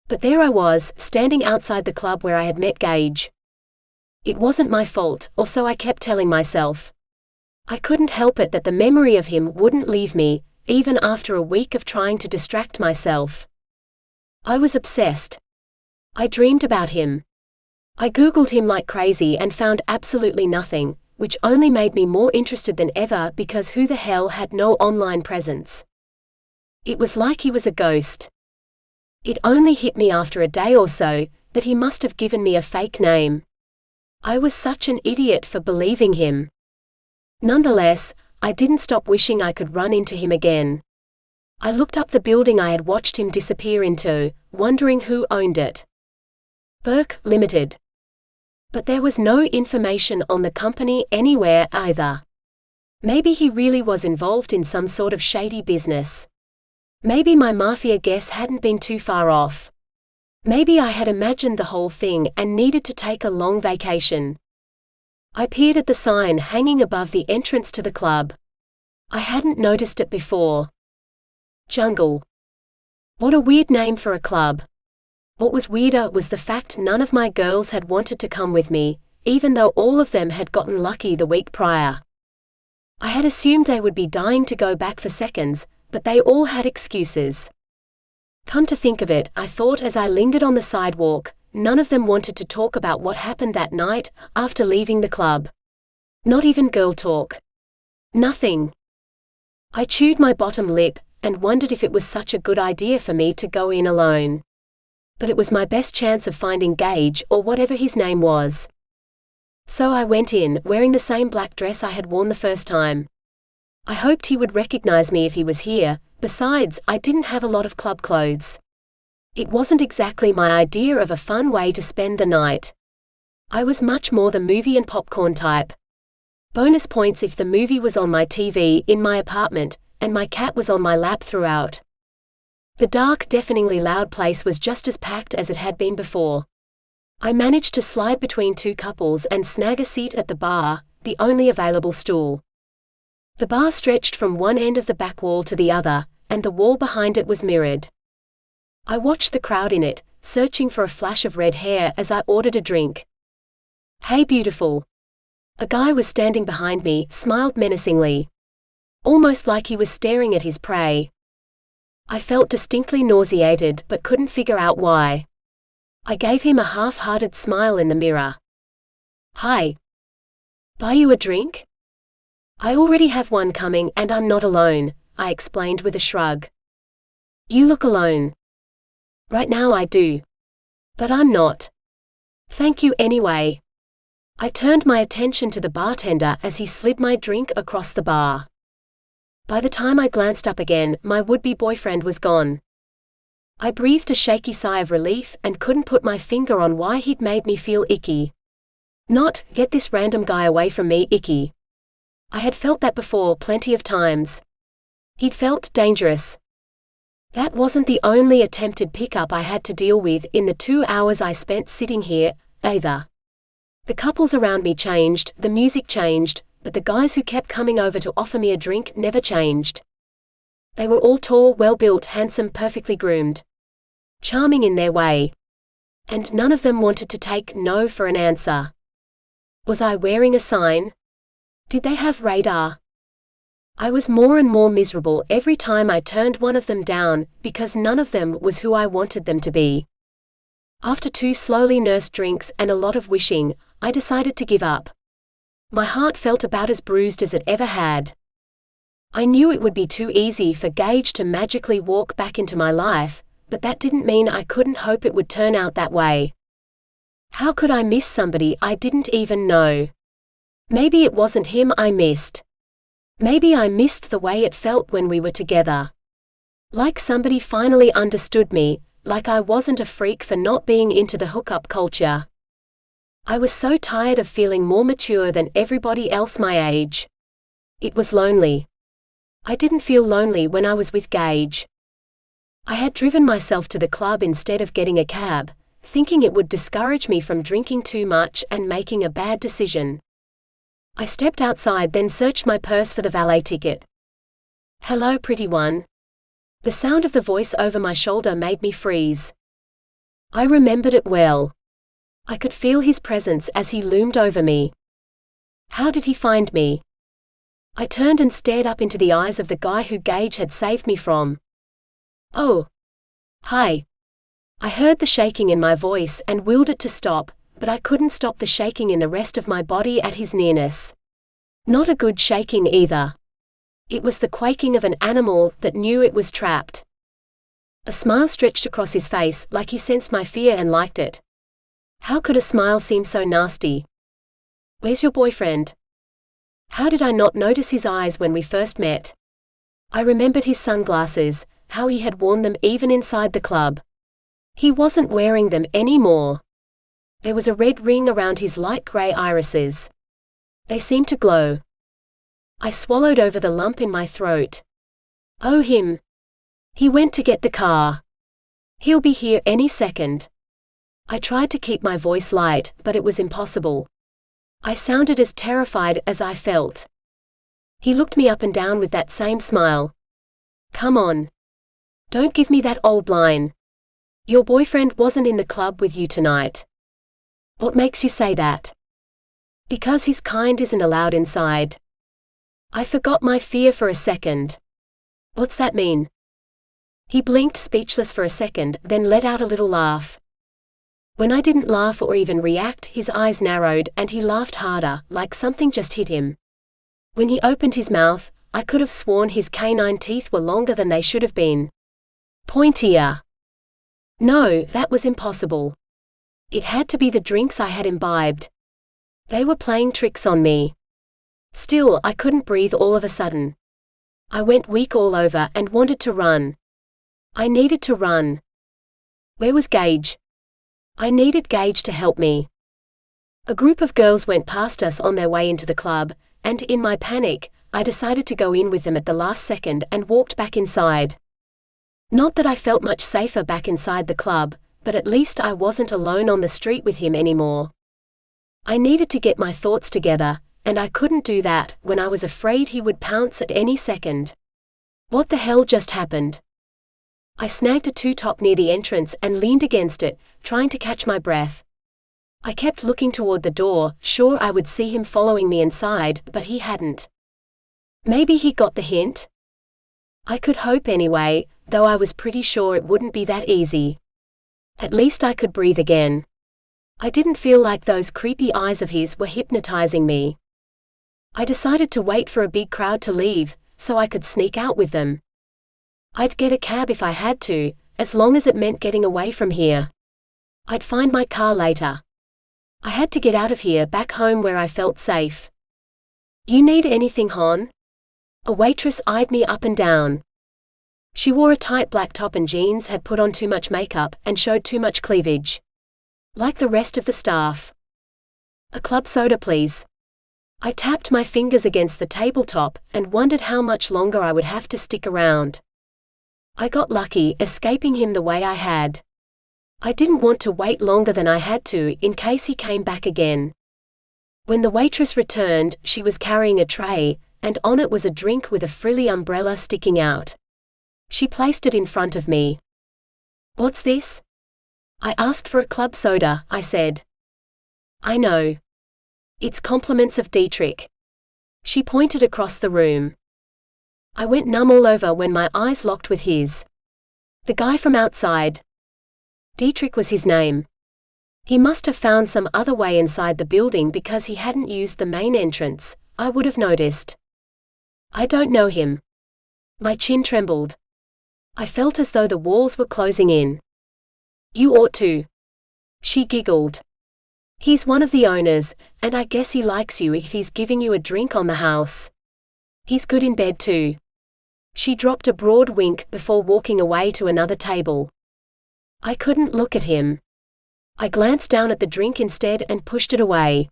But there I was, standing outside the club where I had met Gage. It wasn't my fault, or so I kept telling myself. I couldn't help it that the memory of him wouldn't leave me, even after a week of trying to distract myself. I was obsessed. I dreamed about him. I Googled him like crazy and found absolutely nothing, which only made me more interested than ever because who the hell had no online presence? It was like he was a ghost. It only hit me after a day or so that he must have given me a fake name. I was such an idiot for believing him. Nonetheless, I didn't stop wishing I could run into him again. I looked up the building I had watched him disappear into, wondering who owned it. Burke Limited. But there was no information on the company anywhere either. Maybe he really was involved in some sort of shady business. Maybe my mafia guess hadn't been too far off. Maybe I had imagined the whole thing and needed to take a long vacation. I peered at the sign hanging above the entrance to the club. I hadn't noticed it before. Jungle. What a weird name for a club. What was weirder was the fact none of my girls had wanted to come with me, even though all of them had gotten lucky the week prior. I had assumed they would be dying to go back for seconds, but they all had excuses. Come to think of it, I thought as I lingered on the sidewalk, none of them wanted to talk about what happened that night after leaving the club. Not even girl talk. Nothing. I chewed my bottom lip and wondered if it was such a good idea for me to go in alone. But it was my best chance of finding Gage or whatever his name was. So I went in, wearing the same black dress I had worn the first time. I hoped he would recognize me if he was here. Besides, I didn't have a lot of club clothes. It wasn't exactly my idea of a fun way to spend the night. I was much more the movie and popcorn type. Bonus points if the movie was on my TV in my apartment, and my cat was on my lap throughout. The dark, deafeningly loud place was just as packed as it had been before. I managed to slide between two couples and snag a seat at the bar, the only available stool. The bar stretched from one end of the back wall to the other, and the wall behind it was mirrored. I watched the crowd in it, searching for a flash of red hair as I ordered a drink. "Hey beautiful." A guy was standing behind me, smiled menacingly. Almost like he was staring at his prey. I felt distinctly nauseated but couldn't figure out why. I gave him a half-hearted smile in the mirror. "Hi. Buy you a drink?" "I already have one coming and I'm not alone," I explained with a shrug. "You look alone." "Right now I do. But I'm not." "Thank you anyway." I turned my attention to the bartender as he slid my drink across the bar. By the time I glanced up again, my would-be boyfriend was gone. I breathed a shaky sigh of relief and couldn't put my finger on why he'd made me feel icky. Not, "Get this random guy away from me," icky. I had felt that before plenty of times. He'd felt dangerous. That wasn't the only attempted pickup I had to deal with in the 2 hours I spent sitting here, either. The couples around me changed, the music changed, but the guys who kept coming over to offer me a drink never changed. They were all tall, well-built, handsome, perfectly groomed. Charming in their way. And none of them wanted to take no for an answer. Was I wearing a sign? Did they have radar? I was more and more miserable every time I turned one of them down, because none of them was who I wanted them to be. After 2 slowly nursed drinks and a lot of wishing, I decided to give up. My heart felt about as bruised as it ever had. I knew it would be too easy for Gage to magically walk back into my life, but that didn't mean I couldn't hope it would turn out that way. How could I miss somebody I didn't even know? Maybe it wasn't him I missed. Maybe I missed the way it felt when we were together. Like somebody finally understood me, like I wasn't a freak for not being into the hookup culture. I was so tired of feeling more mature than everybody else my age. It was lonely. I didn't feel lonely when I was with Gage. I had driven myself to the club instead of getting a cab, thinking it would discourage me from drinking too much and making a bad decision. I stepped outside, then searched my purse for the valet ticket. "Hello, pretty one." The sound of the voice over my shoulder made me freeze. I remembered it well. I could feel his presence as he loomed over me. How did he find me? I turned and stared up into the eyes of the guy who Gage had saved me from. "Oh. Hi." I heard the shaking in my voice and willed it to stop, but I couldn't stop the shaking in the rest of my body at his nearness. Not a good shaking either. It was the quaking of an animal that knew it was trapped. A smile stretched across his face, like he sensed my fear and liked it. How could a smile seem so nasty? "Where's your boyfriend?" How did I not notice his eyes when we first met? I remembered his sunglasses, how he had worn them even inside the club. He wasn't wearing them anymore. There was a red ring around his light grey irises. They seemed to glow. I swallowed over the lump in my throat. Oh, him. He went to get the car. He'll be here any second. I tried to keep my voice light, but it was impossible. I sounded as terrified as I felt. He looked me up and down with that same smile. Come on. Don't give me that old line. Your boyfriend wasn't in the club with you tonight. What makes you say that? Because his kind isn't allowed inside. I forgot my fear for a second. What's that mean? He blinked, speechless for a second, then let out a little laugh. When I didn't laugh or even react, his eyes narrowed and he laughed harder, like something just hit him. When he opened his mouth, I could have sworn his canine teeth were longer than they should have been. Pointier. No, that was impossible. It had to be the drinks I had imbibed. They were playing tricks on me. Still, I couldn't breathe all of a sudden. I went weak all over and wanted to run. I needed to run. Where was Gage? I needed Gage to help me. A group of girls went past us on their way into the club, and in my panic, I decided to go in with them at the last second and walked back inside. Not that I felt much safer back inside the club, but at least I wasn't alone on the street with him anymore. I needed to get my thoughts together, and I couldn't do that when I was afraid he would pounce at any second. What the hell just happened? I snagged a two-top near the entrance and leaned against it, trying to catch my breath. I kept looking toward the door, sure I would see him following me inside, but he hadn't. Maybe he got the hint? I could hope anyway, though I was pretty sure it wouldn't be that easy. At least I could breathe again. I didn't feel like those creepy eyes of his were hypnotizing me. I decided to wait for a big crowd to leave, so I could sneak out with them. I'd get a cab if I had to, as long as it meant getting away from here. I'd find my car later. I had to get out of here, back home where I felt safe. You need anything, hon? A waitress eyed me up and down. She wore a tight black top and jeans, had put on too much makeup, and showed too much cleavage. Like the rest of the staff. A club soda, please. I tapped my fingers against the tabletop, and wondered how much longer I would have to stick around. I got lucky, escaping him the way I had. I didn't want to wait longer than I had to, in case he came back again. When the waitress returned, she was carrying a tray, and on it was a drink with a frilly umbrella sticking out. She placed it in front of me. What's this? I asked for a club soda, I said. I know. It's compliments of Dietrich. She pointed across the room. I went numb all over when my eyes locked with his. The guy from outside. Dietrich was his name. He must have found some other way inside the building because he hadn't used the main entrance. I would have noticed. I don't know him. My chin trembled. I felt as though the walls were closing in. You ought to. She giggled. He's one of the owners, and I guess he likes you if he's giving you a drink on the house. He's good in bed too. She dropped a broad wink before walking away to another table. I couldn't look at him. I glanced down at the drink instead and pushed it away.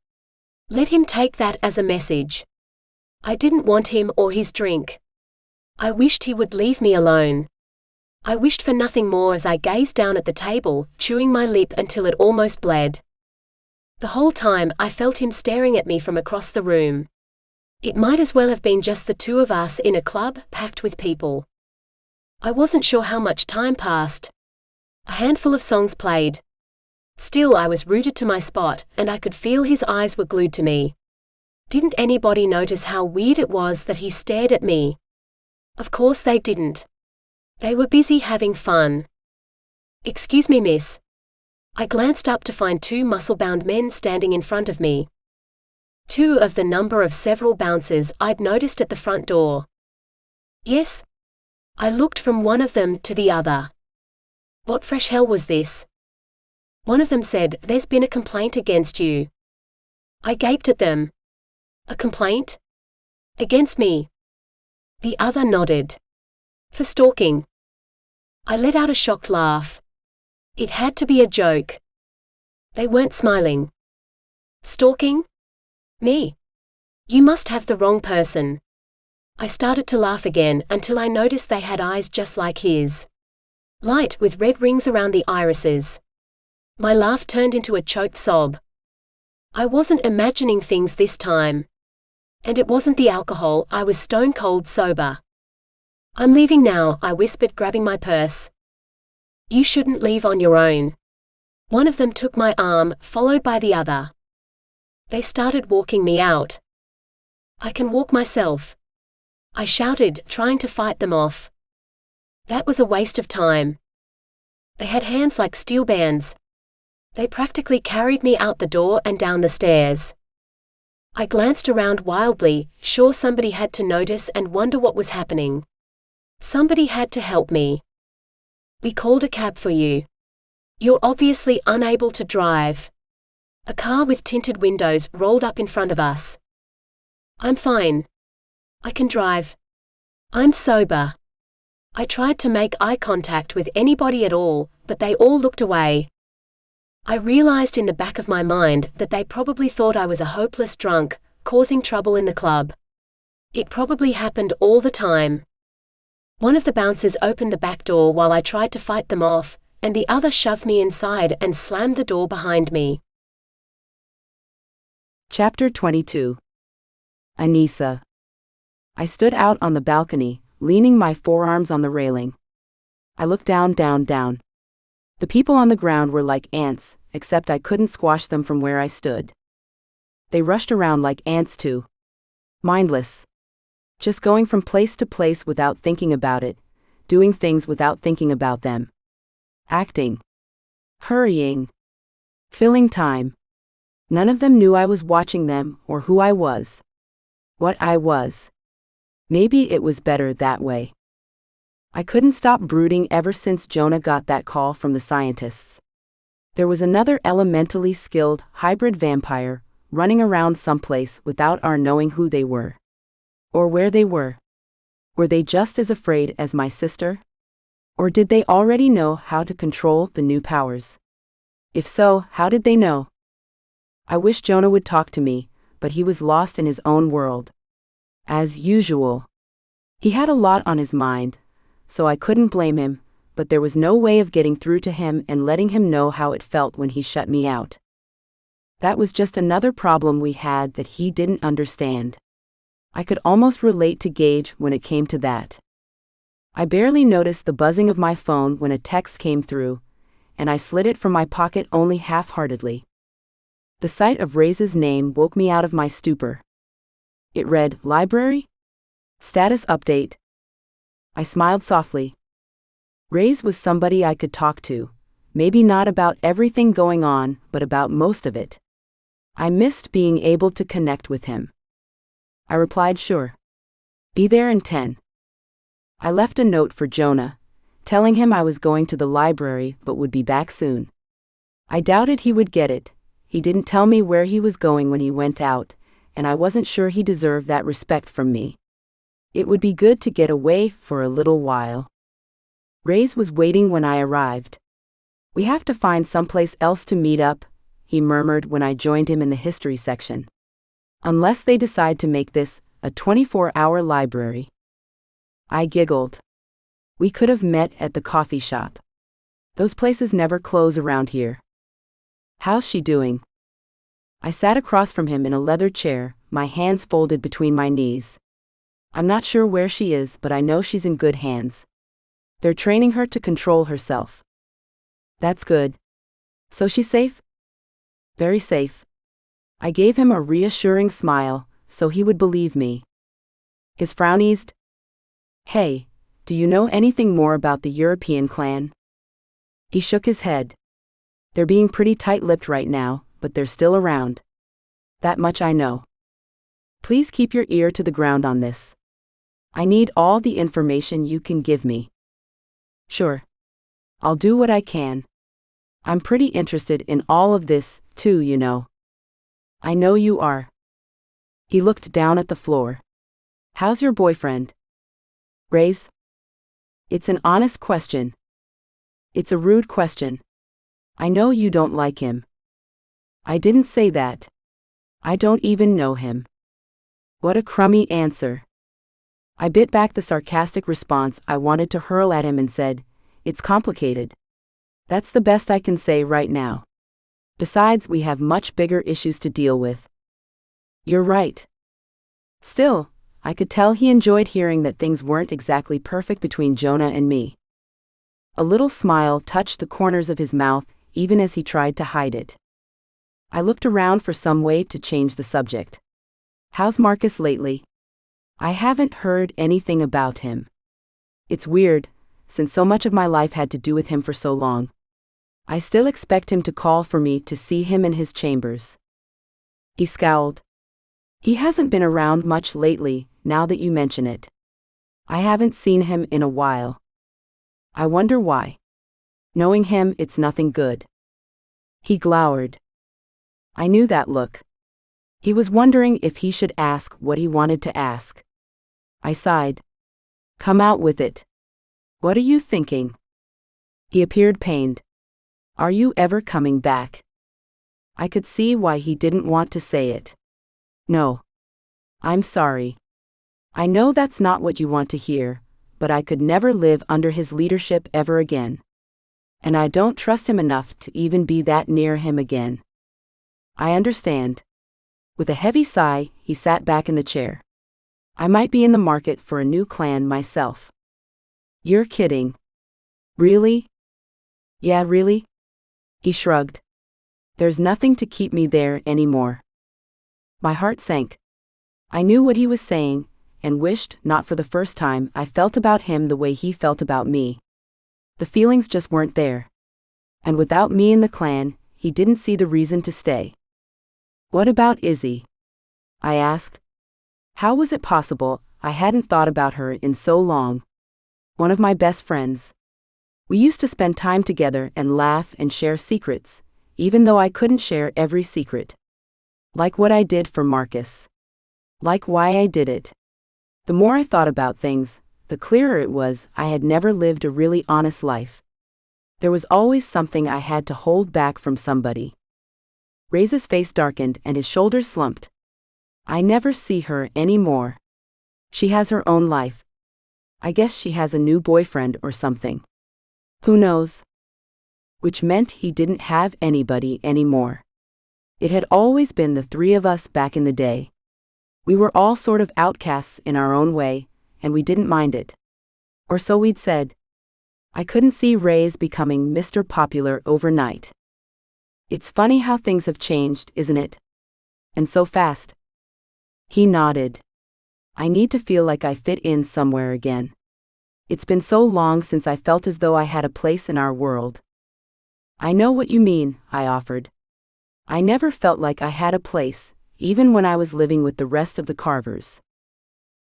Let him take that as a message. I didn't want him or his drink. I wished he would leave me alone. I wished for nothing more as I gazed down at the table, chewing my lip until it almost bled. The whole time I felt him staring at me from across the room. It might as well have been just the two of us in a club packed with people. I wasn't sure how much time passed. A handful of songs played. Still, I was rooted to my spot, and I could feel his eyes were glued to me. Didn't anybody notice how weird it was that he stared at me? Of course they didn't. They were busy having fun. Excuse me, miss. I glanced up to find two muscle-bound men standing in front of me. Two of the number of several bouncers I'd noticed at the front door. Yes? I looked from one of them to the other. What fresh hell was this? One of them said, "There's been a complaint against you." I gaped at them. A complaint? Against me. The other nodded. For stalking. I let out a shocked laugh. It had to be a joke. They weren't smiling. Stalking? Me? You must have the wrong person. I started to laugh again until I noticed they had eyes just like his. Light with red rings around the irises. My laugh turned into a choked sob. I wasn't imagining things this time. And it wasn't the alcohol, I was stone cold sober. I'm leaving now, I whispered, grabbing my purse. You shouldn't leave on your own. One of them took my arm, followed by the other. They started walking me out. I can walk myself. I shouted, trying to fight them off. That was a waste of time. They had hands like steel bands. They practically carried me out the door and down the stairs. I glanced around wildly, sure somebody had to notice and wonder what was happening. Somebody had to help me. We called a cab for you. You're obviously unable to drive. A car with tinted windows rolled up in front of us. I'm fine. I can drive. I'm sober. I tried to make eye contact with anybody at all, but they all looked away. I realized in the back of my mind that they probably thought I was a hopeless drunk, causing trouble in the club. It probably happened all the time. One of the bouncers opened the back door while I tried to fight them off, and the other shoved me inside and slammed the door behind me. Chapter 22. Anissa. I stood out on the balcony, leaning my forearms on the railing. I looked down. The people on the ground were like ants, except I couldn't squash them from where I stood. They rushed around like ants too. Mindless. Just going from place to place without thinking about it, doing things without thinking about them. Acting. Hurrying. Filling time. None of them knew I was watching them or who I was. What I was. Maybe it was better that way. I couldn't stop brooding ever since Jonah got that call from the scientists. There was another elementally skilled, hybrid vampire, running around someplace without our knowing who they were. Or where they were. Were they just as afraid as my sister? Or did they already know how to control the new powers? If so, how did they know? I wish Jonah would talk to me, but he was lost in his own world. As usual. He had a lot on his mind, so I couldn't blame him, but there was no way of getting through to him and letting him know how it felt when he shut me out. That was just another problem we had that he didn't understand. I could almost relate to Gage when it came to that. I barely noticed the buzzing of my phone when a text came through, and I slid it from my pocket only half-heartedly. The sight of Ray's name woke me out of my stupor. It read, "Library? Status update." I smiled softly. Ray's was somebody I could talk to, maybe not about everything going on, but about most of it. I missed being able to connect with him. I replied, "Sure. Be there in 10. I left a note for Jonah, telling him I was going to the library but would be back soon. I doubted he would get it. He didn't tell me where he was going when he went out, and I wasn't sure he deserved that respect from me. It would be good to get away for a little while. Ray's was waiting when I arrived. "We have to find someplace else to meet up," he murmured when I joined him in the history section. "Unless they decide to make this a 24-hour library." I giggled. We could have met at the coffee shop. Those places never close around here. "How's she doing?" I sat across from him in a leather chair, my hands folded between my knees. "I'm not sure where she is, but I know she's in good hands. They're training her to control herself." "That's good. So she's safe?" "Very safe." I gave him a reassuring smile, so he would believe me. His frown eased. "Hey, do you know anything more about the European clan?" He shook his head. "They're being pretty tight-lipped right now, but they're still around. That much I know. Please keep your ear to the ground on this. I need all the information you can give me." "Sure. I'll do what I can. I'm pretty interested in all of this, too, you know." "I know you are." He looked down at the floor. How's your boyfriend? Raze? It's an honest question. It's a rude question. I know you don't like him. I didn't say that. I don't even know him. What a crummy answer. I bit back the sarcastic response I wanted to hurl at him and said, "It's complicated. That's the best I can say right now. Besides, we have much bigger issues to deal with." You're right. Still, I could tell he enjoyed hearing that things weren't exactly perfect between Jonah and me. A little smile touched the corners of his mouth, even as he tried to hide it. I looked around for some way to change the subject. How's Marcus lately? I haven't heard anything about him. It's weird, since so much of my life had to do with him for so long. I still expect him to call for me to see him in his chambers. He scowled. He hasn't been around much lately, now that you mention it. I haven't seen him in a while. I wonder why. Knowing him, it's nothing good. He glowered. I knew that look. He was wondering if he should ask what he wanted to ask. I sighed. Come out with it. What are you thinking? He appeared pained. Are you ever coming back? I could see why he didn't want to say it. No. I'm sorry. I know that's not what you want to hear, but I could never live under his leadership ever again. And I don't trust him enough to even be that near him again. I understand. With a heavy sigh, he sat back in the chair. I might be in the market for a new clan myself. You're kidding. Really? Yeah, really? He shrugged. There's nothing to keep me there anymore. My heart sank. I knew what he was saying, and wished, not for the first time, I felt about him the way he felt about me. The feelings just weren't there. And without me in the clan, he didn't see the reason to stay. What about Izzy? I asked. How was it possible I hadn't thought about her in so long? One of my best friends. We used to spend time together and laugh and share secrets, even though I couldn't share every secret. Like what I did for Marcus. Like why I did it. The more I thought about things, the clearer it was I had never lived a really honest life. There was always something I had to hold back from somebody. Raze's face darkened and his shoulders slumped. I never see her anymore. She has her own life. I guess she has a new boyfriend or something. Who knows? Which meant he didn't have anybody anymore. It had always been the three of us back in the day. We were all sort of outcasts in our own way, and we didn't mind it. Or so we'd said. I couldn't see Raze becoming Mr. Popular overnight. It's funny how things have changed, isn't it? And so fast. He nodded. I need to feel like I fit in somewhere again. It's been so long since I felt as though I had a place in our world. I know what you mean, I offered. I never felt like I had a place, even when I was living with the rest of the Carvers.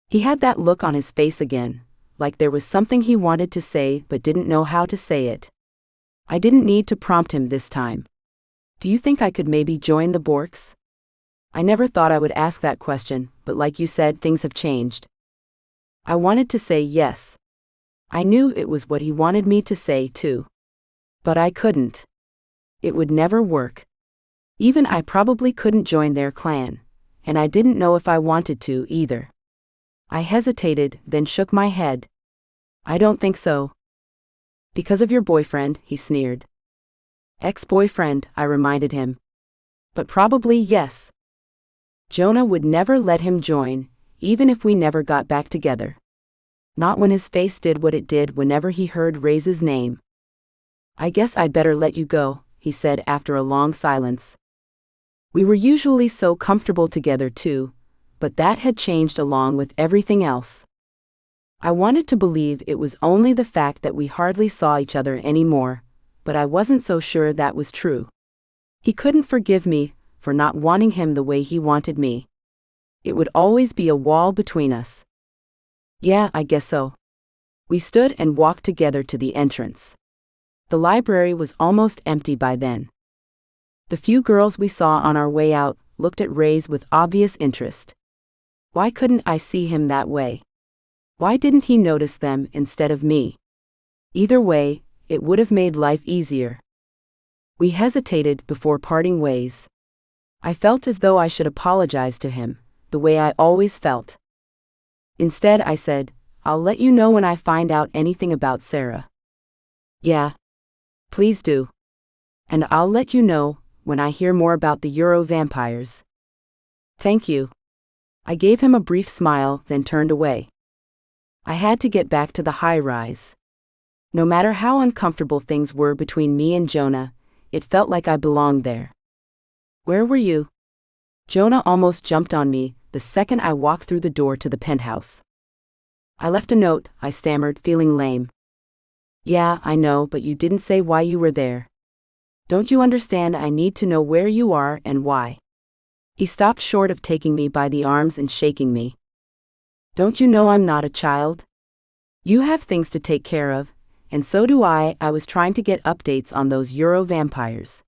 He had that look on his face again, like there was something he wanted to say but didn't know how to say it. I didn't need to prompt him this time. Do you think I could maybe join the Borks? I never thought I would ask that question, but like you said, things have changed. I wanted to say yes. I knew it was what he wanted me to say too. But I couldn't. It would never work. Even I probably couldn't join their clan, and I didn't know if I wanted to either. I hesitated, then shook my head. I don't think so. Because of your boyfriend, he sneered. Ex-boyfriend, I reminded him. But probably yes. Jonah would never let him join, even if we never got back together. Not when his face did what it did whenever he heard Raze's name. I guess I'd better let you go, he said after a long silence. We were usually so comfortable together too, but that had changed along with everything else. I wanted to believe it was only the fact that we hardly saw each other anymore, but I wasn't so sure that was true. He couldn't forgive me for not wanting him the way he wanted me. It would always be a wall between us. Yeah, I guess so. We stood and walked together to the entrance. The library was almost empty by then. The few girls we saw on our way out looked at Raze with obvious interest. Why couldn't I see him that way? Why didn't he notice them instead of me? Either way, it would have made life easier. We hesitated before parting ways. I felt as though I should apologize to him, the way I always felt. Instead, I said, "I'll let you know when I find out anything about Sara." "Yeah. Please do. And I'll let you know when I hear more about the Euro vampires." "Thank you." I gave him a brief smile, then turned away. I had to get back to the high-rise. No matter how uncomfortable things were between me and Jonah, it felt like I belonged there. "Where were you?" Jonah almost jumped on me the second I walked through the door to the penthouse. "I left a note," I stammered, feeling lame. "Yeah, I know, but you didn't say why you were there. Don't you understand I need to know where you are and why?" He stopped short of taking me by the arms and shaking me. "Don't you know I'm not a child? You have things to take care of, and so do I. I was trying to get updates on those Euro vampires."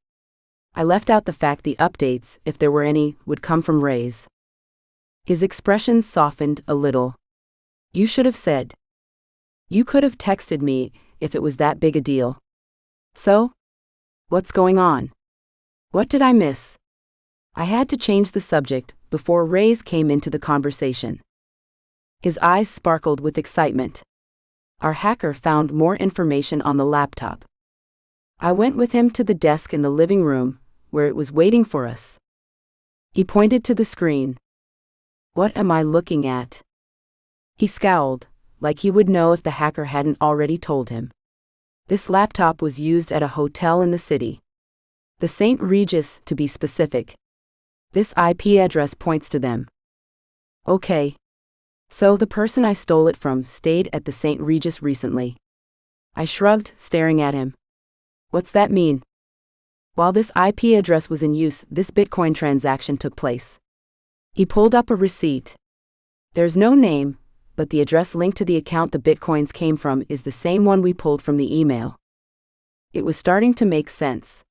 I left out the fact the updates, if there were any, would come from Ray's. His expression softened a little. "You should have said. You could have texted me if it was that big a deal." "So? What's going on? What did I miss?" I had to change the subject before Ray's came into the conversation. His eyes sparkled with excitement. Our hacker found more information on the laptop. I went with him to the desk in the living room, where it was waiting for us. He pointed to the screen. "What am I looking at?" He scowled, like he would know if the hacker hadn't already told him. This laptop was used at a hotel in the city. The St. Regis, to be specific. This IP address points to them. "Okay. So the person I stole it from stayed at the St. Regis recently." I shrugged, staring at him. "What's that mean?" "While this IP address was in use, this Bitcoin transaction took place." He pulled up a receipt. "There's no name, but the address linked to the account the Bitcoins came from is the same one we pulled from the email." It was starting to make sense.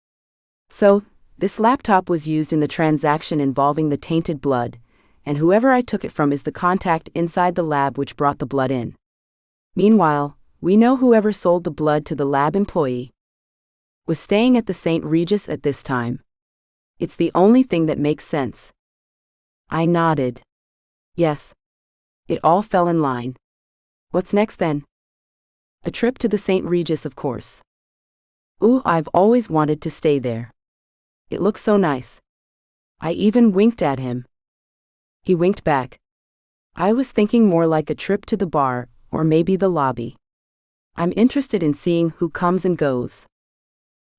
So, this laptop was used in the transaction involving the tainted blood, and whoever I took it from is the contact inside the lab which brought the blood in. Meanwhile, we know whoever sold the blood to the lab employee was staying at the St. Regis at this time. It's the only thing that makes sense. I nodded. Yes. It all fell in line. What's next then? A trip to the St. Regis, of course. Ooh, I've always wanted to stay there. It looks so nice. I even winked at him. He winked back. I was thinking more like a trip to the bar, or maybe the lobby. I'm interested in seeing who comes and goes.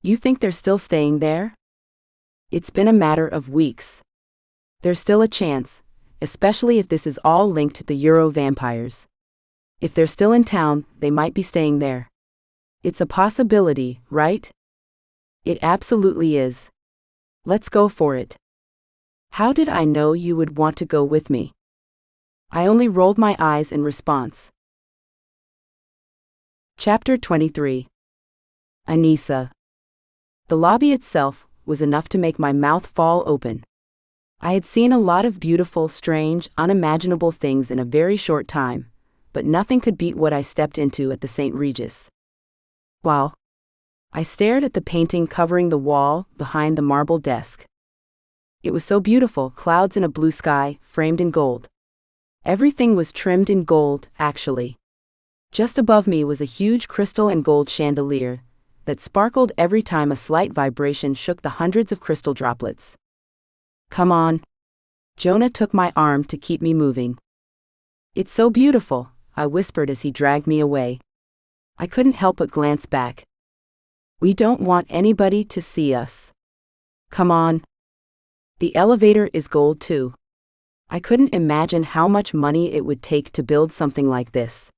You think they're still staying there? It's been a matter of weeks. There's still a chance, especially if this is all linked to the Euro vampires. If they're still in town, they might be staying there. It's a possibility, right? It absolutely is. Let's go for it. How did I know you would want to go with me? I only rolled my eyes in response. Chapter 23. Anissa. The lobby itself was enough to make my mouth fall open. I had seen a lot of beautiful, strange, unimaginable things in a very short time, but nothing could beat what I stepped into at the St. Regis. Wow. I stared at the painting covering the wall behind the marble desk. It was so beautiful, clouds in a blue sky, framed in gold. Everything was trimmed in gold, actually. Just above me was a huge crystal and gold chandelier that sparkled every time a slight vibration shook the hundreds of crystal droplets. Come on. Jonah took my arm to keep me moving. It's so beautiful, I whispered as he dragged me away. I couldn't help but glance back. We don't want anybody to see us. Come on. The elevator is gold too. I couldn't imagine how much money it would take to build something like this.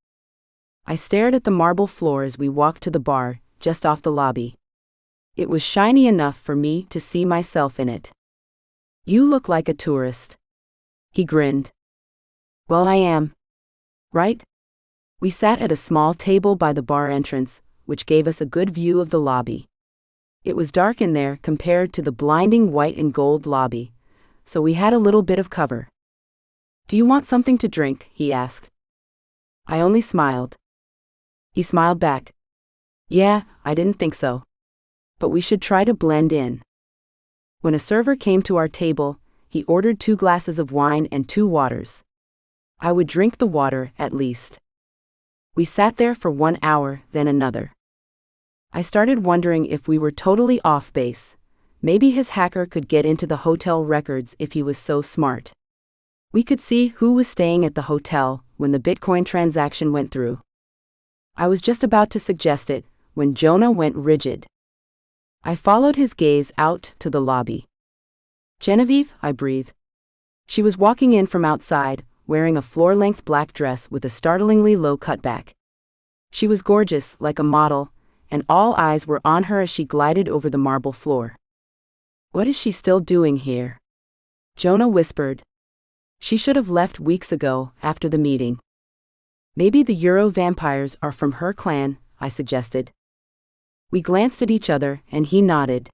I stared at the marble floor as we walked to the bar, just off the lobby. It was shiny enough for me to see myself in it. You look like a tourist. He grinned. Well, I am. Right? We sat at a small table by the bar entrance, which gave us a good view of the lobby. It was dark in there compared to the blinding white and gold lobby, so we had a little bit of cover. Do you want something to drink? He asked. I only smiled. He smiled back. Yeah, I didn't think so. But we should try to blend in. When a server came to our table, he ordered 2 glasses of wine and 2 waters. I would drink the water, at least. We sat there for 1 hour, then another. I started wondering if we were totally off base. Maybe his hacker could get into the hotel records if he was so smart. We could see who was staying at the hotel when the Bitcoin transaction went through. I was just about to suggest it when Jonah went rigid. I followed his gaze out to the lobby. Genevieve, I breathed. She was walking in from outside, wearing a floor-length black dress with a startlingly low cutback. She was gorgeous, like a model, and all eyes were on her as she glided over the marble floor. What is she still doing here? Jonah whispered. She should have left weeks ago, after the meeting. Maybe the Euro vampires are from her clan, I suggested. We glanced at each other, and he nodded.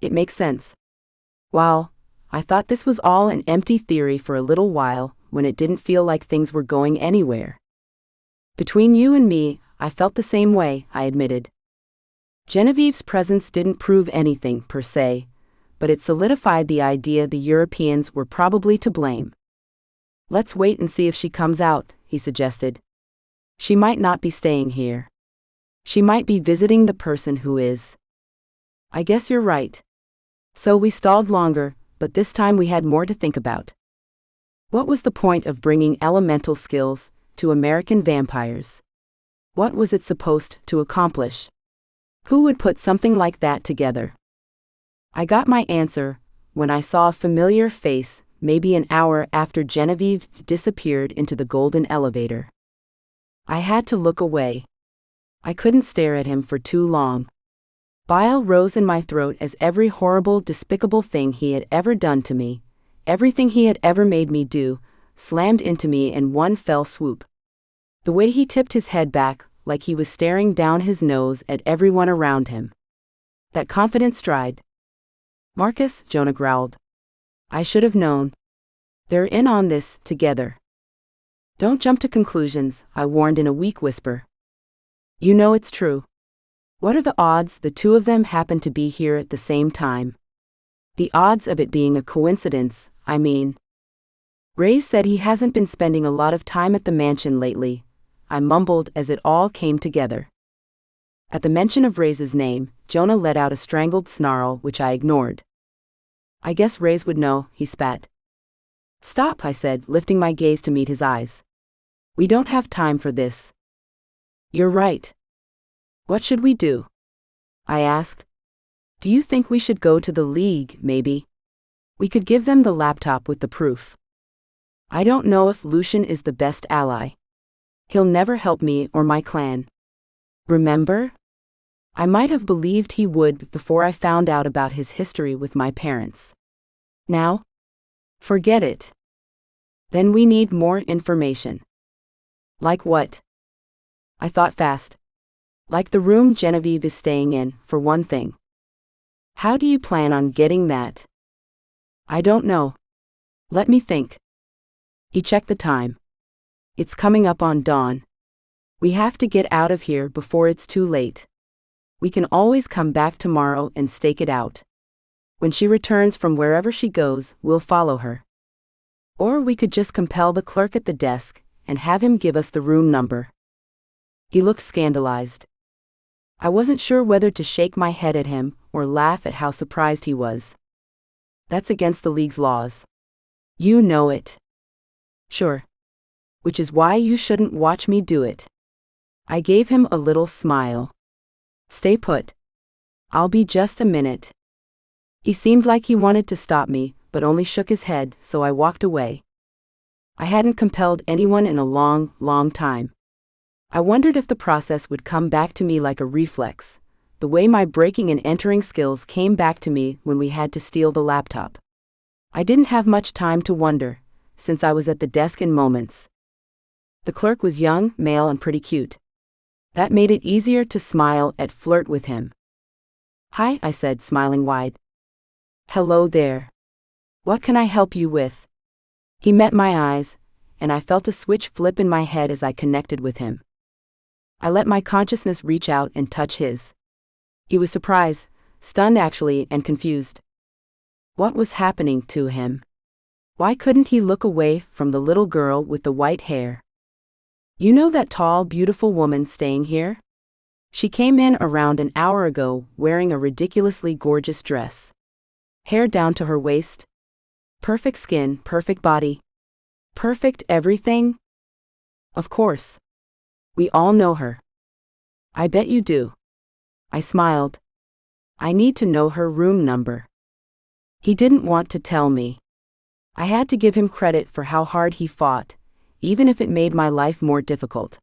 It makes sense. Wow, I thought this was all an empty theory for a little while, when it didn't feel like things were going anywhere. Between you and me, I felt the same way, I admitted. Genevieve's presence didn't prove anything, per se, but it solidified the idea the Europeans were probably to blame. Let's wait and see if she comes out, he suggested. She might not be staying here. She might be visiting the person who is. I guess you're right. So we stalled longer, but this time we had more to think about. What was the point of bringing elemental skills to American vampires? What was it supposed to accomplish? Who would put something like that together? I got my answer when I saw a familiar face, maybe an hour after Genevieve disappeared into the golden elevator. I had to look away. I couldn't stare at him for too long. Bile rose in my throat as every horrible, despicable thing he had ever done to me, everything he had ever made me do, slammed into me in one fell swoop. The way he tipped his head back, like he was staring down his nose at everyone around him. That confident stride. Marcus, Jonah growled. I should have known. They're in on this, together. Don't jump to conclusions, I warned in a weak whisper. You know it's true. What are the odds the 2 of them happen to be here at the same time? The odds of it being a coincidence, I mean. Ray said he hasn't been spending a lot of time at the mansion lately, I mumbled as it all came together. At the mention of Ray's name, Jonah let out a strangled snarl which I ignored. I guess Ray's would know, he spat. Stop, I said, lifting my gaze to meet his eyes. We don't have time for this. You're right. What should we do? I asked. Do you think we should go to the League, maybe? We could give them the laptop with the proof. I don't know if Lucian is the best ally. He'll never help me or my clan. Remember? I might have believed he would before I found out about his history with my parents. Now? Forget it. Then we need more information. Like what? I thought fast. Like the room Genevieve is staying in, for one thing. How do you plan on getting that? I don't know. Let me think. He checked the time. It's coming up on dawn. We have to get out of here before it's too late. We can always come back tomorrow and stake it out. When she returns from wherever she goes, we'll follow her. Or we could just compel the clerk at the desk and have him give us the room number. He looked scandalized. I wasn't sure whether to shake my head at him or laugh at how surprised he was. That's against the League's laws. You know it. Sure. Which is why you shouldn't watch me do it. I gave him a little smile. Stay put. I'll be just a minute. He seemed like he wanted to stop me, but only shook his head, so I walked away. I hadn't compelled anyone in a long, long time. I wondered if the process would come back to me like a reflex, the way my breaking and entering skills came back to me when we had to steal the laptop. I didn't have much time to wonder, since I was at the desk in moments. The clerk was young, male, and pretty cute. That made it easier to smile and flirt with him. Hi, I said, smiling wide. Hello there. What can I help you with? He met my eyes, and I felt a switch flip in my head as I connected with him. I let my consciousness reach out and touch his. He was surprised, stunned actually, and confused. What was happening to him? Why couldn't he look away from the little girl with the white hair? You know that tall, beautiful woman staying here? She came in around an hour ago wearing a ridiculously gorgeous dress. Hair down to her waist. Perfect skin, perfect body. Perfect everything? Of course. We all know her. I bet you do. I smiled. I need to know her room number. He didn't want to tell me. I had to give him credit for how hard he fought, even if it made my life more difficult.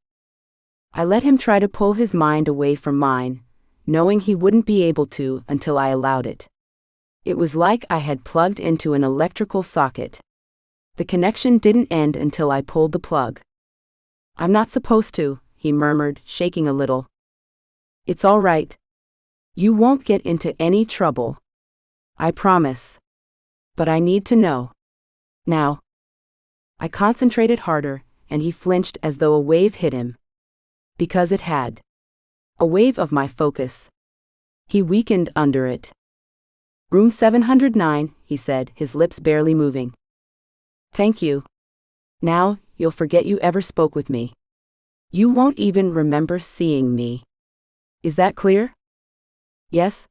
I let him try to pull his mind away from mine, knowing he wouldn't be able to until I allowed it. It was like I had plugged into an electrical socket. The connection didn't end until I pulled the plug. I'm not supposed to, he murmured, shaking a little. It's all right. You won't get into any trouble. I promise. But I need to know. Now. I concentrated harder, and he flinched as though a wave hit him. Because it had. A wave of my focus. He weakened under it. Room 709, he said, his lips barely moving. Thank you. Now, you'll forget you ever spoke with me. You won't even remember seeing me. Is that clear? Yes?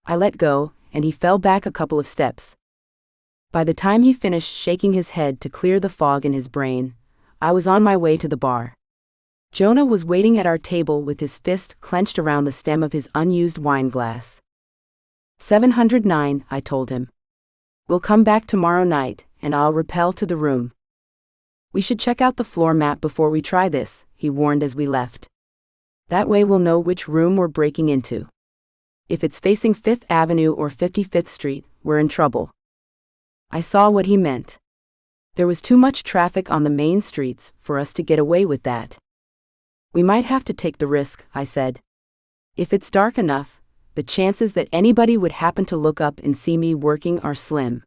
I let go, and he fell back a couple of steps. By the time he finished shaking his head to clear the fog in his brain, I was on my way to the bar. Jonah was waiting at our table with his fist clenched around the stem of his unused wine glass. 709, I told him. We'll come back tomorrow night, and I'll rappel to the room. We should check out the floor map before we try this, he warned as we left. That way we'll know which room we're breaking into. If it's facing 5th Avenue or 55th Street, we're in trouble. I saw what he meant. There was too much traffic on the main streets for us to get away with that. We might have to take the risk, I said. If it's dark enough, the chances that anybody would happen to look up and see me working are slim.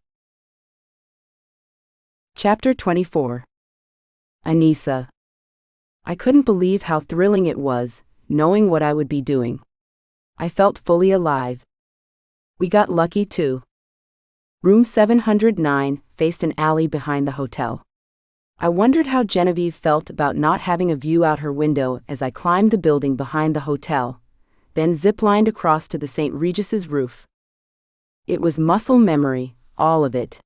Chapter 24. Anissa. I couldn't believe how thrilling it was, knowing what I would be doing. I felt fully alive. We got lucky too. Room 709 faced an alley behind the hotel. I wondered how Genevieve felt about not having a view out her window as I climbed the building behind the hotel, then ziplined across to the St. Regis's roof. It was muscle memory, all of it.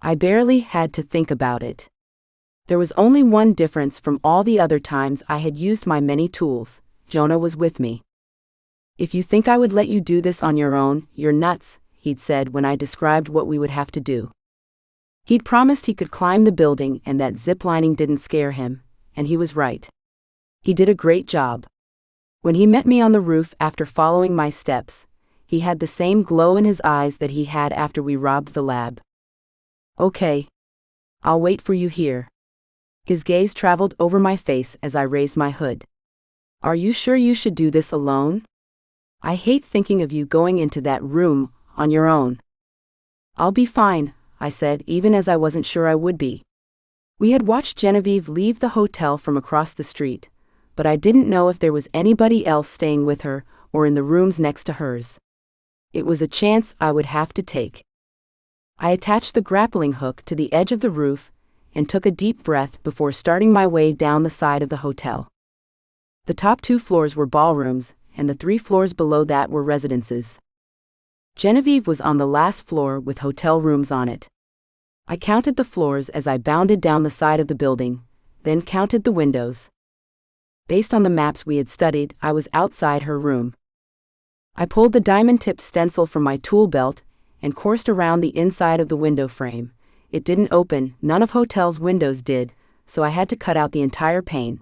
I barely had to think about it. There was only one difference from all the other times I had used my many tools. Jonah was with me. If you think I would let you do this on your own, you're nuts, he'd said when I described what we would have to do. He'd promised he could climb the building and that ziplining didn't scare him, and he was right. He did a great job. When he met me on the roof after following my steps, he had the same glow in his eyes that he had after we robbed the lab. Okay. I'll wait for you here. His gaze traveled over my face as I raised my hood. Are you sure you should do this alone? I hate thinking of you going into that room on your own. I'll be fine, I said, even as I wasn't sure I would be. We had watched Genevieve leave the hotel from across the street, but I didn't know if there was anybody else staying with her or in the rooms next to hers. It was a chance I would have to take. I attached the grappling hook to the edge of the roof and took a deep breath before starting my way down the side of the hotel. The top 2 floors were ballrooms, and the 3 floors below that were residences. Genevieve was on the last floor with hotel rooms on it. I counted the floors as I bounded down the side of the building, then counted the windows. Based on the maps we had studied, I was outside her room. I pulled the diamond-tipped stencil from my tool belt and coursed around the inside of the window frame. It didn't open, none of hotel's windows did, so I had to cut out the entire pane.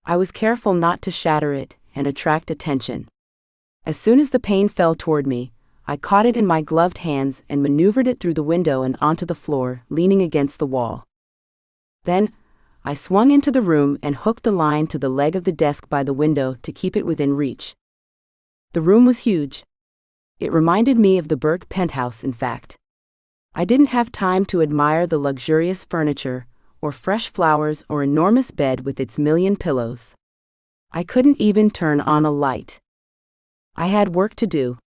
I was careful not to shatter it and attract attention. As soon as the pane fell toward me, I caught it in my gloved hands and maneuvered it through the window and onto the floor, leaning against the wall. Then, I swung into the room and hooked the line to the leg of the desk by the window to keep it within reach. The room was huge. It reminded me of the Burke penthouse, in fact. I didn't have time to admire the luxurious furniture, or fresh flowers, or enormous bed with its million pillows. I couldn't even turn on a light. I had work to do.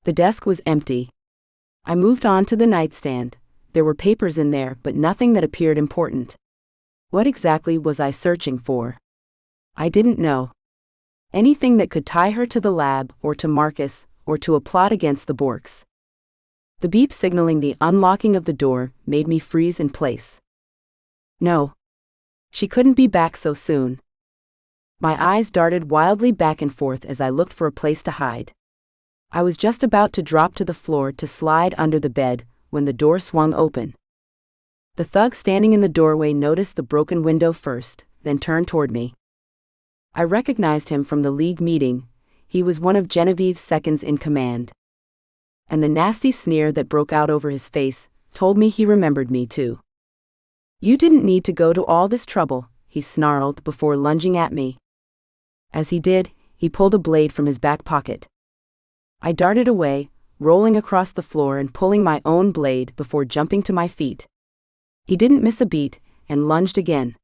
The desk was empty. I moved on to the nightstand. There were papers in there, but nothing that appeared important. What exactly was I searching for? I didn't know. Anything that could tie her to the lab, or to Marcus, or to a plot against the Borks. The beep signaling the unlocking of the door made me freeze in place. No. She couldn't be back so soon. My eyes darted wildly back and forth as I looked for a place to hide. I was just about to drop to the floor to slide under the bed when the door swung open. The thug standing in the doorway noticed the broken window first, then turned toward me. I recognized him from the League meeting. He was one of Genevieve's seconds in command. And the nasty sneer that broke out over his face told me he remembered me too. "You didn't need to go to all this trouble," he snarled before lunging at me. As he did, he pulled a blade from his back pocket. I darted away, rolling across the floor and pulling my own blade before jumping to my feet. He didn't miss a beat, and lunged again.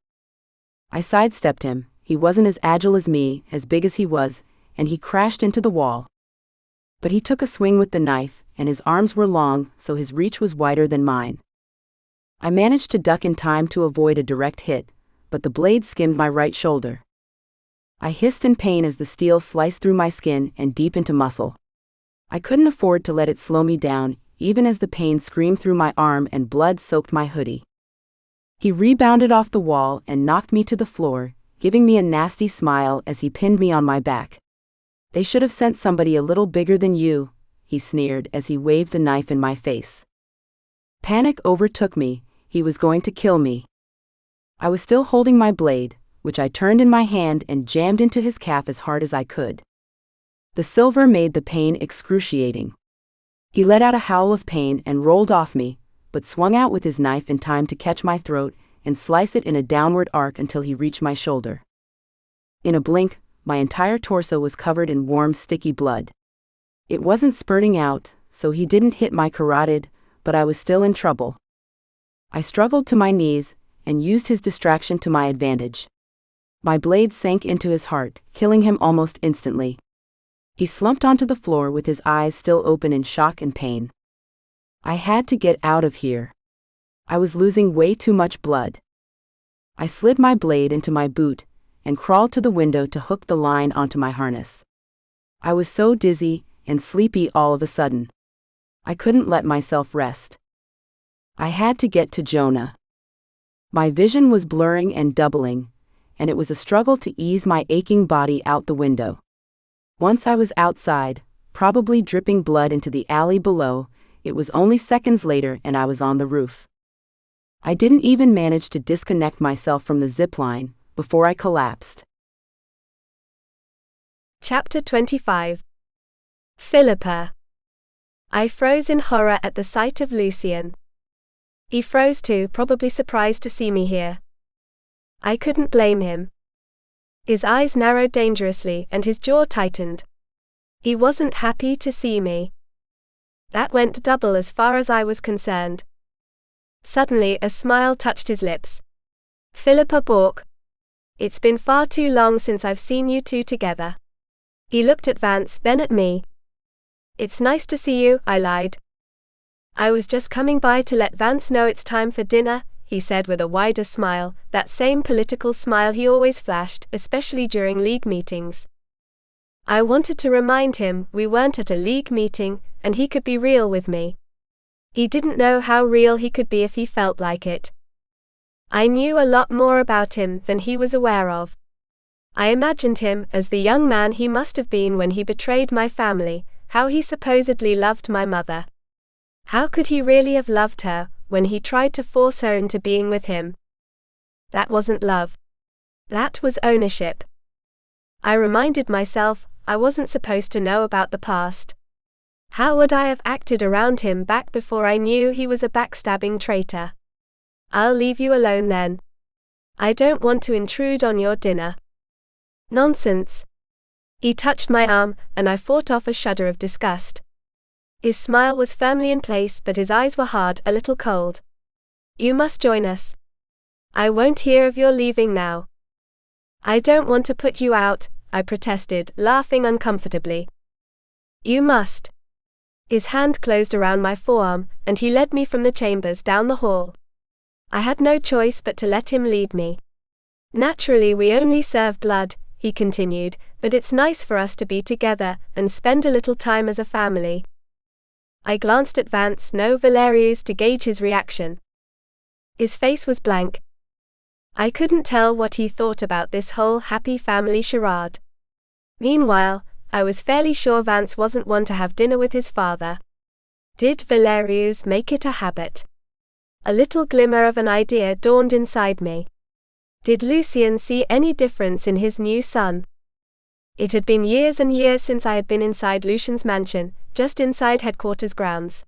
I sidestepped him. He wasn't as agile as me, as big as he was, and he crashed into the wall. But he took a swing with the knife, and his arms were long, so his reach was wider than mine. I managed to duck in time to avoid a direct hit, but the blade skimmed my right shoulder. I hissed in pain as the steel sliced through my skin and deep into muscle. I couldn't afford to let it slow me down, even as the pain screamed through my arm and blood soaked my hoodie. He rebounded off the wall and knocked me to the floor, giving me a nasty smile as he pinned me on my back. "They should have sent somebody a little bigger than you," he sneered as he waved the knife in my face. Panic overtook me. He was going to kill me. I was still holding my blade, which I turned in my hand and jammed into his calf as hard as I could. The silver made the pain excruciating. He let out a howl of pain and rolled off me, but swung out with his knife in time to catch my throat and slice it in a downward arc until he reached my shoulder. In a blink, my entire torso was covered in warm, sticky blood. It wasn't spurting out, so he didn't hit my carotid, but I was still in trouble. I struggled to my knees and used his distraction to my advantage. My blade sank into his heart, killing him almost instantly. He slumped onto the floor with his eyes still open in shock and pain. I had to get out of here. I was losing way too much blood. I slid my blade into my boot and crawled to the window to hook the line onto my harness. I was so dizzy and sleepy all of a sudden. I couldn't let myself rest. I had to get to Jonah. My vision was blurring and doubling, and it was a struggle to ease my aching body out the window. Once I was outside, probably dripping blood into the alley below, it was only seconds later and I was on the roof. I didn't even manage to disconnect myself from the zipline before I collapsed. Chapter 25. Philippa. I froze in horror at the sight of Lucien. He froze too, probably surprised to see me here. I couldn't blame him. His eyes narrowed dangerously and his jaw tightened. He wasn't happy to see me. That went double as far as I was concerned. Suddenly a smile touched his lips. "Philippa Bork. It's been far too long since I've seen you two together." He looked at Vance, then at me. "It's nice to see you," I lied. "I was just coming by to let Vance know it's time for dinner," he said with a wider smile, that same political smile he always flashed, especially during League meetings. I wanted to remind him we weren't at a League meeting, and he could be real with me. He didn't know how real he could be if he felt like it. I knew a lot more about him than he was aware of. I imagined him as the young man he must have been when he betrayed my family, how he supposedly loved my mother. How could he really have loved her when he tried to force her into being with him? That wasn't love. That was ownership. I reminded myself I wasn't supposed to know about the past. How would I have acted around him back before I knew he was a backstabbing traitor? "I'll leave you alone then. I don't want to intrude on your dinner." "Nonsense." He touched my arm, and I fought off a shudder of disgust. His smile was firmly in place, but his eyes were hard, a little cold. You must join us. I won't hear of your leaving now. I don't want to put you out, I protested, laughing uncomfortably. You must. His hand closed around my forearm, and he led me from the chambers down the hall. I had no choice but to let him lead me. Naturally, we only serve blood, he continued, but it's nice for us to be together and spend a little time as a family. I glanced at Vance, no Valerius, to gauge his reaction. His face was blank. I couldn't tell what he thought about this whole happy family charade. Meanwhile, I was fairly sure Vance wasn't one to have dinner with his father. Did Valerius make it a habit? A little glimmer of an idea dawned inside me. Did Lucien see any difference in his new son? It had been years and years since I had been inside Lucien's mansion, just inside headquarters grounds.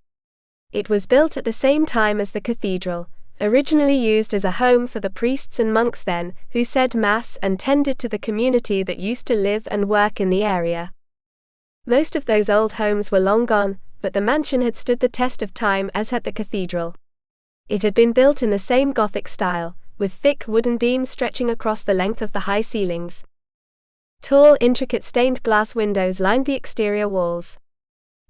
It was built at the same time as the cathedral, originally used as a home for the priests and monks then, who said mass and tended to the community that used to live and work in the area. Most of those old homes were long gone, but the mansion had stood the test of time as had the cathedral. It had been built in the same Gothic style, with thick wooden beams stretching across the length of the high ceilings. Tall, intricate stained glass windows lined the exterior walls.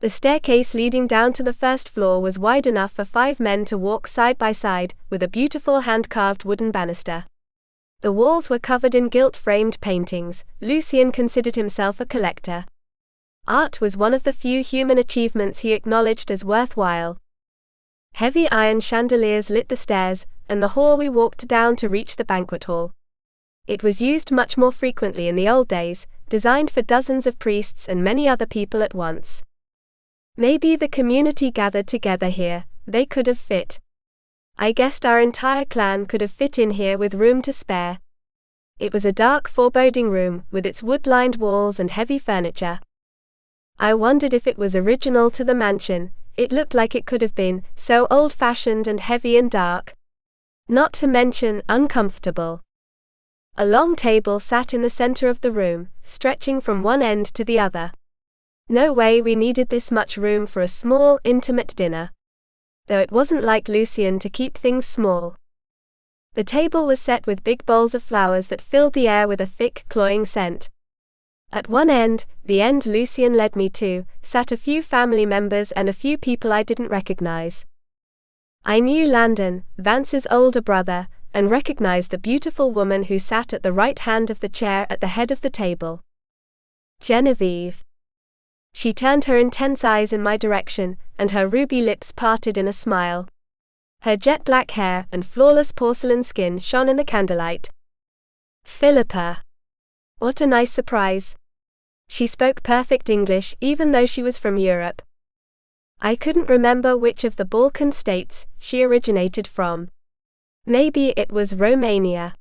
The staircase leading down to the first floor was wide enough for 5 men to walk side by side, with a beautiful hand-carved wooden banister. The walls were covered in gilt-framed paintings. Lucien considered himself a collector. Art was one of the few human achievements he acknowledged as worthwhile. Heavy iron chandeliers lit the stairs, and the hall we walked down to reach the banquet hall. It was used much more frequently in the old days, designed for dozens of priests and many other people at once. Maybe the community gathered together here, they could have fit. I guessed our entire clan could have fit in here with room to spare. It was a dark, foreboding room, with its wood-lined walls and heavy furniture. I wondered if it was original to the mansion. It looked like it could have been, so old-fashioned and heavy and dark. Not to mention, uncomfortable. A long table sat in the center of the room, stretching from one end to the other. No way we needed this much room for a small, intimate dinner. Though it wasn't like Lucien to keep things small. The table was set with big bowls of flowers that filled the air with a thick, cloying scent. At one end, the end Lucien led me to, sat a few family members and a few people I didn't recognize. I knew Landon, Vance's older brother, and recognized the beautiful woman who sat at the right hand of the chair at the head of the table. Genevieve. She turned her intense eyes in my direction, and her ruby lips parted in a smile. Her jet-black hair and flawless porcelain skin shone in the candlelight. Philippa. What a nice surprise. She spoke perfect English even though she was from Europe. I couldn't remember which of the Balkan states she originated from. Maybe it was Romania.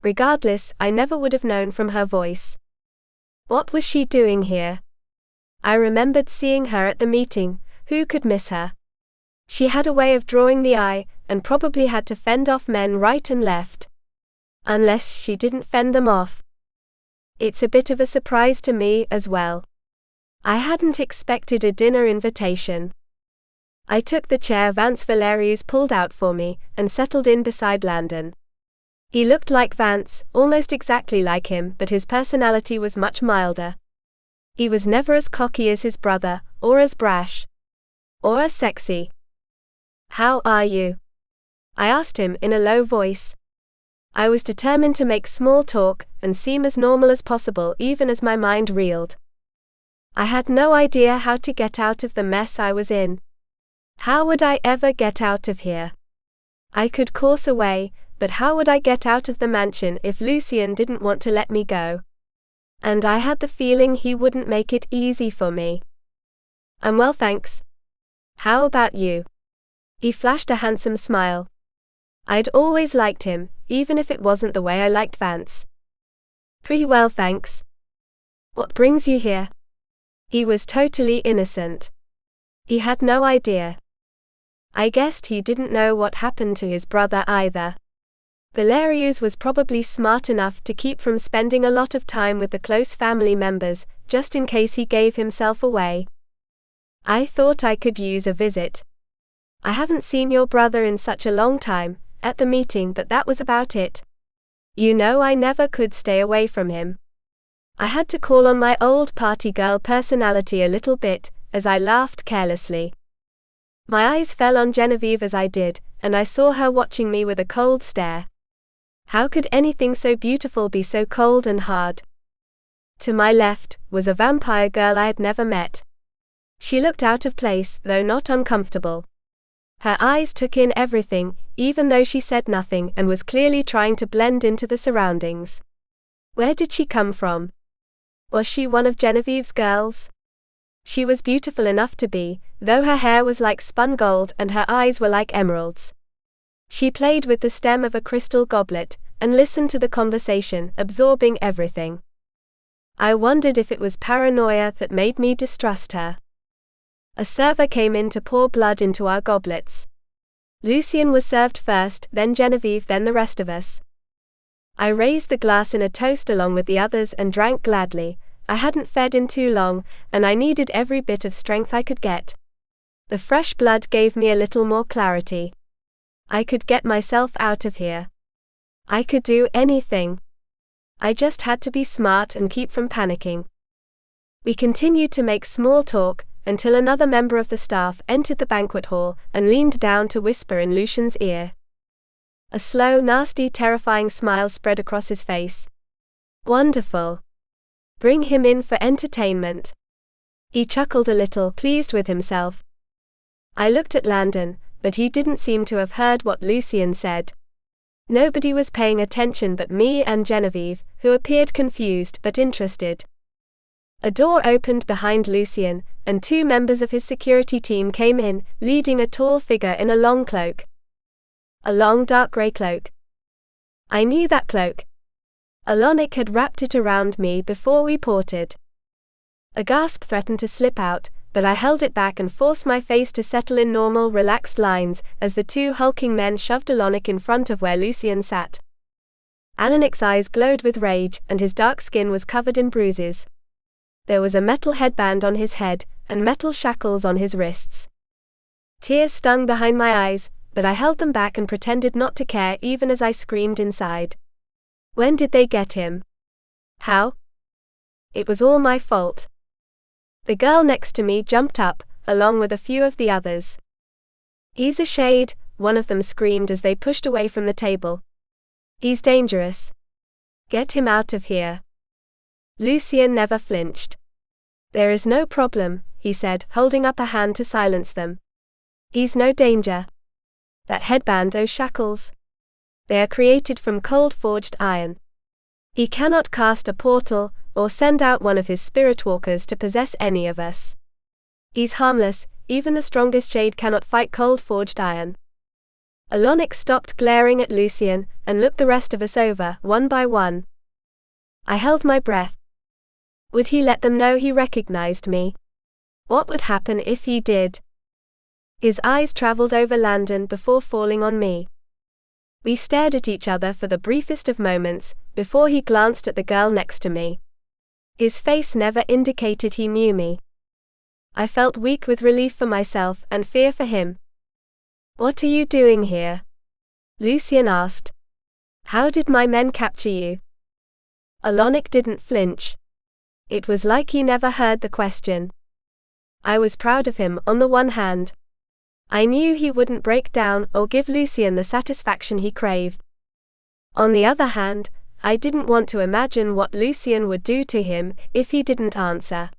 Regardless, I never would have known from her voice. What was she doing here? I remembered seeing her at the meeting. Who could miss her? She had a way of drawing the eye, and probably had to fend off men right and left. Unless she didn't fend them off. It's a bit of a surprise to me as well. I hadn't expected a dinner invitation. I took the chair Vance Valerius pulled out for me, and settled in beside Landon. He looked like Vance, almost exactly like him, but his personality was much milder. He was never as cocky as his brother, or as brash. Or as sexy. How are you? I asked him in a low voice. I was determined to make small talk, and seem as normal as possible even as my mind reeled. I had no idea how to get out of the mess I was in. How would I ever get out of here? I could course away, but how would I get out of the mansion if Lucien didn't want to let me go? And I had the feeling he wouldn't make it easy for me. I'm well, thanks. How about you? He flashed a handsome smile. I'd always liked him, even if it wasn't the way I liked Vance. Pretty well, thanks. What brings you here? He was totally innocent. He had no idea. I guessed he didn't know what happened to his brother either. Valerius was probably smart enough to keep from spending a lot of time with the close family members, just in case he gave himself away. I thought I could use a visit. I haven't seen your brother in such a long time, at the meeting, but that was about it. You know, I never could stay away from him. I had to call on my old party girl personality a little bit, as I laughed carelessly. My eyes fell on Genevieve as I did, and I saw her watching me with a cold stare. How could anything so beautiful be so cold and hard? To my left was a vampire girl I had never met. She looked out of place, though not uncomfortable. Her eyes took in everything, even though she said nothing, and was clearly trying to blend into the surroundings. Where did she come from? Was she one of Genevieve's girls? She was beautiful enough to be, though her hair was like spun gold and her eyes were like emeralds. She played with the stem of a crystal goblet, and listened to the conversation, absorbing everything. I wondered if it was paranoia that made me distrust her. A server came in to pour blood into our goblets. Lucien was served first, then Genevieve, then the rest of us. I raised the glass in a toast along with the others and drank gladly. I hadn't fed in too long, and I needed every bit of strength I could get. The fresh blood gave me a little more clarity. I could get myself out of here. I could do anything. I just had to be smart and keep from panicking. We continued to make small talk, until another member of the staff entered the banquet hall and leaned down to whisper in Lucien's ear. A slow, nasty, terrifying smile spread across his face. Wonderful. Bring him in for entertainment. He chuckled a little, pleased with himself. I looked at Landon, but he didn't seem to have heard what Lucien said. Nobody was paying attention but me and Genevieve, who appeared confused but interested. A door opened behind Lucien, and 2 members of his security team came in, leading a tall figure in a long cloak. A long dark grey cloak. I knew that cloak. Alonic had wrapped it around me before we ported. A gasp threatened to slip out, but I held it back and forced my face to settle in normal, relaxed lines, as the 2 hulking men shoved Alonic in front of where Lucien sat. Alonic's eyes glowed with rage, and his dark skin was covered in bruises. There was a metal headband on his head, and metal shackles on his wrists. Tears stung behind my eyes, but I held them back and pretended not to care even as I screamed inside. When did they get him? How? It was all my fault. The girl next to me jumped up, along with a few of the others. He's a shade, one of them screamed as they pushed away from the table. He's dangerous. Get him out of here. Lucien never flinched. There is no problem, he said, holding up a hand to silence them. He's no danger. That headband, those shackles. They are created from cold-forged iron. He cannot cast a portal, or send out one of his spirit walkers to possess any of us. He's harmless, even the strongest shade cannot fight cold-forged iron. Alonic stopped glaring at Lucien, and looked the rest of us over, one by one. I held my breath. Would he let them know he recognized me? What would happen if he did? His eyes traveled over Landon before falling on me. We stared at each other for the briefest of moments, before he glanced at the girl next to me. His face never indicated he knew me. I felt weak with relief for myself and fear for him. What are you doing here? Lucien asked. How did my men capture you? Alonic didn't flinch. It was like he never heard the question. I was proud of him on the one hand. I knew he wouldn't break down or give Lucien the satisfaction he craved. On the other hand, I didn't want to imagine what Lucien would do to him if he didn't answer.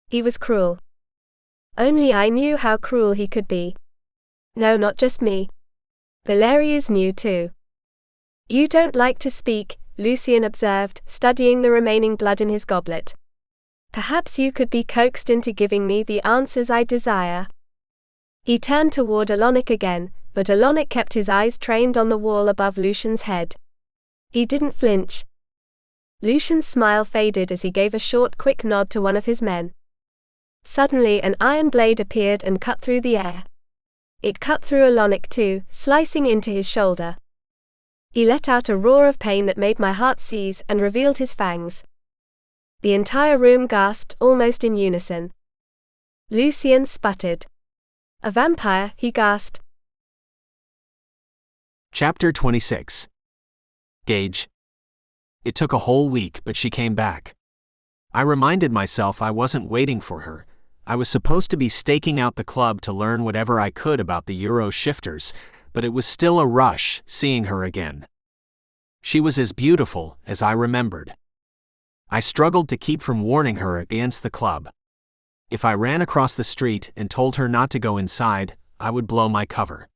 He was cruel. Only I knew how cruel he could be. No, not just me. Valerius knew too. You don't like to speak, Lucien observed, studying the remaining blood in his goblet. Perhaps you could be coaxed into giving me the answers I desire. He turned toward Alonic again, but Alonic kept his eyes trained on the wall above Lucien's head. He didn't flinch. Lucien's smile faded as he gave a short, quick nod to one of his men. Suddenly an iron blade appeared and cut through the air. It cut through Alonic too, slicing into his shoulder. He let out a roar of pain that made my heart seize and revealed his fangs. The entire room gasped, almost in unison. Lucien sputtered. A vampire, he gasped. Chapter 26. Gage. It took a whole week, but she came back. I reminded myself I wasn't waiting for her. I was supposed to be staking out the club to learn whatever I could about the Euro shifters, but it was still a rush seeing her again. She was as beautiful as I remembered. I struggled to keep from warning her against the club. If I ran across the street and told her not to go inside, I would blow my cover.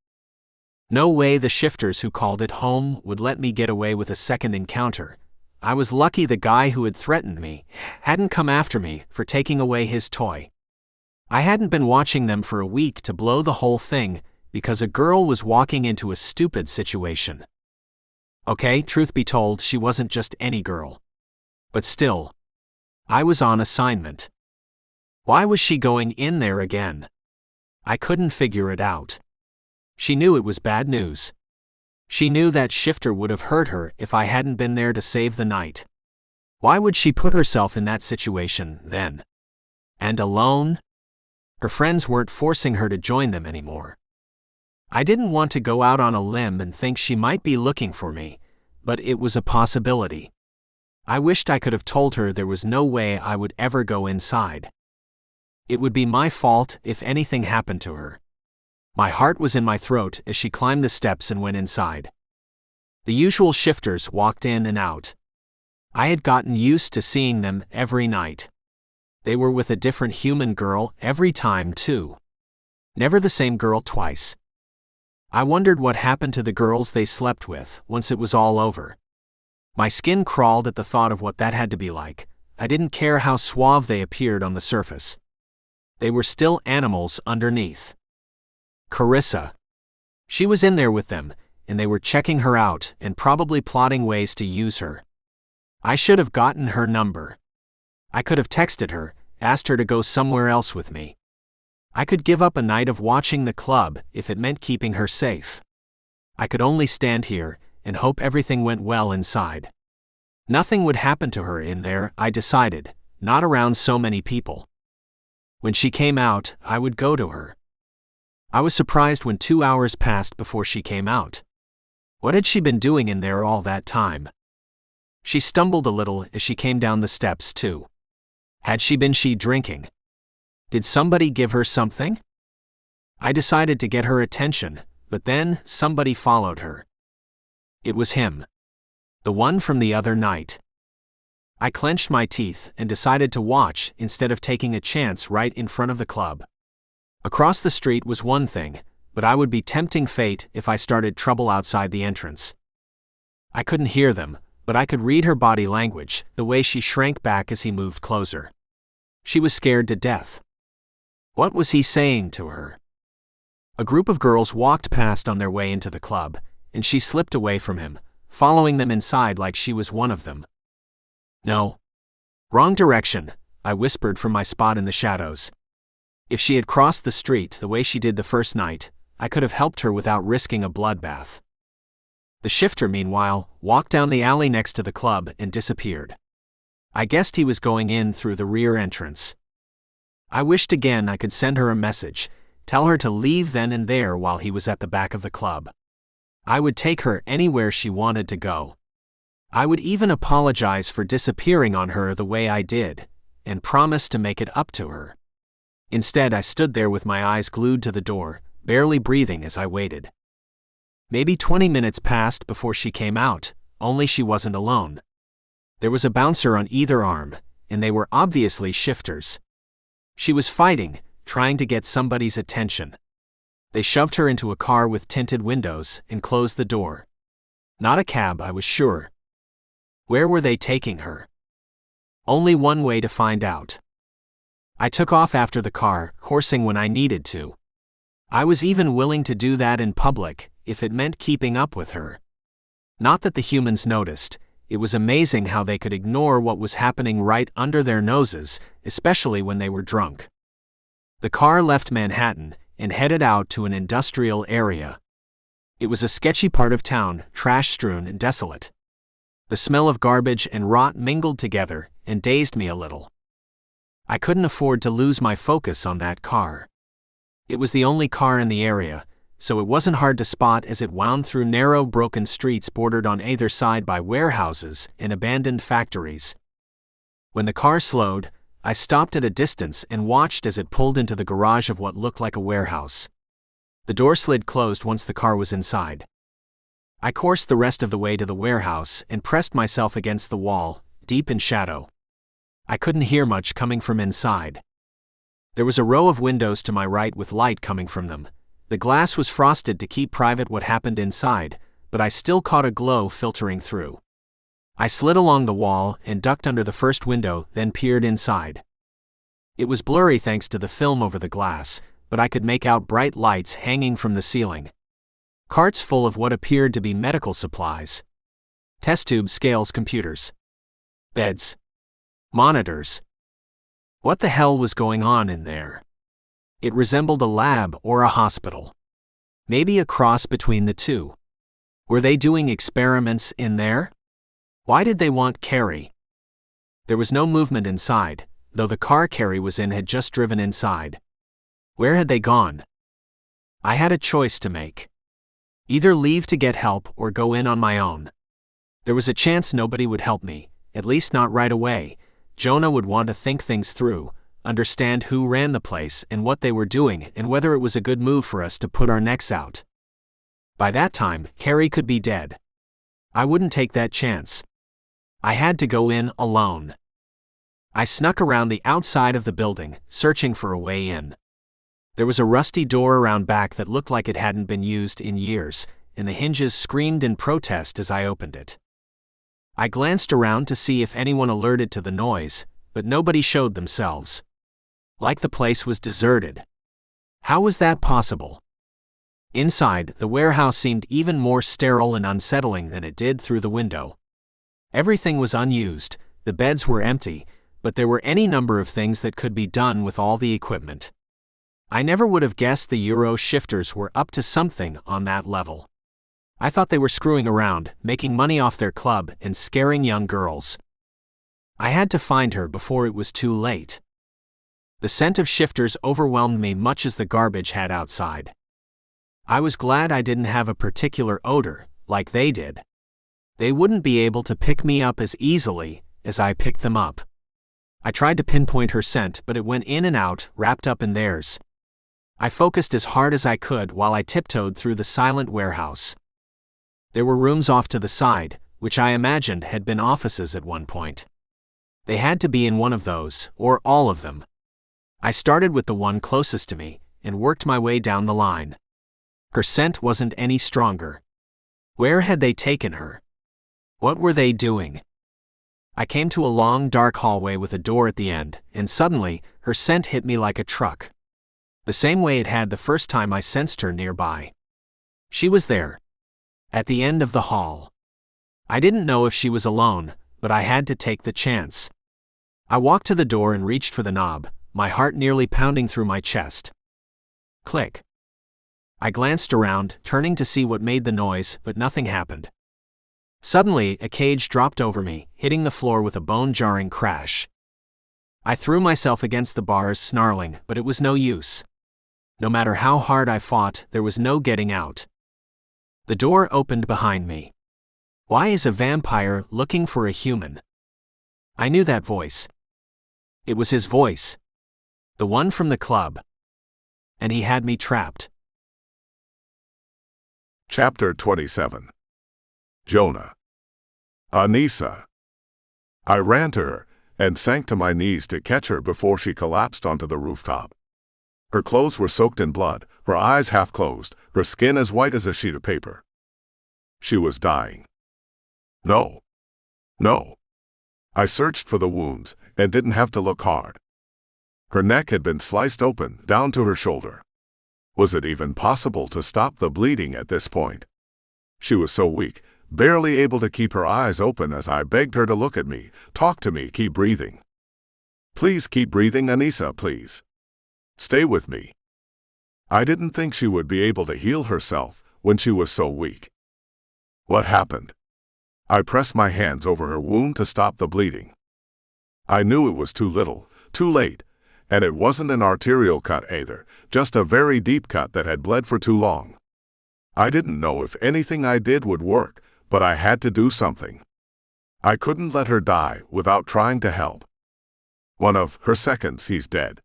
No way the shifters who called it home would let me get away with a second encounter. I was lucky the guy who had threatened me hadn't come after me for taking away his toy. I hadn't been watching them for a week to blow the whole thing because a girl was walking into a stupid situation. Okay, truth be told, she wasn't just any girl. But still, I was on assignment. Why was she going in there again? I couldn't figure it out. She knew it was bad news. She knew that shifter would have hurt her if I hadn't been there to save the night. Why would she put herself in that situation, then? And alone? Her friends weren't forcing her to join them anymore. I didn't want to go out on a limb and think she might be looking for me, but it was a possibility. I wished I could have told her there was no way I would ever go inside. It would be my fault if anything happened to her. My heart was in my throat as she climbed the steps and went inside. The usual shifters walked in and out. I had gotten used to seeing them every night. They were with a different human girl every time, too. Never the same girl twice. I wondered what happened to the girls they slept with once it was all over. My skin crawled at the thought of what that had to be like. I didn't care how suave they appeared on the surface. They were still animals underneath. Carissa. She was in there with them, and they were checking her out and probably plotting ways to use her. I should have gotten her number. I could have texted her, asked her to go somewhere else with me. I could give up a night of watching the club if it meant keeping her safe. I could only stand here and hope everything went well inside. Nothing would happen to her in there, I decided, not around so many people. When she came out, I would go to her. I was surprised when 2 hours passed before she came out. What had she been doing in there all that time? She stumbled a little as she came down the steps, too. Had she been drinking? Did somebody give her something? I decided to get her attention, but then somebody followed her. It was him. The one from the other night. I clenched my teeth and decided to watch instead of taking a chance right in front of the club. Across the street was one thing, but I would be tempting fate if I started trouble outside the entrance. I couldn't hear them, but I could read her body language, the way she shrank back as he moved closer. She was scared to death. What was he saying to her? A group of girls walked past on their way into the club, and she slipped away from him, following them inside like she was one of them. No. Wrong direction, I whispered from my spot in the shadows. If she had crossed the street the way she did the first night, I could have helped her without risking a bloodbath. The shifter, meanwhile, walked down the alley next to the club and disappeared. I guessed he was going in through the rear entrance. I wished again I could send her a message, tell her to leave then and there while he was at the back of the club. I would take her anywhere she wanted to go. I would even apologize for disappearing on her the way I did, and promise to make it up to her. Instead, I stood there with my eyes glued to the door, barely breathing as I waited. Maybe 20 minutes passed before she came out, only she wasn't alone. There was a bouncer on either arm, and they were obviously shifters. She was fighting, trying to get somebody's attention. They shoved her into a car with tinted windows and closed the door. Not a cab, I was sure. Where were they taking her? Only one way to find out. I took off after the car, horsing when I needed to. I was even willing to do that in public, if it meant keeping up with her. Not that the humans noticed. It was amazing how they could ignore what was happening right under their noses, especially when they were drunk. The car left Manhattan and headed out to an industrial area. It was a sketchy part of town, trash-strewn and desolate. The smell of garbage and rot mingled together and dazed me a little. I couldn't afford to lose my focus on that car. It was the only car in the area, so it wasn't hard to spot as it wound through narrow, broken streets bordered on either side by warehouses and abandoned factories. When the car slowed, I stopped at a distance and watched as it pulled into the garage of what looked like a warehouse. The door slid closed once the car was inside. I coursed the rest of the way to the warehouse and pressed myself against the wall, deep in shadow. I couldn't hear much coming from inside. There was a row of windows to my right with light coming from them. The glass was frosted to keep private what happened inside, but I still caught a glow filtering through. I slid along the wall and ducked under the first window, then peered inside. It was blurry thanks to the film over the glass, but I could make out bright lights hanging from the ceiling. Carts full of what appeared to be medical supplies. Test tubes, scales, computers. Beds. Monitors. What the hell was going on in there? It resembled a lab or a hospital. Maybe a cross between the two. Were they doing experiments in there? Why did they want Carrie? There was no movement inside, though the car Carrie was in had just driven inside. Where had they gone? I had a choice to make. Either leave to get help or go in on my own. There was a chance nobody would help me, at least not right away. Jonah would want to think things through, understand who ran the place and what they were doing and whether it was a good move for us to put our necks out. By that time, Carrie could be dead. I wouldn't take that chance. I had to go in alone. I snuck around the outside of the building, searching for a way in. There was a rusty door around back that looked like it hadn't been used in years, and the hinges screamed in protest as I opened it. I glanced around to see if anyone alerted to the noise, but nobody showed themselves. Like the place was deserted. How was that possible? Inside, the warehouse seemed even more sterile and unsettling than it did through the window. Everything was unused, the beds were empty, but there were any number of things that could be done with all the equipment. I never would have guessed the Euro shifters were up to something on that level. I thought they were screwing around, making money off their club and scaring young girls. I had to find her before it was too late. The scent of shifters overwhelmed me much as the garbage had outside. I was glad I didn't have a particular odor, like they did. They wouldn't be able to pick me up as easily as I picked them up. I tried to pinpoint her scent, but it went in and out, wrapped up in theirs. I focused as hard as I could while I tiptoed through the silent warehouse. There were rooms off to the side, which I imagined had been offices at one point. They had to be in one of those, or all of them. I started with the one closest to me, and worked my way down the line. Her scent wasn't any stronger. Where had they taken her? What were they doing? I came to a long, dark hallway with a door at the end, and suddenly, her scent hit me like a truck. The same way it had the first time I sensed her nearby. She was there. At the end of the hall. I didn't know if she was alone, but I had to take the chance. I walked to the door and reached for the knob, my heart nearly pounding through my chest. Click. I glanced around, turning to see what made the noise, but nothing happened. Suddenly, a cage dropped over me, hitting the floor with a bone-jarring crash. I threw myself against the bars, snarling, but it was no use. No matter how hard I fought, there was no getting out. The door opened behind me. Why is a vampire looking for a human? I knew that voice. It was his voice. The one from the club. And he had me trapped. Chapter 27. Jonah. Anissa. I ran to her and sank to my knees to catch her before she collapsed onto the rooftop. Her clothes were soaked in blood, her eyes half closed, her skin as white as a sheet of paper. She was dying. No. No. I searched for the wounds and didn't have to look hard. Her neck had been sliced open down to her shoulder. Was it even possible to stop the bleeding at this point? She was so weak, barely able to keep her eyes open as I begged her to look at me, talk to me, keep breathing. Please keep breathing, Anissa, please. Stay with me. I didn't think she would be able to heal herself when she was so weak. What happened? I pressed my hands over her wound to stop the bleeding. I knew it was too little, Too late. And it wasn't an arterial cut either, just a very deep cut that had bled for too long. I didn't know if anything I did would work, but I had to do something. I couldn't let her die without trying to help. One of her seconds, he's dead.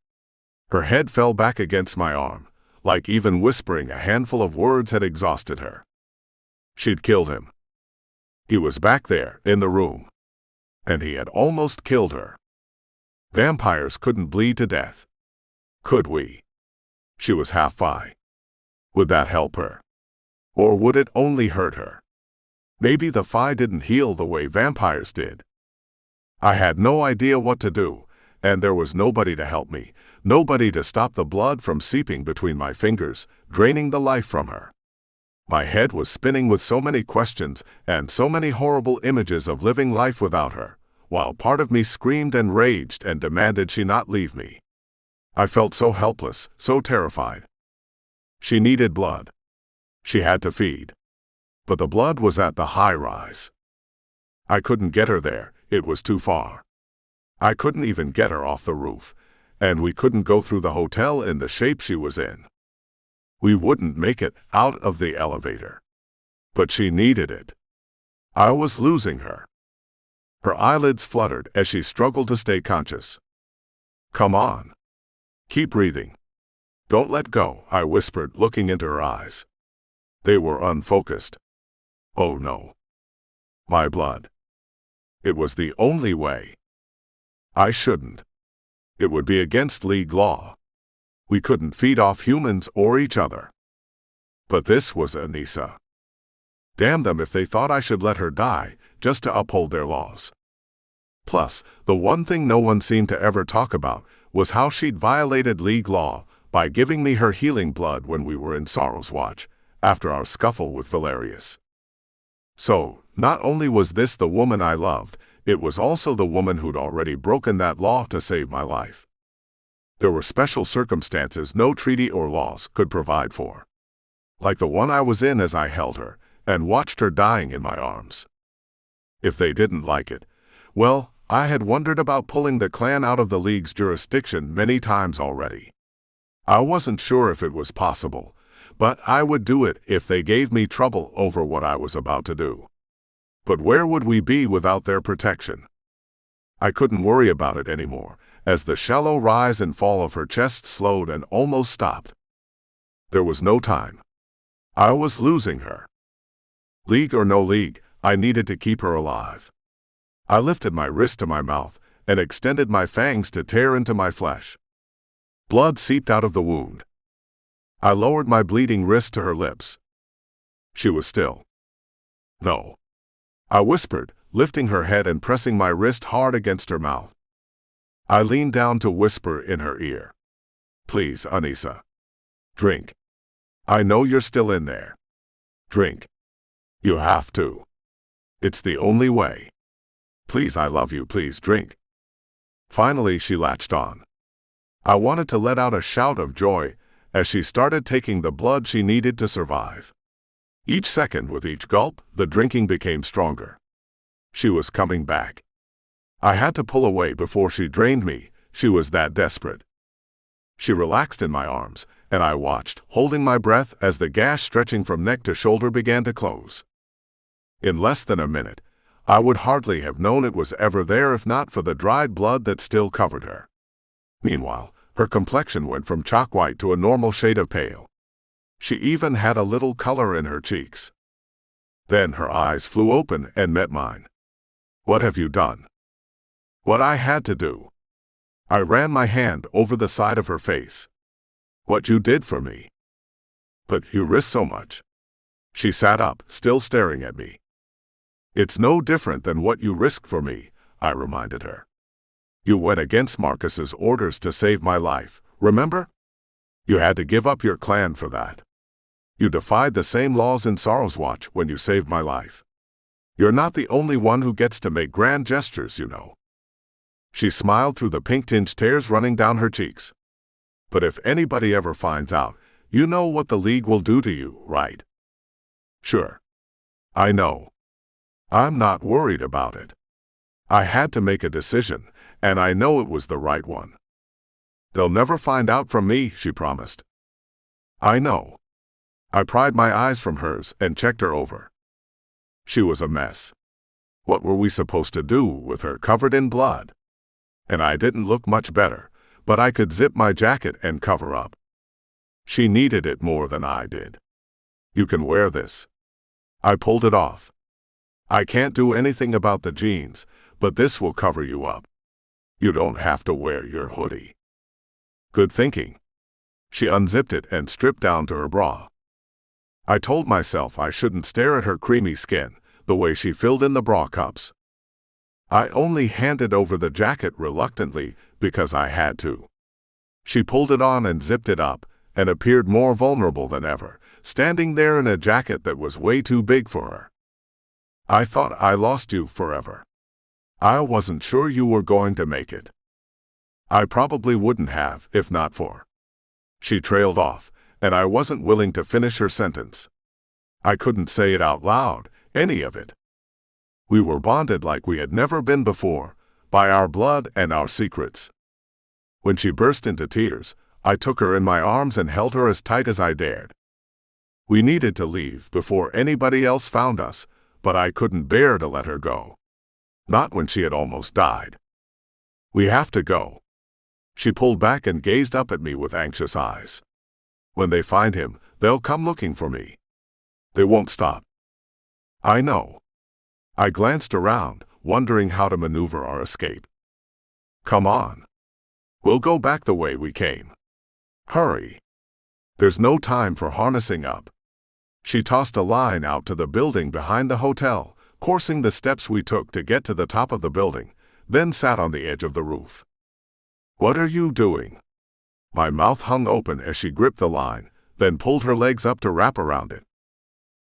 Her head fell back against my arm, like even whispering a handful of words had exhausted her. She'd killed him. He was back there, in the room. And he had almost killed her. Vampires couldn't bleed to death. Could we? She was half-fae. Would that help her? Or would it only hurt her? Maybe the fae didn't heal the way vampires did. I had no idea what to do, and there was nobody to help me, nobody to stop the blood from seeping between my fingers, draining the life from her. My head was spinning with so many questions and so many horrible images of living life without her, while part of me screamed and raged and demanded she not leave me. I felt so helpless, so terrified. She needed blood. She had to feed. But the blood was at the high-rise. I couldn't get her there, it was too far. I couldn't even get her off the roof, and we couldn't go through the hotel in the shape she was in. We wouldn't make it out of the elevator. But she needed it. I was losing her. Her eyelids fluttered as she struggled to stay conscious. Come on. Keep breathing. Don't let go, I whispered, looking into her eyes. They were unfocused. Oh no. My blood. It was the only way. I shouldn't. It would be against League law. We couldn't feed off humans or each other. But this was Anissa. Damn them if they thought I should let her die, just to uphold their laws. Plus, the one thing no one seemed to ever talk about was how she'd violated League law by giving me her healing blood when we were in Sorrow's Watch, after our scuffle with Valerius. So, not only was this the woman I loved, it was also the woman who'd already broken that law to save my life. There were special circumstances no treaty or laws could provide for. Like the one I was in as I held her, and watched her dying in my arms. If they didn't like it, well, I had wondered about pulling the clan out of the League's jurisdiction many times already. I wasn't sure if it was possible, but I would do it if they gave me trouble over what I was about to do. But where would we be without their protection? I couldn't worry about it anymore, as the shallow rise and fall of her chest slowed and almost stopped. There was no time. I was losing her. League or no league, I needed to keep her alive. I lifted my wrist to my mouth and extended my fangs to tear into my flesh. Blood seeped out of the wound. I lowered my bleeding wrist to her lips. She was still. No. I whispered, lifting her head and pressing my wrist hard against her mouth. I leaned down to whisper in her ear. Please, Anissa. Drink. I know you're still in there. Drink. You have to. It's the only way. Please, I love you, please drink. Finally, she latched on. I wanted to let out a shout of joy as she started taking the blood she needed to survive. Each second, with each gulp, the drinking became stronger. She was coming back. I had to pull away before she drained me, she was that desperate. She relaxed in my arms, and I watched, holding my breath as the gash stretching from neck to shoulder began to close. In less than a minute, I would hardly have known it was ever there if not for the dried blood that still covered her. Meanwhile, her complexion went from chalk white to a normal shade of pale. She even had a little color in her cheeks. Then her eyes flew open and met mine. What have you done? What I had to do. I ran my hand over the side of her face. What you did for me. But you risked so much. She sat up, still staring at me. It's no different than what you risked for me, I reminded her. You went against Marcus's orders to save my life, remember? You had to give up your clan for that. You defied the same laws in Sorrow's Watch when you saved my life. You're not the only one who gets to make grand gestures, you know. She smiled through the pink-tinged tears running down her cheeks. But if anybody ever finds out, you know what the League will do to you, right? Sure. I know. I'm not worried about it. I had to make a decision, and I know it was the right one. They'll never find out from me, she promised. I know. I pried my eyes from hers and checked her over. She was a mess. What were we supposed to do with her covered in blood? And I didn't look much better, but I could zip my jacket and cover up. She needed it more than I did. You can wear this. I pulled it off. I can't do anything about the jeans, but this will cover you up. You don't have to wear your hoodie. Good thinking. She unzipped it and stripped down to her bra. I told myself I shouldn't stare at her creamy skin, the way she filled in the bra cups. I only handed over the jacket reluctantly because I had to. She pulled it on and zipped it up, and appeared more vulnerable than ever, standing there in a jacket that was way too big for her. I thought I lost you forever. I wasn't sure you were going to make it. I probably wouldn't have if not for. She trailed off, and I wasn't willing to finish her sentence. I couldn't say it out loud, any of it. We were bonded like we had never been before, by our blood and our secrets. When she burst into tears, I took her in my arms and held her as tight as I dared. We needed to leave before anybody else found us, but I couldn't bear to let her go. Not when she had almost died. We have to go. She pulled back and gazed up at me with anxious eyes. When they find him, they'll come looking for me. They won't stop. I know. I glanced around, wondering how to maneuver our escape. Come on. We'll go back the way we came. Hurry. There's no time for harnessing up. She tossed a line out to the building behind the hotel, coursing the steps we took to get to the top of the building, then sat on the edge of the roof. What are you doing? My mouth hung open as she gripped the line, then pulled her legs up to wrap around it.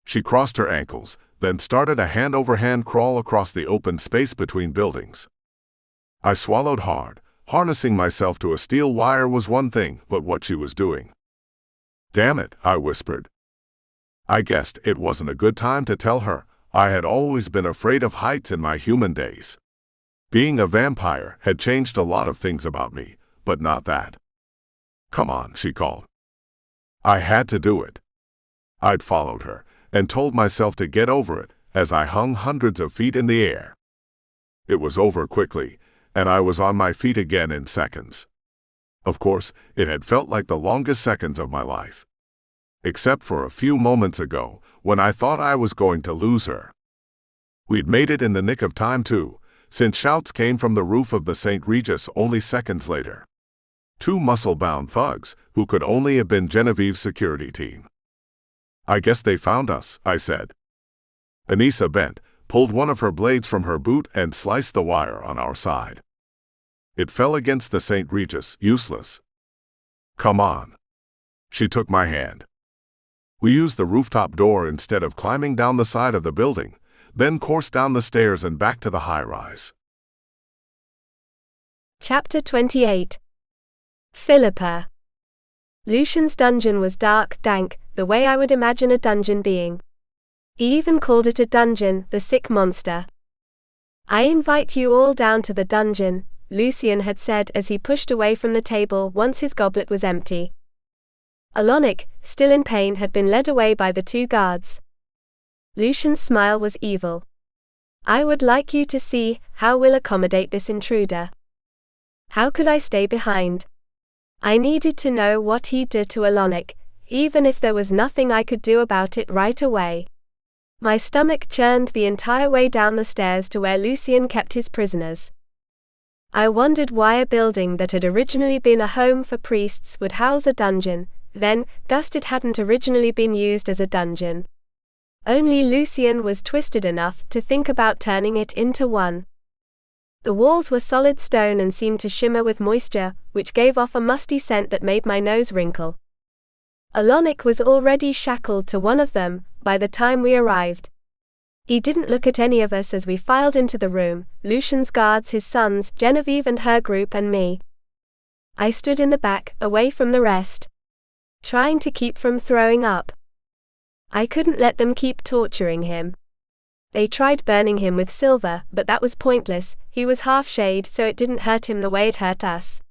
She crossed her ankles, then started a hand-over-hand crawl across the open space between buildings. I swallowed hard. Harnessing myself to a steel wire was one thing, but what she was doing. Damn it, I whispered. I guessed it wasn't a good time to tell her. I had always been afraid of heights in my human days. Being a vampire had changed a lot of things about me, but not that. Come on, she called. I had to do it. I'd followed her, and told myself to get over it, as I hung hundreds of feet in the air. It was over quickly, and I was on my feet again in seconds. Of course, it had felt like the longest seconds of my life. Except for a few moments ago, when I thought I was going to lose her. We'd made it in the nick of time too, since shouts came from the roof of the St. Regis only seconds later. 2 muscle-bound thugs, who could only have been Genevieve's security team. I guess they found us, I said. Anissa bent, pulled one of her blades from her boot and sliced the wire on our side. It fell against the St. Regis, useless. Come on. She took my hand. We used the rooftop door instead of climbing down the side of the building, then coursed down the stairs and back to the high-rise. Chapter 28. Philippa. Lucian's dungeon was dark, dank, the way I would imagine a dungeon being. He even called it a dungeon, the sick monster. I invite you all down to the dungeon, Lucian had said as he pushed away from the table once his goblet was empty. Alonic, still in pain, had been led away by the 2 guards. Lucian's smile was evil. I would like you to see how we'll accommodate this intruder. How could I stay behind? I needed to know what he did to Alonic, even if there was nothing I could do about it right away. My stomach churned the entire way down the stairs to where Lucian kept his prisoners. I wondered why a building that had originally been a home for priests would house a dungeon, then, guessed it hadn't originally been used as a dungeon. Only Lucian was twisted enough to think about turning it into one. The walls were solid stone and seemed to shimmer with moisture, which gave off a musty scent that made my nose wrinkle. Alonic was already shackled to one of them by the time we arrived. He didn't look at any of us as we filed into the room, Lucian's guards, his sons, Genevieve and her group, and me. I stood in the back, away from the rest, trying to keep from throwing up. I couldn't let them keep torturing him. They tried burning him with silver, but that was pointless. He was half-shade, so it didn't hurt him the way it hurt us.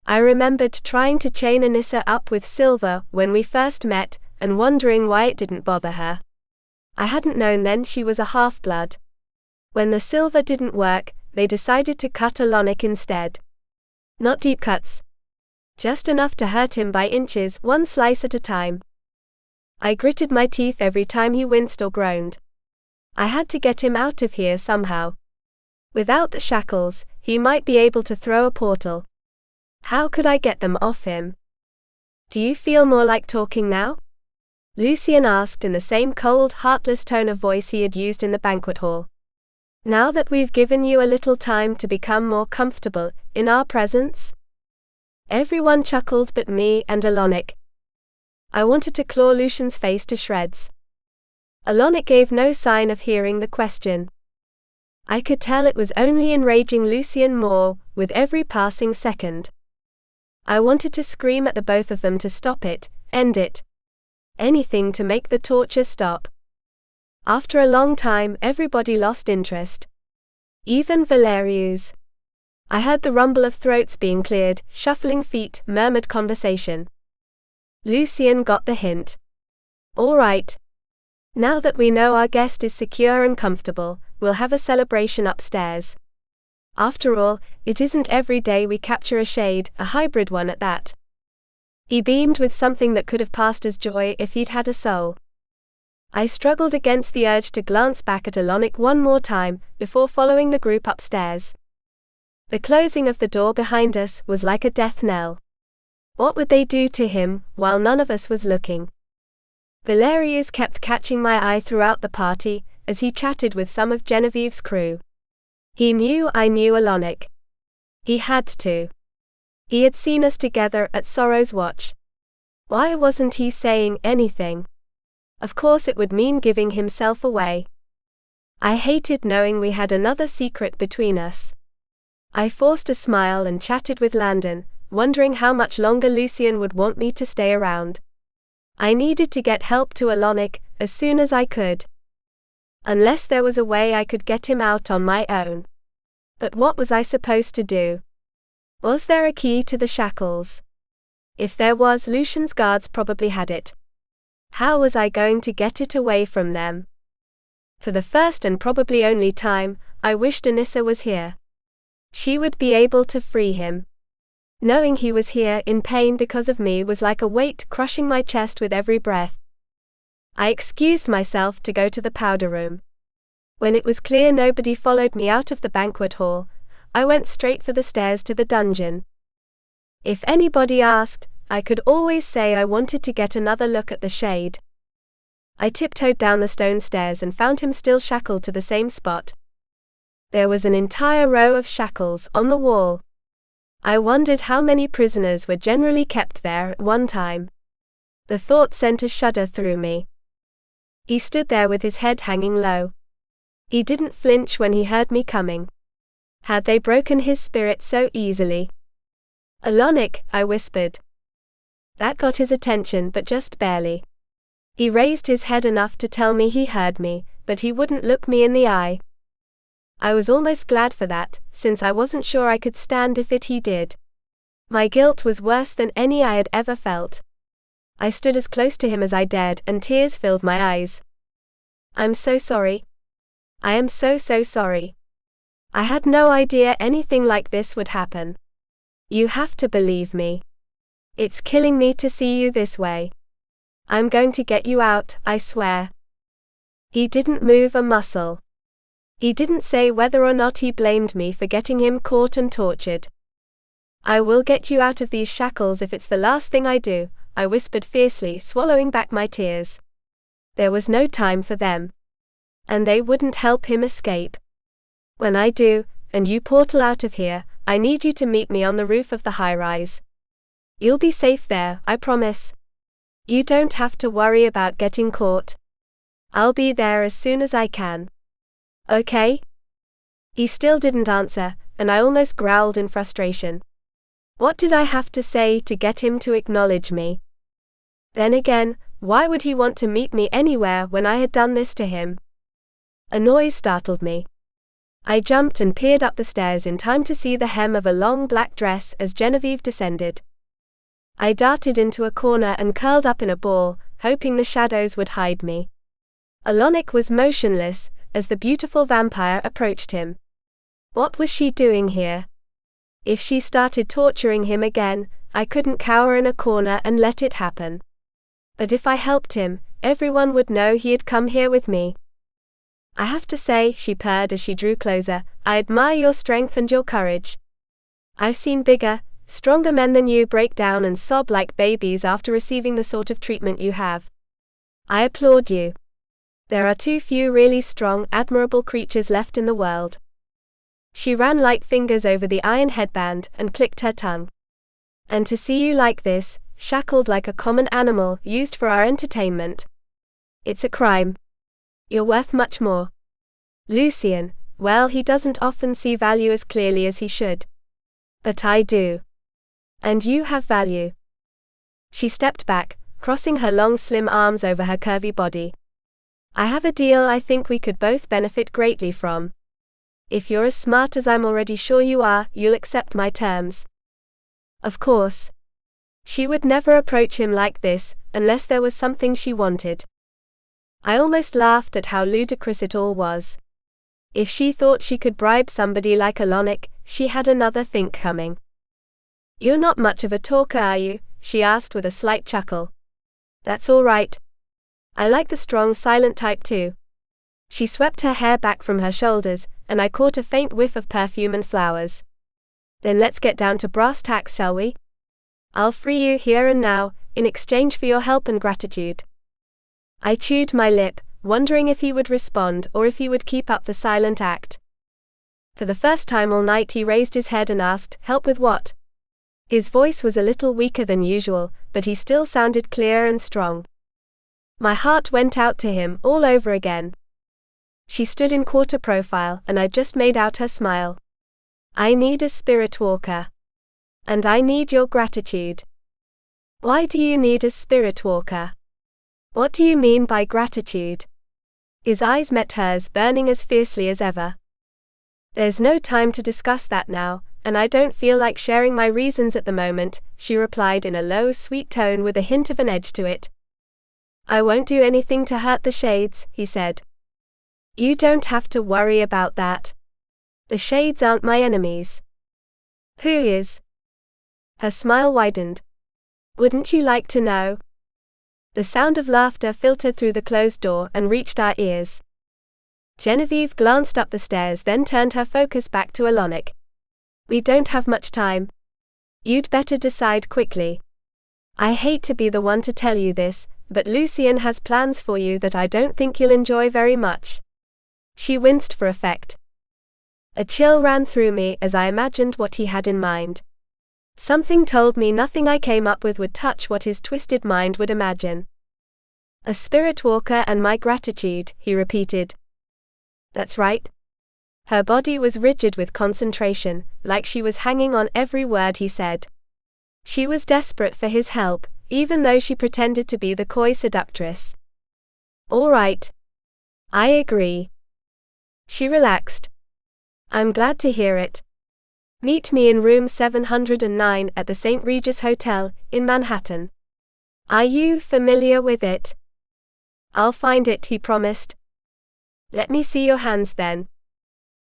I remembered trying to chain Anissa up with silver when we first met, and wondering why it didn't bother her. I hadn't known then she was a half-blood. When the silver didn't work, they decided to cut Alonic instead. Not deep cuts. Just enough to hurt him by inches, one slice at a time. I gritted my teeth every time he winced or groaned. I had to get him out of here somehow. Without the shackles, he might be able to throw a portal. How could I get them off him? Do you feel more like talking now? Lucian asked in the same cold, heartless tone of voice he had used in the banquet hall. Now that we've given you a little time to become more comfortable in our presence? Everyone chuckled but me and Alonic. I wanted to claw Lucian's face to shreds. Alonic gave no sign of hearing the question. I could tell it was only enraging Lucian more with every passing second. I wanted to scream at the both of them to stop it, end it. Anything to make the torture stop. After a long time, everybody lost interest. Even Valerius. I heard the rumble of throats being cleared, shuffling feet, murmured conversation. Lucian got the hint. All right. Now that we know our guest is secure and comfortable, we'll have a celebration upstairs. After all, it isn't every day we capture a shade, a hybrid one at that. He beamed with something that could have passed as joy if he'd had a soul. I struggled against the urge to glance back at Alonic one more time, before following the group upstairs. The closing of the door behind us was like a death knell. What would they do to him, while none of us was looking? Valerius kept catching my eye throughout the party, as he chatted with some of Genevieve's crew. He knew I knew Alonic. He had to. He had seen us together at Sorrow's Watch. Why wasn't he saying anything? Of course it would mean giving himself away. I hated knowing we had another secret between us. I forced a smile and chatted with Landon, wondering how much longer Lucian would want me to stay around. I needed to get help to Alonic as soon as I could. Unless there was a way I could get him out on my own. But what was I supposed to do? Was there a key to the shackles? If there was, Lucian's guards probably had it. How was I going to get it away from them? For the first and probably only time, I wished Anissa was here. She would be able to free him. Knowing he was here in pain because of me was like a weight crushing my chest with every breath. I excused myself to go to the powder room. When it was clear nobody followed me out of the banquet hall, I went straight for the stairs to the dungeon. If anybody asked, I could always say I wanted to get another look at the shade. I tiptoed down the stone stairs and found him still shackled to the same spot. There was an entire row of shackles on the wall. I wondered how many prisoners were generally kept there at one time. The thought sent a shudder through me. He stood there with his head hanging low. He didn't flinch when he heard me coming. Had they broken his spirit so easily? Alonic, I whispered. That got his attention, but just barely. He raised his head enough to tell me he heard me, but he wouldn't look me in the eye. I was almost glad for that, since I wasn't sure I could stand if he did. My guilt was worse than any I had ever felt. I stood as close to him as I dared, and tears filled my eyes. I'm so sorry. I am so sorry. I had no idea anything like this would happen. You have to believe me. It's killing me to see you this way. I'm going to get you out, I swear. He didn't move a muscle. He didn't say whether or not he blamed me for getting him caught and tortured. I will get you out of these shackles if it's the last thing I do, I whispered fiercely, swallowing back my tears. There was no time for them. And they wouldn't help him escape. When I do, and you portal out of here, I need you to meet me on the roof of the high-rise. You'll be safe there, I promise. You don't have to worry about getting caught. I'll be there as soon as I can. Okay? He still didn't answer, and I almost growled in frustration. What did I have to say to get him to acknowledge me? Then again, why would he want to meet me anywhere when I had done this to him? A noise startled me. I jumped and peered up the stairs in time to see the hem of a long black dress as Genevieve descended. I darted into a corner and curled up in a ball, hoping the shadows would hide me. Alonic was motionless as the beautiful vampire approached him. What was she doing here? If she started torturing him again, I couldn't cower in a corner and let it happen. But if I helped him, everyone would know he had come here with me. I have to say, she purred as she drew closer, I admire your strength and your courage. I've seen bigger, stronger men than you break down and sob like babies after receiving the sort of treatment you have. I applaud you. There are too few really strong, admirable creatures left in the world. She ran light fingers over the iron headband and clicked her tongue. And to see you like this, shackled like a common animal used for our entertainment. It's a crime. You're worth much more. Lucien, well, he doesn't often see value as clearly as he should. But I do. And you have value. She stepped back, crossing her long slim arms over her curvy body. I have a deal I think we could both benefit greatly from. If you're as smart as I'm already sure you are, you'll accept my terms. Of course. She would never approach him like this, unless there was something she wanted. I almost laughed at how ludicrous it all was. If she thought she could bribe somebody like Alonic, she had another think coming. You're not much of a talker, are you? She asked with a slight chuckle. That's all right. I like the strong, silent type too. She swept her hair back from her shoulders, and I caught a faint whiff of perfume and flowers. Then let's get down to brass tacks, shall we? I'll free you here and now, in exchange for your help and gratitude. I chewed my lip, wondering if he would respond or if he would keep up the silent act. For the first time all night he raised his head and asked, "Help with what?" His voice was a little weaker than usual, but he still sounded clear and strong. My heart went out to him all over again. She stood in quarter profile, and I just made out her smile. I need a spirit walker. And I need your gratitude. Why do you need a spirit walker? What do you mean by gratitude? His eyes met hers, burning as fiercely as ever. There's no time to discuss that now, and I don't feel like sharing my reasons at the moment, she replied in a low, sweet tone with a hint of an edge to it. I won't do anything to hurt the shades, he said. You don't have to worry about that. The shades aren't my enemies. Who is? Her smile widened. Wouldn't you like to know? The sound of laughter filtered through the closed door and reached our ears. Genevieve glanced up the stairs, then turned her focus back to Alonic. We don't have much time. You'd better decide quickly. I hate to be the one to tell you this, but Lucien has plans for you that I don't think you'll enjoy very much. She winced for effect. A chill ran through me as I imagined what he had in mind. Something told me nothing I came up with would touch what his twisted mind would imagine. A spirit walker and my gratitude, he repeated. That's right. Her body was rigid with concentration, like she was hanging on every word he said. She was desperate for his help, even though she pretended to be the coy seductress. All right. I agree. She relaxed. I'm glad to hear it. Meet me in room 709 at the St. Regis Hotel, in Manhattan. Are you familiar with it? I'll find it, he promised. Let me see your hands then.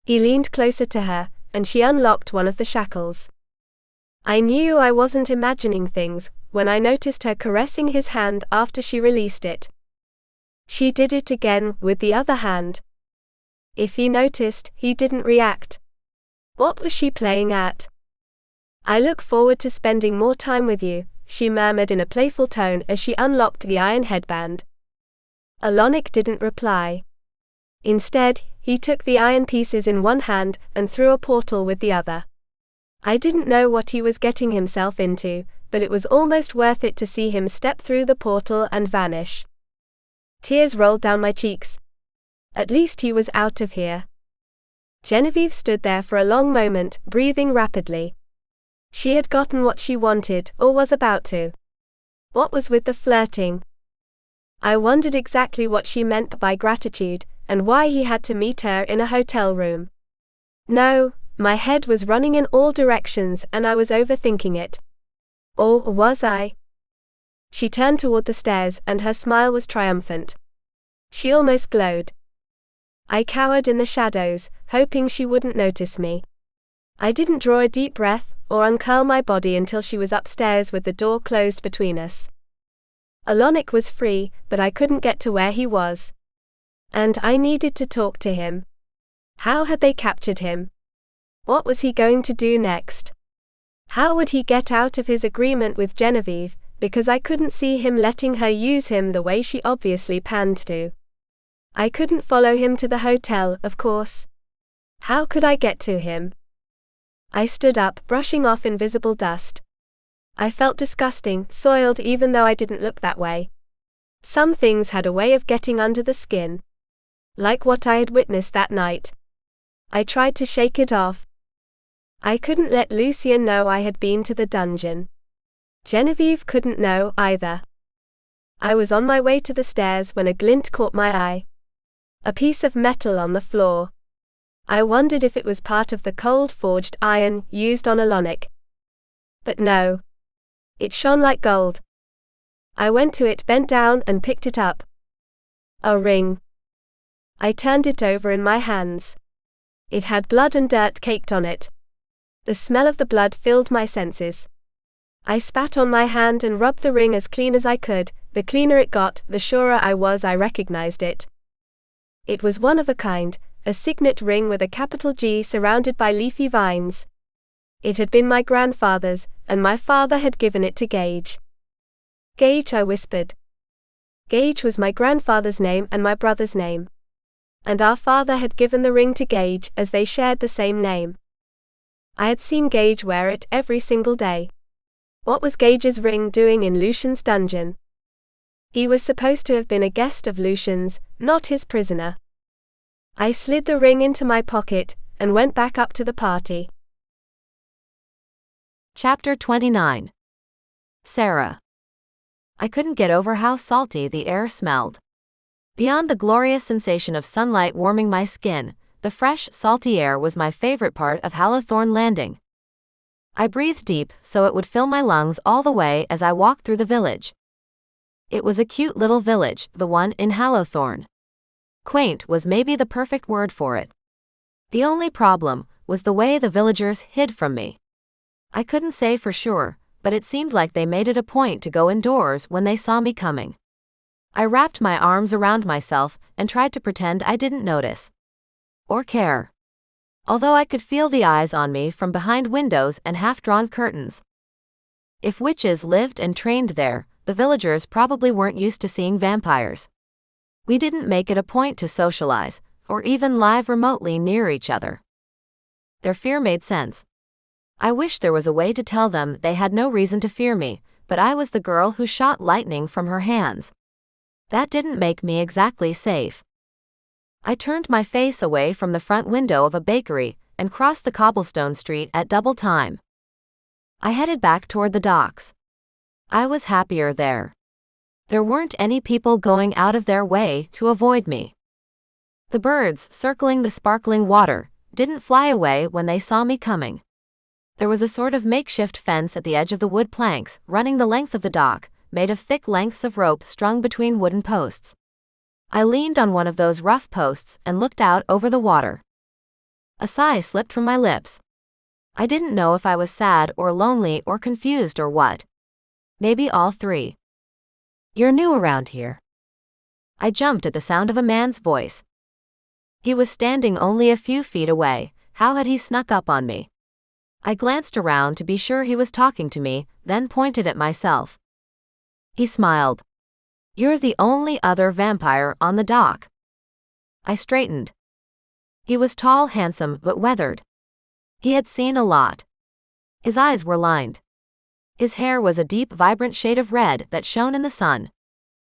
He leaned closer to her, and she unlocked one of the shackles. I knew I wasn't imagining things when I noticed her caressing his hand after she released it. She did it again with the other hand. If he noticed, he didn't react. What was she playing at? I look forward to spending more time with you, she murmured in a playful tone as she unlocked the iron headband. Alonic didn't reply. Instead, he took the iron pieces in one hand and threw a portal with the other. I didn't know what he was getting himself into, but it was almost worth it to see him step through the portal and vanish. Tears rolled down my cheeks. At least he was out of here. Genevieve stood there for a long moment, breathing rapidly. She had gotten what she wanted, or was about to. What was with the flirting? I wondered exactly what she meant by gratitude, and why he had to meet her in a hotel room. No, my head was running in all directions and I was overthinking it. Or was I? She turned toward the stairs and her smile was triumphant. She almost glowed. I cowered in the shadows, hoping she wouldn't notice me. I didn't draw a deep breath or uncurl my body until she was upstairs with the door closed between us. Alonic was free, but I couldn't get to where he was. And I needed to talk to him. How had they captured him? What was he going to do next? How would he get out of his agreement with Genevieve, because I couldn't see him letting her use him the way she obviously planned to. I couldn't follow him to the hotel, of course. How could I get to him? I stood up, brushing off invisible dust. I felt disgusting, soiled even though I didn't look that way. Some things had a way of getting under the skin. Like what I had witnessed that night. I tried to shake it off. I couldn't let Lucien know I had been to the dungeon. Genevieve couldn't know either. I was on my way to the stairs when a glint caught my eye. A piece of metal on the floor. I wondered if it was part of the cold forged iron used on Alonic. But no. It shone like gold. I went to it, bent down and picked it up. A ring. I turned it over in my hands. It had blood and dirt caked on it. The smell of the blood filled my senses. I spat on my hand and rubbed the ring as clean as I could. The cleaner it got, the surer I was I recognized it. It was one of a kind, a signet ring with a capital G surrounded by leafy vines. It had been my grandfather's, and my father had given it to Gage. Gage, I whispered. Gage was my grandfather's name and my brother's name. And our father had given the ring to Gage as they shared the same name. I had seen Gage wear it every single day. What was Gage's ring doing in Lucian's dungeon? He was supposed to have been a guest of Lucian's, not his prisoner. I slid the ring into my pocket and went back up to the party. Chapter 29. Sara. I couldn't get over how salty the air smelled. Beyond the glorious sensation of sunlight warming my skin, the fresh, salty air was my favorite part of Hallowthorne Landing. I breathed deep so it would fill my lungs all the way as I walked through the village. It was a cute little village, the one in Hallowthorne. Quaint was maybe the perfect word for it. The only problem was the way the villagers hid from me. I couldn't say for sure, but it seemed like they made it a point to go indoors when they saw me coming. I wrapped my arms around myself and tried to pretend I didn't notice. Or care. Although I could feel the eyes on me from behind windows and half-drawn curtains. If witches lived and trained there, the villagers probably weren't used to seeing vampires. We didn't make it a point to socialize, or even live remotely near each other. Their fear made sense. I wish there was a way to tell them they had no reason to fear me, but I was the girl who shot lightning from her hands. That didn't make me exactly safe. I turned my face away from the front window of a bakery and crossed the cobblestone street at double time. I headed back toward the docks. I was happier there. There weren't any people going out of their way to avoid me. The birds circling the sparkling water didn't fly away when they saw me coming. There was a sort of makeshift fence at the edge of the wood planks running the length of the dock, made of thick lengths of rope strung between wooden posts. I leaned on one of those rough posts and looked out over the water. A sigh slipped from my lips. I didn't know if I was sad or lonely or confused or what. Maybe all three. "You're new around here." I jumped at the sound of a man's voice. He was standing only a few feet away. How had he snuck up on me? I glanced around to be sure he was talking to me, then pointed at myself. He smiled. "You're the only other vampire on the dock." I straightened. He was tall, handsome, but weathered. He had seen a lot. His eyes were lined. His hair was a deep, vibrant shade of red that shone in the sun.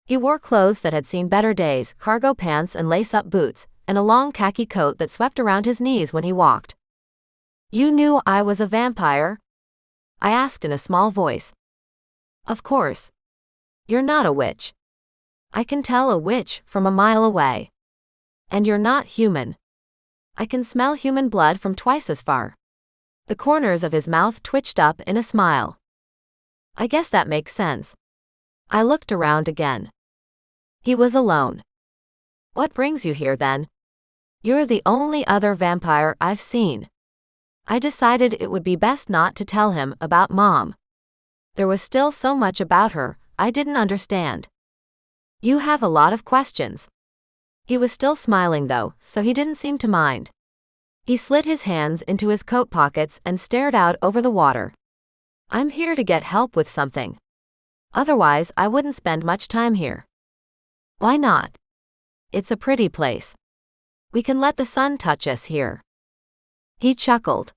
He wore clothes that had seen better days, cargo pants and lace-up boots, and a long khaki coat that swept around his knees when he walked. "You knew I was a vampire?" I asked in a small voice. "Of course. You're not a witch. I can tell a witch from a mile away. And you're not human." I can smell human blood from twice as far. The corners of his mouth twitched up in a smile. I guess that makes sense. I looked around again. He was alone. What brings you here then? You're the only other vampire I've seen. I decided it would be best not to tell him about Mom. There was still so much about her I didn't understand. You have a lot of questions. He was still smiling though, so he didn't seem to mind. He slid his hands into his coat pockets and stared out over the water. I'm here to get help with something. Otherwise, I wouldn't spend much time here. Why not? It's a pretty place. We can let the sun touch us here. He chuckled.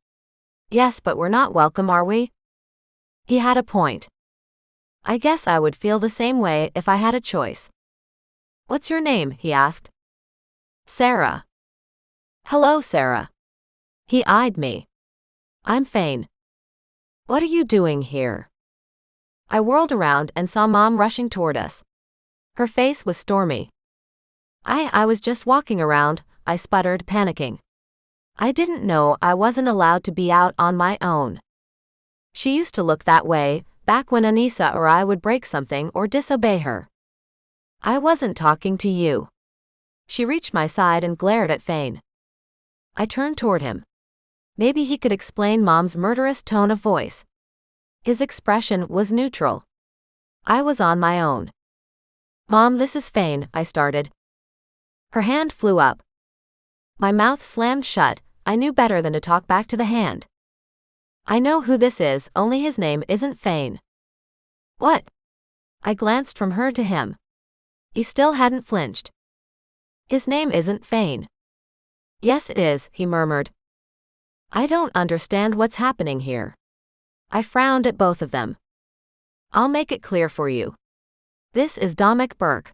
Yes, but we're not welcome, are we? He had a point. I guess I would feel the same way if I had a choice. What's your name? He asked. Sara. Hello, Sara. He eyed me. I'm Fane. What are you doing here? I whirled around and saw Mom rushing toward us. Her face was stormy. I was just walking around, I sputtered, panicking. I didn't know I wasn't allowed to be out on my own. She used to look that way, back when Anissa or I would break something or disobey her. I wasn't talking to you. She reached my side and glared at Fane. I turned toward him. Maybe he could explain Mom's murderous tone of voice. His expression was neutral. I was on my own. Mom, this is Fane, I started. Her hand flew up. My mouth slammed shut. I knew better than to talk back to the hand. I know who this is, only his name isn't Fane. What? I glanced from her to him. He still hadn't flinched. His name isn't Fane. Yes, it is, he murmured. I don't understand what's happening here. I frowned at both of them. I'll make it clear for you. This is Dominic Burke.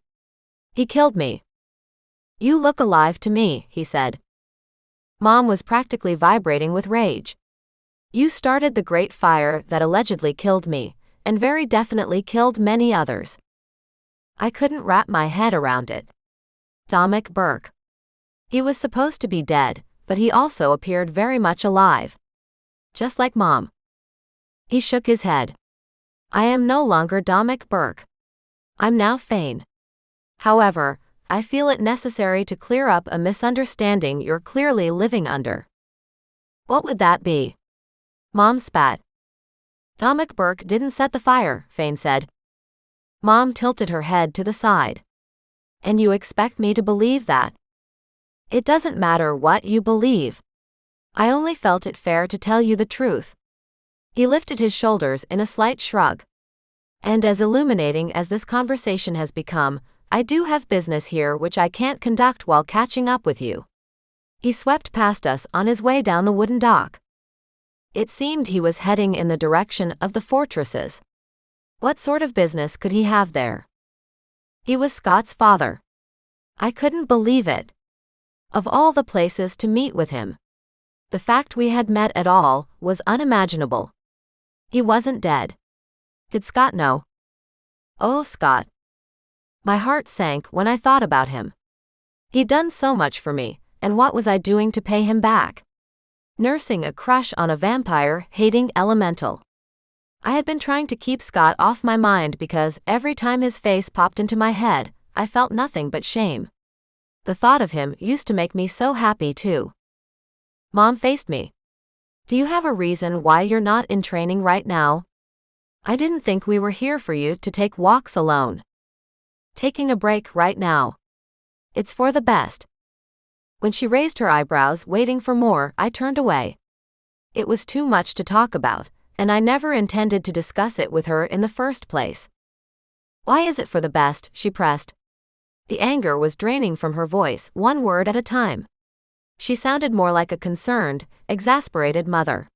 He killed me. You look alive to me, he said. Mom was practically vibrating with rage. You started the great fire that allegedly killed me, and very definitely killed many others. I couldn't wrap my head around it. Dominic Burke. He was supposed to be dead, but he also appeared very much alive. Just like Mom. He shook his head. I am no longer Dominic Burke. I'm now Fane. However, I feel it necessary to clear up a misunderstanding you're clearly living under. What would that be? Mom spat. Dominic Burke didn't set the fire, Fane said. Mom tilted her head to the side. And you expect me to believe that? It doesn't matter what you believe. I only felt it fair to tell you the truth. He lifted his shoulders in a slight shrug. And as illuminating as this conversation has become, I do have business here which I can't conduct while catching up with you. He swept past us on his way down the wooden dock. It seemed he was heading in the direction of the fortresses. What sort of business could he have there? He was Scott's father. I couldn't believe it. Of all the places to meet with him, the fact we had met at all was unimaginable. He wasn't dead. Did Scott know? Oh, Scott. My heart sank when I thought about him. He'd done so much for me, and what was I doing to pay him back? Nursing a crush on a vampire-hating elemental. I had been trying to keep Scott off my mind because every time his face popped into my head, I felt nothing but shame. The thought of him used to make me so happy too. Mom faced me. Do you have a reason why you're not in training right now? I didn't think we were here for you to take walks alone. Taking a break right now. It's for the best. When she raised her eyebrows, waiting for more, I turned away. It was too much to talk about, and I never intended to discuss it with her in the first place. Why is it for the best? She pressed. The anger was draining from her voice, one word at a time. She sounded more like a concerned, exasperated mother.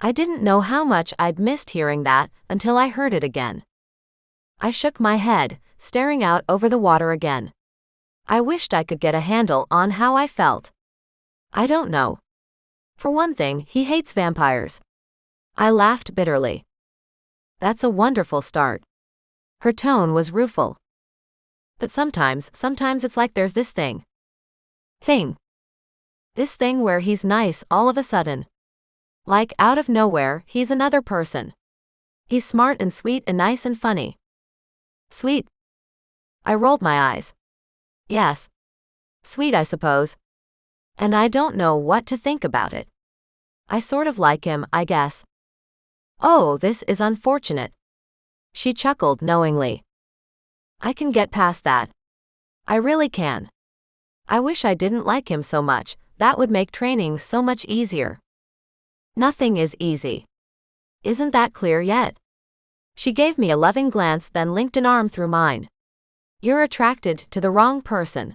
I didn't know how much I'd missed hearing that until I heard it again. I shook my head, staring out over the water again. I wished I could get a handle on how I felt. I don't know. For one thing, he hates vampires. I laughed bitterly. That's a wonderful start. Her tone was rueful. But sometimes it's like there's this thing. This thing where he's nice all of a sudden. Like out of nowhere, he's another person. He's smart and sweet and nice and funny. Sweet? I rolled my eyes. Yes. Sweet, I suppose. And I don't know what to think about it. I sort of like him, I guess. Oh, this is unfortunate. She chuckled knowingly. I can get past that. I really can. I wish I didn't like him so much, that would make training so much easier. Nothing is easy. Isn't that clear yet? She gave me a loving glance, then linked an arm through mine. You're attracted to the wrong person.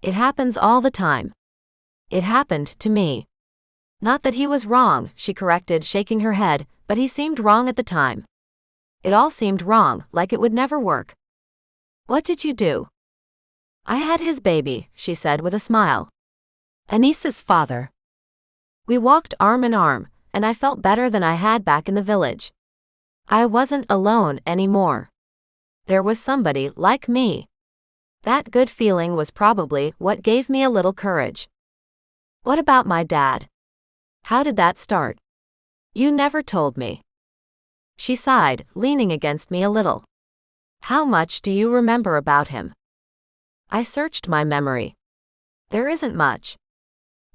It happens all the time. It happened to me. Not that he was wrong, she corrected, shaking her head, but he seemed wrong at the time. It all seemed wrong, like it would never work. What did you do? I had his baby, she said with a smile. Anissa's father. We walked arm in arm, and I felt better than I had back in the village. I wasn't alone anymore. There was somebody like me. That good feeling was probably what gave me a little courage. What about my dad? How did that start? You never told me. She sighed, leaning against me a little. How much do you remember about him? I searched my memory. There isn't much.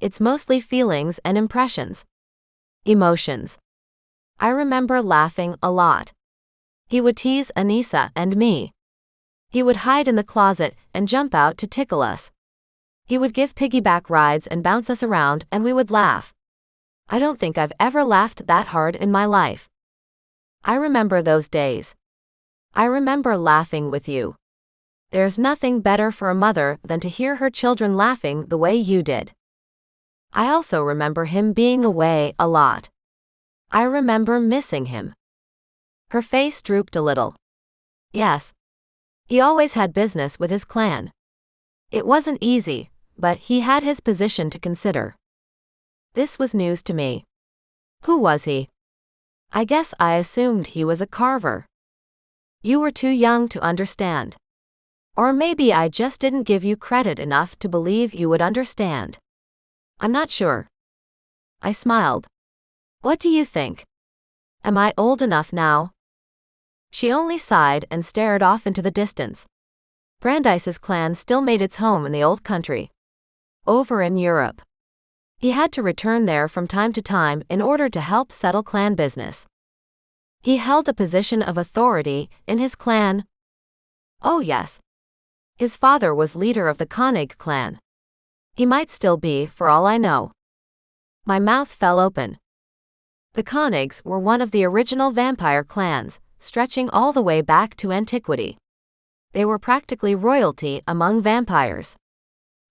It's mostly feelings and impressions. Emotions. I remember laughing a lot. He would tease Anissa and me. He would hide in the closet and jump out to tickle us. He would give piggyback rides and bounce us around, and we would laugh. I don't think I've ever laughed that hard in my life. I remember those days. I remember laughing with you. There's nothing better for a mother than to hear her children laughing the way you did. I also remember him being away a lot. I remember missing him. Her face drooped a little. Yes. He always had business with his clan. It wasn't easy, but he had his position to consider. This was news to me. Who was he? I guess I assumed he was a carver. You were too young to understand. Or maybe I just didn't give you credit enough to believe you would understand. I'm not sure. I smiled. What do you think? Am I old enough now? She only sighed and stared off into the distance. Brandeis's clan still made its home in the old country. Over in Europe. He had to return there from time to time in order to help settle clan business. He held a position of authority in his clan. Oh yes. His father was leader of the Koenig clan. He might still be, for all I know. My mouth fell open. The Koenigs were one of the original vampire clans, stretching all the way back to antiquity. They were practically royalty among vampires.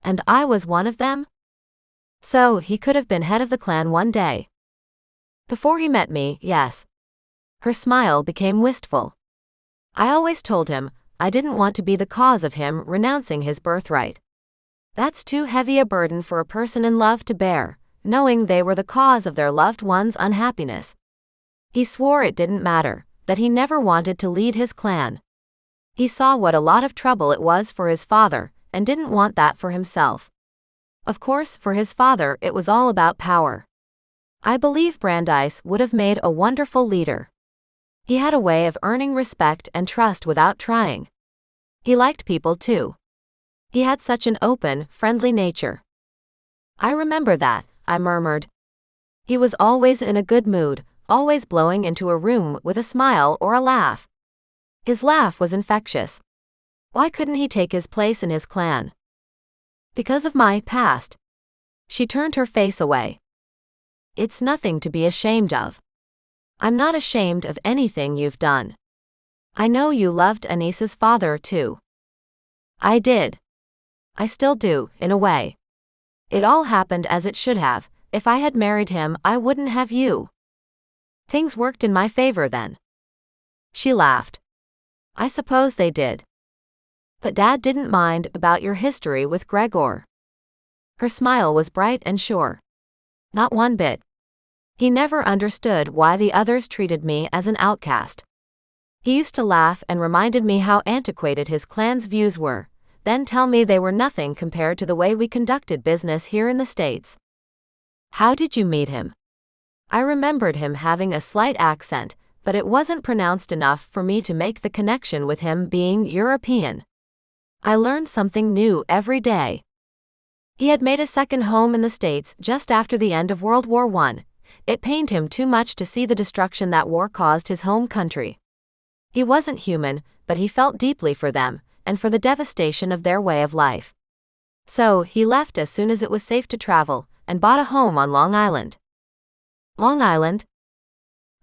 And I was one of them? So he could have been head of the clan one day. Before he met me, yes. Her smile became wistful. I always told him I didn't want to be the cause of him renouncing his birthright. That's too heavy a burden for a person in love to bear, knowing they were the cause of their loved one's unhappiness. He swore it didn't matter, that he never wanted to lead his clan. He saw what a lot of trouble it was for his father, and didn't want that for himself. Of course, for his father it was all about power. I believe Brandeis would have made a wonderful leader. He had a way of earning respect and trust without trying. He liked people too. He had such an open, friendly nature. I remember that, I murmured. He was always in a good mood, always blowing into a room with a smile or a laugh. His laugh was infectious. Why couldn't he take his place in his clan? Because of my past. She turned her face away. It's nothing to be ashamed of. I'm not ashamed of anything you've done. I know you loved Anissa's father too. I did. I still do, in a way. It all happened as it should have. If I had married him, I wouldn't have you. Things worked in my favor then. She laughed. I suppose they did. But Dad didn't mind about your history with Gregor. Her smile was bright and sure. Not one bit. He never understood why the others treated me as an outcast. He used to laugh and reminded me how antiquated his clan's views were, then tell me they were nothing compared to the way we conducted business here in the States. How did you meet him? I remembered him having a slight accent, but it wasn't pronounced enough for me to make the connection with him being European. I learned something new every day. He had made a second home in the States just after the end of World War I. It pained him too much to see the destruction that war caused his home country. He wasn't human, but he felt deeply for them, and for the devastation of their way of life. So, he left as soon as it was safe to travel, and bought a home on Long Island. Long Island?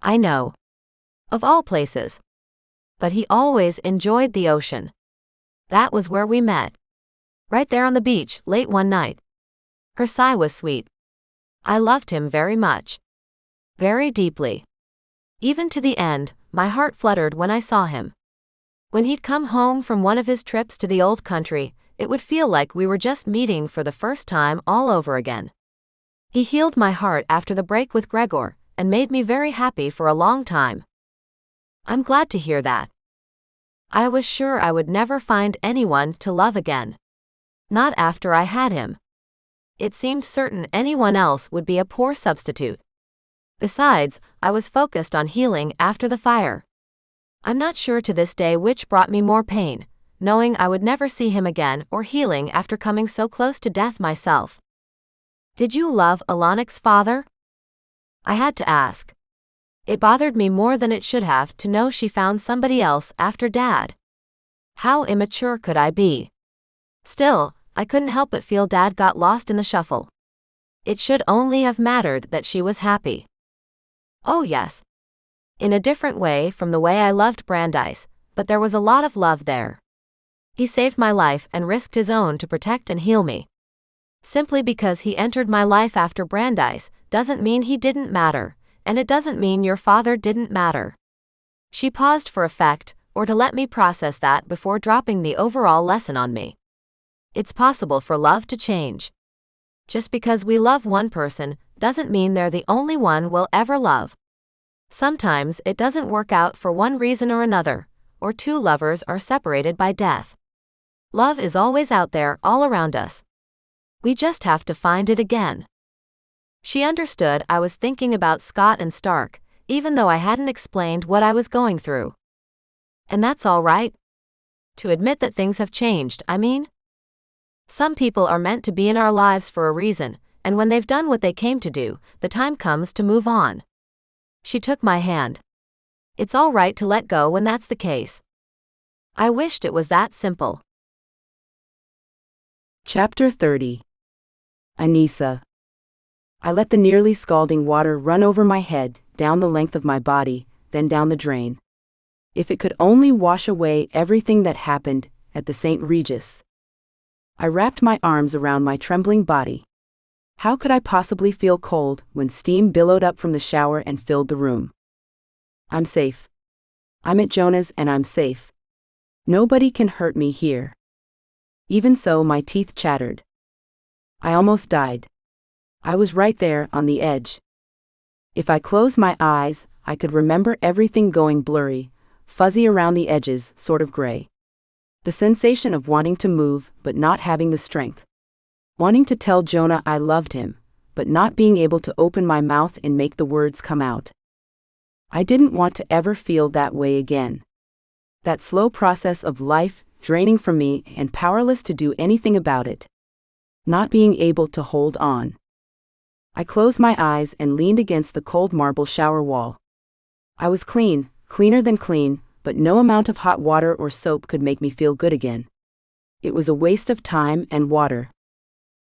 I know. Of all places. But he always enjoyed the ocean. That was where we met. Right there on the beach, late one night. Her sigh was sweet. I loved him very much. Very deeply. Even to the end, my heart fluttered when I saw him. When he'd come home from one of his trips to the old country, it would feel like we were just meeting for the first time all over again. He healed my heart after the break with Gregor, and made me very happy for a long time. I'm glad to hear that. I was sure I would never find anyone to love again. Not after I had him. It seemed certain anyone else would be a poor substitute. Besides, I was focused on healing after the fire. I'm not sure to this day which brought me more pain, knowing I would never see him again, or healing after coming so close to death myself. Did you love Alanik's father? I had to ask. It bothered me more than it should have to know she found somebody else after Dad. How immature could I be? Still, I couldn't help but feel Dad got lost in the shuffle. It should only have mattered that she was happy. Oh yes. In a different way from the way I loved Brandeis, but there was a lot of love there. He saved my life and risked his own to protect and heal me. Simply because he entered my life after Brandeis doesn't mean he didn't matter, and it doesn't mean your father didn't matter. She paused for effect, or to let me process that before dropping the overall lesson on me. It's possible for love to change. Just because we love one person doesn't mean they're the only one we'll ever love. Sometimes it doesn't work out for one reason or another, or two lovers are separated by death. Love is always out there all around us. We just have to find it again. She understood I was thinking about Scott and Stark, even though I hadn't explained what I was going through. And that's all right. To admit that things have changed, I mean. Some people are meant to be in our lives for a reason, and when they've done what they came to do, the time comes to move on. She took my hand. It's all right to let go when that's the case. I wished it was that simple. Chapter 30. Anissa. I let the nearly scalding water run over my head, down the length of my body, then down the drain. If it could only wash away everything that happened at the St. Regis. I wrapped my arms around my trembling body. How could I possibly feel cold when steam billowed up from the shower and filled the room? I'm safe. I'm at Jonah's and I'm safe. Nobody can hurt me here. Even so, my teeth chattered. I almost died. I was right there on the edge. If I closed my eyes, I could remember everything going blurry, fuzzy around the edges, sort of gray. The sensation of wanting to move but not having the strength. Wanting to tell Jonah I loved him, but not being able to open my mouth and make the words come out. I didn't want to ever feel that way again. That slow process of life draining from me and powerless to do anything about it. Not being able to hold on. I closed my eyes and leaned against the cold marble shower wall. I was clean, cleaner than clean, but no amount of hot water or soap could make me feel good again. It was a waste of time and water.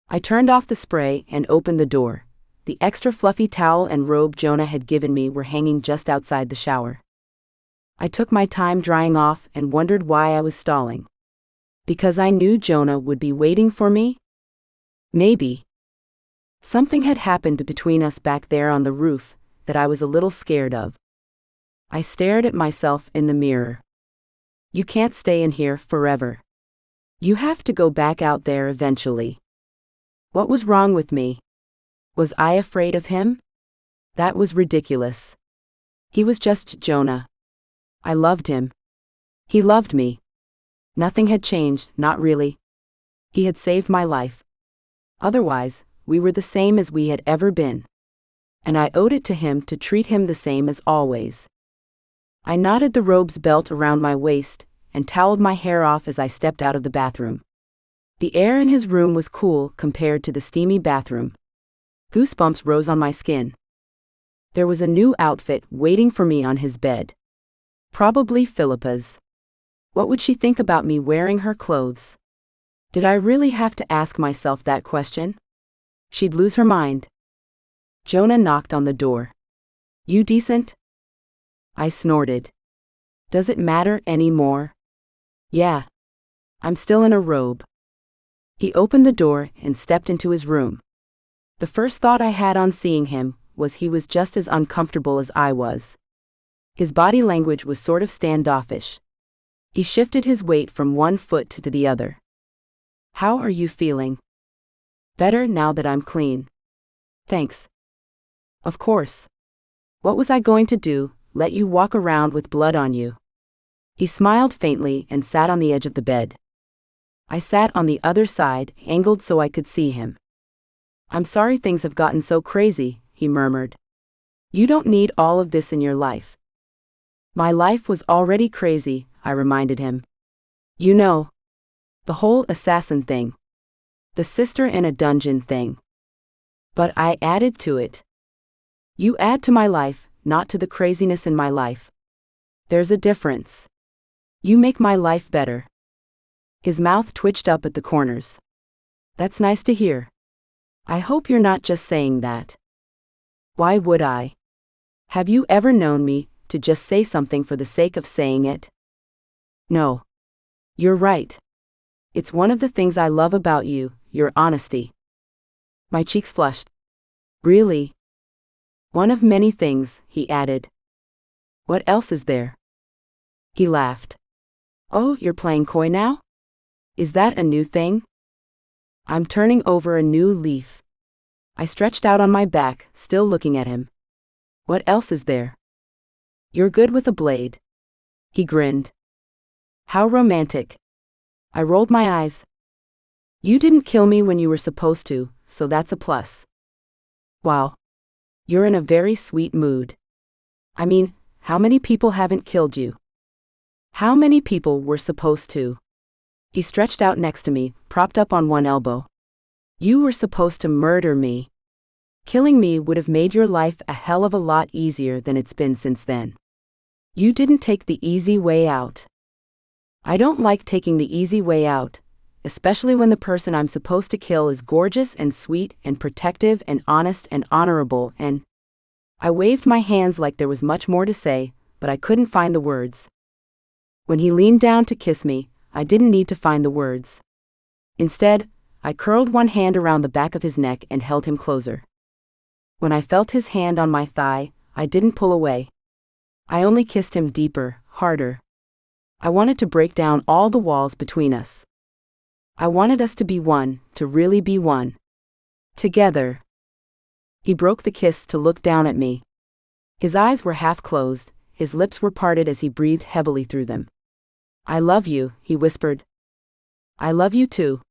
I turned off the spray and opened the door. The extra fluffy towel and robe Jonah had given me were hanging just outside the shower. I took my time drying off and wondered why I was stalling. Because I knew Jonah would be waiting for me? Maybe. Something had happened between us back there on the roof that I was a little scared of. I stared at myself in the mirror. You can't stay in here forever. You have to go back out there eventually. What was wrong with me? Was I afraid of him? That was ridiculous. He was just Jonah. I loved him. He loved me. Nothing had changed, not really. He had saved my life. Otherwise, we were the same as we had ever been. And I owed it to him to treat him the same as always. I knotted the robe's belt around my waist and toweled my hair off as I stepped out of the bathroom. The air in his room was cool compared to the steamy bathroom. Goosebumps rose on my skin. There was a new outfit waiting for me on his bed. Probably Philippa's. What would she think about me wearing her clothes? Did I really have to ask myself that question? She'd lose her mind. Jonah knocked on the door. You decent? I snorted. Does it matter anymore? Yeah. I'm still in a robe. He opened the door and stepped into his room. The first thought I had on seeing him was he was just as uncomfortable as I was. His body language was sort of standoffish. He shifted his weight from one foot to the other. How are you feeling? Better now that I'm clean. Thanks. Of course. What was I going to do, let you walk around with blood on you? He smiled faintly and sat on the edge of the bed. I sat on the other side, angled so I could see him. I'm sorry things have gotten so crazy, he murmured. You don't need all of this in your life. My life was already crazy, I reminded him. You know, the whole assassin thing. The sister in a dungeon thing. But I added to it. You add to my life, not to the craziness in my life. There's a difference. You make my life better. His mouth twitched up at the corners. That's nice to hear. I hope you're not just saying that. Why would I? Have you ever known me to just say something for the sake of saying it? No. You're right. It's one of the things I love about you, your honesty. My cheeks flushed. Really? One of many things, he added. What else is there? He laughed. Oh, you're playing coy now? Is that a new thing? I'm turning over a new leaf. I stretched out on my back, still looking at him. What else is there? You're good with a blade. He grinned. How romantic. I rolled my eyes. You didn't kill me when you were supposed to, so that's a plus. Wow. You're in a very sweet mood. I mean, how many people haven't killed you? How many people were supposed to? He stretched out next to me, propped up on one elbow. You were supposed to murder me. Killing me would have made your life a hell of a lot easier than it's been since then. You didn't take the easy way out. I don't like taking the easy way out, especially when the person I'm supposed to kill is gorgeous and sweet and protective and honest and honorable and... I waved my hands like there was much more to say, but I couldn't find the words. When he leaned down to kiss me, I didn't need to find the words. Instead, I curled one hand around the back of his neck and held him closer. When I felt his hand on my thigh, I didn't pull away. I only kissed him deeper, harder. I wanted to break down all the walls between us. I wanted us to be one, to really be one. Together. He broke the kiss to look down at me. His eyes were half closed, his lips were parted as he breathed heavily through them. I love you, he whispered. I love you too.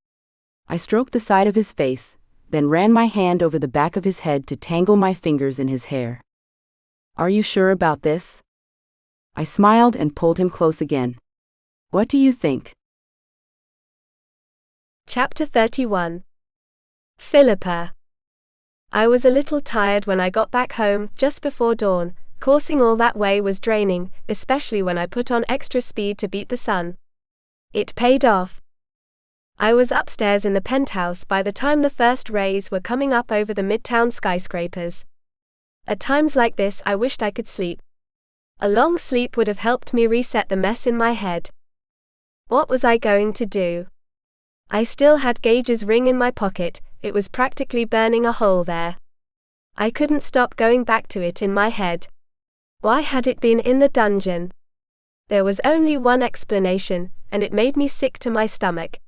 I stroked the side of his face, then ran my hand over the back of his head to tangle my fingers in his hair. Are you sure about this? I smiled and pulled him close again. What do you think? Chapter 31. Philippa. I was a little tired when I got back home, just before dawn. Coursing all that way was draining, especially when I put on extra speed to beat the sun. It paid off. I was upstairs in the penthouse by the time the first rays were coming up over the midtown skyscrapers. At times like this I wished I could sleep. A long sleep would have helped me reset the mess in my head. What was I going to do? I still had Gage's ring in my pocket, it was practically burning a hole there. I couldn't stop going back to it in my head. Why had it been in the dungeon? There was only one explanation, and it made me sick to my stomach.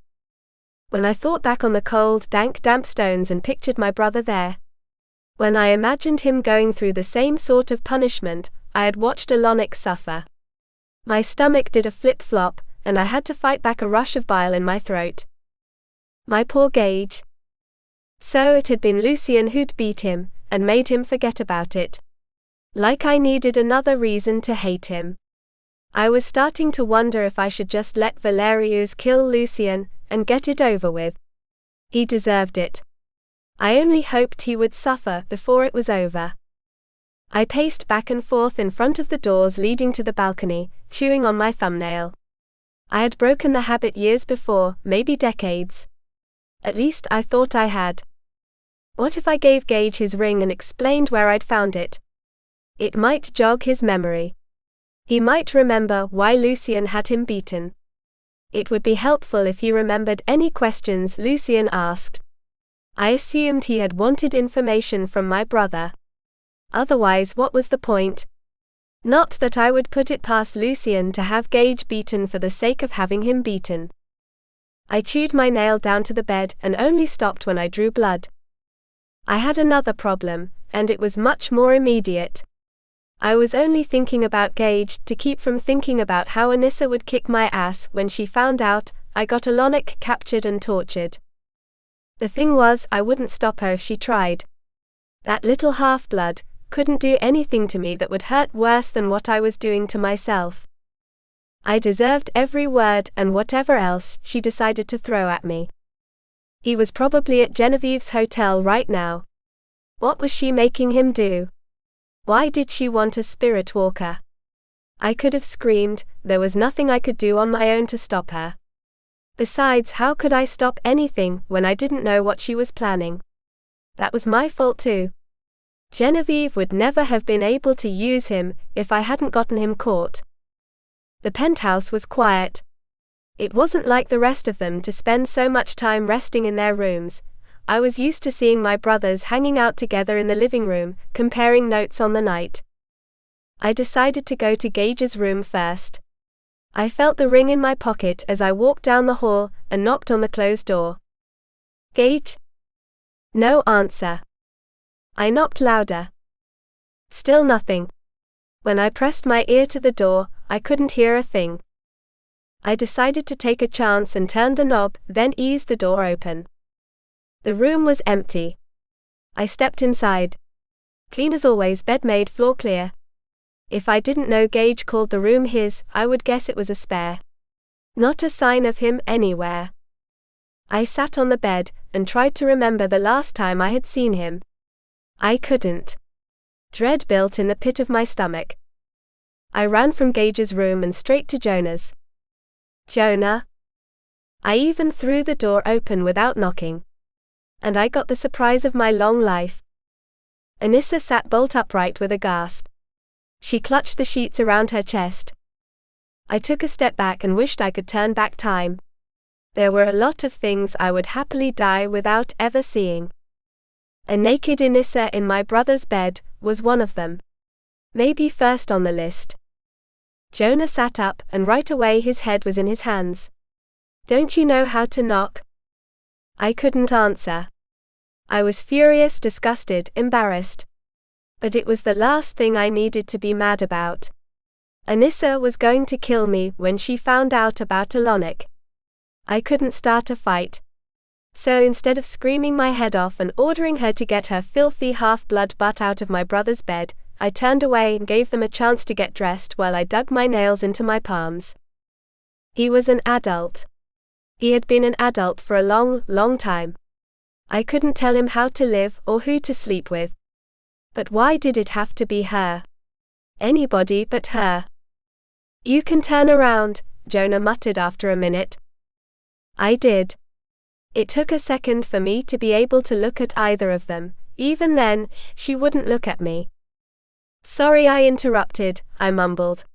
When I thought back on the cold, damp stones and pictured my brother there. When I imagined him going through the same sort of punishment I had watched Alonic suffer. My stomach did a flip-flop, and I had to fight back a rush of bile in my throat. My poor Gage. So it had been Lucien who'd beat him, and made him forget about it. Like I needed another reason to hate him. I was starting to wonder if I should just let Valerius kill Lucien, and get it over with. He deserved it. I only hoped he would suffer before it was over. I paced back and forth in front of the doors leading to the balcony, chewing on my thumbnail. I had broken the habit years before, maybe decades. At least I thought I had. What if I gave Gage his ring and explained where I'd found it? It might jog his memory. He might remember why Lucien had him beaten. It would be helpful if he remembered any questions Lucien asked. I assumed he had wanted information from my brother. Otherwise, what was the point? Not that I would put it past Lucien to have Gage beaten for the sake of having him beaten. I chewed my nail down to the bed and only stopped when I drew blood. I had another problem, and it was much more immediate. I was only thinking about Gage to keep from thinking about how Anissa would kick my ass when she found out I got Alonic captured and tortured. The thing was, I wouldn't stop her if she tried. That little half-blood couldn't do anything to me that would hurt worse than what I was doing to myself. I deserved every word and whatever else she decided to throw at me. He was probably at Genevieve's hotel right now. What was she making him do? Why did she want a spirit walker? I could have screamed, there was nothing I could do on my own to stop her. Besides, how could I stop anything when I didn't know what she was planning? That was my fault too. Genevieve would never have been able to use him if I hadn't gotten him caught. The penthouse was quiet. It wasn't like the rest of them to spend so much time resting in their rooms. I was used to seeing my brothers hanging out together in the living room, comparing notes on the night. I decided to go to Gage's room first. I felt the ring in my pocket as I walked down the hall and knocked on the closed door. Gage? No answer. I knocked louder. Still nothing. When I pressed my ear to the door, I couldn't hear a thing. I decided to take a chance and turned the knob, then eased the door open. The room was empty. I stepped inside. Clean as always, bed made, floor clear. If I didn't know Gage called the room his, I would guess it was a spare. Not a sign of him anywhere. I sat on the bed and tried to remember the last time I had seen him. I couldn't. Dread built in the pit of my stomach. I ran from Gage's room and straight to Jonah's. Jonah? I even threw the door open without knocking. And I got the surprise of my long life. Anissa sat bolt upright with a gasp. She clutched the sheets around her chest. I took a step back and wished I could turn back time. There were a lot of things I would happily die without ever seeing. A naked Anissa in my brother's bed was one of them. Maybe first on the list. Jonah sat up, and right away his head was in his hands. Don't you know how to knock? I couldn't answer. I was furious, disgusted, embarrassed. But it was the last thing I needed to be mad about. Anissa was going to kill me when she found out about Alonic. I couldn't start a fight. So instead of screaming my head off and ordering her to get her filthy half-blood butt out of my brother's bed, I turned away and gave them a chance to get dressed while I dug my nails into my palms. He was an adult. He had been an adult for a long, long time. I couldn't tell him how to live or who to sleep with. But why did it have to be her? Anybody but her. You can turn around, Jonah muttered after a minute. I did. It took a second for me to be able to look at either of them. Even then, she wouldn't look at me. Sorry I interrupted, I mumbled.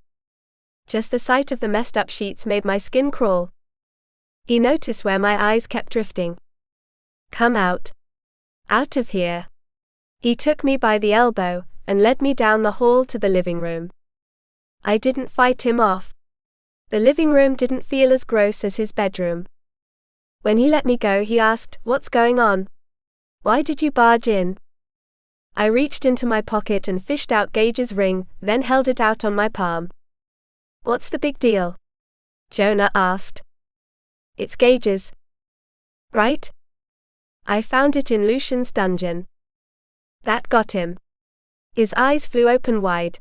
Just the sight of the messed up sheets made my skin crawl. He noticed where my eyes kept drifting. Come out. Out of here. He took me by the elbow and led me down the hall to the living room. I didn't fight him off. The living room didn't feel as gross as his bedroom. When he let me go, he asked, "What's going on? Why did you barge in?" I reached into my pocket and fished out Gage's ring, then held it out on my palm. What's the big deal? Jonah asked. It's Gage's. Right? I found it in Lucian's dungeon. That got him. His eyes flew open wide.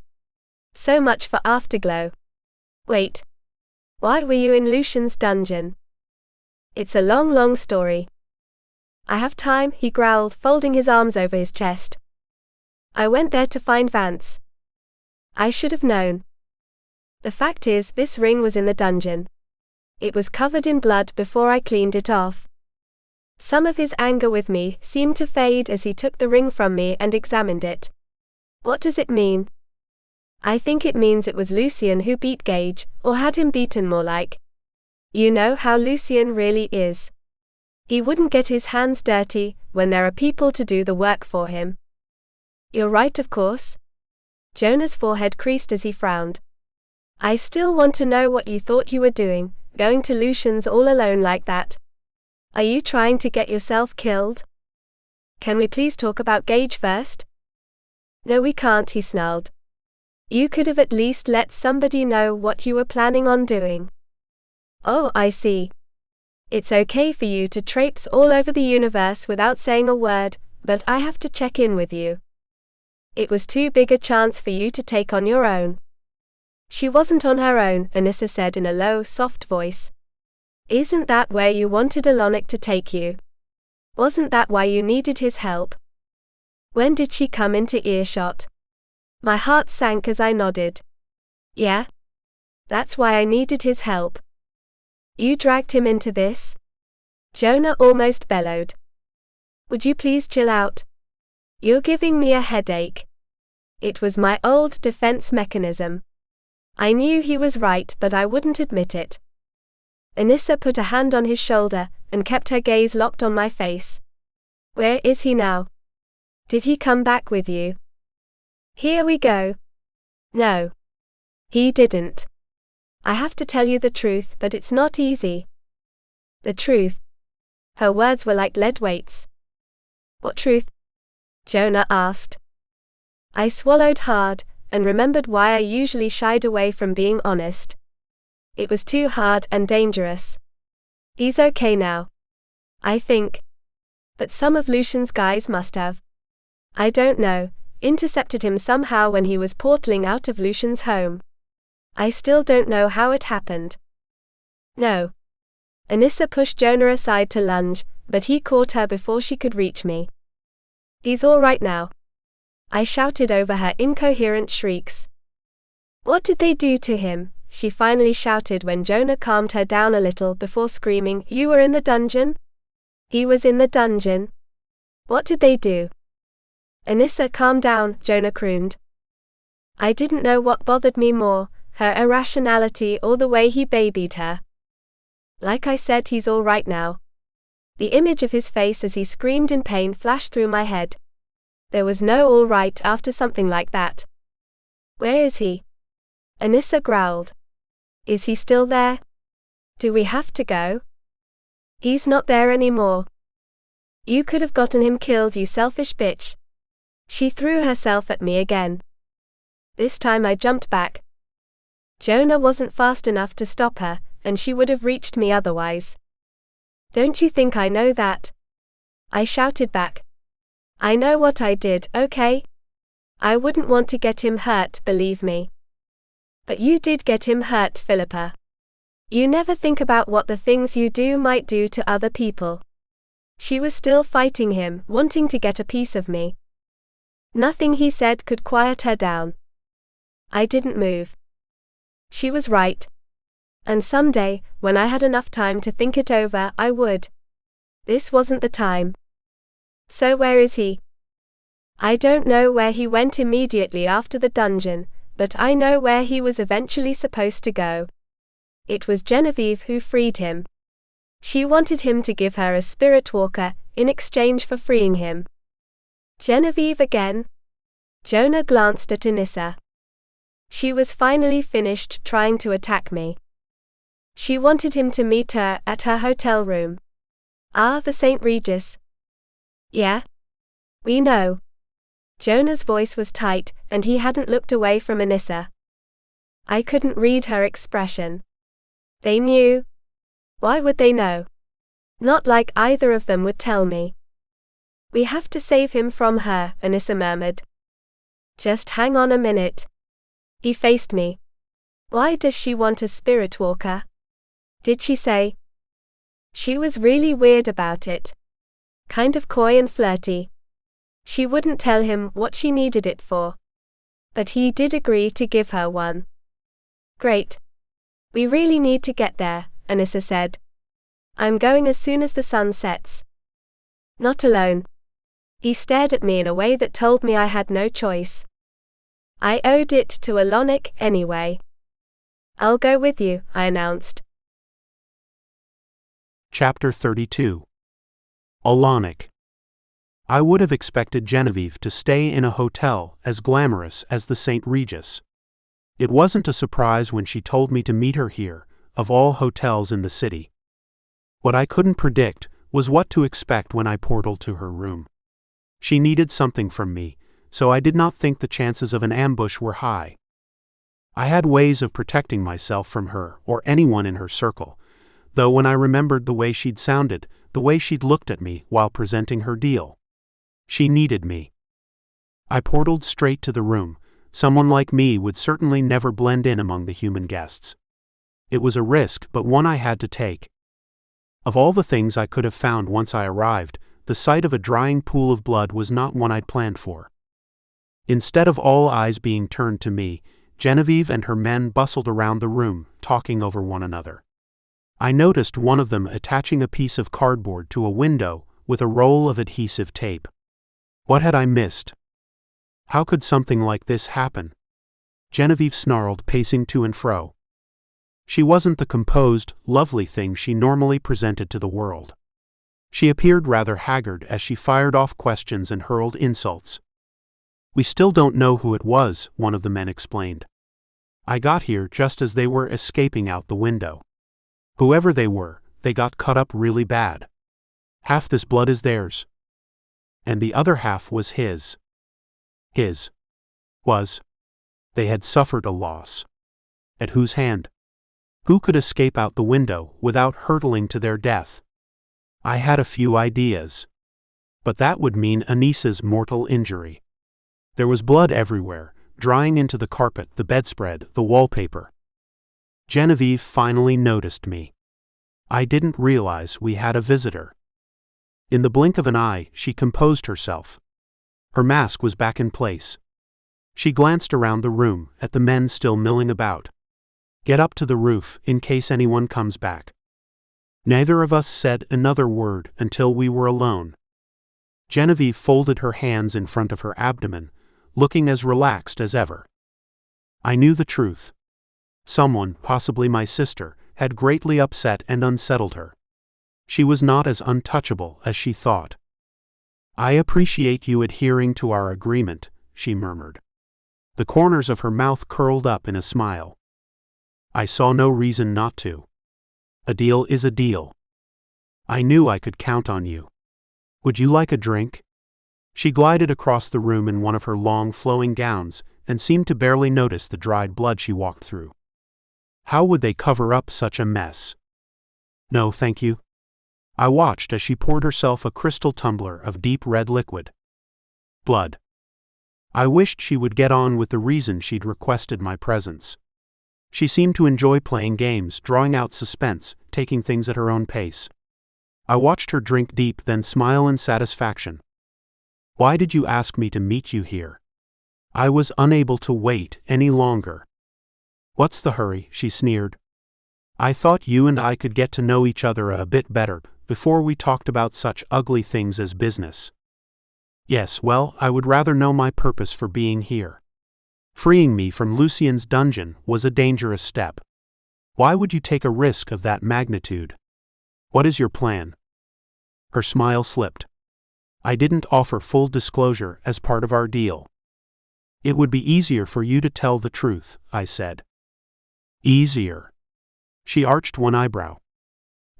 So much for Afterglow. Wait. Why were you in Lucian's dungeon? It's a long story. I have time, he growled, folding his arms over his chest. I went there to find Vance. I should have known. The fact is, this ring was in the dungeon. It was covered in blood before I cleaned it off. Some of his anger with me seemed to fade as he took the ring from me and examined it. What does it mean? I think it means it was Lucian who beat Gage, or had him beaten more like. You know how Lucian really is. He wouldn't get his hands dirty when there are people to do the work for him. You're right, of course. Jonah's forehead creased as he frowned. I still want to know what you thought you were doing, going to Lucian's all alone like that. Are you trying to get yourself killed? Can we please talk about Gage first? No, we can't, he snarled. You could have at least let somebody know what you were planning on doing. Oh, I see. It's okay for you to traipse all over the universe without saying a word, but I have to check in with you. It was too big a chance for you to take on your own. She wasn't on her own, Anissa said in a low, soft voice. Isn't that where you wanted Alonic to take you? Wasn't that why you needed his help? When did she come into earshot? My heart sank as I nodded. Yeah? That's why I needed his help. You dragged him into this? Jonah almost bellowed. Would you please chill out? You're giving me a headache. It was my old defense mechanism. I knew he was right, but I wouldn't admit it. Anissa put a hand on his shoulder and kept her gaze locked on my face. Where is he now? Did he come back with you? Here we go. No. He didn't. I have to tell you the truth, but it's not easy. The truth. Her words were like lead weights. What truth? Jonah asked. I swallowed hard and remembered why I usually shied away from being honest. It was too hard and dangerous. He's okay now. I think. But some of Lucian's guys must have. I don't know, intercepted him somehow when he was portaling out of Lucian's home. I still don't know how it happened. No. Anissa pushed Jonah aside to lunge, but he caught her before she could reach me. He's all right now. I shouted over her incoherent shrieks. What did they do to him? She finally shouted when Jonah calmed her down a little before screaming, You were in the dungeon? He was in the dungeon. What did they do? Anissa, calm down, Jonah crooned. I didn't know what bothered me more, her irrationality or the way he babied her. Like I said, he's all right now. The image of his face as he screamed in pain flashed through my head. There was no all right after something like that. Where is he? Anissa growled. Is he still there? Do we have to go? He's not there anymore. You could have gotten him killed, you selfish bitch. She threw herself at me again. This time I jumped back. Jonah wasn't fast enough to stop her, and she would have reached me otherwise. Don't you think I know that? I shouted back. I know what I did, okay? I wouldn't want to get him hurt, believe me. But you did get him hurt, Philippa. You never think about what the things you do might do to other people. She was still fighting him, wanting to get a piece of me. Nothing he said could quiet her down. I didn't move. She was right. And someday, when I had enough time to think it over, I would. This wasn't the time. So where is he? I don't know where he went immediately after the dungeon, but I know where he was eventually supposed to go. It was Genevieve who freed him. She wanted him to give her a spirit walker in exchange for freeing him. Genevieve again? Jonah glanced at Anissa. She was finally finished trying to attack me. She wanted him to meet her at her hotel room. Ah, the St. Regis. Yeah? We know. Jonah's voice was tight, and he hadn't looked away from Anissa. I couldn't read her expression. They knew. Why would they know? Not like either of them would tell me. We have to save him from her, Anissa murmured. Just hang on a minute. He faced me. Why does she want a spirit walker? Did she say? She was really weird about it. Kind of coy and flirty. She wouldn't tell him what she needed it for. But he did agree to give her one. Great. We really need to get there, Anissa said. I'm going as soon as the sun sets. Not alone. He stared at me in a way that told me I had no choice. I owed it to Alonic anyway. I'll go with you, I announced. Chapter 32. Alonic. I would have expected Genevieve to stay in a hotel as glamorous as the St. Regis. It wasn't a surprise when she told me to meet her here, of all hotels in the city. What I couldn't predict was what to expect when I portaled to her room. She needed something from me, so I did not think the chances of an ambush were high. I had ways of protecting myself from her or anyone in her circle, though when I remembered the way she'd sounded, the way she'd looked at me while presenting her deal. She needed me. I portaled straight to the room. Someone like me would certainly never blend in among the human guests. It was a risk, but one I had to take. Of all the things I could have found once I arrived, the sight of a drying pool of blood was not one I'd planned for. Instead of all eyes being turned to me, Genevieve and her men bustled around the room, talking over one another. I noticed one of them attaching a piece of cardboard to a window with a roll of adhesive tape. What had I missed? How could something like this happen? Genevieve snarled, pacing to and fro. She wasn't the composed, lovely thing she normally presented to the world. She appeared rather haggard as she fired off questions and hurled insults. We still don't know who it was, one of the men explained. I got here just as they were escaping out the window. Whoever they were, they got cut up really bad. Half this blood is theirs. And the other half was his. His. Was. They had suffered a loss. At whose hand? Who could escape out the window without hurtling to their death? I had a few ideas. But that would mean Anissa's mortal injury. There was blood everywhere, drying into the carpet, the bedspread, the wallpaper. Genevieve finally noticed me. I didn't realize we had a visitor. In the blink of an eye, she composed herself. Her mask was back in place. She glanced around the room, at the men still milling about. Get up to the roof, in case anyone comes back. Neither of us said another word until we were alone. Genevieve folded her hands in front of her abdomen, looking as relaxed as ever. I knew the truth. Someone, possibly my sister, had greatly upset and unsettled her. She was not as untouchable as she thought. I appreciate you adhering to our agreement, she murmured. The corners of her mouth curled up in a smile. I saw no reason not to. A deal is a deal. I knew I could count on you. Would you like a drink? She glided across the room in one of her long flowing gowns and seemed to barely notice the dried blood she walked through. How would they cover up such a mess? No, thank you. I watched as she poured herself a crystal tumbler of deep red liquid. Blood. I wished she would get on with the reason she'd requested my presence. She seemed to enjoy playing games, drawing out suspense, taking things at her own pace. I watched her drink deep, then smile in satisfaction. Why did you ask me to meet you here? I was unable to wait any longer. What's the hurry? She sneered. I thought you and I could get to know each other a bit better before we talked about such ugly things as business. Yes, well, I would rather know my purpose for being here. Freeing me from Lucien's dungeon was a dangerous step. Why would you take a risk of that magnitude? What is your plan? Her smile slipped. I didn't offer full disclosure as part of our deal. It would be easier for you to tell the truth, I said. Easier. She arched one eyebrow.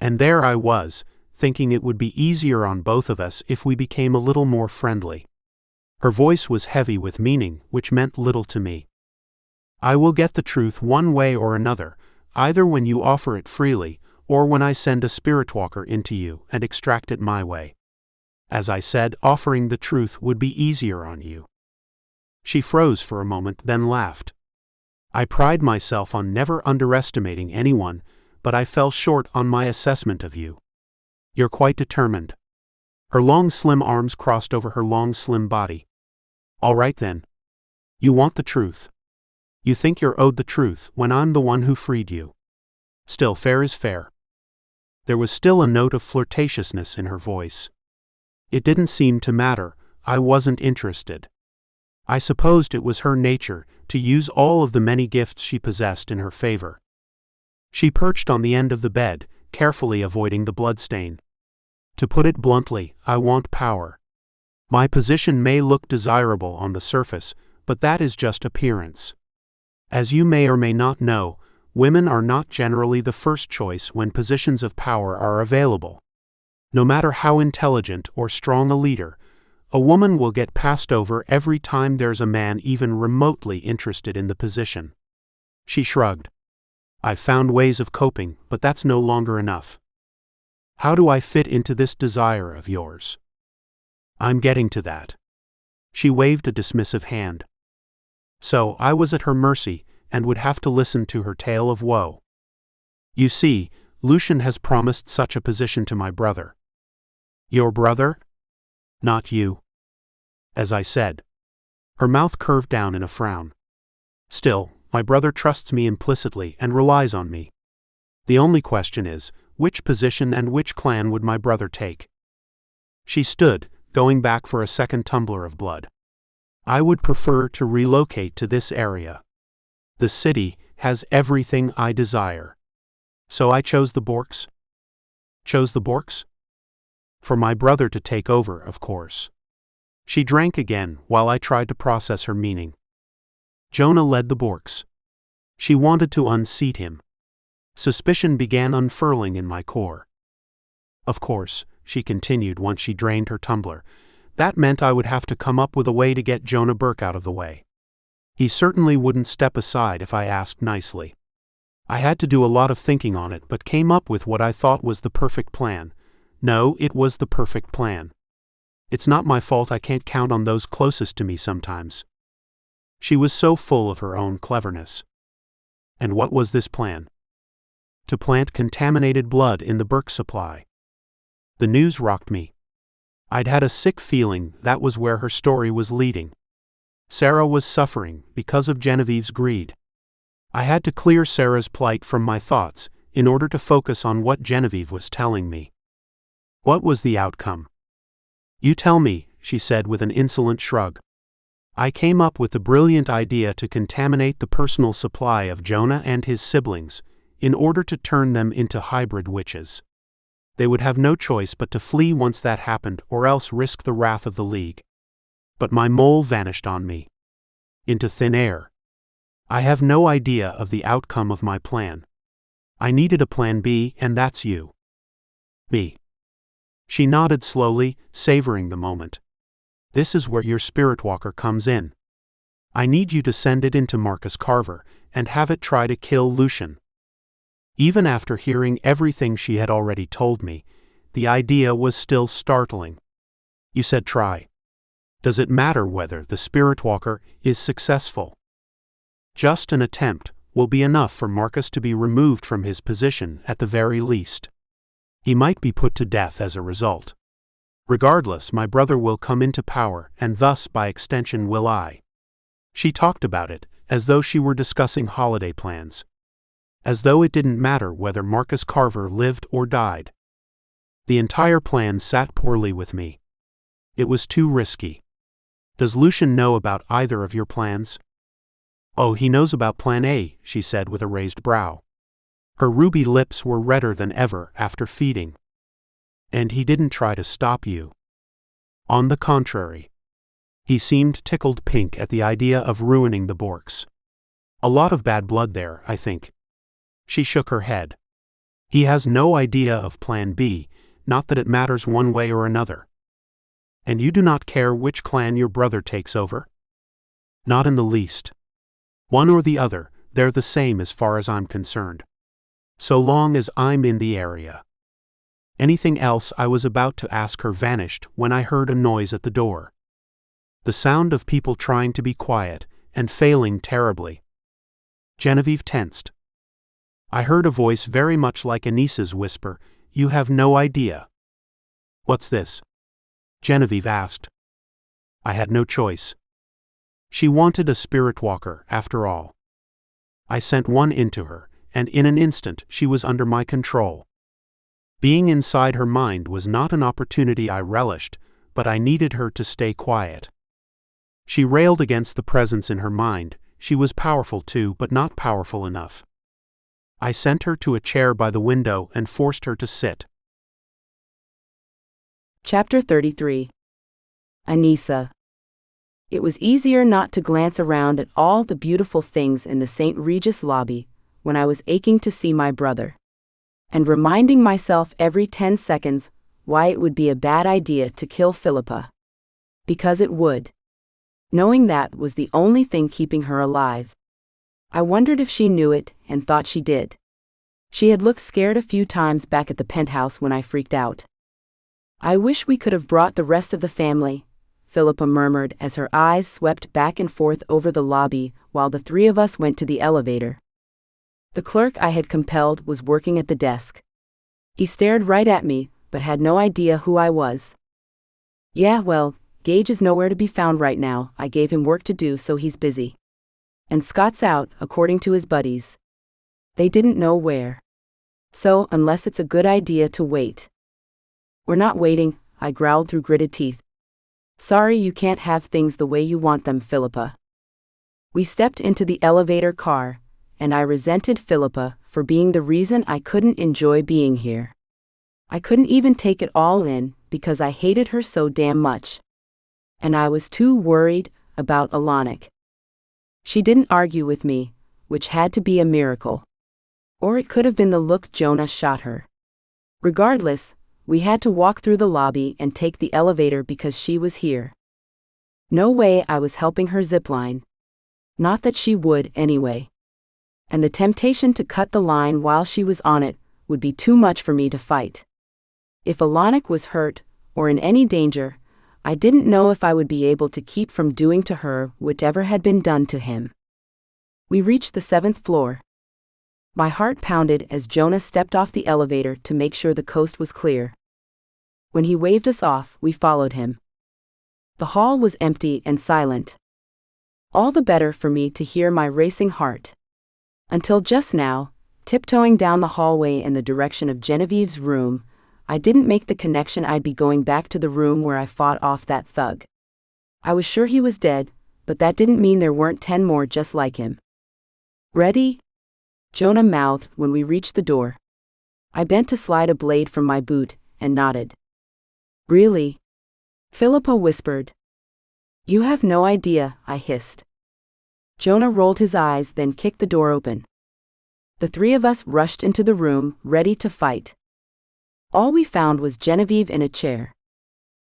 And there I was, thinking it would be easier on both of us if we became a little more friendly. Her voice was heavy with meaning, which meant little to me. I will get the truth one way or another. either when you offer it freely, or when I send a spiritwalker into you and extract it my way. As I said, offering the truth would be easier on you." She froze for a moment, then laughed. I pride myself on never underestimating anyone, but I fell short on my assessment of you. You're quite determined. Her long slim arms crossed over her long slim body. All right then. You want the truth. You think you're owed the truth when I'm the one who freed you. Still, fair is fair. There was still a note of flirtatiousness in her voice. It didn't seem to matter, I wasn't interested. I supposed it was her nature to use all of the many gifts she possessed in her favor. She perched on the end of the bed, carefully avoiding the bloodstain. To put it bluntly, I want power. My position may look desirable on the surface, but that is just appearance. As you may or may not know, women are not generally the first choice when positions of power are available. No matter how intelligent or strong a leader, a woman will get passed over every time there's a man even remotely interested in the position. She shrugged. I've found ways of coping, but that's no longer enough. How do I fit into this desire of yours? I'm getting to that. She waved a dismissive hand. So I was at her mercy and would have to listen to her tale of woe. You see, Lucian has promised such a position to my brother. Your brother? Not you. As I said. Her mouth curved down in a frown. Still, my brother trusts me implicitly and relies on me. The only question is, which position and which clan would my brother take? She stood, going back for a second tumbler of blood. I would prefer to relocate to this area. The city has everything I desire. So I chose the Borks. Chose the Borks? For my brother to take over, of course. She drank again while I tried to process her meaning. Jonah led the Borks. She wanted to unseat him. Suspicion began unfurling in my core. Of course, she continued once she drained her tumbler, that meant I would have to come up with a way to get Jonah Burke out of the way. He certainly wouldn't step aside if I asked nicely. I had to do a lot of thinking on it, but came up with what I thought was the perfect plan. No, it was the perfect plan. It's not my fault I can't count on those closest to me sometimes. She was so full of her own cleverness. And what was this plan? To plant contaminated blood in the Burke supply. The news rocked me. I'd had a sick feeling that was where her story was leading. Sara was suffering because of Genevieve's greed. I had to clear Sara's plight from my thoughts in order to focus on what Genevieve was telling me. What was the outcome? You tell me, she said with an insolent shrug. I came up with the brilliant idea to contaminate the personal supply of Jonah and his siblings, in order to turn them into hybrid witches. They would have no choice but to flee once that happened or else risk the wrath of the League. But my mole vanished on me. Into thin air. I have no idea of the outcome of my plan. I needed a plan B, and that's you. Me. She nodded slowly, savoring the moment. This is where your spiritwalker comes in. I need you to send it into Marcus Carver, and have it try to kill Lucian. Even after hearing everything she had already told me, the idea was still startling. You said try. Does it matter whether the spiritwalker is successful? Just an attempt will be enough for Marcus to be removed from his position at the very least. He might be put to death as a result. Regardless, my brother will come into power, and thus by extension will I. She talked about it, as though she were discussing holiday plans. As though it didn't matter whether Marcus Carver lived or died. The entire plan sat poorly with me. It was too risky. Does Lucian know about either of your plans? Oh, he knows about Plan A, she said with a raised brow. Her ruby lips were redder than ever after feeding. And he didn't try to stop you. On the contrary. He seemed tickled pink at the idea of ruining the Borks. A lot of bad blood there, I think. She shook her head. He has no idea of Plan B, not that it matters one way or another. And you do not care which clan your brother takes over? Not in the least. One or the other, they're the same as far as I'm concerned. so long as I'm in the area. Anything else I was about to ask her vanished when I heard a noise at the door. The sound of people trying to be quiet and failing terribly. Genevieve tensed. I heard a voice very much like Anissa's whisper, "You have no idea." "What's this?" Genevieve asked. I had no choice. She wanted a spirit walker, after all. I sent one into her, and in an instant she was under my control. Being inside her mind was not an opportunity I relished, but I needed her to stay quiet. She railed against the presence in her mind. She was powerful too, but not powerful enough. I sent her to a chair by the window and forced her to sit. Chapter 33. Anissa. It was easier not to glance around at all the beautiful things in the St. Regis lobby when I was aching to see my brother, and reminding myself every 10 seconds why it would be a bad idea to kill Philippa. Because it would. Knowing that was the only thing keeping her alive. I wondered if she knew it and thought she did. She had looked scared a few times back at the penthouse when I freaked out. "I wish we could have brought the rest of the family," Philippa murmured as her eyes swept back and forth over the lobby while the three of us went to the elevator. The clerk I had compelled was working at the desk. He stared right at me, but had no idea who I was. "Yeah, well, Gage is nowhere to be found right now. I gave him work to do, so he's busy. And Scott's out, according to his buddies. They didn't know where. So, unless it's a good idea to wait." "We're not waiting," I growled through gritted teeth. "Sorry you can't have things the way you want them, Philippa." We stepped into the elevator car, and I resented Philippa for being the reason I couldn't enjoy being here. I couldn't even take it all in because I hated her so damn much. And I was too worried about Alanic. She didn't argue with me, which had to be a miracle. Or it could have been the look Jonah shot her. Regardless, we had to walk through the lobby and take the elevator because she was here. No way I was helping her zipline. Not that she would, anyway. And the temptation to cut the line while she was on it would be too much for me to fight. If Alanic was hurt, or in any danger, I didn't know if I would be able to keep from doing to her whatever had been done to him. We reached the 7th floor. My heart pounded as Jonah stepped off the elevator to make sure the coast was clear. When he waved us off, we followed him. The hall was empty and silent. All the better for me to hear my racing heart. Until just now, tiptoeing down the hallway in the direction of Genevieve's room, I didn't make the connection I'd be going back to the room where I fought off that thug. I was sure he was dead, but that didn't mean there weren't 10 more just like him. "Ready?" Jonah mouthed when we reached the door. I bent to slide a blade from my boot, and nodded. "Really?" Philippa whispered. "You have no idea," I hissed. Jonah rolled his eyes, then kicked the door open. The three of us rushed into the room, ready to fight. All we found was Genevieve in a chair.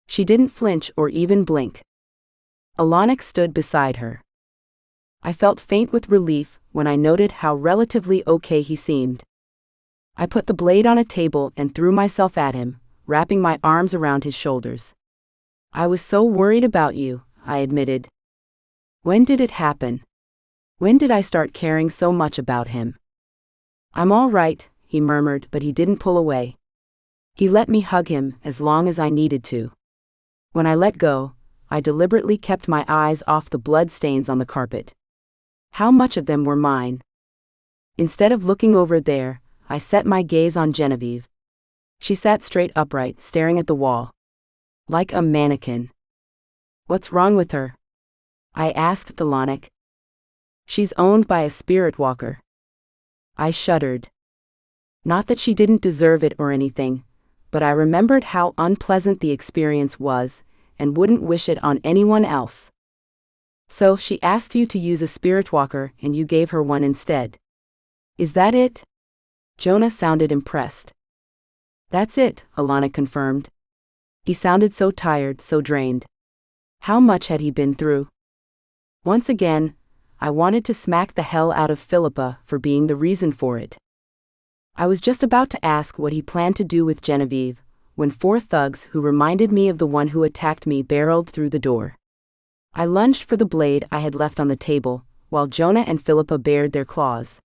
She didn't flinch or even blink. Alanic stood beside her. I felt faint with relief when I noted how relatively okay he seemed. I put the blade on a table and threw myself at him, wrapping my arms around his shoulders. "I was so worried about you," I admitted. "When did it happen? When did I start caring so much about him?" "I'm all right," he murmured, but he didn't pull away. He let me hug him as long as I needed to. When I let go, I deliberately kept my eyes off the blood stains on the carpet. How much of them were mine? Instead of looking over there, I set my gaze on Genevieve. She sat straight upright, staring at the wall. Like a mannequin. "What's wrong with her?" I asked Alanic. "She's owned by a spirit walker." I shuddered. Not that she didn't deserve it or anything, but I remembered how unpleasant the experience was, and wouldn't wish it on anyone else. "So she asked you to use a spirit walker and you gave her one instead. Is that it?" Jonah sounded impressed. "That's it," Alanic confirmed. He sounded so tired, so drained. How much had he been through? Once again, I wanted to smack the hell out of Philippa for being the reason for it. I was just about to ask what he planned to do with Genevieve, when 4 thugs who reminded me of the one who attacked me barreled through the door. I lunged for the blade I had left on the table, while Jonah and Philippa bared their claws.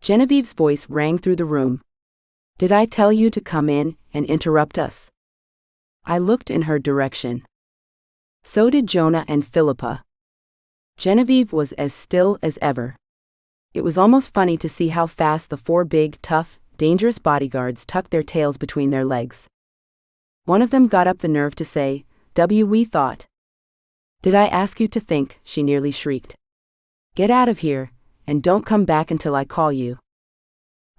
Genevieve's voice rang through the room. "Did I tell you to come in and interrupt us?" I looked in her direction. So did Jonah and Philippa. Genevieve was as still as ever. It was almost funny to see how fast the 4 big, tough, dangerous bodyguards tucked their tails between their legs. One of them got up the nerve to say, we thought." "Did I ask you to think?" she nearly shrieked. "Get out of here, and don't come back until I call you."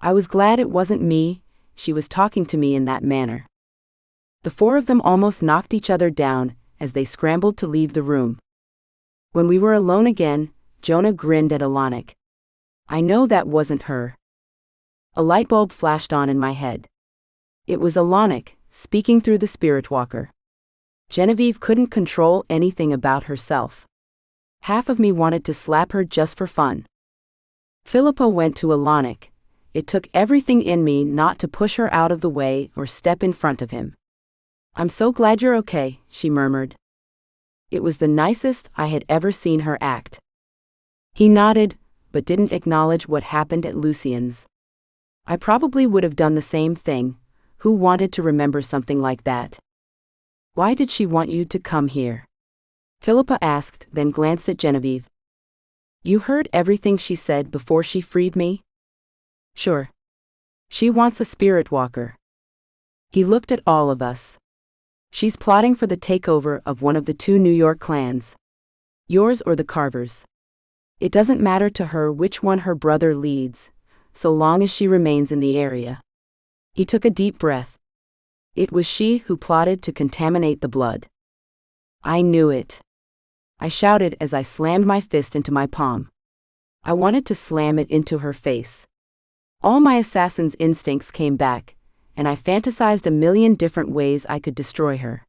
I was glad it wasn't me. She was talking to me in that manner. The 4 of them almost knocked each other down as they scrambled to leave the room. When we were alone again, Jonah grinned at Alanic. I know that wasn't her. A light bulb flashed on in my head. It was Alanic, speaking through the spirit walker. Genevieve couldn't control anything about herself. Half of me wanted to slap her just for fun. Philippa went to Alanic. It took everything in me not to push her out of the way or step in front of him. "I'm so glad you're okay," she murmured. It was the nicest I had ever seen her act. He nodded, but didn't acknowledge what happened at Lucien's. I probably would have done the same thing. Who wanted to remember something like that? "Why did she want you to come here?" Philippa asked, then glanced at Genevieve. "You heard everything she said before she freed me?" "Sure. She wants a spirit walker." He looked at all of us. "She's plotting for the takeover of one of the 2 New York clans. Yours or the Carvers. It doesn't matter to her which one her brother leads, so long as she remains in the area." He took a deep breath. "It was she who plotted to contaminate the blood." I knew it. I shouted as I slammed my fist into my palm. I wanted to slam it into her face. All my assassin's instincts came back, and I fantasized a million different ways I could destroy her.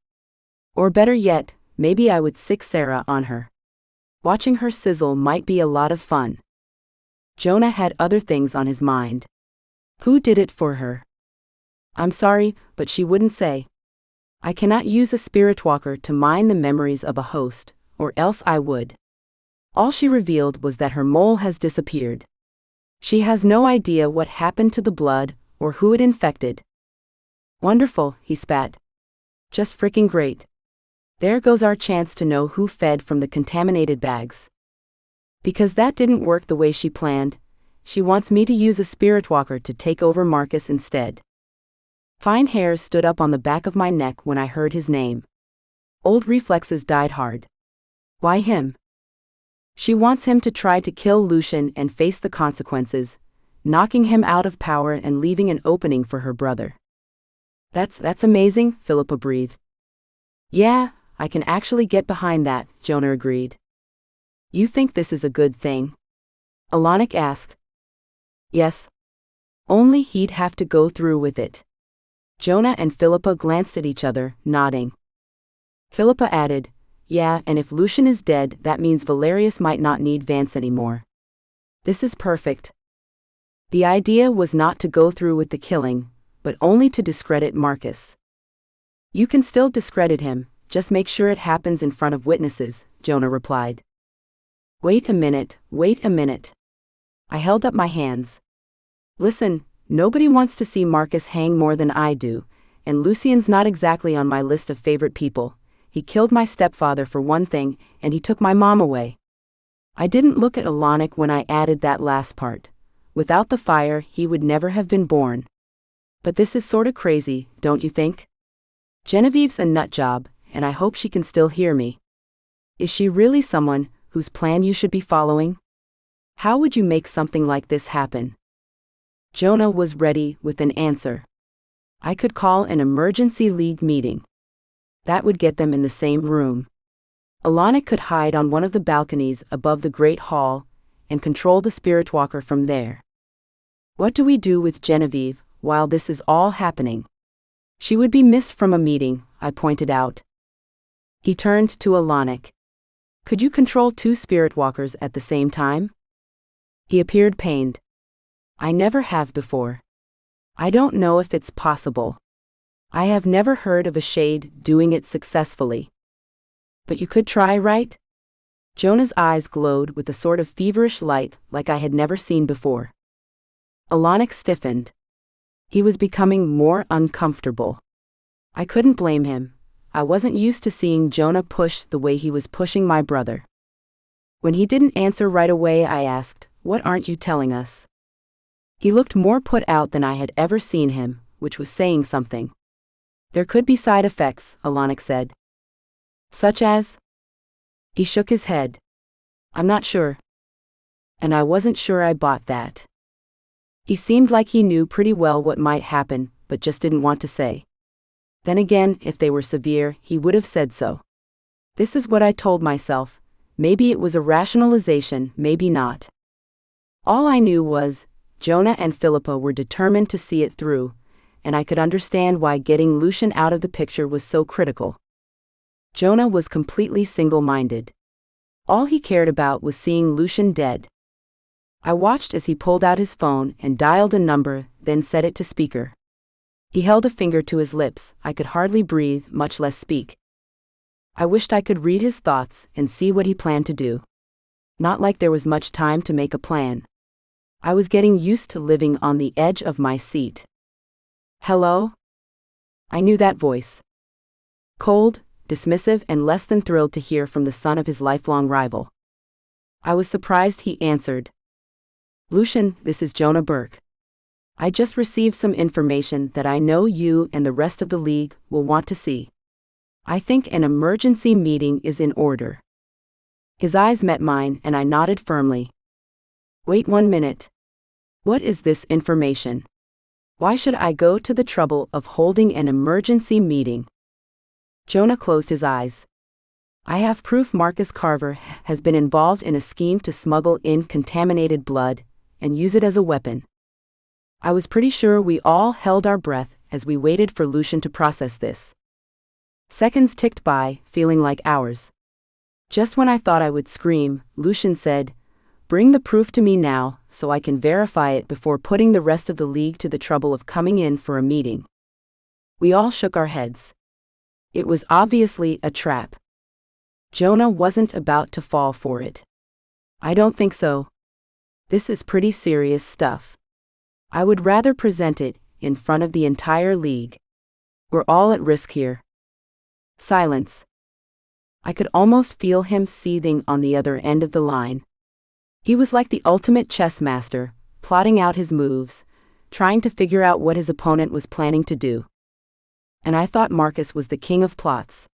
Or better yet, maybe I would sick Sara on her. Watching her sizzle might be a lot of fun. Jonah had other things on his mind. Who did it for her? "I'm sorry, but she wouldn't say. I cannot use a spirit walker to mine the memories of a host, or else I would." All she revealed was that her mole has disappeared. She has no idea what happened to the blood, or who it infected. "Wonderful," he spat. "Just freaking great. There goes our chance to know who fed from the contaminated bags." Because that didn't work the way she planned, she wants me to use a spirit walker to take over Marcus instead. Fine hairs stood up on the back of my neck when I heard his name. Old reflexes died hard. Why him? She wants him to try to kill Lucian and face the consequences, knocking him out of power and leaving an opening for her brother. That's amazing," Philippa breathed. "Yeah, I can actually get behind that," Jonah agreed. "You think this is a good thing?" Alanic asked. "Yes. Only he'd have to go through with it." Jonah and Philippa glanced at each other, nodding. Philippa added, "Yeah, and if Lucian is dead, that means Valerius might not need Vance anymore. This is perfect." The idea was not to go through with the killing, but only to discredit Marcus. "You can still discredit him, just make sure it happens in front of witnesses," Jonah replied. Wait a minute. I held up my hands. "Listen, nobody wants to see Marcus hang more than I do, and Lucian's not exactly on my list of favorite people. He killed my stepfather for one thing, and he took my mom away." I didn't look at Alanic when I added that last part. Without the fire, he would never have been born. But this is sorta crazy, don't you think? Genevieve's a nut job, and I hope she can still hear me. Is she really someone whose plan you should be following? How would you make something like this happen? Jonah was ready with an answer. I could call an emergency league meeting. That would get them in the same room. Alanic could hide on one of the balconies above the Great Hall and control the spirit walker from there. What do we do with Genevieve while this is all happening? She would be missed from a meeting, I pointed out. He turned to Alanic. Could you control 2 spirit walkers at the same time? He appeared pained. I never have before. I don't know if it's possible. I have never heard of a shade doing it successfully. But you could try, right? Jonah's eyes glowed with a sort of feverish light like I had never seen before. Alanic stiffened. He was becoming more uncomfortable. I couldn't blame him. I wasn't used to seeing Jonah push the way he was pushing my brother. When he didn't answer right away, I asked, "What aren't you telling us?" He looked more put out than I had ever seen him, which was saying something. "There could be side effects," Alanic said. "Such as?" He shook his head. "I'm not sure." And I wasn't sure I bought that. He seemed like he knew pretty well what might happen, but just didn't want to say. Then again, if they were severe, he would have said so. This is what I told myself. Maybe it was a rationalization, maybe not. All I knew was, Jonah and Philippa were determined to see it through, and I could understand why getting Lucian out of the picture was so critical. Jonah was completely single-minded. All he cared about was seeing Lucian dead. I watched as he pulled out his phone and dialed a number, then set it to speaker. He held a finger to his lips. I could hardly breathe, much less speak. I wished I could read his thoughts and see what he planned to do. Not like there was much time to make a plan. I was getting used to living on the edge of my seat. "Hello?" I knew that voice. Cold, dismissive, and less than thrilled to hear from the son of his lifelong rival. I was surprised he answered. "Lucian, this is Jonah Burke. I just received some information that I know you and the rest of the League will want to see. I think an emergency meeting is in order." His eyes met mine and I nodded firmly. "Wait 1 minute. What is this information? Why should I go to the trouble of holding an emergency meeting?" Jonah closed his eyes. "I have proof Marcus Carver has been involved in a scheme to smuggle in contaminated blood and use it as a weapon." I was pretty sure we all held our breath as we waited for Lucian to process this. Seconds ticked by, feeling like hours. Just when I thought I would scream, Lucian said, "Bring the proof to me now, so I can verify it before putting the rest of the League to the trouble of coming in for a meeting." We all shook our heads. It was obviously a trap. Jonah wasn't about to fall for it. I don't think so. This is pretty serious stuff. I would rather present it in front of the entire League. We're all at risk here. Silence. I could almost feel him seething on the other end of the line. He was like the ultimate chess master, plotting out his moves, trying to figure out what his opponent was planning to do. And I thought Marcus was the king of plots.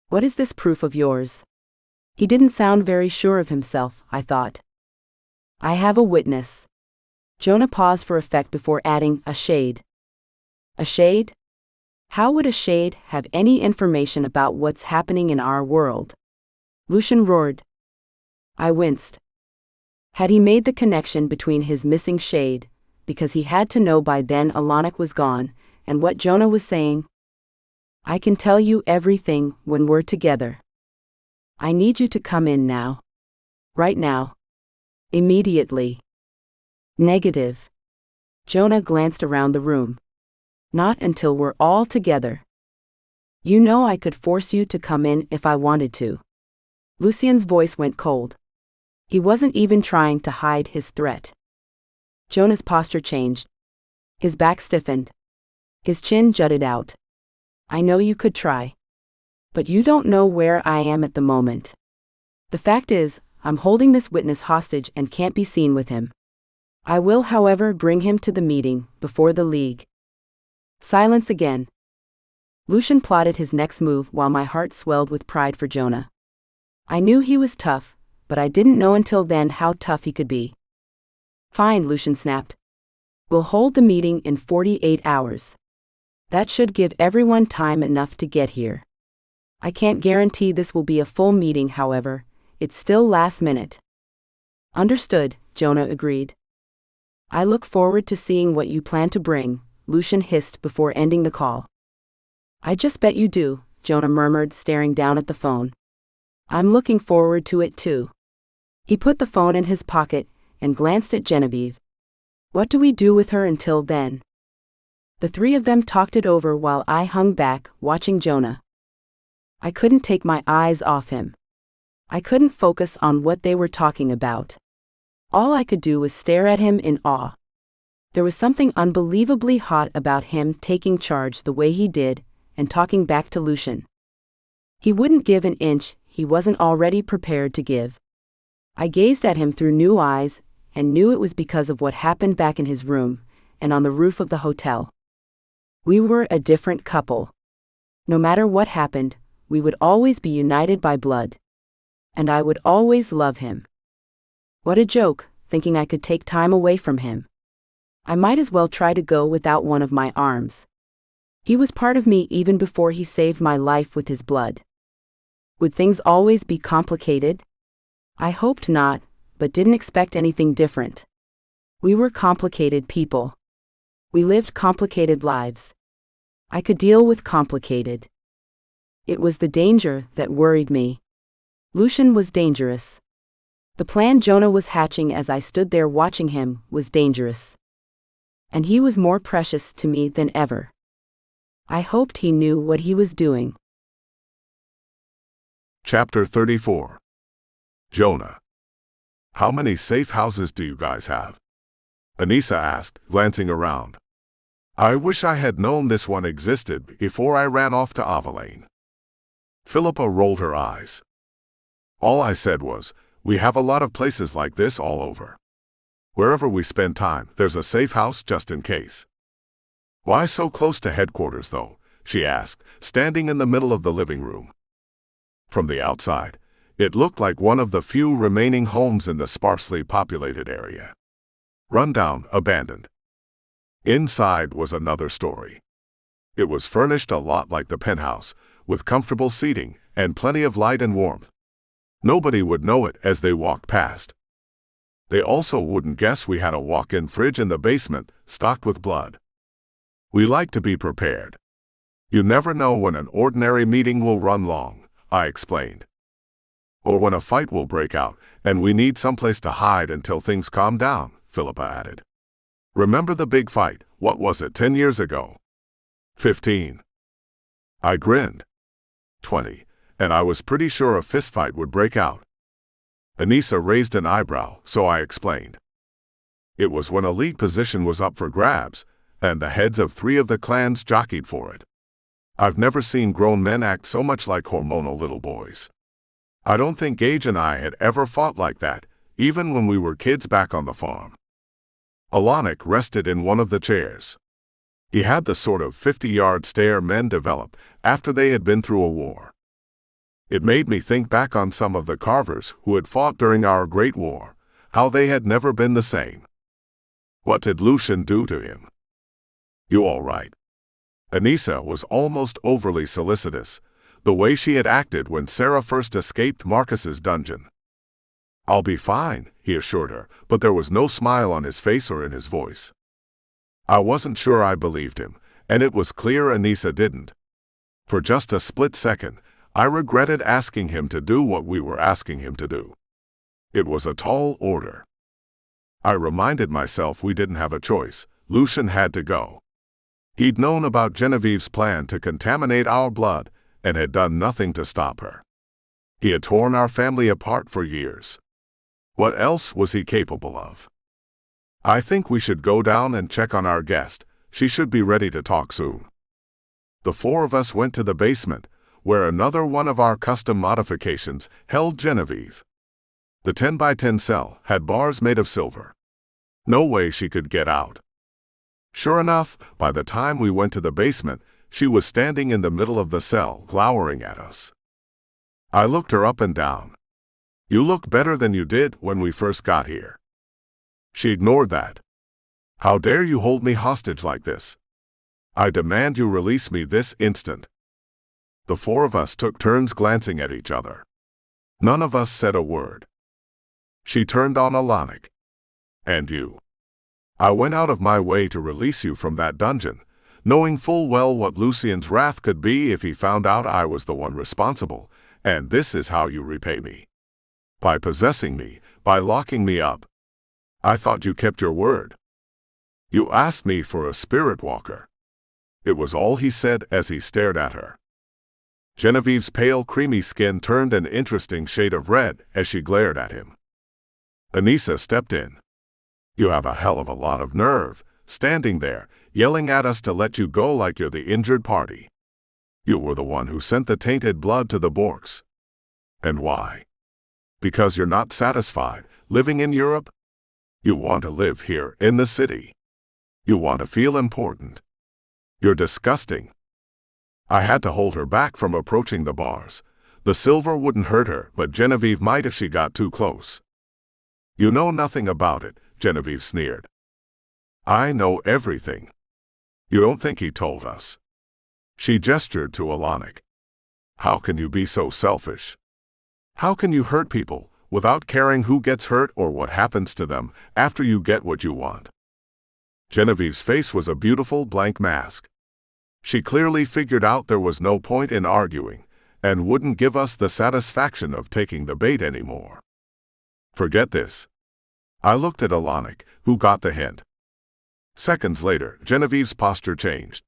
"What is this proof of yours?" He didn't sound very sure of himself, I thought. "I have a witness." Jonah paused for effect before adding, "A shade." "A shade? How would a shade have any information about what's happening in our world?" Lucian roared. I winced. Had he made the connection between his missing shade, because he had to know by then Alanic was gone, and what Jonah was saying? "I can tell you everything when we're together. I need you to come in now. Right now. Immediately." Negative. Jonah glanced around the room. "Not until we're all together. You know I could force you to come in if I wanted to." Lucian's voice went cold. He wasn't even trying to hide his threat. Jonah's posture changed. His back stiffened. His chin jutted out. "I know you could try. But you don't know where I am at the moment. The fact is, I'm holding this witness hostage and can't be seen with him. I will, however, bring him to the meeting, before the League." Silence again. Lucian plotted his next move while my heart swelled with pride for Jonah. I knew he was tough, but I didn't know until then how tough he could be. "Fine," Lucian snapped. "We'll hold the meeting in 48 hours. That should give everyone time enough to get here. I can't guarantee this will be a full meeting, however. It's still last minute." "Understood," Jonah agreed. "I look forward to seeing what you plan to bring," Lucian hissed before ending the call. "I just bet you do," Jonah murmured, staring down at the phone. "I'm looking forward to it too." He put the phone in his pocket and glanced at Genevieve. "What do we do with her until then?" The three of them talked it over while I hung back, watching Jonah. I couldn't take my eyes off him. I couldn't focus on what they were talking about. All I could do was stare at him in awe. There was something unbelievably hot about him taking charge the way he did, and talking back to Lucian. He wouldn't give an inch he wasn't already prepared to give. I gazed at him through new eyes, and knew it was because of what happened back in his room, and on the roof of the hotel. We were a different couple. No matter what happened, we would always be united by blood. And I would always love him. What a joke, thinking I could take time away from him. I might as well try to go without one of my arms. He was part of me even before he saved my life with his blood. Would things always be complicated? I hoped not, but didn't expect anything different. We were complicated people. We lived complicated lives. I could deal with complicated. It was the danger that worried me. Lucian was dangerous. The plan Jonah was hatching as I stood there watching him was dangerous. And he was more precious to me than ever. I hoped he knew what he was doing. Chapter 34. Jonah. How many safe houses do you guys have? Anissa asked, glancing around. I wish I had known this one existed before I ran off to Avalane. Philippa rolled her eyes. All I said was, we have a lot of places like this all over. Wherever we spend time, there's a safe house just in case. Why so close to headquarters, though? She asked, standing in the middle of the living room. From the outside, it looked like one of the few remaining homes in the sparsely populated area. Rundown, abandoned. Inside was another story. It was furnished a lot like the penthouse, with comfortable seating and plenty of light and warmth. Nobody would know it as they walked past. They also wouldn't guess we had a walk-in fridge in the basement, stocked with blood. We like to be prepared. You never know when an ordinary meeting will run long, I explained. Or when a fight will break out, and we need someplace to hide until things calm down, Philippa added. Remember the big fight, what was it, 10 years ago? 15. I grinned. 20, and I was pretty sure a fistfight would break out. Anissa raised an eyebrow, so I explained. It was when a lead position was up for grabs, and the heads of 3 of the clans jockeyed for it. I've never seen grown men act so much like hormonal little boys. I don't think Gage and I had ever fought like that, even when we were kids back on the farm. Alanik rested in one of the chairs. He had the sort of 50-yard stare men develop after they had been through a war. It made me think back on some of the carvers who had fought during our Great War, how they had never been the same. What did Lucian do to him? You all right? Anissa was almost overly solicitous, the way she had acted when Sara first escaped Marcus's dungeon. I'll be fine, he assured her, but there was no smile on his face or in his voice. I wasn't sure I believed him, and it was clear Anissa didn't. For just a split second, I regretted asking him to do what we were asking him to do. It was a tall order. I reminded myself we didn't have a choice. Lucian had to go. He'd known about Genevieve's plan to contaminate our blood and had done nothing to stop her. He had torn our family apart for years. What else was he capable of? I think we should go down and check on our guest. She should be ready to talk soon. The 4 of us went to the basement, where another one of our custom modifications held Genevieve. The 10 by 10 cell had bars made of silver. No way she could get out. Sure enough, by the time we went to the basement, she was standing in the middle of the cell, glowering at us. I looked her up and down. You look better than you did when we first got here. She ignored that. How dare you hold me hostage like this? I demand you release me this instant. The 4 of us took turns glancing at each other. None of us said a word. She turned on Alanik. And you. I went out of my way to release you from that dungeon, knowing full well what Lucian's wrath could be if he found out I was the one responsible, and this is how you repay me. By possessing me, by locking me up. I thought you kept your word. You asked me for a spirit walker. It was all he said as he stared at her. Genevieve's pale, creamy skin turned an interesting shade of red as she glared at him. Anissa stepped in. "You have a hell of a lot of nerve, standing there, yelling at us to let you go like you're the injured party. You were the one who sent the tainted blood to the Borks. And why? Because you're not satisfied living in Europe? You want to live here in the city. You want to feel important. You're disgusting." I had to hold her back from approaching the bars. The silver wouldn't hurt her, but Genevieve might if she got too close. "You know nothing about it," Genevieve sneered. "I know everything. You don't think he told us?" She gestured to Alanic. "How can you be so selfish? How can you hurt people without caring who gets hurt or what happens to them after you get what you want?" Genevieve's face was a beautiful blank mask. She clearly figured out there was no point in arguing, and wouldn't give us the satisfaction of taking the bait anymore. "Forget this." I looked at Alanic, who got the hint. Seconds later, Genevieve's posture changed.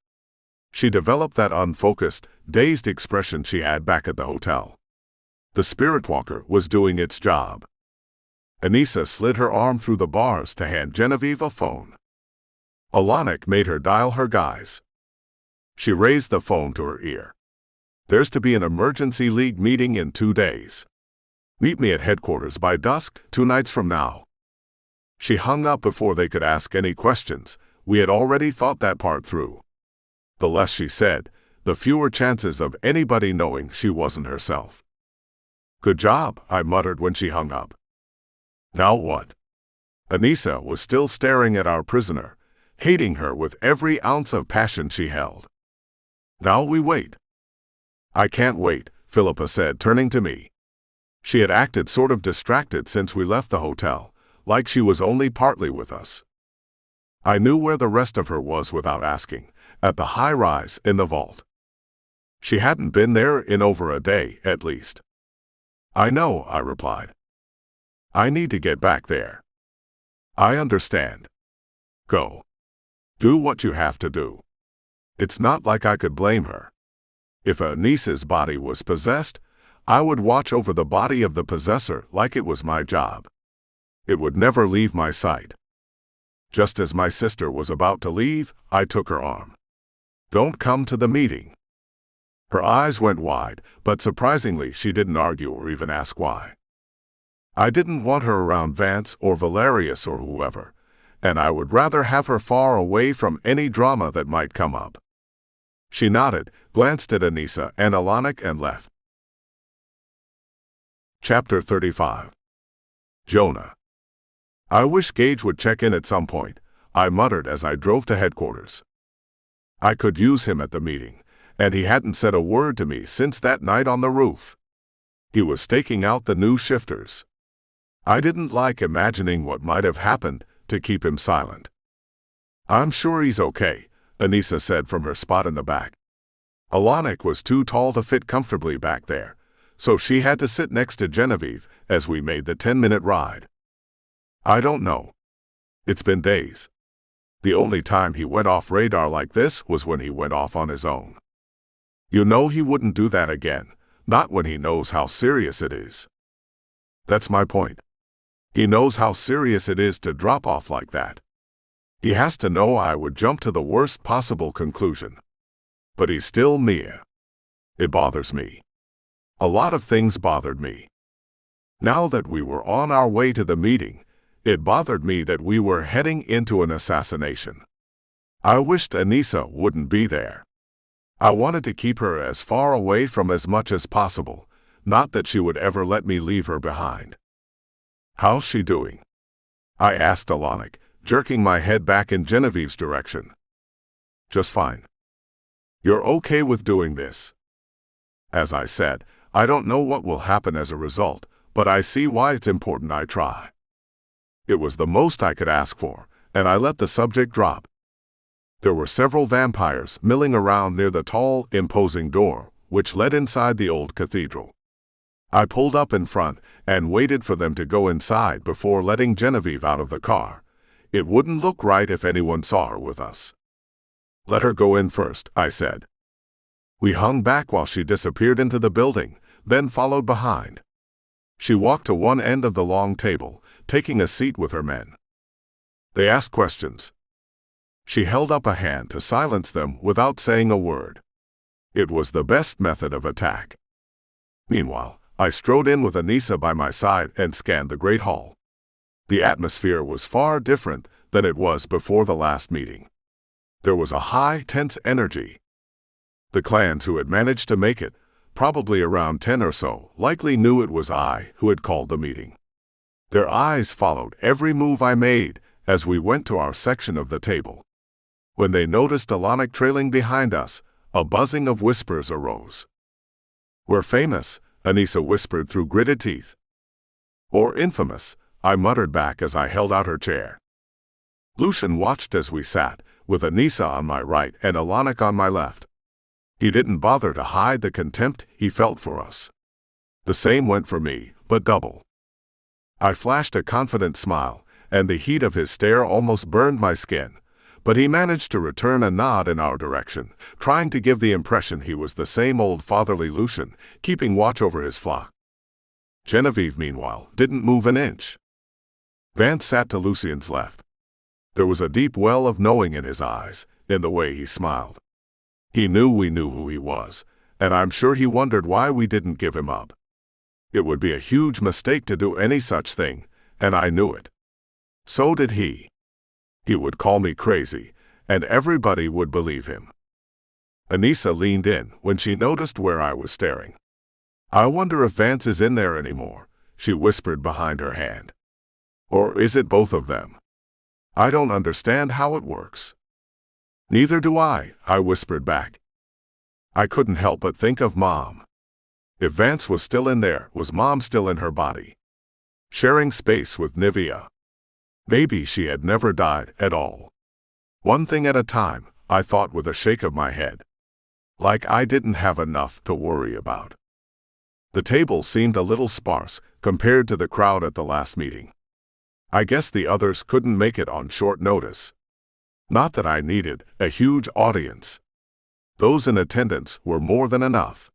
She developed that unfocused, dazed expression she had back at the hotel. The spirit walker was doing its job. Anissa slid her arm through the bars to hand Genevieve a phone. Alanic made her dial her guys. She raised the phone to her ear. "There's to be an emergency league meeting in 2 days. Meet me at headquarters by dusk 2 nights from now." She hung up before they could ask any questions. We had already thought that part through. The less she said, the fewer chances of anybody knowing she wasn't herself. "Good job," I muttered when she hung up. "Now what?" Anissa was still staring at our prisoner, hating her with every ounce of passion she held. "Now we wait." "I can't wait," Philippa said, turning to me. She had acted sort of distracted since we left the hotel, like she was only partly with us. I knew where the rest of her was without asking, at the high-rise in the vault. She hadn't been there in over a day, at least. "I know," I replied. "I need to get back there." "I understand. Go. Do what you have to do." It's not like I could blame her. If Anissa's body was possessed, I would watch over the body of the possessor like it was my job. It would never leave my sight. Just as my sister was about to leave, I took her arm. "Don't come to the meeting." Her eyes went wide, but surprisingly she didn't argue or even ask why. I didn't want her around Vance or Valerius or whoever, and I would rather have her far away from any drama that might come up. She nodded, glanced at Anissa and Alanic and left. Chapter 35. Jonah. "I wish Gage would check in at some point," I muttered as I drove to headquarters. I could use him at the meeting, and he hadn't said a word to me since that night on the roof. He was staking out the new shifters. I didn't like imagining what might have happened to keep him silent. "I'm sure he's okay," Anissa said from her spot in the back. Alanic was too tall to fit comfortably back there, so she had to sit next to Genevieve as we made the 10-minute ride. "I don't know. It's been days. The only time he went off radar like this was when he went off on his own. You know he wouldn't do that again, not when he knows how serious it is." "That's my point. He knows how serious it is to drop off like that. He has to know I would jump to the worst possible conclusion. But he's still Mia. It bothers me. A lot of things bothered me. Now that we were on our way to the meeting, it bothered me that we were heading into an assassination. I wished Anissa wouldn't be there. I wanted to keep her as far away from as much as possible, not that she would ever let me leave her behind." "How's she doing?" I asked Alanic, jerking my head back in Genevieve's direction. "Just fine." "You're okay with doing this?" "As I said, I don't know what will happen as a result, but I see why it's important I try." It was the most I could ask for, and I let the subject drop. There were several vampires milling around near the tall, imposing door, which led inside the old cathedral. I pulled up in front and waited for them to go inside before letting Genevieve out of the car. It wouldn't look right if anyone saw her with us. Let her go in first, I said. We hung back while she disappeared into the building, then followed behind. She walked to one end of the long table, taking a seat with her men. They asked questions. She held up a hand to silence them without saying a word. It was the best method of attack. Meanwhile, I strode in with Anissa by my side and scanned the great hall. The atmosphere was far different than it was before the last meeting. There was a high, tense energy. The clans who had managed to make it, probably around 10 or so, likely knew it was I who had called the meeting. Their eyes followed every move I made as we went to our section of the table. When they noticed Alanic trailing behind us, a buzzing of whispers arose. "We're famous," Anissa whispered through gritted teeth. "Or infamous," I muttered back as I held out her chair. Lucian watched as we sat, with Anissa on my right and Alanic on my left. He didn't bother to hide the contempt he felt for us. The same went for me, but double. I flashed a confident smile, and the heat of his stare almost burned my skin, but he managed to return a nod in our direction, trying to give the impression he was the same old fatherly Lucian, keeping watch over his flock. Genevieve, meanwhile, didn't move an inch. Vance sat to Lucian's left. There was a deep well of knowing in his eyes, in the way he smiled. He knew we knew who he was, and I'm sure he wondered why we didn't give him up. It would be a huge mistake to do any such thing, and I knew it. So did he. He would call me crazy, and everybody would believe him. Anissa leaned in when she noticed where I was staring. "I wonder if Vance is in there anymore," she whispered behind her hand. "Or is it both of them? I don't understand how it works." "Neither do I," I whispered back. I couldn't help but think of Mom. If Vance was still in there, was Mom still in her body? Sharing space with Nivea. Maybe she had never died at all. One thing at a time, I thought with a shake of my head. Like I didn't have enough to worry about. The table seemed a little sparse compared to the crowd at the last meeting. I guess the others couldn't make it on short notice. Not that I needed a huge audience. Those in attendance were more than enough.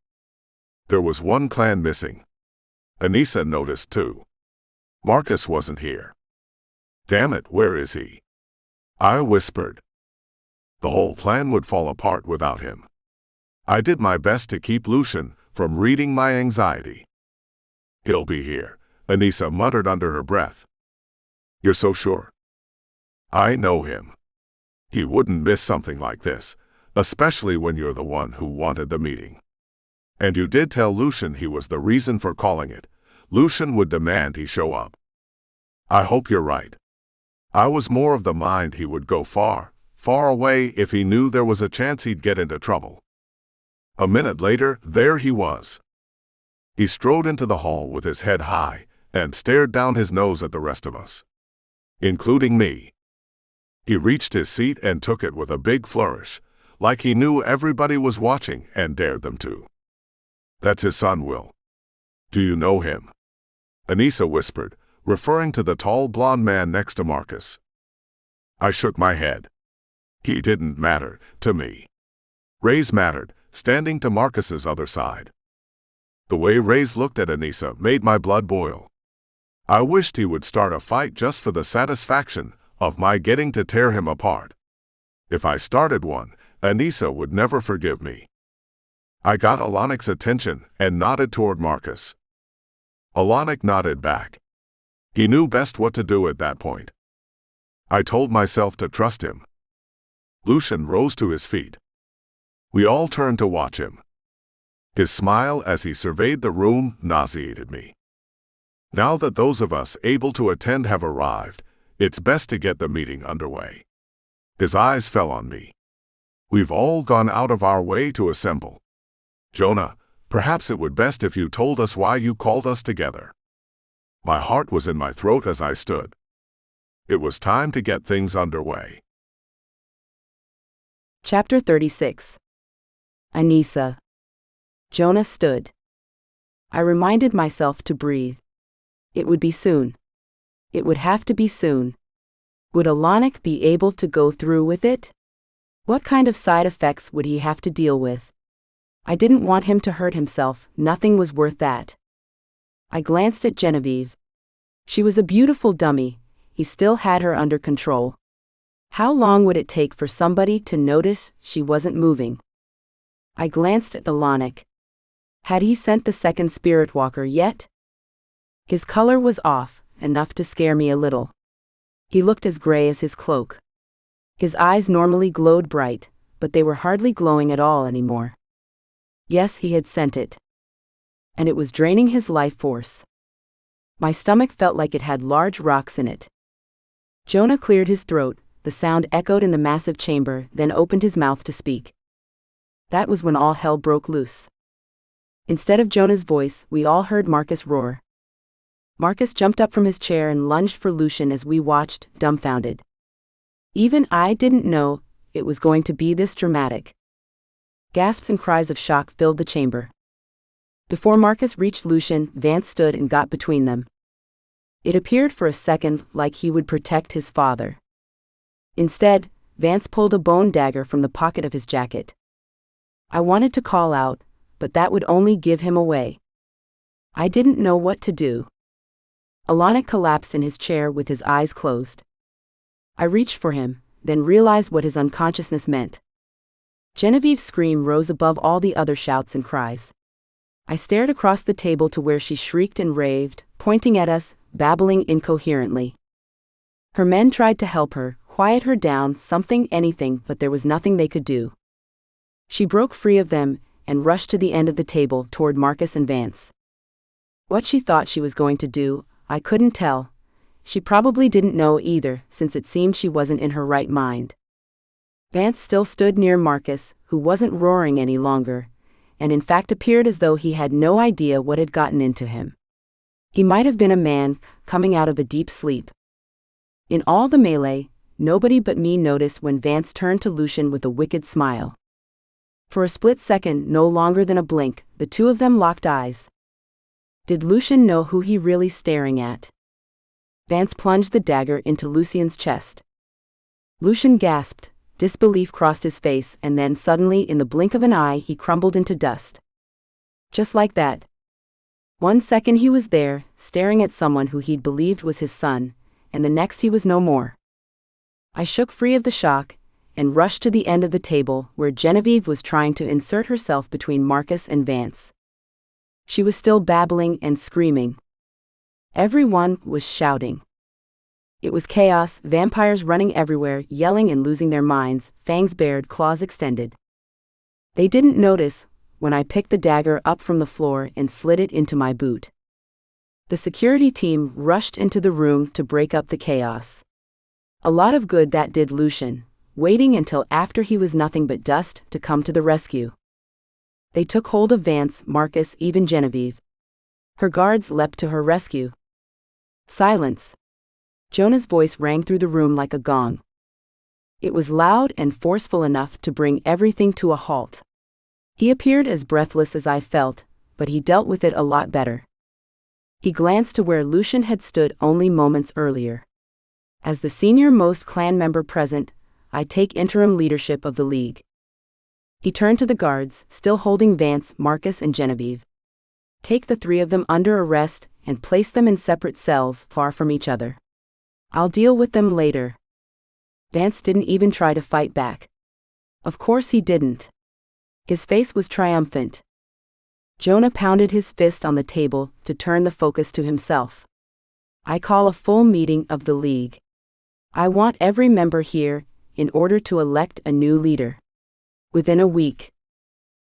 There was one clan missing. Anissa noticed too. Marcus wasn't here. "Damn it, where is he?" I whispered. The whole plan would fall apart without him. I did my best to keep Lucian from reading my anxiety. "He'll be here," Anissa muttered under her breath. "You're so sure?" "I know him. He wouldn't miss something like this, especially when you're the one who wanted the meeting. And you did tell Lucian he was the reason for calling it. Lucian would demand he show up." "I hope you're right. I was more of the mind he would go far, far away if he knew there was a chance he'd get into trouble." A minute later, there he was. He strode into the hall with his head high and stared down his nose at the rest of us, including me. He reached his seat and took it with a big flourish, like he knew everybody was watching and dared them to. "That's his son, Will. Do you know him?" Anissa whispered, referring to the tall blond man next to Marcus. I shook my head. He didn't matter to me. Reyes mattered, standing to Marcus's other side. The way Reyes looked at Anissa made my blood boil. I wished he would start a fight just for the satisfaction of my getting to tear him apart. If I started one, Anissa would never forgive me. I got Alanic's attention and nodded toward Marcus. Alanic nodded back. He knew best what to do at that point. I told myself to trust him. Lucian rose to his feet. We all turned to watch him. His smile as he surveyed the room nauseated me. Now that those of us able to attend have arrived, it's best to get the meeting underway. His eyes fell on me. We've all gone out of our way to assemble. Jonah, perhaps it would best if you told us why you called us together. My heart was in my throat as I stood. It was time to get things underway. Chapter 36. Anissa. Jonah stood. I reminded myself to breathe. It would be soon. It would have to be soon. Would Alanic be able to go through with it? What kind of side effects would he have to deal with? I didn't want him to hurt himself, nothing was worth that. I glanced at Genevieve. She was a beautiful dummy, he still had her under control. How long would it take for somebody to notice she wasn't moving? I glanced at Alonic. Had he sent the second spirit walker yet? His color was off, enough to scare me a little. He looked as gray as his cloak. His eyes normally glowed bright, but they were hardly glowing at all anymore. Yes, he had sent it. And it was draining his life force. My stomach felt like it had large rocks in it. Jonah cleared his throat, the sound echoed in the massive chamber, then opened his mouth to speak. That was when all hell broke loose. Instead of Jonah's voice, we all heard Marcus roar. Marcus jumped up from his chair and lunged for Lucian as we watched, dumbfounded. Even I didn't know it was going to be this dramatic. Gasps and cries of shock filled the chamber. Before Marcus reached Lucian, Vance stood and got between them. It appeared for a second like he would protect his father. Instead, Vance pulled a bone dagger from the pocket of his jacket. I wanted to call out, but that would only give him away. I didn't know what to do. Alonic collapsed in his chair with his eyes closed. I reached for him, then realized what his unconsciousness meant. Genevieve's scream rose above all the other shouts and cries. I stared across the table to where she shrieked and raved, pointing at us, babbling incoherently. Her men tried to help her, quiet her down, something, anything, but there was nothing they could do. She broke free of them and rushed to the end of the table toward Marcus and Vance. What she thought she was going to do, I couldn't tell. She probably didn't know either, since it seemed she wasn't in her right mind. Vance still stood near Marcus, who wasn't roaring any longer, and in fact appeared as though he had no idea what had gotten into him. He might have been a man coming out of a deep sleep. In all the melee, nobody but me noticed when Vance turned to Lucian with a wicked smile. For a split second, no longer than a blink, the two of them locked eyes. Did Lucian know who he really staring at? Vance plunged the dagger into Lucian's chest. Lucian gasped, disbelief crossed his face, and then suddenly, in the blink of an eye, he crumbled into dust. Just like that. 1 second he was there, staring at someone who he'd believed was his son, and the next he was no more. I shook free of the shock, and rushed to the end of the table where Genevieve was trying to insert herself between Marcus and Vance. She was still babbling and screaming. Everyone was shouting. It was chaos, vampires running everywhere, yelling and losing their minds, fangs bared, claws extended. They didn't notice when I picked the dagger up from the floor and slid it into my boot. The security team rushed into the room to break up the chaos. A lot of good that did Lucian, waiting until after he was nothing but dust to come to the rescue. They took hold of Vance, Marcus, even Genevieve. Her guards leapt to her rescue. Silence. Jonah's voice rang through the room like a gong. It was loud and forceful enough to bring everything to a halt. He appeared as breathless as I felt, but he dealt with it a lot better. He glanced to where Lucian had stood only moments earlier. As the senior-most clan member present, I take interim leadership of the League. He turned to the guards, still holding Vance, Marcus, and Genevieve. Take the 3 of them under arrest and place them in separate cells far from each other. I'll deal with them later. Vance didn't even try to fight back. Of course he didn't. His face was triumphant. Jonah pounded his fist on the table to turn the focus to himself. I call a full meeting of the League. I want every member here in order to elect a new leader. Within a week.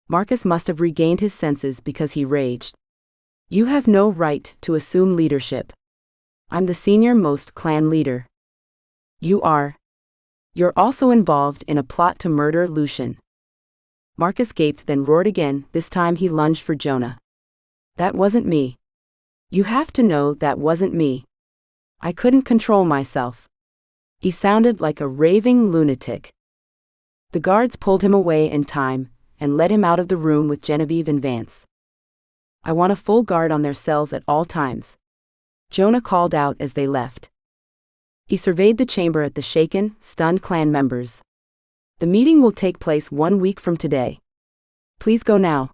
Marcus must have regained his senses because he raged. You have no right to assume leadership. I'm the senior-most clan leader. You are. You're also involved in a plot to murder Lucian. Marcus gaped, then roared again. This time he lunged for Jonah. That wasn't me. You have to know that wasn't me. I couldn't control myself. He sounded like a raving lunatic. The guards pulled him away in time and led him out of the room with Genevieve and Vance. I want a full guard on their cells at all times. Jonah called out as they left. He surveyed the chamber at the shaken, stunned clan members. The meeting will take place 1 week from today. Please go now.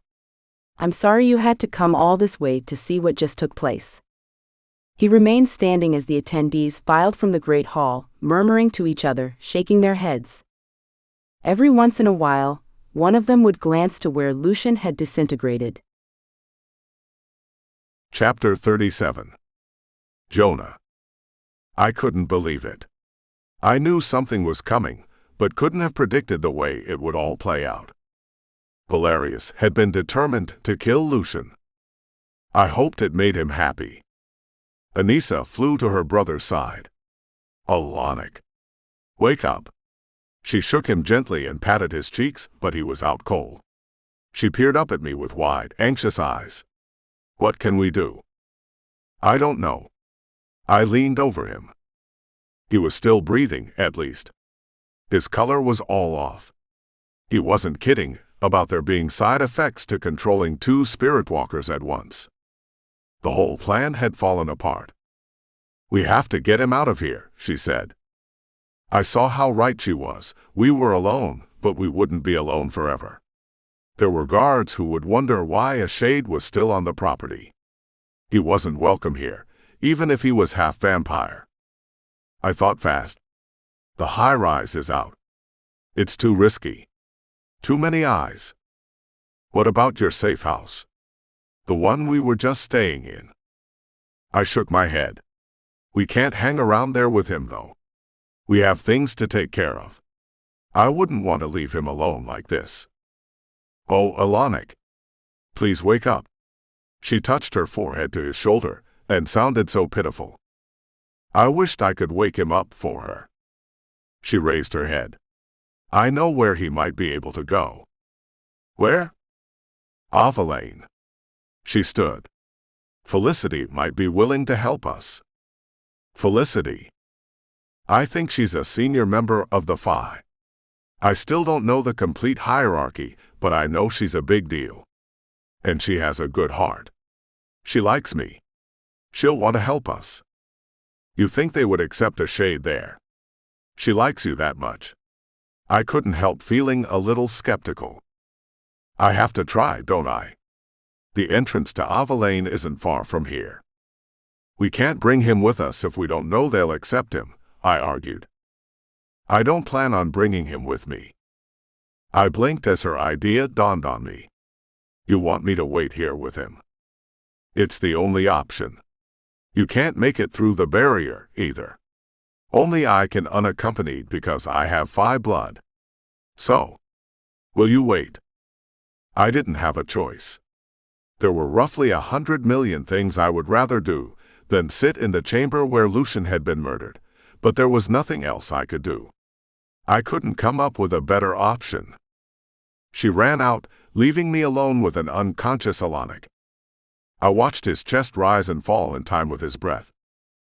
I'm sorry you had to come all this way to see what just took place. He remained standing as the attendees filed from the great hall, murmuring to each other, shaking their heads. Every once in a while, one of them would glance to where Lucian had disintegrated. Chapter 37. Jonah. I couldn't believe it. I knew something was coming, but couldn't have predicted the way it would all play out. Valerius had been determined to kill Lucian. I hoped it made him happy. Anissa flew to her brother's side. Alonic. Wake up. She shook him gently and patted his cheeks, but he was out cold. She peered up at me with wide, anxious eyes. What can we do? I don't know. I leaned over him. He was still breathing, at least. His color was all off. He wasn't kidding about there being side effects to controlling 2 spirit walkers at once. The whole plan had fallen apart. We have to get him out of here, she said. I saw how right she was. We were alone, but we wouldn't be alone forever. There were guards who would wonder why a shade was still on the property. He wasn't welcome here, even if he was half vampire. I thought fast. The high-rise is out. It's too risky. Too many eyes. What about your safe house? The one we were just staying in. I shook my head. We can't hang around there with him, though. We have things to take care of. I wouldn't want to leave him alone like this. Oh, Alonic. Please wake up. She touched her forehead to his shoulder and sounded so pitiful. I wished I could wake him up for her. She raised her head. I know where he might be able to go. Where? Avalane. She stood. Felicity might be willing to help us. Felicity. I think she's a senior member of the Phi. I still don't know the complete hierarchy, but I know she's a big deal. And she has a good heart. She likes me. She'll want to help us. You think they would accept a shade there? She likes you that much. I couldn't help feeling a little skeptical. I have to try, don't I? The entrance to Avalane isn't far from here. We can't bring him with us if we don't know they'll accept him, I argued. I don't plan on bringing him with me. I blinked as her idea dawned on me. You want me to wait here with him? It's the only option. You can't make it through the barrier, either. Only I can unaccompanied because I have Phi blood. So, will you wait? I didn't have a choice. There were roughly 100 million things I would rather do than sit in the chamber where Lucian had been murdered, but there was nothing else I could do. I couldn't come up with a better option. She ran out, leaving me alone with an unconscious Alonic. I watched his chest rise and fall in time with his breath.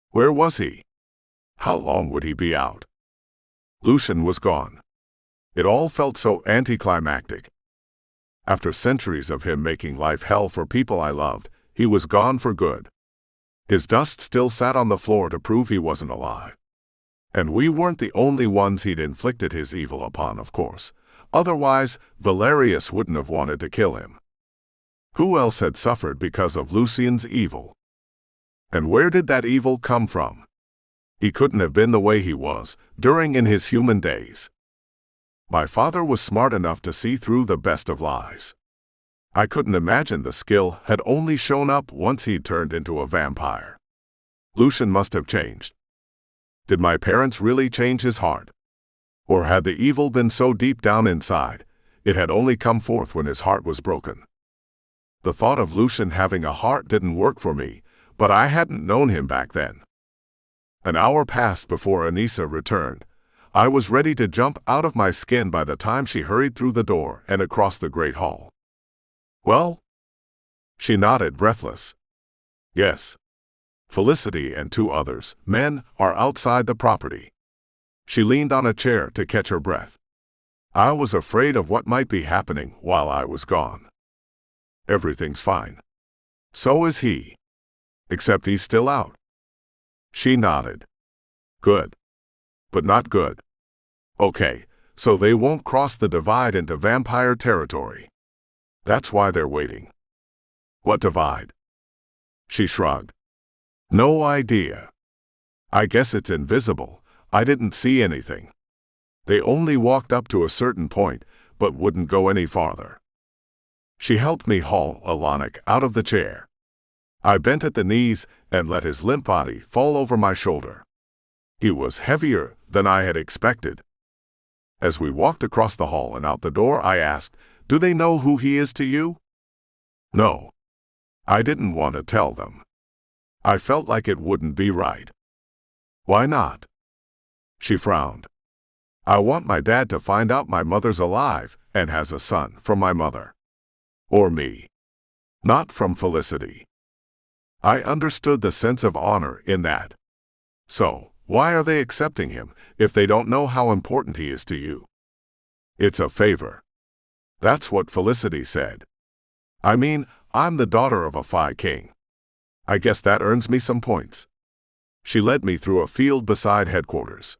Where was he? How long would he be out? Lucian was gone. It all felt so anticlimactic. After centuries of him making life hell for people I loved, he was gone for good. His dust still sat on the floor to prove he wasn't alive. And we weren't the only ones he'd inflicted his evil upon, of course. Otherwise, Valerius wouldn't have wanted to kill him. Who else had suffered because of Lucian's evil? And where did that evil come from? He couldn't have been the way he was during in his human days. My father was smart enough to see through the best of lies. I couldn't imagine the skill had only shown up once he'd turned into a vampire. Lucian must have changed. Did my parents really change his heart? Or had the evil been so deep down inside, it had only come forth when his heart was broken? The thought of Lucian having a heart didn't work for me, but I hadn't known him back then. An hour passed before Anissa returned. I was ready to jump out of my skin by the time she hurried through the door and across the great hall. Well? She nodded, breathless. Yes. Felicity and 2 others, men, are outside the property. She leaned on a chair to catch her breath. I was afraid of what might be happening while I was gone. Everything's fine. So is he. Except he's still out. She nodded. Good. But not good. Okay, so they won't cross the divide into vampire territory. That's why they're waiting. What divide? She shrugged. No idea. I guess it's invisible. I didn't see anything. They only walked up to a certain point, but wouldn't go any farther. She helped me haul Alanic out of the chair. I bent at the knees and let his limp body fall over my shoulder. He was heavier than I had expected. As we walked across the hall and out the door, I asked, "Do they know who he is to you?" No. I didn't want to tell them. I felt like it wouldn't be right. Why not? She frowned. I want my dad to find out my mother's alive and has a son from my mother. Or me. Not from Felicity. I understood the sense of honor in that. So, why are they accepting him if they don't know how important he is to you? It's a favor. That's what Felicity said. I mean, I'm the daughter of a Phi king. I guess that earns me some points. She led me through a field beside headquarters.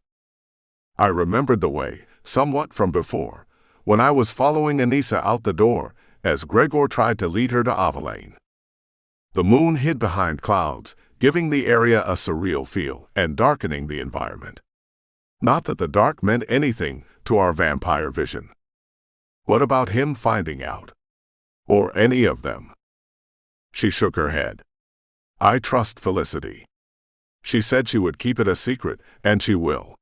I remembered the way, somewhat from before, when I was following Anissa out the door as Gregor tried to lead her to Avalane. The moon hid behind clouds, giving the area a surreal feel and darkening the environment. Not that the dark meant anything to our vampire vision. What about him finding out? Or any of them? She shook her head. I trust Felicity. She said she would keep it a secret, and she will.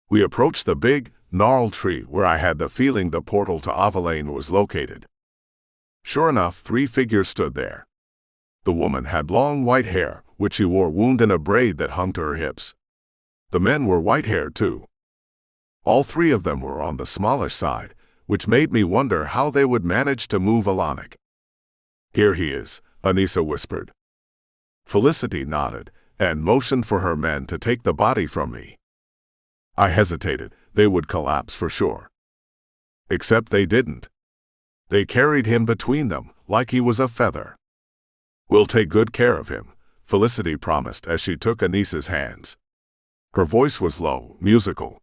We approached the big, gnarled tree where I had the feeling the portal to Avalane was located. Sure enough, 3 figures stood there. The woman had long white hair, which she wore wound in a braid that hung to her hips. The men were white-haired too. All 3 of them were on the smallish side, which made me wonder how they would manage to move Alanic. Here he is, Anissa whispered. Felicity nodded and motioned for her men to take the body from me. I hesitated. They would collapse for sure. Except they didn't. They carried him between them like he was a feather. We'll take good care of him, Felicity promised as she took Anissa's hands. Her voice was low, musical.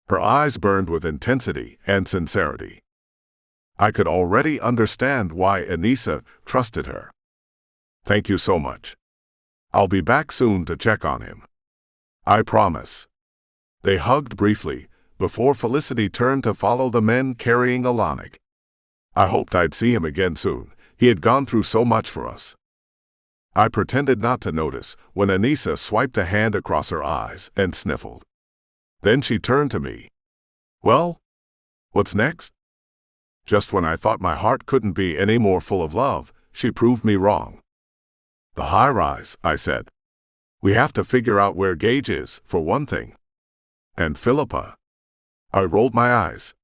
Her eyes burned with intensity and sincerity. I could already understand why Anissa trusted her. Thank you so much. I'll be back soon to check on him. I promise. They hugged briefly before Felicity turned to follow the men carrying Alanic. I hoped I'd see him again soon. He had gone through so much for us. I pretended not to notice when Anissa swiped a hand across her eyes and sniffled. Then she turned to me. Well, what's next? Just when I thought my heart couldn't be any more full of love, she proved me wrong. The high-rise, I said. We have to figure out where Gage is, for one thing. And Philippa. I rolled my eyes.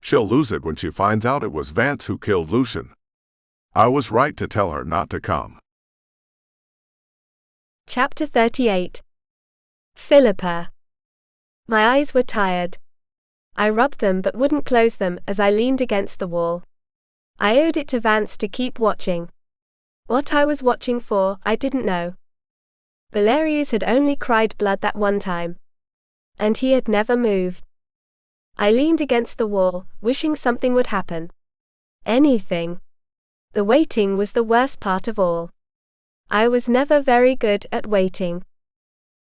She'll lose it when she finds out it was Vance who killed Lucian. I was right to tell her not to come. Chapter 38. Philippa. My eyes were tired. I rubbed them but wouldn't close them as I leaned against the wall. I owed it to Vance to keep watching. What I was watching for, I didn't know. Valerius had only cried blood that one time. And he had never moved. I leaned against the wall, wishing something would happen. Anything. The waiting was the worst part of all. I was never very good at waiting.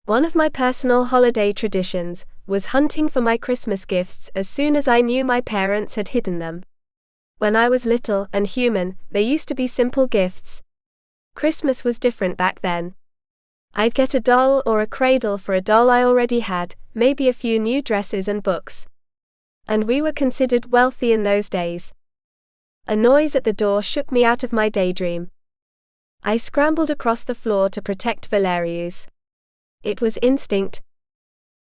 One of my personal holiday traditions was hunting for my Christmas gifts as soon as I knew my parents had hidden them. When I was little and human, they used to be simple gifts. Christmas was different back then. I'd get a doll or a cradle for a doll I already had, maybe a few new dresses and books. And we were considered wealthy in those days. A noise at the door shook me out of my daydream. I scrambled across the floor to protect Valerius. It was instinct.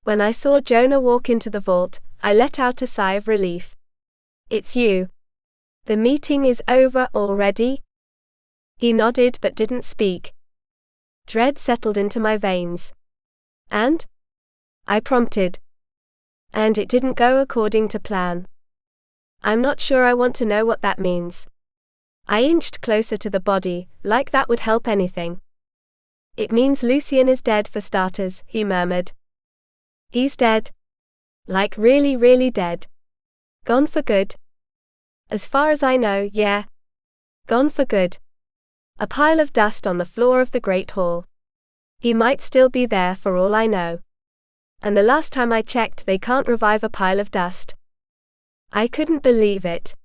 When I saw Jonah walk into the vault, I let out a sigh of relief. It's you. The meeting is over already? He nodded but didn't speak. Dread settled into my veins. And? I prompted. And it didn't go according to plan. I'm not sure I want to know what that means. I inched closer to the body, like that would help anything. It means Lucian is dead for starters, he murmured. He's dead. Like really, really dead. Gone for good. As far as I know, yeah. Gone for good. A pile of dust on the floor of the Great Hall. He might still be there for all I know. And the last time I checked, they can't revive a pile of dust. I couldn't believe it.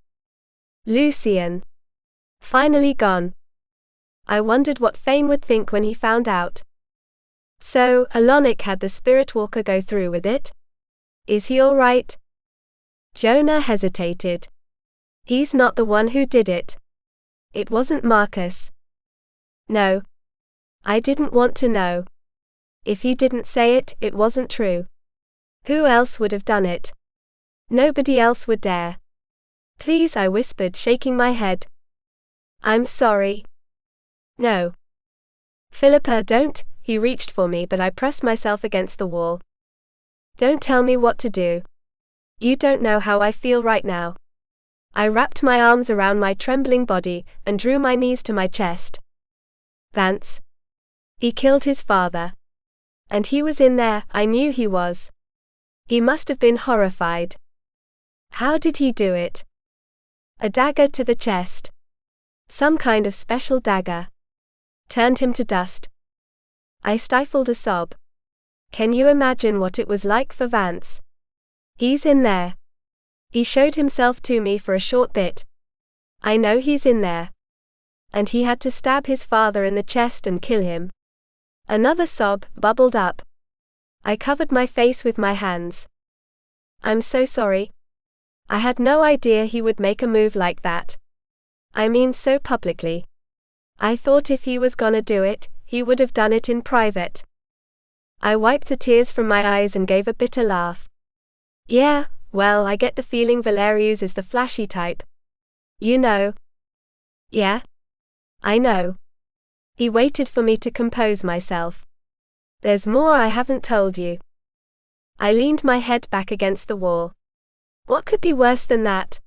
Lucian. Finally gone. I wondered what Fane would think when he found out. So, Alonic had the Spirit Walker go through with it? Is he all right? Jonah hesitated. He's not the one who did it. It wasn't Marcus. No. I didn't want to know. If he didn't say it, it wasn't true. Who else would have done it? Nobody else would dare. Please, I whispered, shaking my head. I'm sorry. No. Philippa, don't. He reached for me, but I pressed myself against the wall. Don't tell me what to do. You don't know how I feel right now. I wrapped my arms around my trembling body and drew my knees to my chest. Vance. He killed his father. And he was in there, I knew he was. He must have been horrified. How did he do it? A dagger to the chest. Some kind of special dagger. Turned him to dust. I stifled a sob. Can you imagine what it was like for Vance? He's in there. He showed himself to me for a short bit. I know he's in there. And he had to stab his father in the chest and kill him. Another sob bubbled up. I covered my face with my hands. I'm so sorry. I had no idea he would make a move like that. I mean, so publicly. I thought if he was gonna do it, he would have done it in private. I wiped the tears from my eyes and gave a bitter laugh. Yeah, well, I get the feeling Valerius is the flashy type. You know. Yeah? I know. He waited for me to compose myself. There's more I haven't told you. I leaned my head back against the wall. What could be worse than that?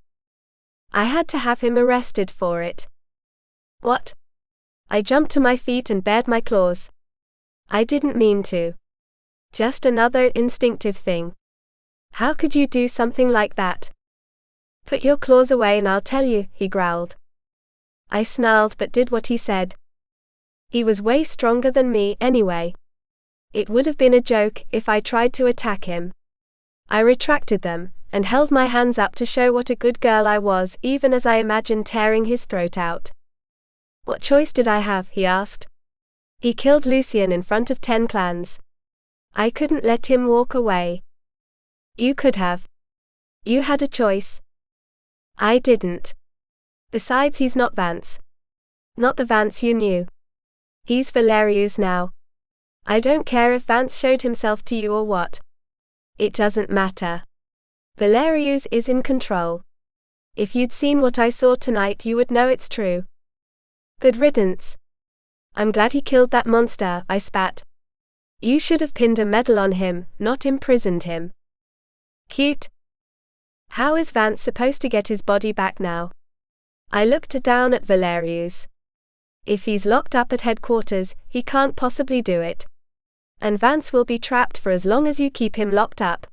I had to have him arrested for it. What? I jumped to my feet and bared my claws. I didn't mean to. Just another instinctive thing. How could you do something like that? Put your claws away and I'll tell you, he growled. I snarled but did what he said. He was way stronger than me anyway. It would have been a joke if I tried to attack him. I retracted them and held my hands up to show what a good girl I was, even as I imagined tearing his throat out. What choice did I have? He asked. He killed Lucian in front of 10 clans. I couldn't let him walk away. You could have. You had a choice. I didn't. Besides, he's not Vance. Not the Vance you knew. He's Valerius now. I don't care if Vance showed himself to you or what. It doesn't matter. Valerius is in control. If you'd seen what I saw tonight, you would know it's true. Good riddance. I'm glad he killed that monster, I spat. You should have pinned a medal on him, not imprisoned him. Cute. How is Vance supposed to get his body back now? I looked down at Valerius. If he's locked up at headquarters, he can't possibly do it. And Vance will be trapped for as long as you keep him locked up.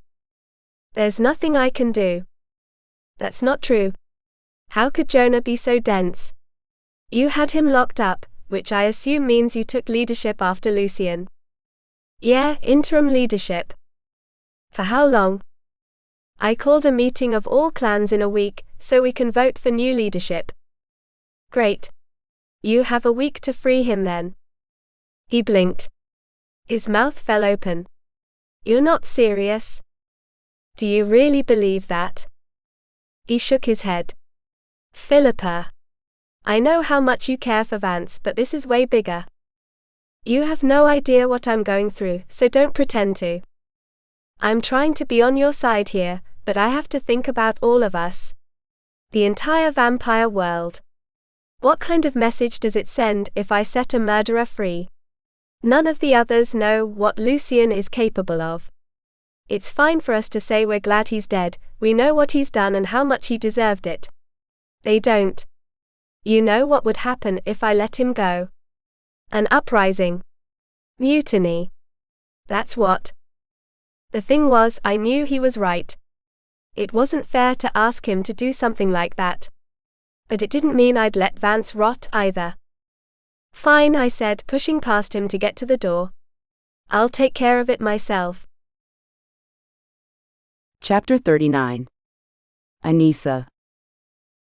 There's nothing I can do. That's not true. How could Jonah be so dense? You had him locked up, which I assume means you took leadership after Lucian. Yeah, interim leadership. For how long? I called a meeting of all clans in a week, so we can vote for new leadership. Great. You have a week to free him then. He blinked. His mouth fell open. You're not serious? Do you really believe that? He shook his head. Philippa. I know how much you care for Vance, but this is way bigger. You have no idea what I'm going through, so don't pretend to. I'm trying to be on your side here, but I have to think about all of us. The entire vampire world. What kind of message does it send if I set a murderer free? None of the others know what Lucian is capable of. It's fine for us to say we're glad he's dead, we know what he's done and how much he deserved it. They don't. You know what would happen if I let him go? An uprising. Mutiny. That's what. The thing was, I knew he was right. It wasn't fair to ask him to do something like that. But it didn't mean I'd let Vance rot either. Fine, I said, pushing past him to get to the door. I'll take care of it myself. Chapter 39. Anissa.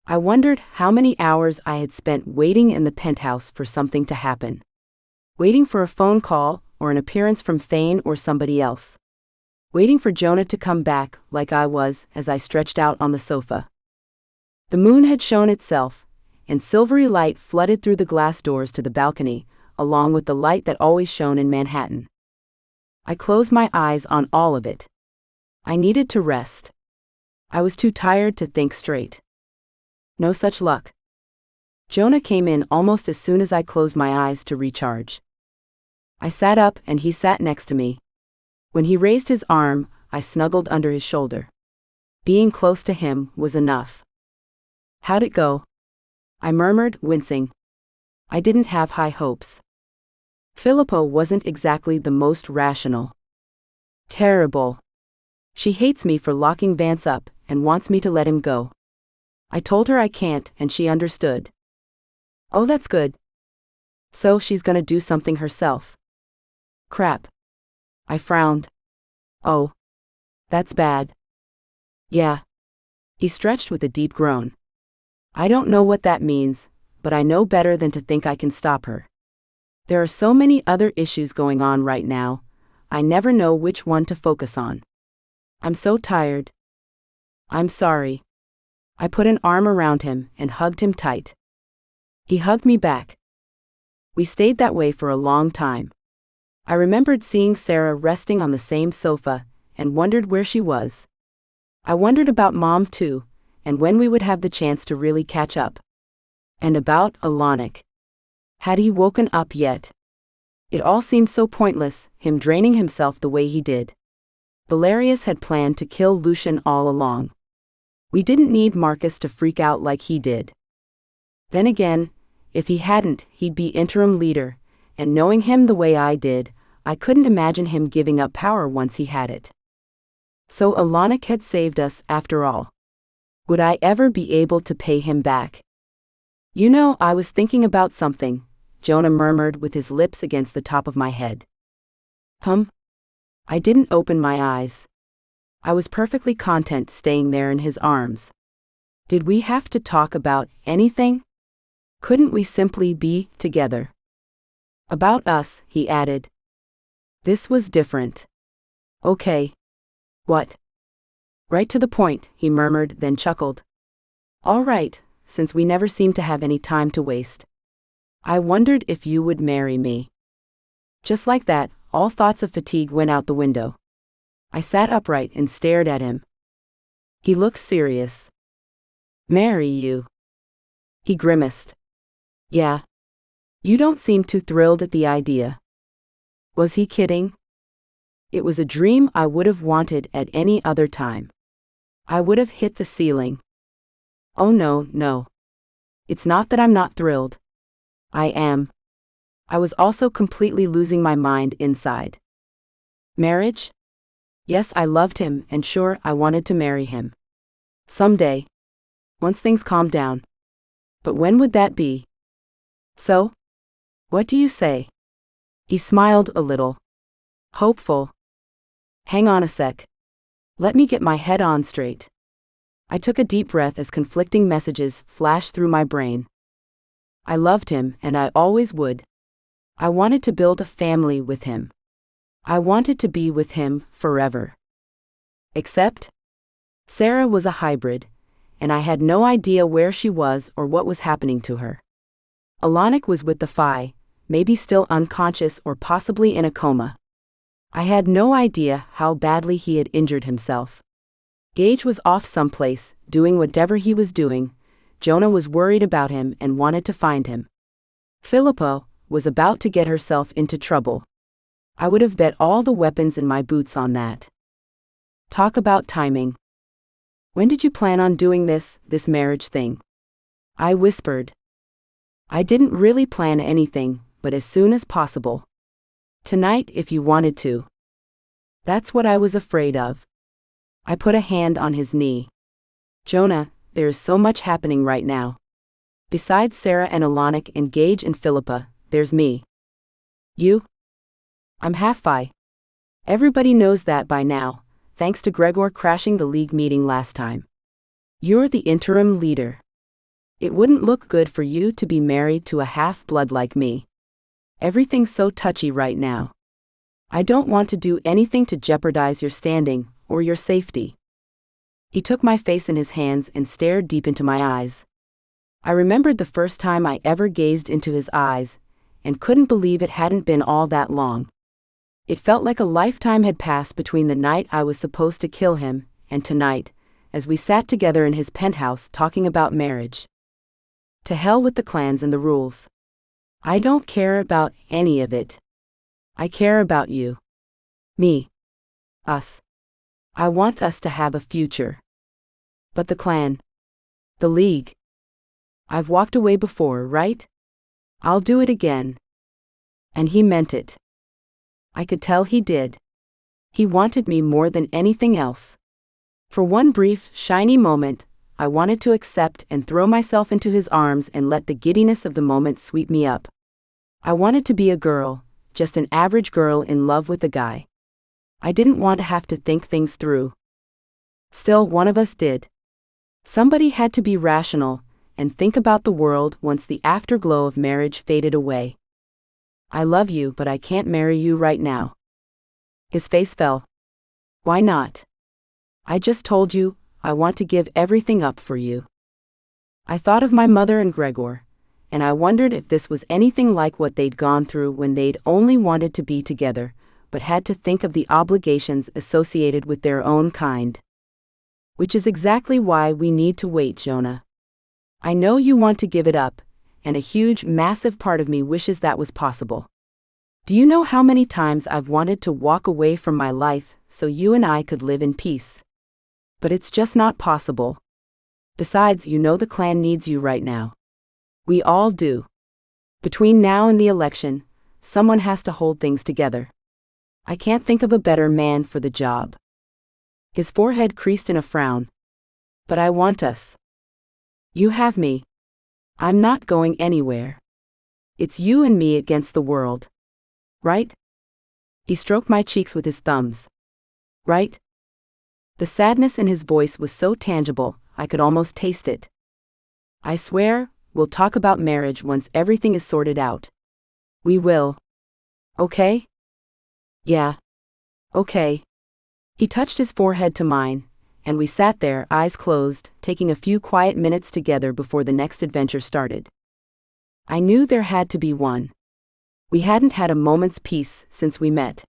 I wondered how many hours I had spent waiting in the penthouse for something to happen. Waiting for a phone call or an appearance from Thane or somebody else. Waiting for Jonah to come back like I was as I stretched out on the sofa. The moon had shown itself, and silvery light flooded through the glass doors to the balcony, along with the light that always shone in Manhattan. I closed my eyes on all of it. I needed to rest. I was too tired to think straight. No such luck. Jonah came in almost as soon as I closed my eyes to recharge. I sat up and he sat next to me. When he raised his arm, I snuggled under his shoulder. Being close to him was enough. How'd it go? I murmured, wincing. I didn't have high hopes. Philippa wasn't exactly the most rational. Terrible. She hates me for locking Vance up and wants me to let him go. I told her I can't and she understood. Oh, that's good. So she's gonna do something herself. Crap. I frowned. Oh. That's bad. Yeah. He stretched with a deep groan. I don't know what that means, but I know better than to think I can stop her. There are so many other issues going on right now, I never know which one to focus on. I'm so tired. I'm sorry. I put an arm around him and hugged him tight. He hugged me back. We stayed that way for a long time. I remembered seeing Sara resting on the same sofa and wondered where she was. I wondered about Mom too, and when we would have the chance to really catch up. And about Alonic. Had he woken up yet? It all seemed so pointless, him draining himself the way he did. Valerius had planned to kill Lucian all along. We didn't need Marcus to freak out like he did. Then again, if he hadn't, he'd be interim leader, and knowing him the way I did, I couldn't imagine him giving up power once he had it. So Alonic had saved us after all. Would I ever be able to pay him back? You know, I was thinking about something, Jonah murmured with his lips against the top of my head. I didn't open my eyes. I was perfectly content staying there in his arms. Did we have to talk about anything? Couldn't we simply be together? About us, he added. This was different. Okay. What? Right to the point, he murmured, then chuckled. All right, since we never seem to have any time to waste. I wondered if you would marry me. Just like that, all thoughts of fatigue went out the window. I sat upright and stared at him. He looked serious. Marry you? He grimaced. Yeah. You don't seem too thrilled at the idea. Was he kidding? It was a dream I would have wanted at any other time. I would have hit the ceiling. Oh no. It's not that I'm not thrilled. I am. I was also completely losing my mind inside. Marriage? Yes, I loved him, and sure, I wanted to marry him. Someday. Once things calmed down. But when would that be? So? What do you say? He smiled a little. Hopeful. Hang on a sec. Let me get my head on straight. I took a deep breath as conflicting messages flashed through my brain. I loved him, and I always would. I wanted to build a family with him. I wanted to be with him forever. Except, Sara was a hybrid, and I had no idea where she was or what was happening to her. Alonic was with the Half-fae, maybe still unconscious or possibly in a coma. I had no idea how badly he had injured himself. Gage was off someplace, doing whatever he was doing. Jonah was worried about him and wanted to find him. Philippa was about to get herself into trouble. I would have bet all the weapons in my boots on that. Talk about timing. When did you plan on doing this marriage thing? I whispered. I didn't really plan anything, but as soon as possible. Tonight if you wanted to. That's what I was afraid of. I put a hand on his knee. Jonah, there is so much happening right now. Besides Sara and Alonic and Gage and Philippa, there's me. You? I'm Half-fae. Everybody knows that by now, thanks to Gregor crashing the league meeting last time. You're the interim leader. It wouldn't look good for you to be married to a half-blood like me. Everything's so touchy right now. I don't want to do anything to jeopardize your standing or your safety. He took my face in his hands and stared deep into my eyes. I remembered the first time I ever gazed into his eyes, and couldn't believe it hadn't been all that long. It felt like a lifetime had passed between the night I was supposed to kill him and tonight, as we sat together in his penthouse talking about marriage. To hell with the clans and the rules. I don't care about any of it. I care about you. Me. Us. I want us to have a future. But the clan. The league. I've walked away before, right? I'll do it again. And he meant it. I could tell he did. He wanted me more than anything else. For one brief, shiny moment, I wanted to accept and throw myself into his arms and let the giddiness of the moment sweep me up. I wanted to be a girl, just an average girl in love with a guy. I didn't want to have to think things through. Still, one of us did. Somebody had to be rational and think about the world once the afterglow of marriage faded away. I love you, but I can't marry you right now. His face fell. Why not? I just told you, I want to give everything up for you. I thought of my mother and Gregor, and I wondered if this was anything like what they'd gone through when they'd only wanted to be together, but had to think of the obligations associated with their own kind. Which is exactly why we need to wait, Jonah. I know you want to give it up, and a huge, massive part of me wishes that was possible. Do you know how many times I've wanted to walk away from my life so you and I could live in peace? But it's just not possible. Besides, you know the clan needs you right now. We all do. Between now and the election, someone has to hold things together. I can't think of a better man for the job. His forehead creased in a frown. But I want us. You have me. I'm not going anywhere. It's you and me against the world. Right? He stroked my cheeks with his thumbs. Right? The sadness in his voice was so tangible, I could almost taste it. I swear, we'll talk about marriage once everything is sorted out. We will. Okay? Yeah. Okay. He touched his forehead to mine, and we sat there, eyes closed, taking a few quiet minutes together before the next adventure started. I knew there had to be one. We hadn't had a moment's peace since we met.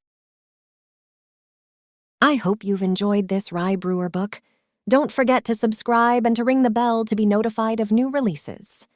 I hope you've enjoyed this Rye Brewer book. Don't forget to subscribe and to ring the bell to be notified of new releases.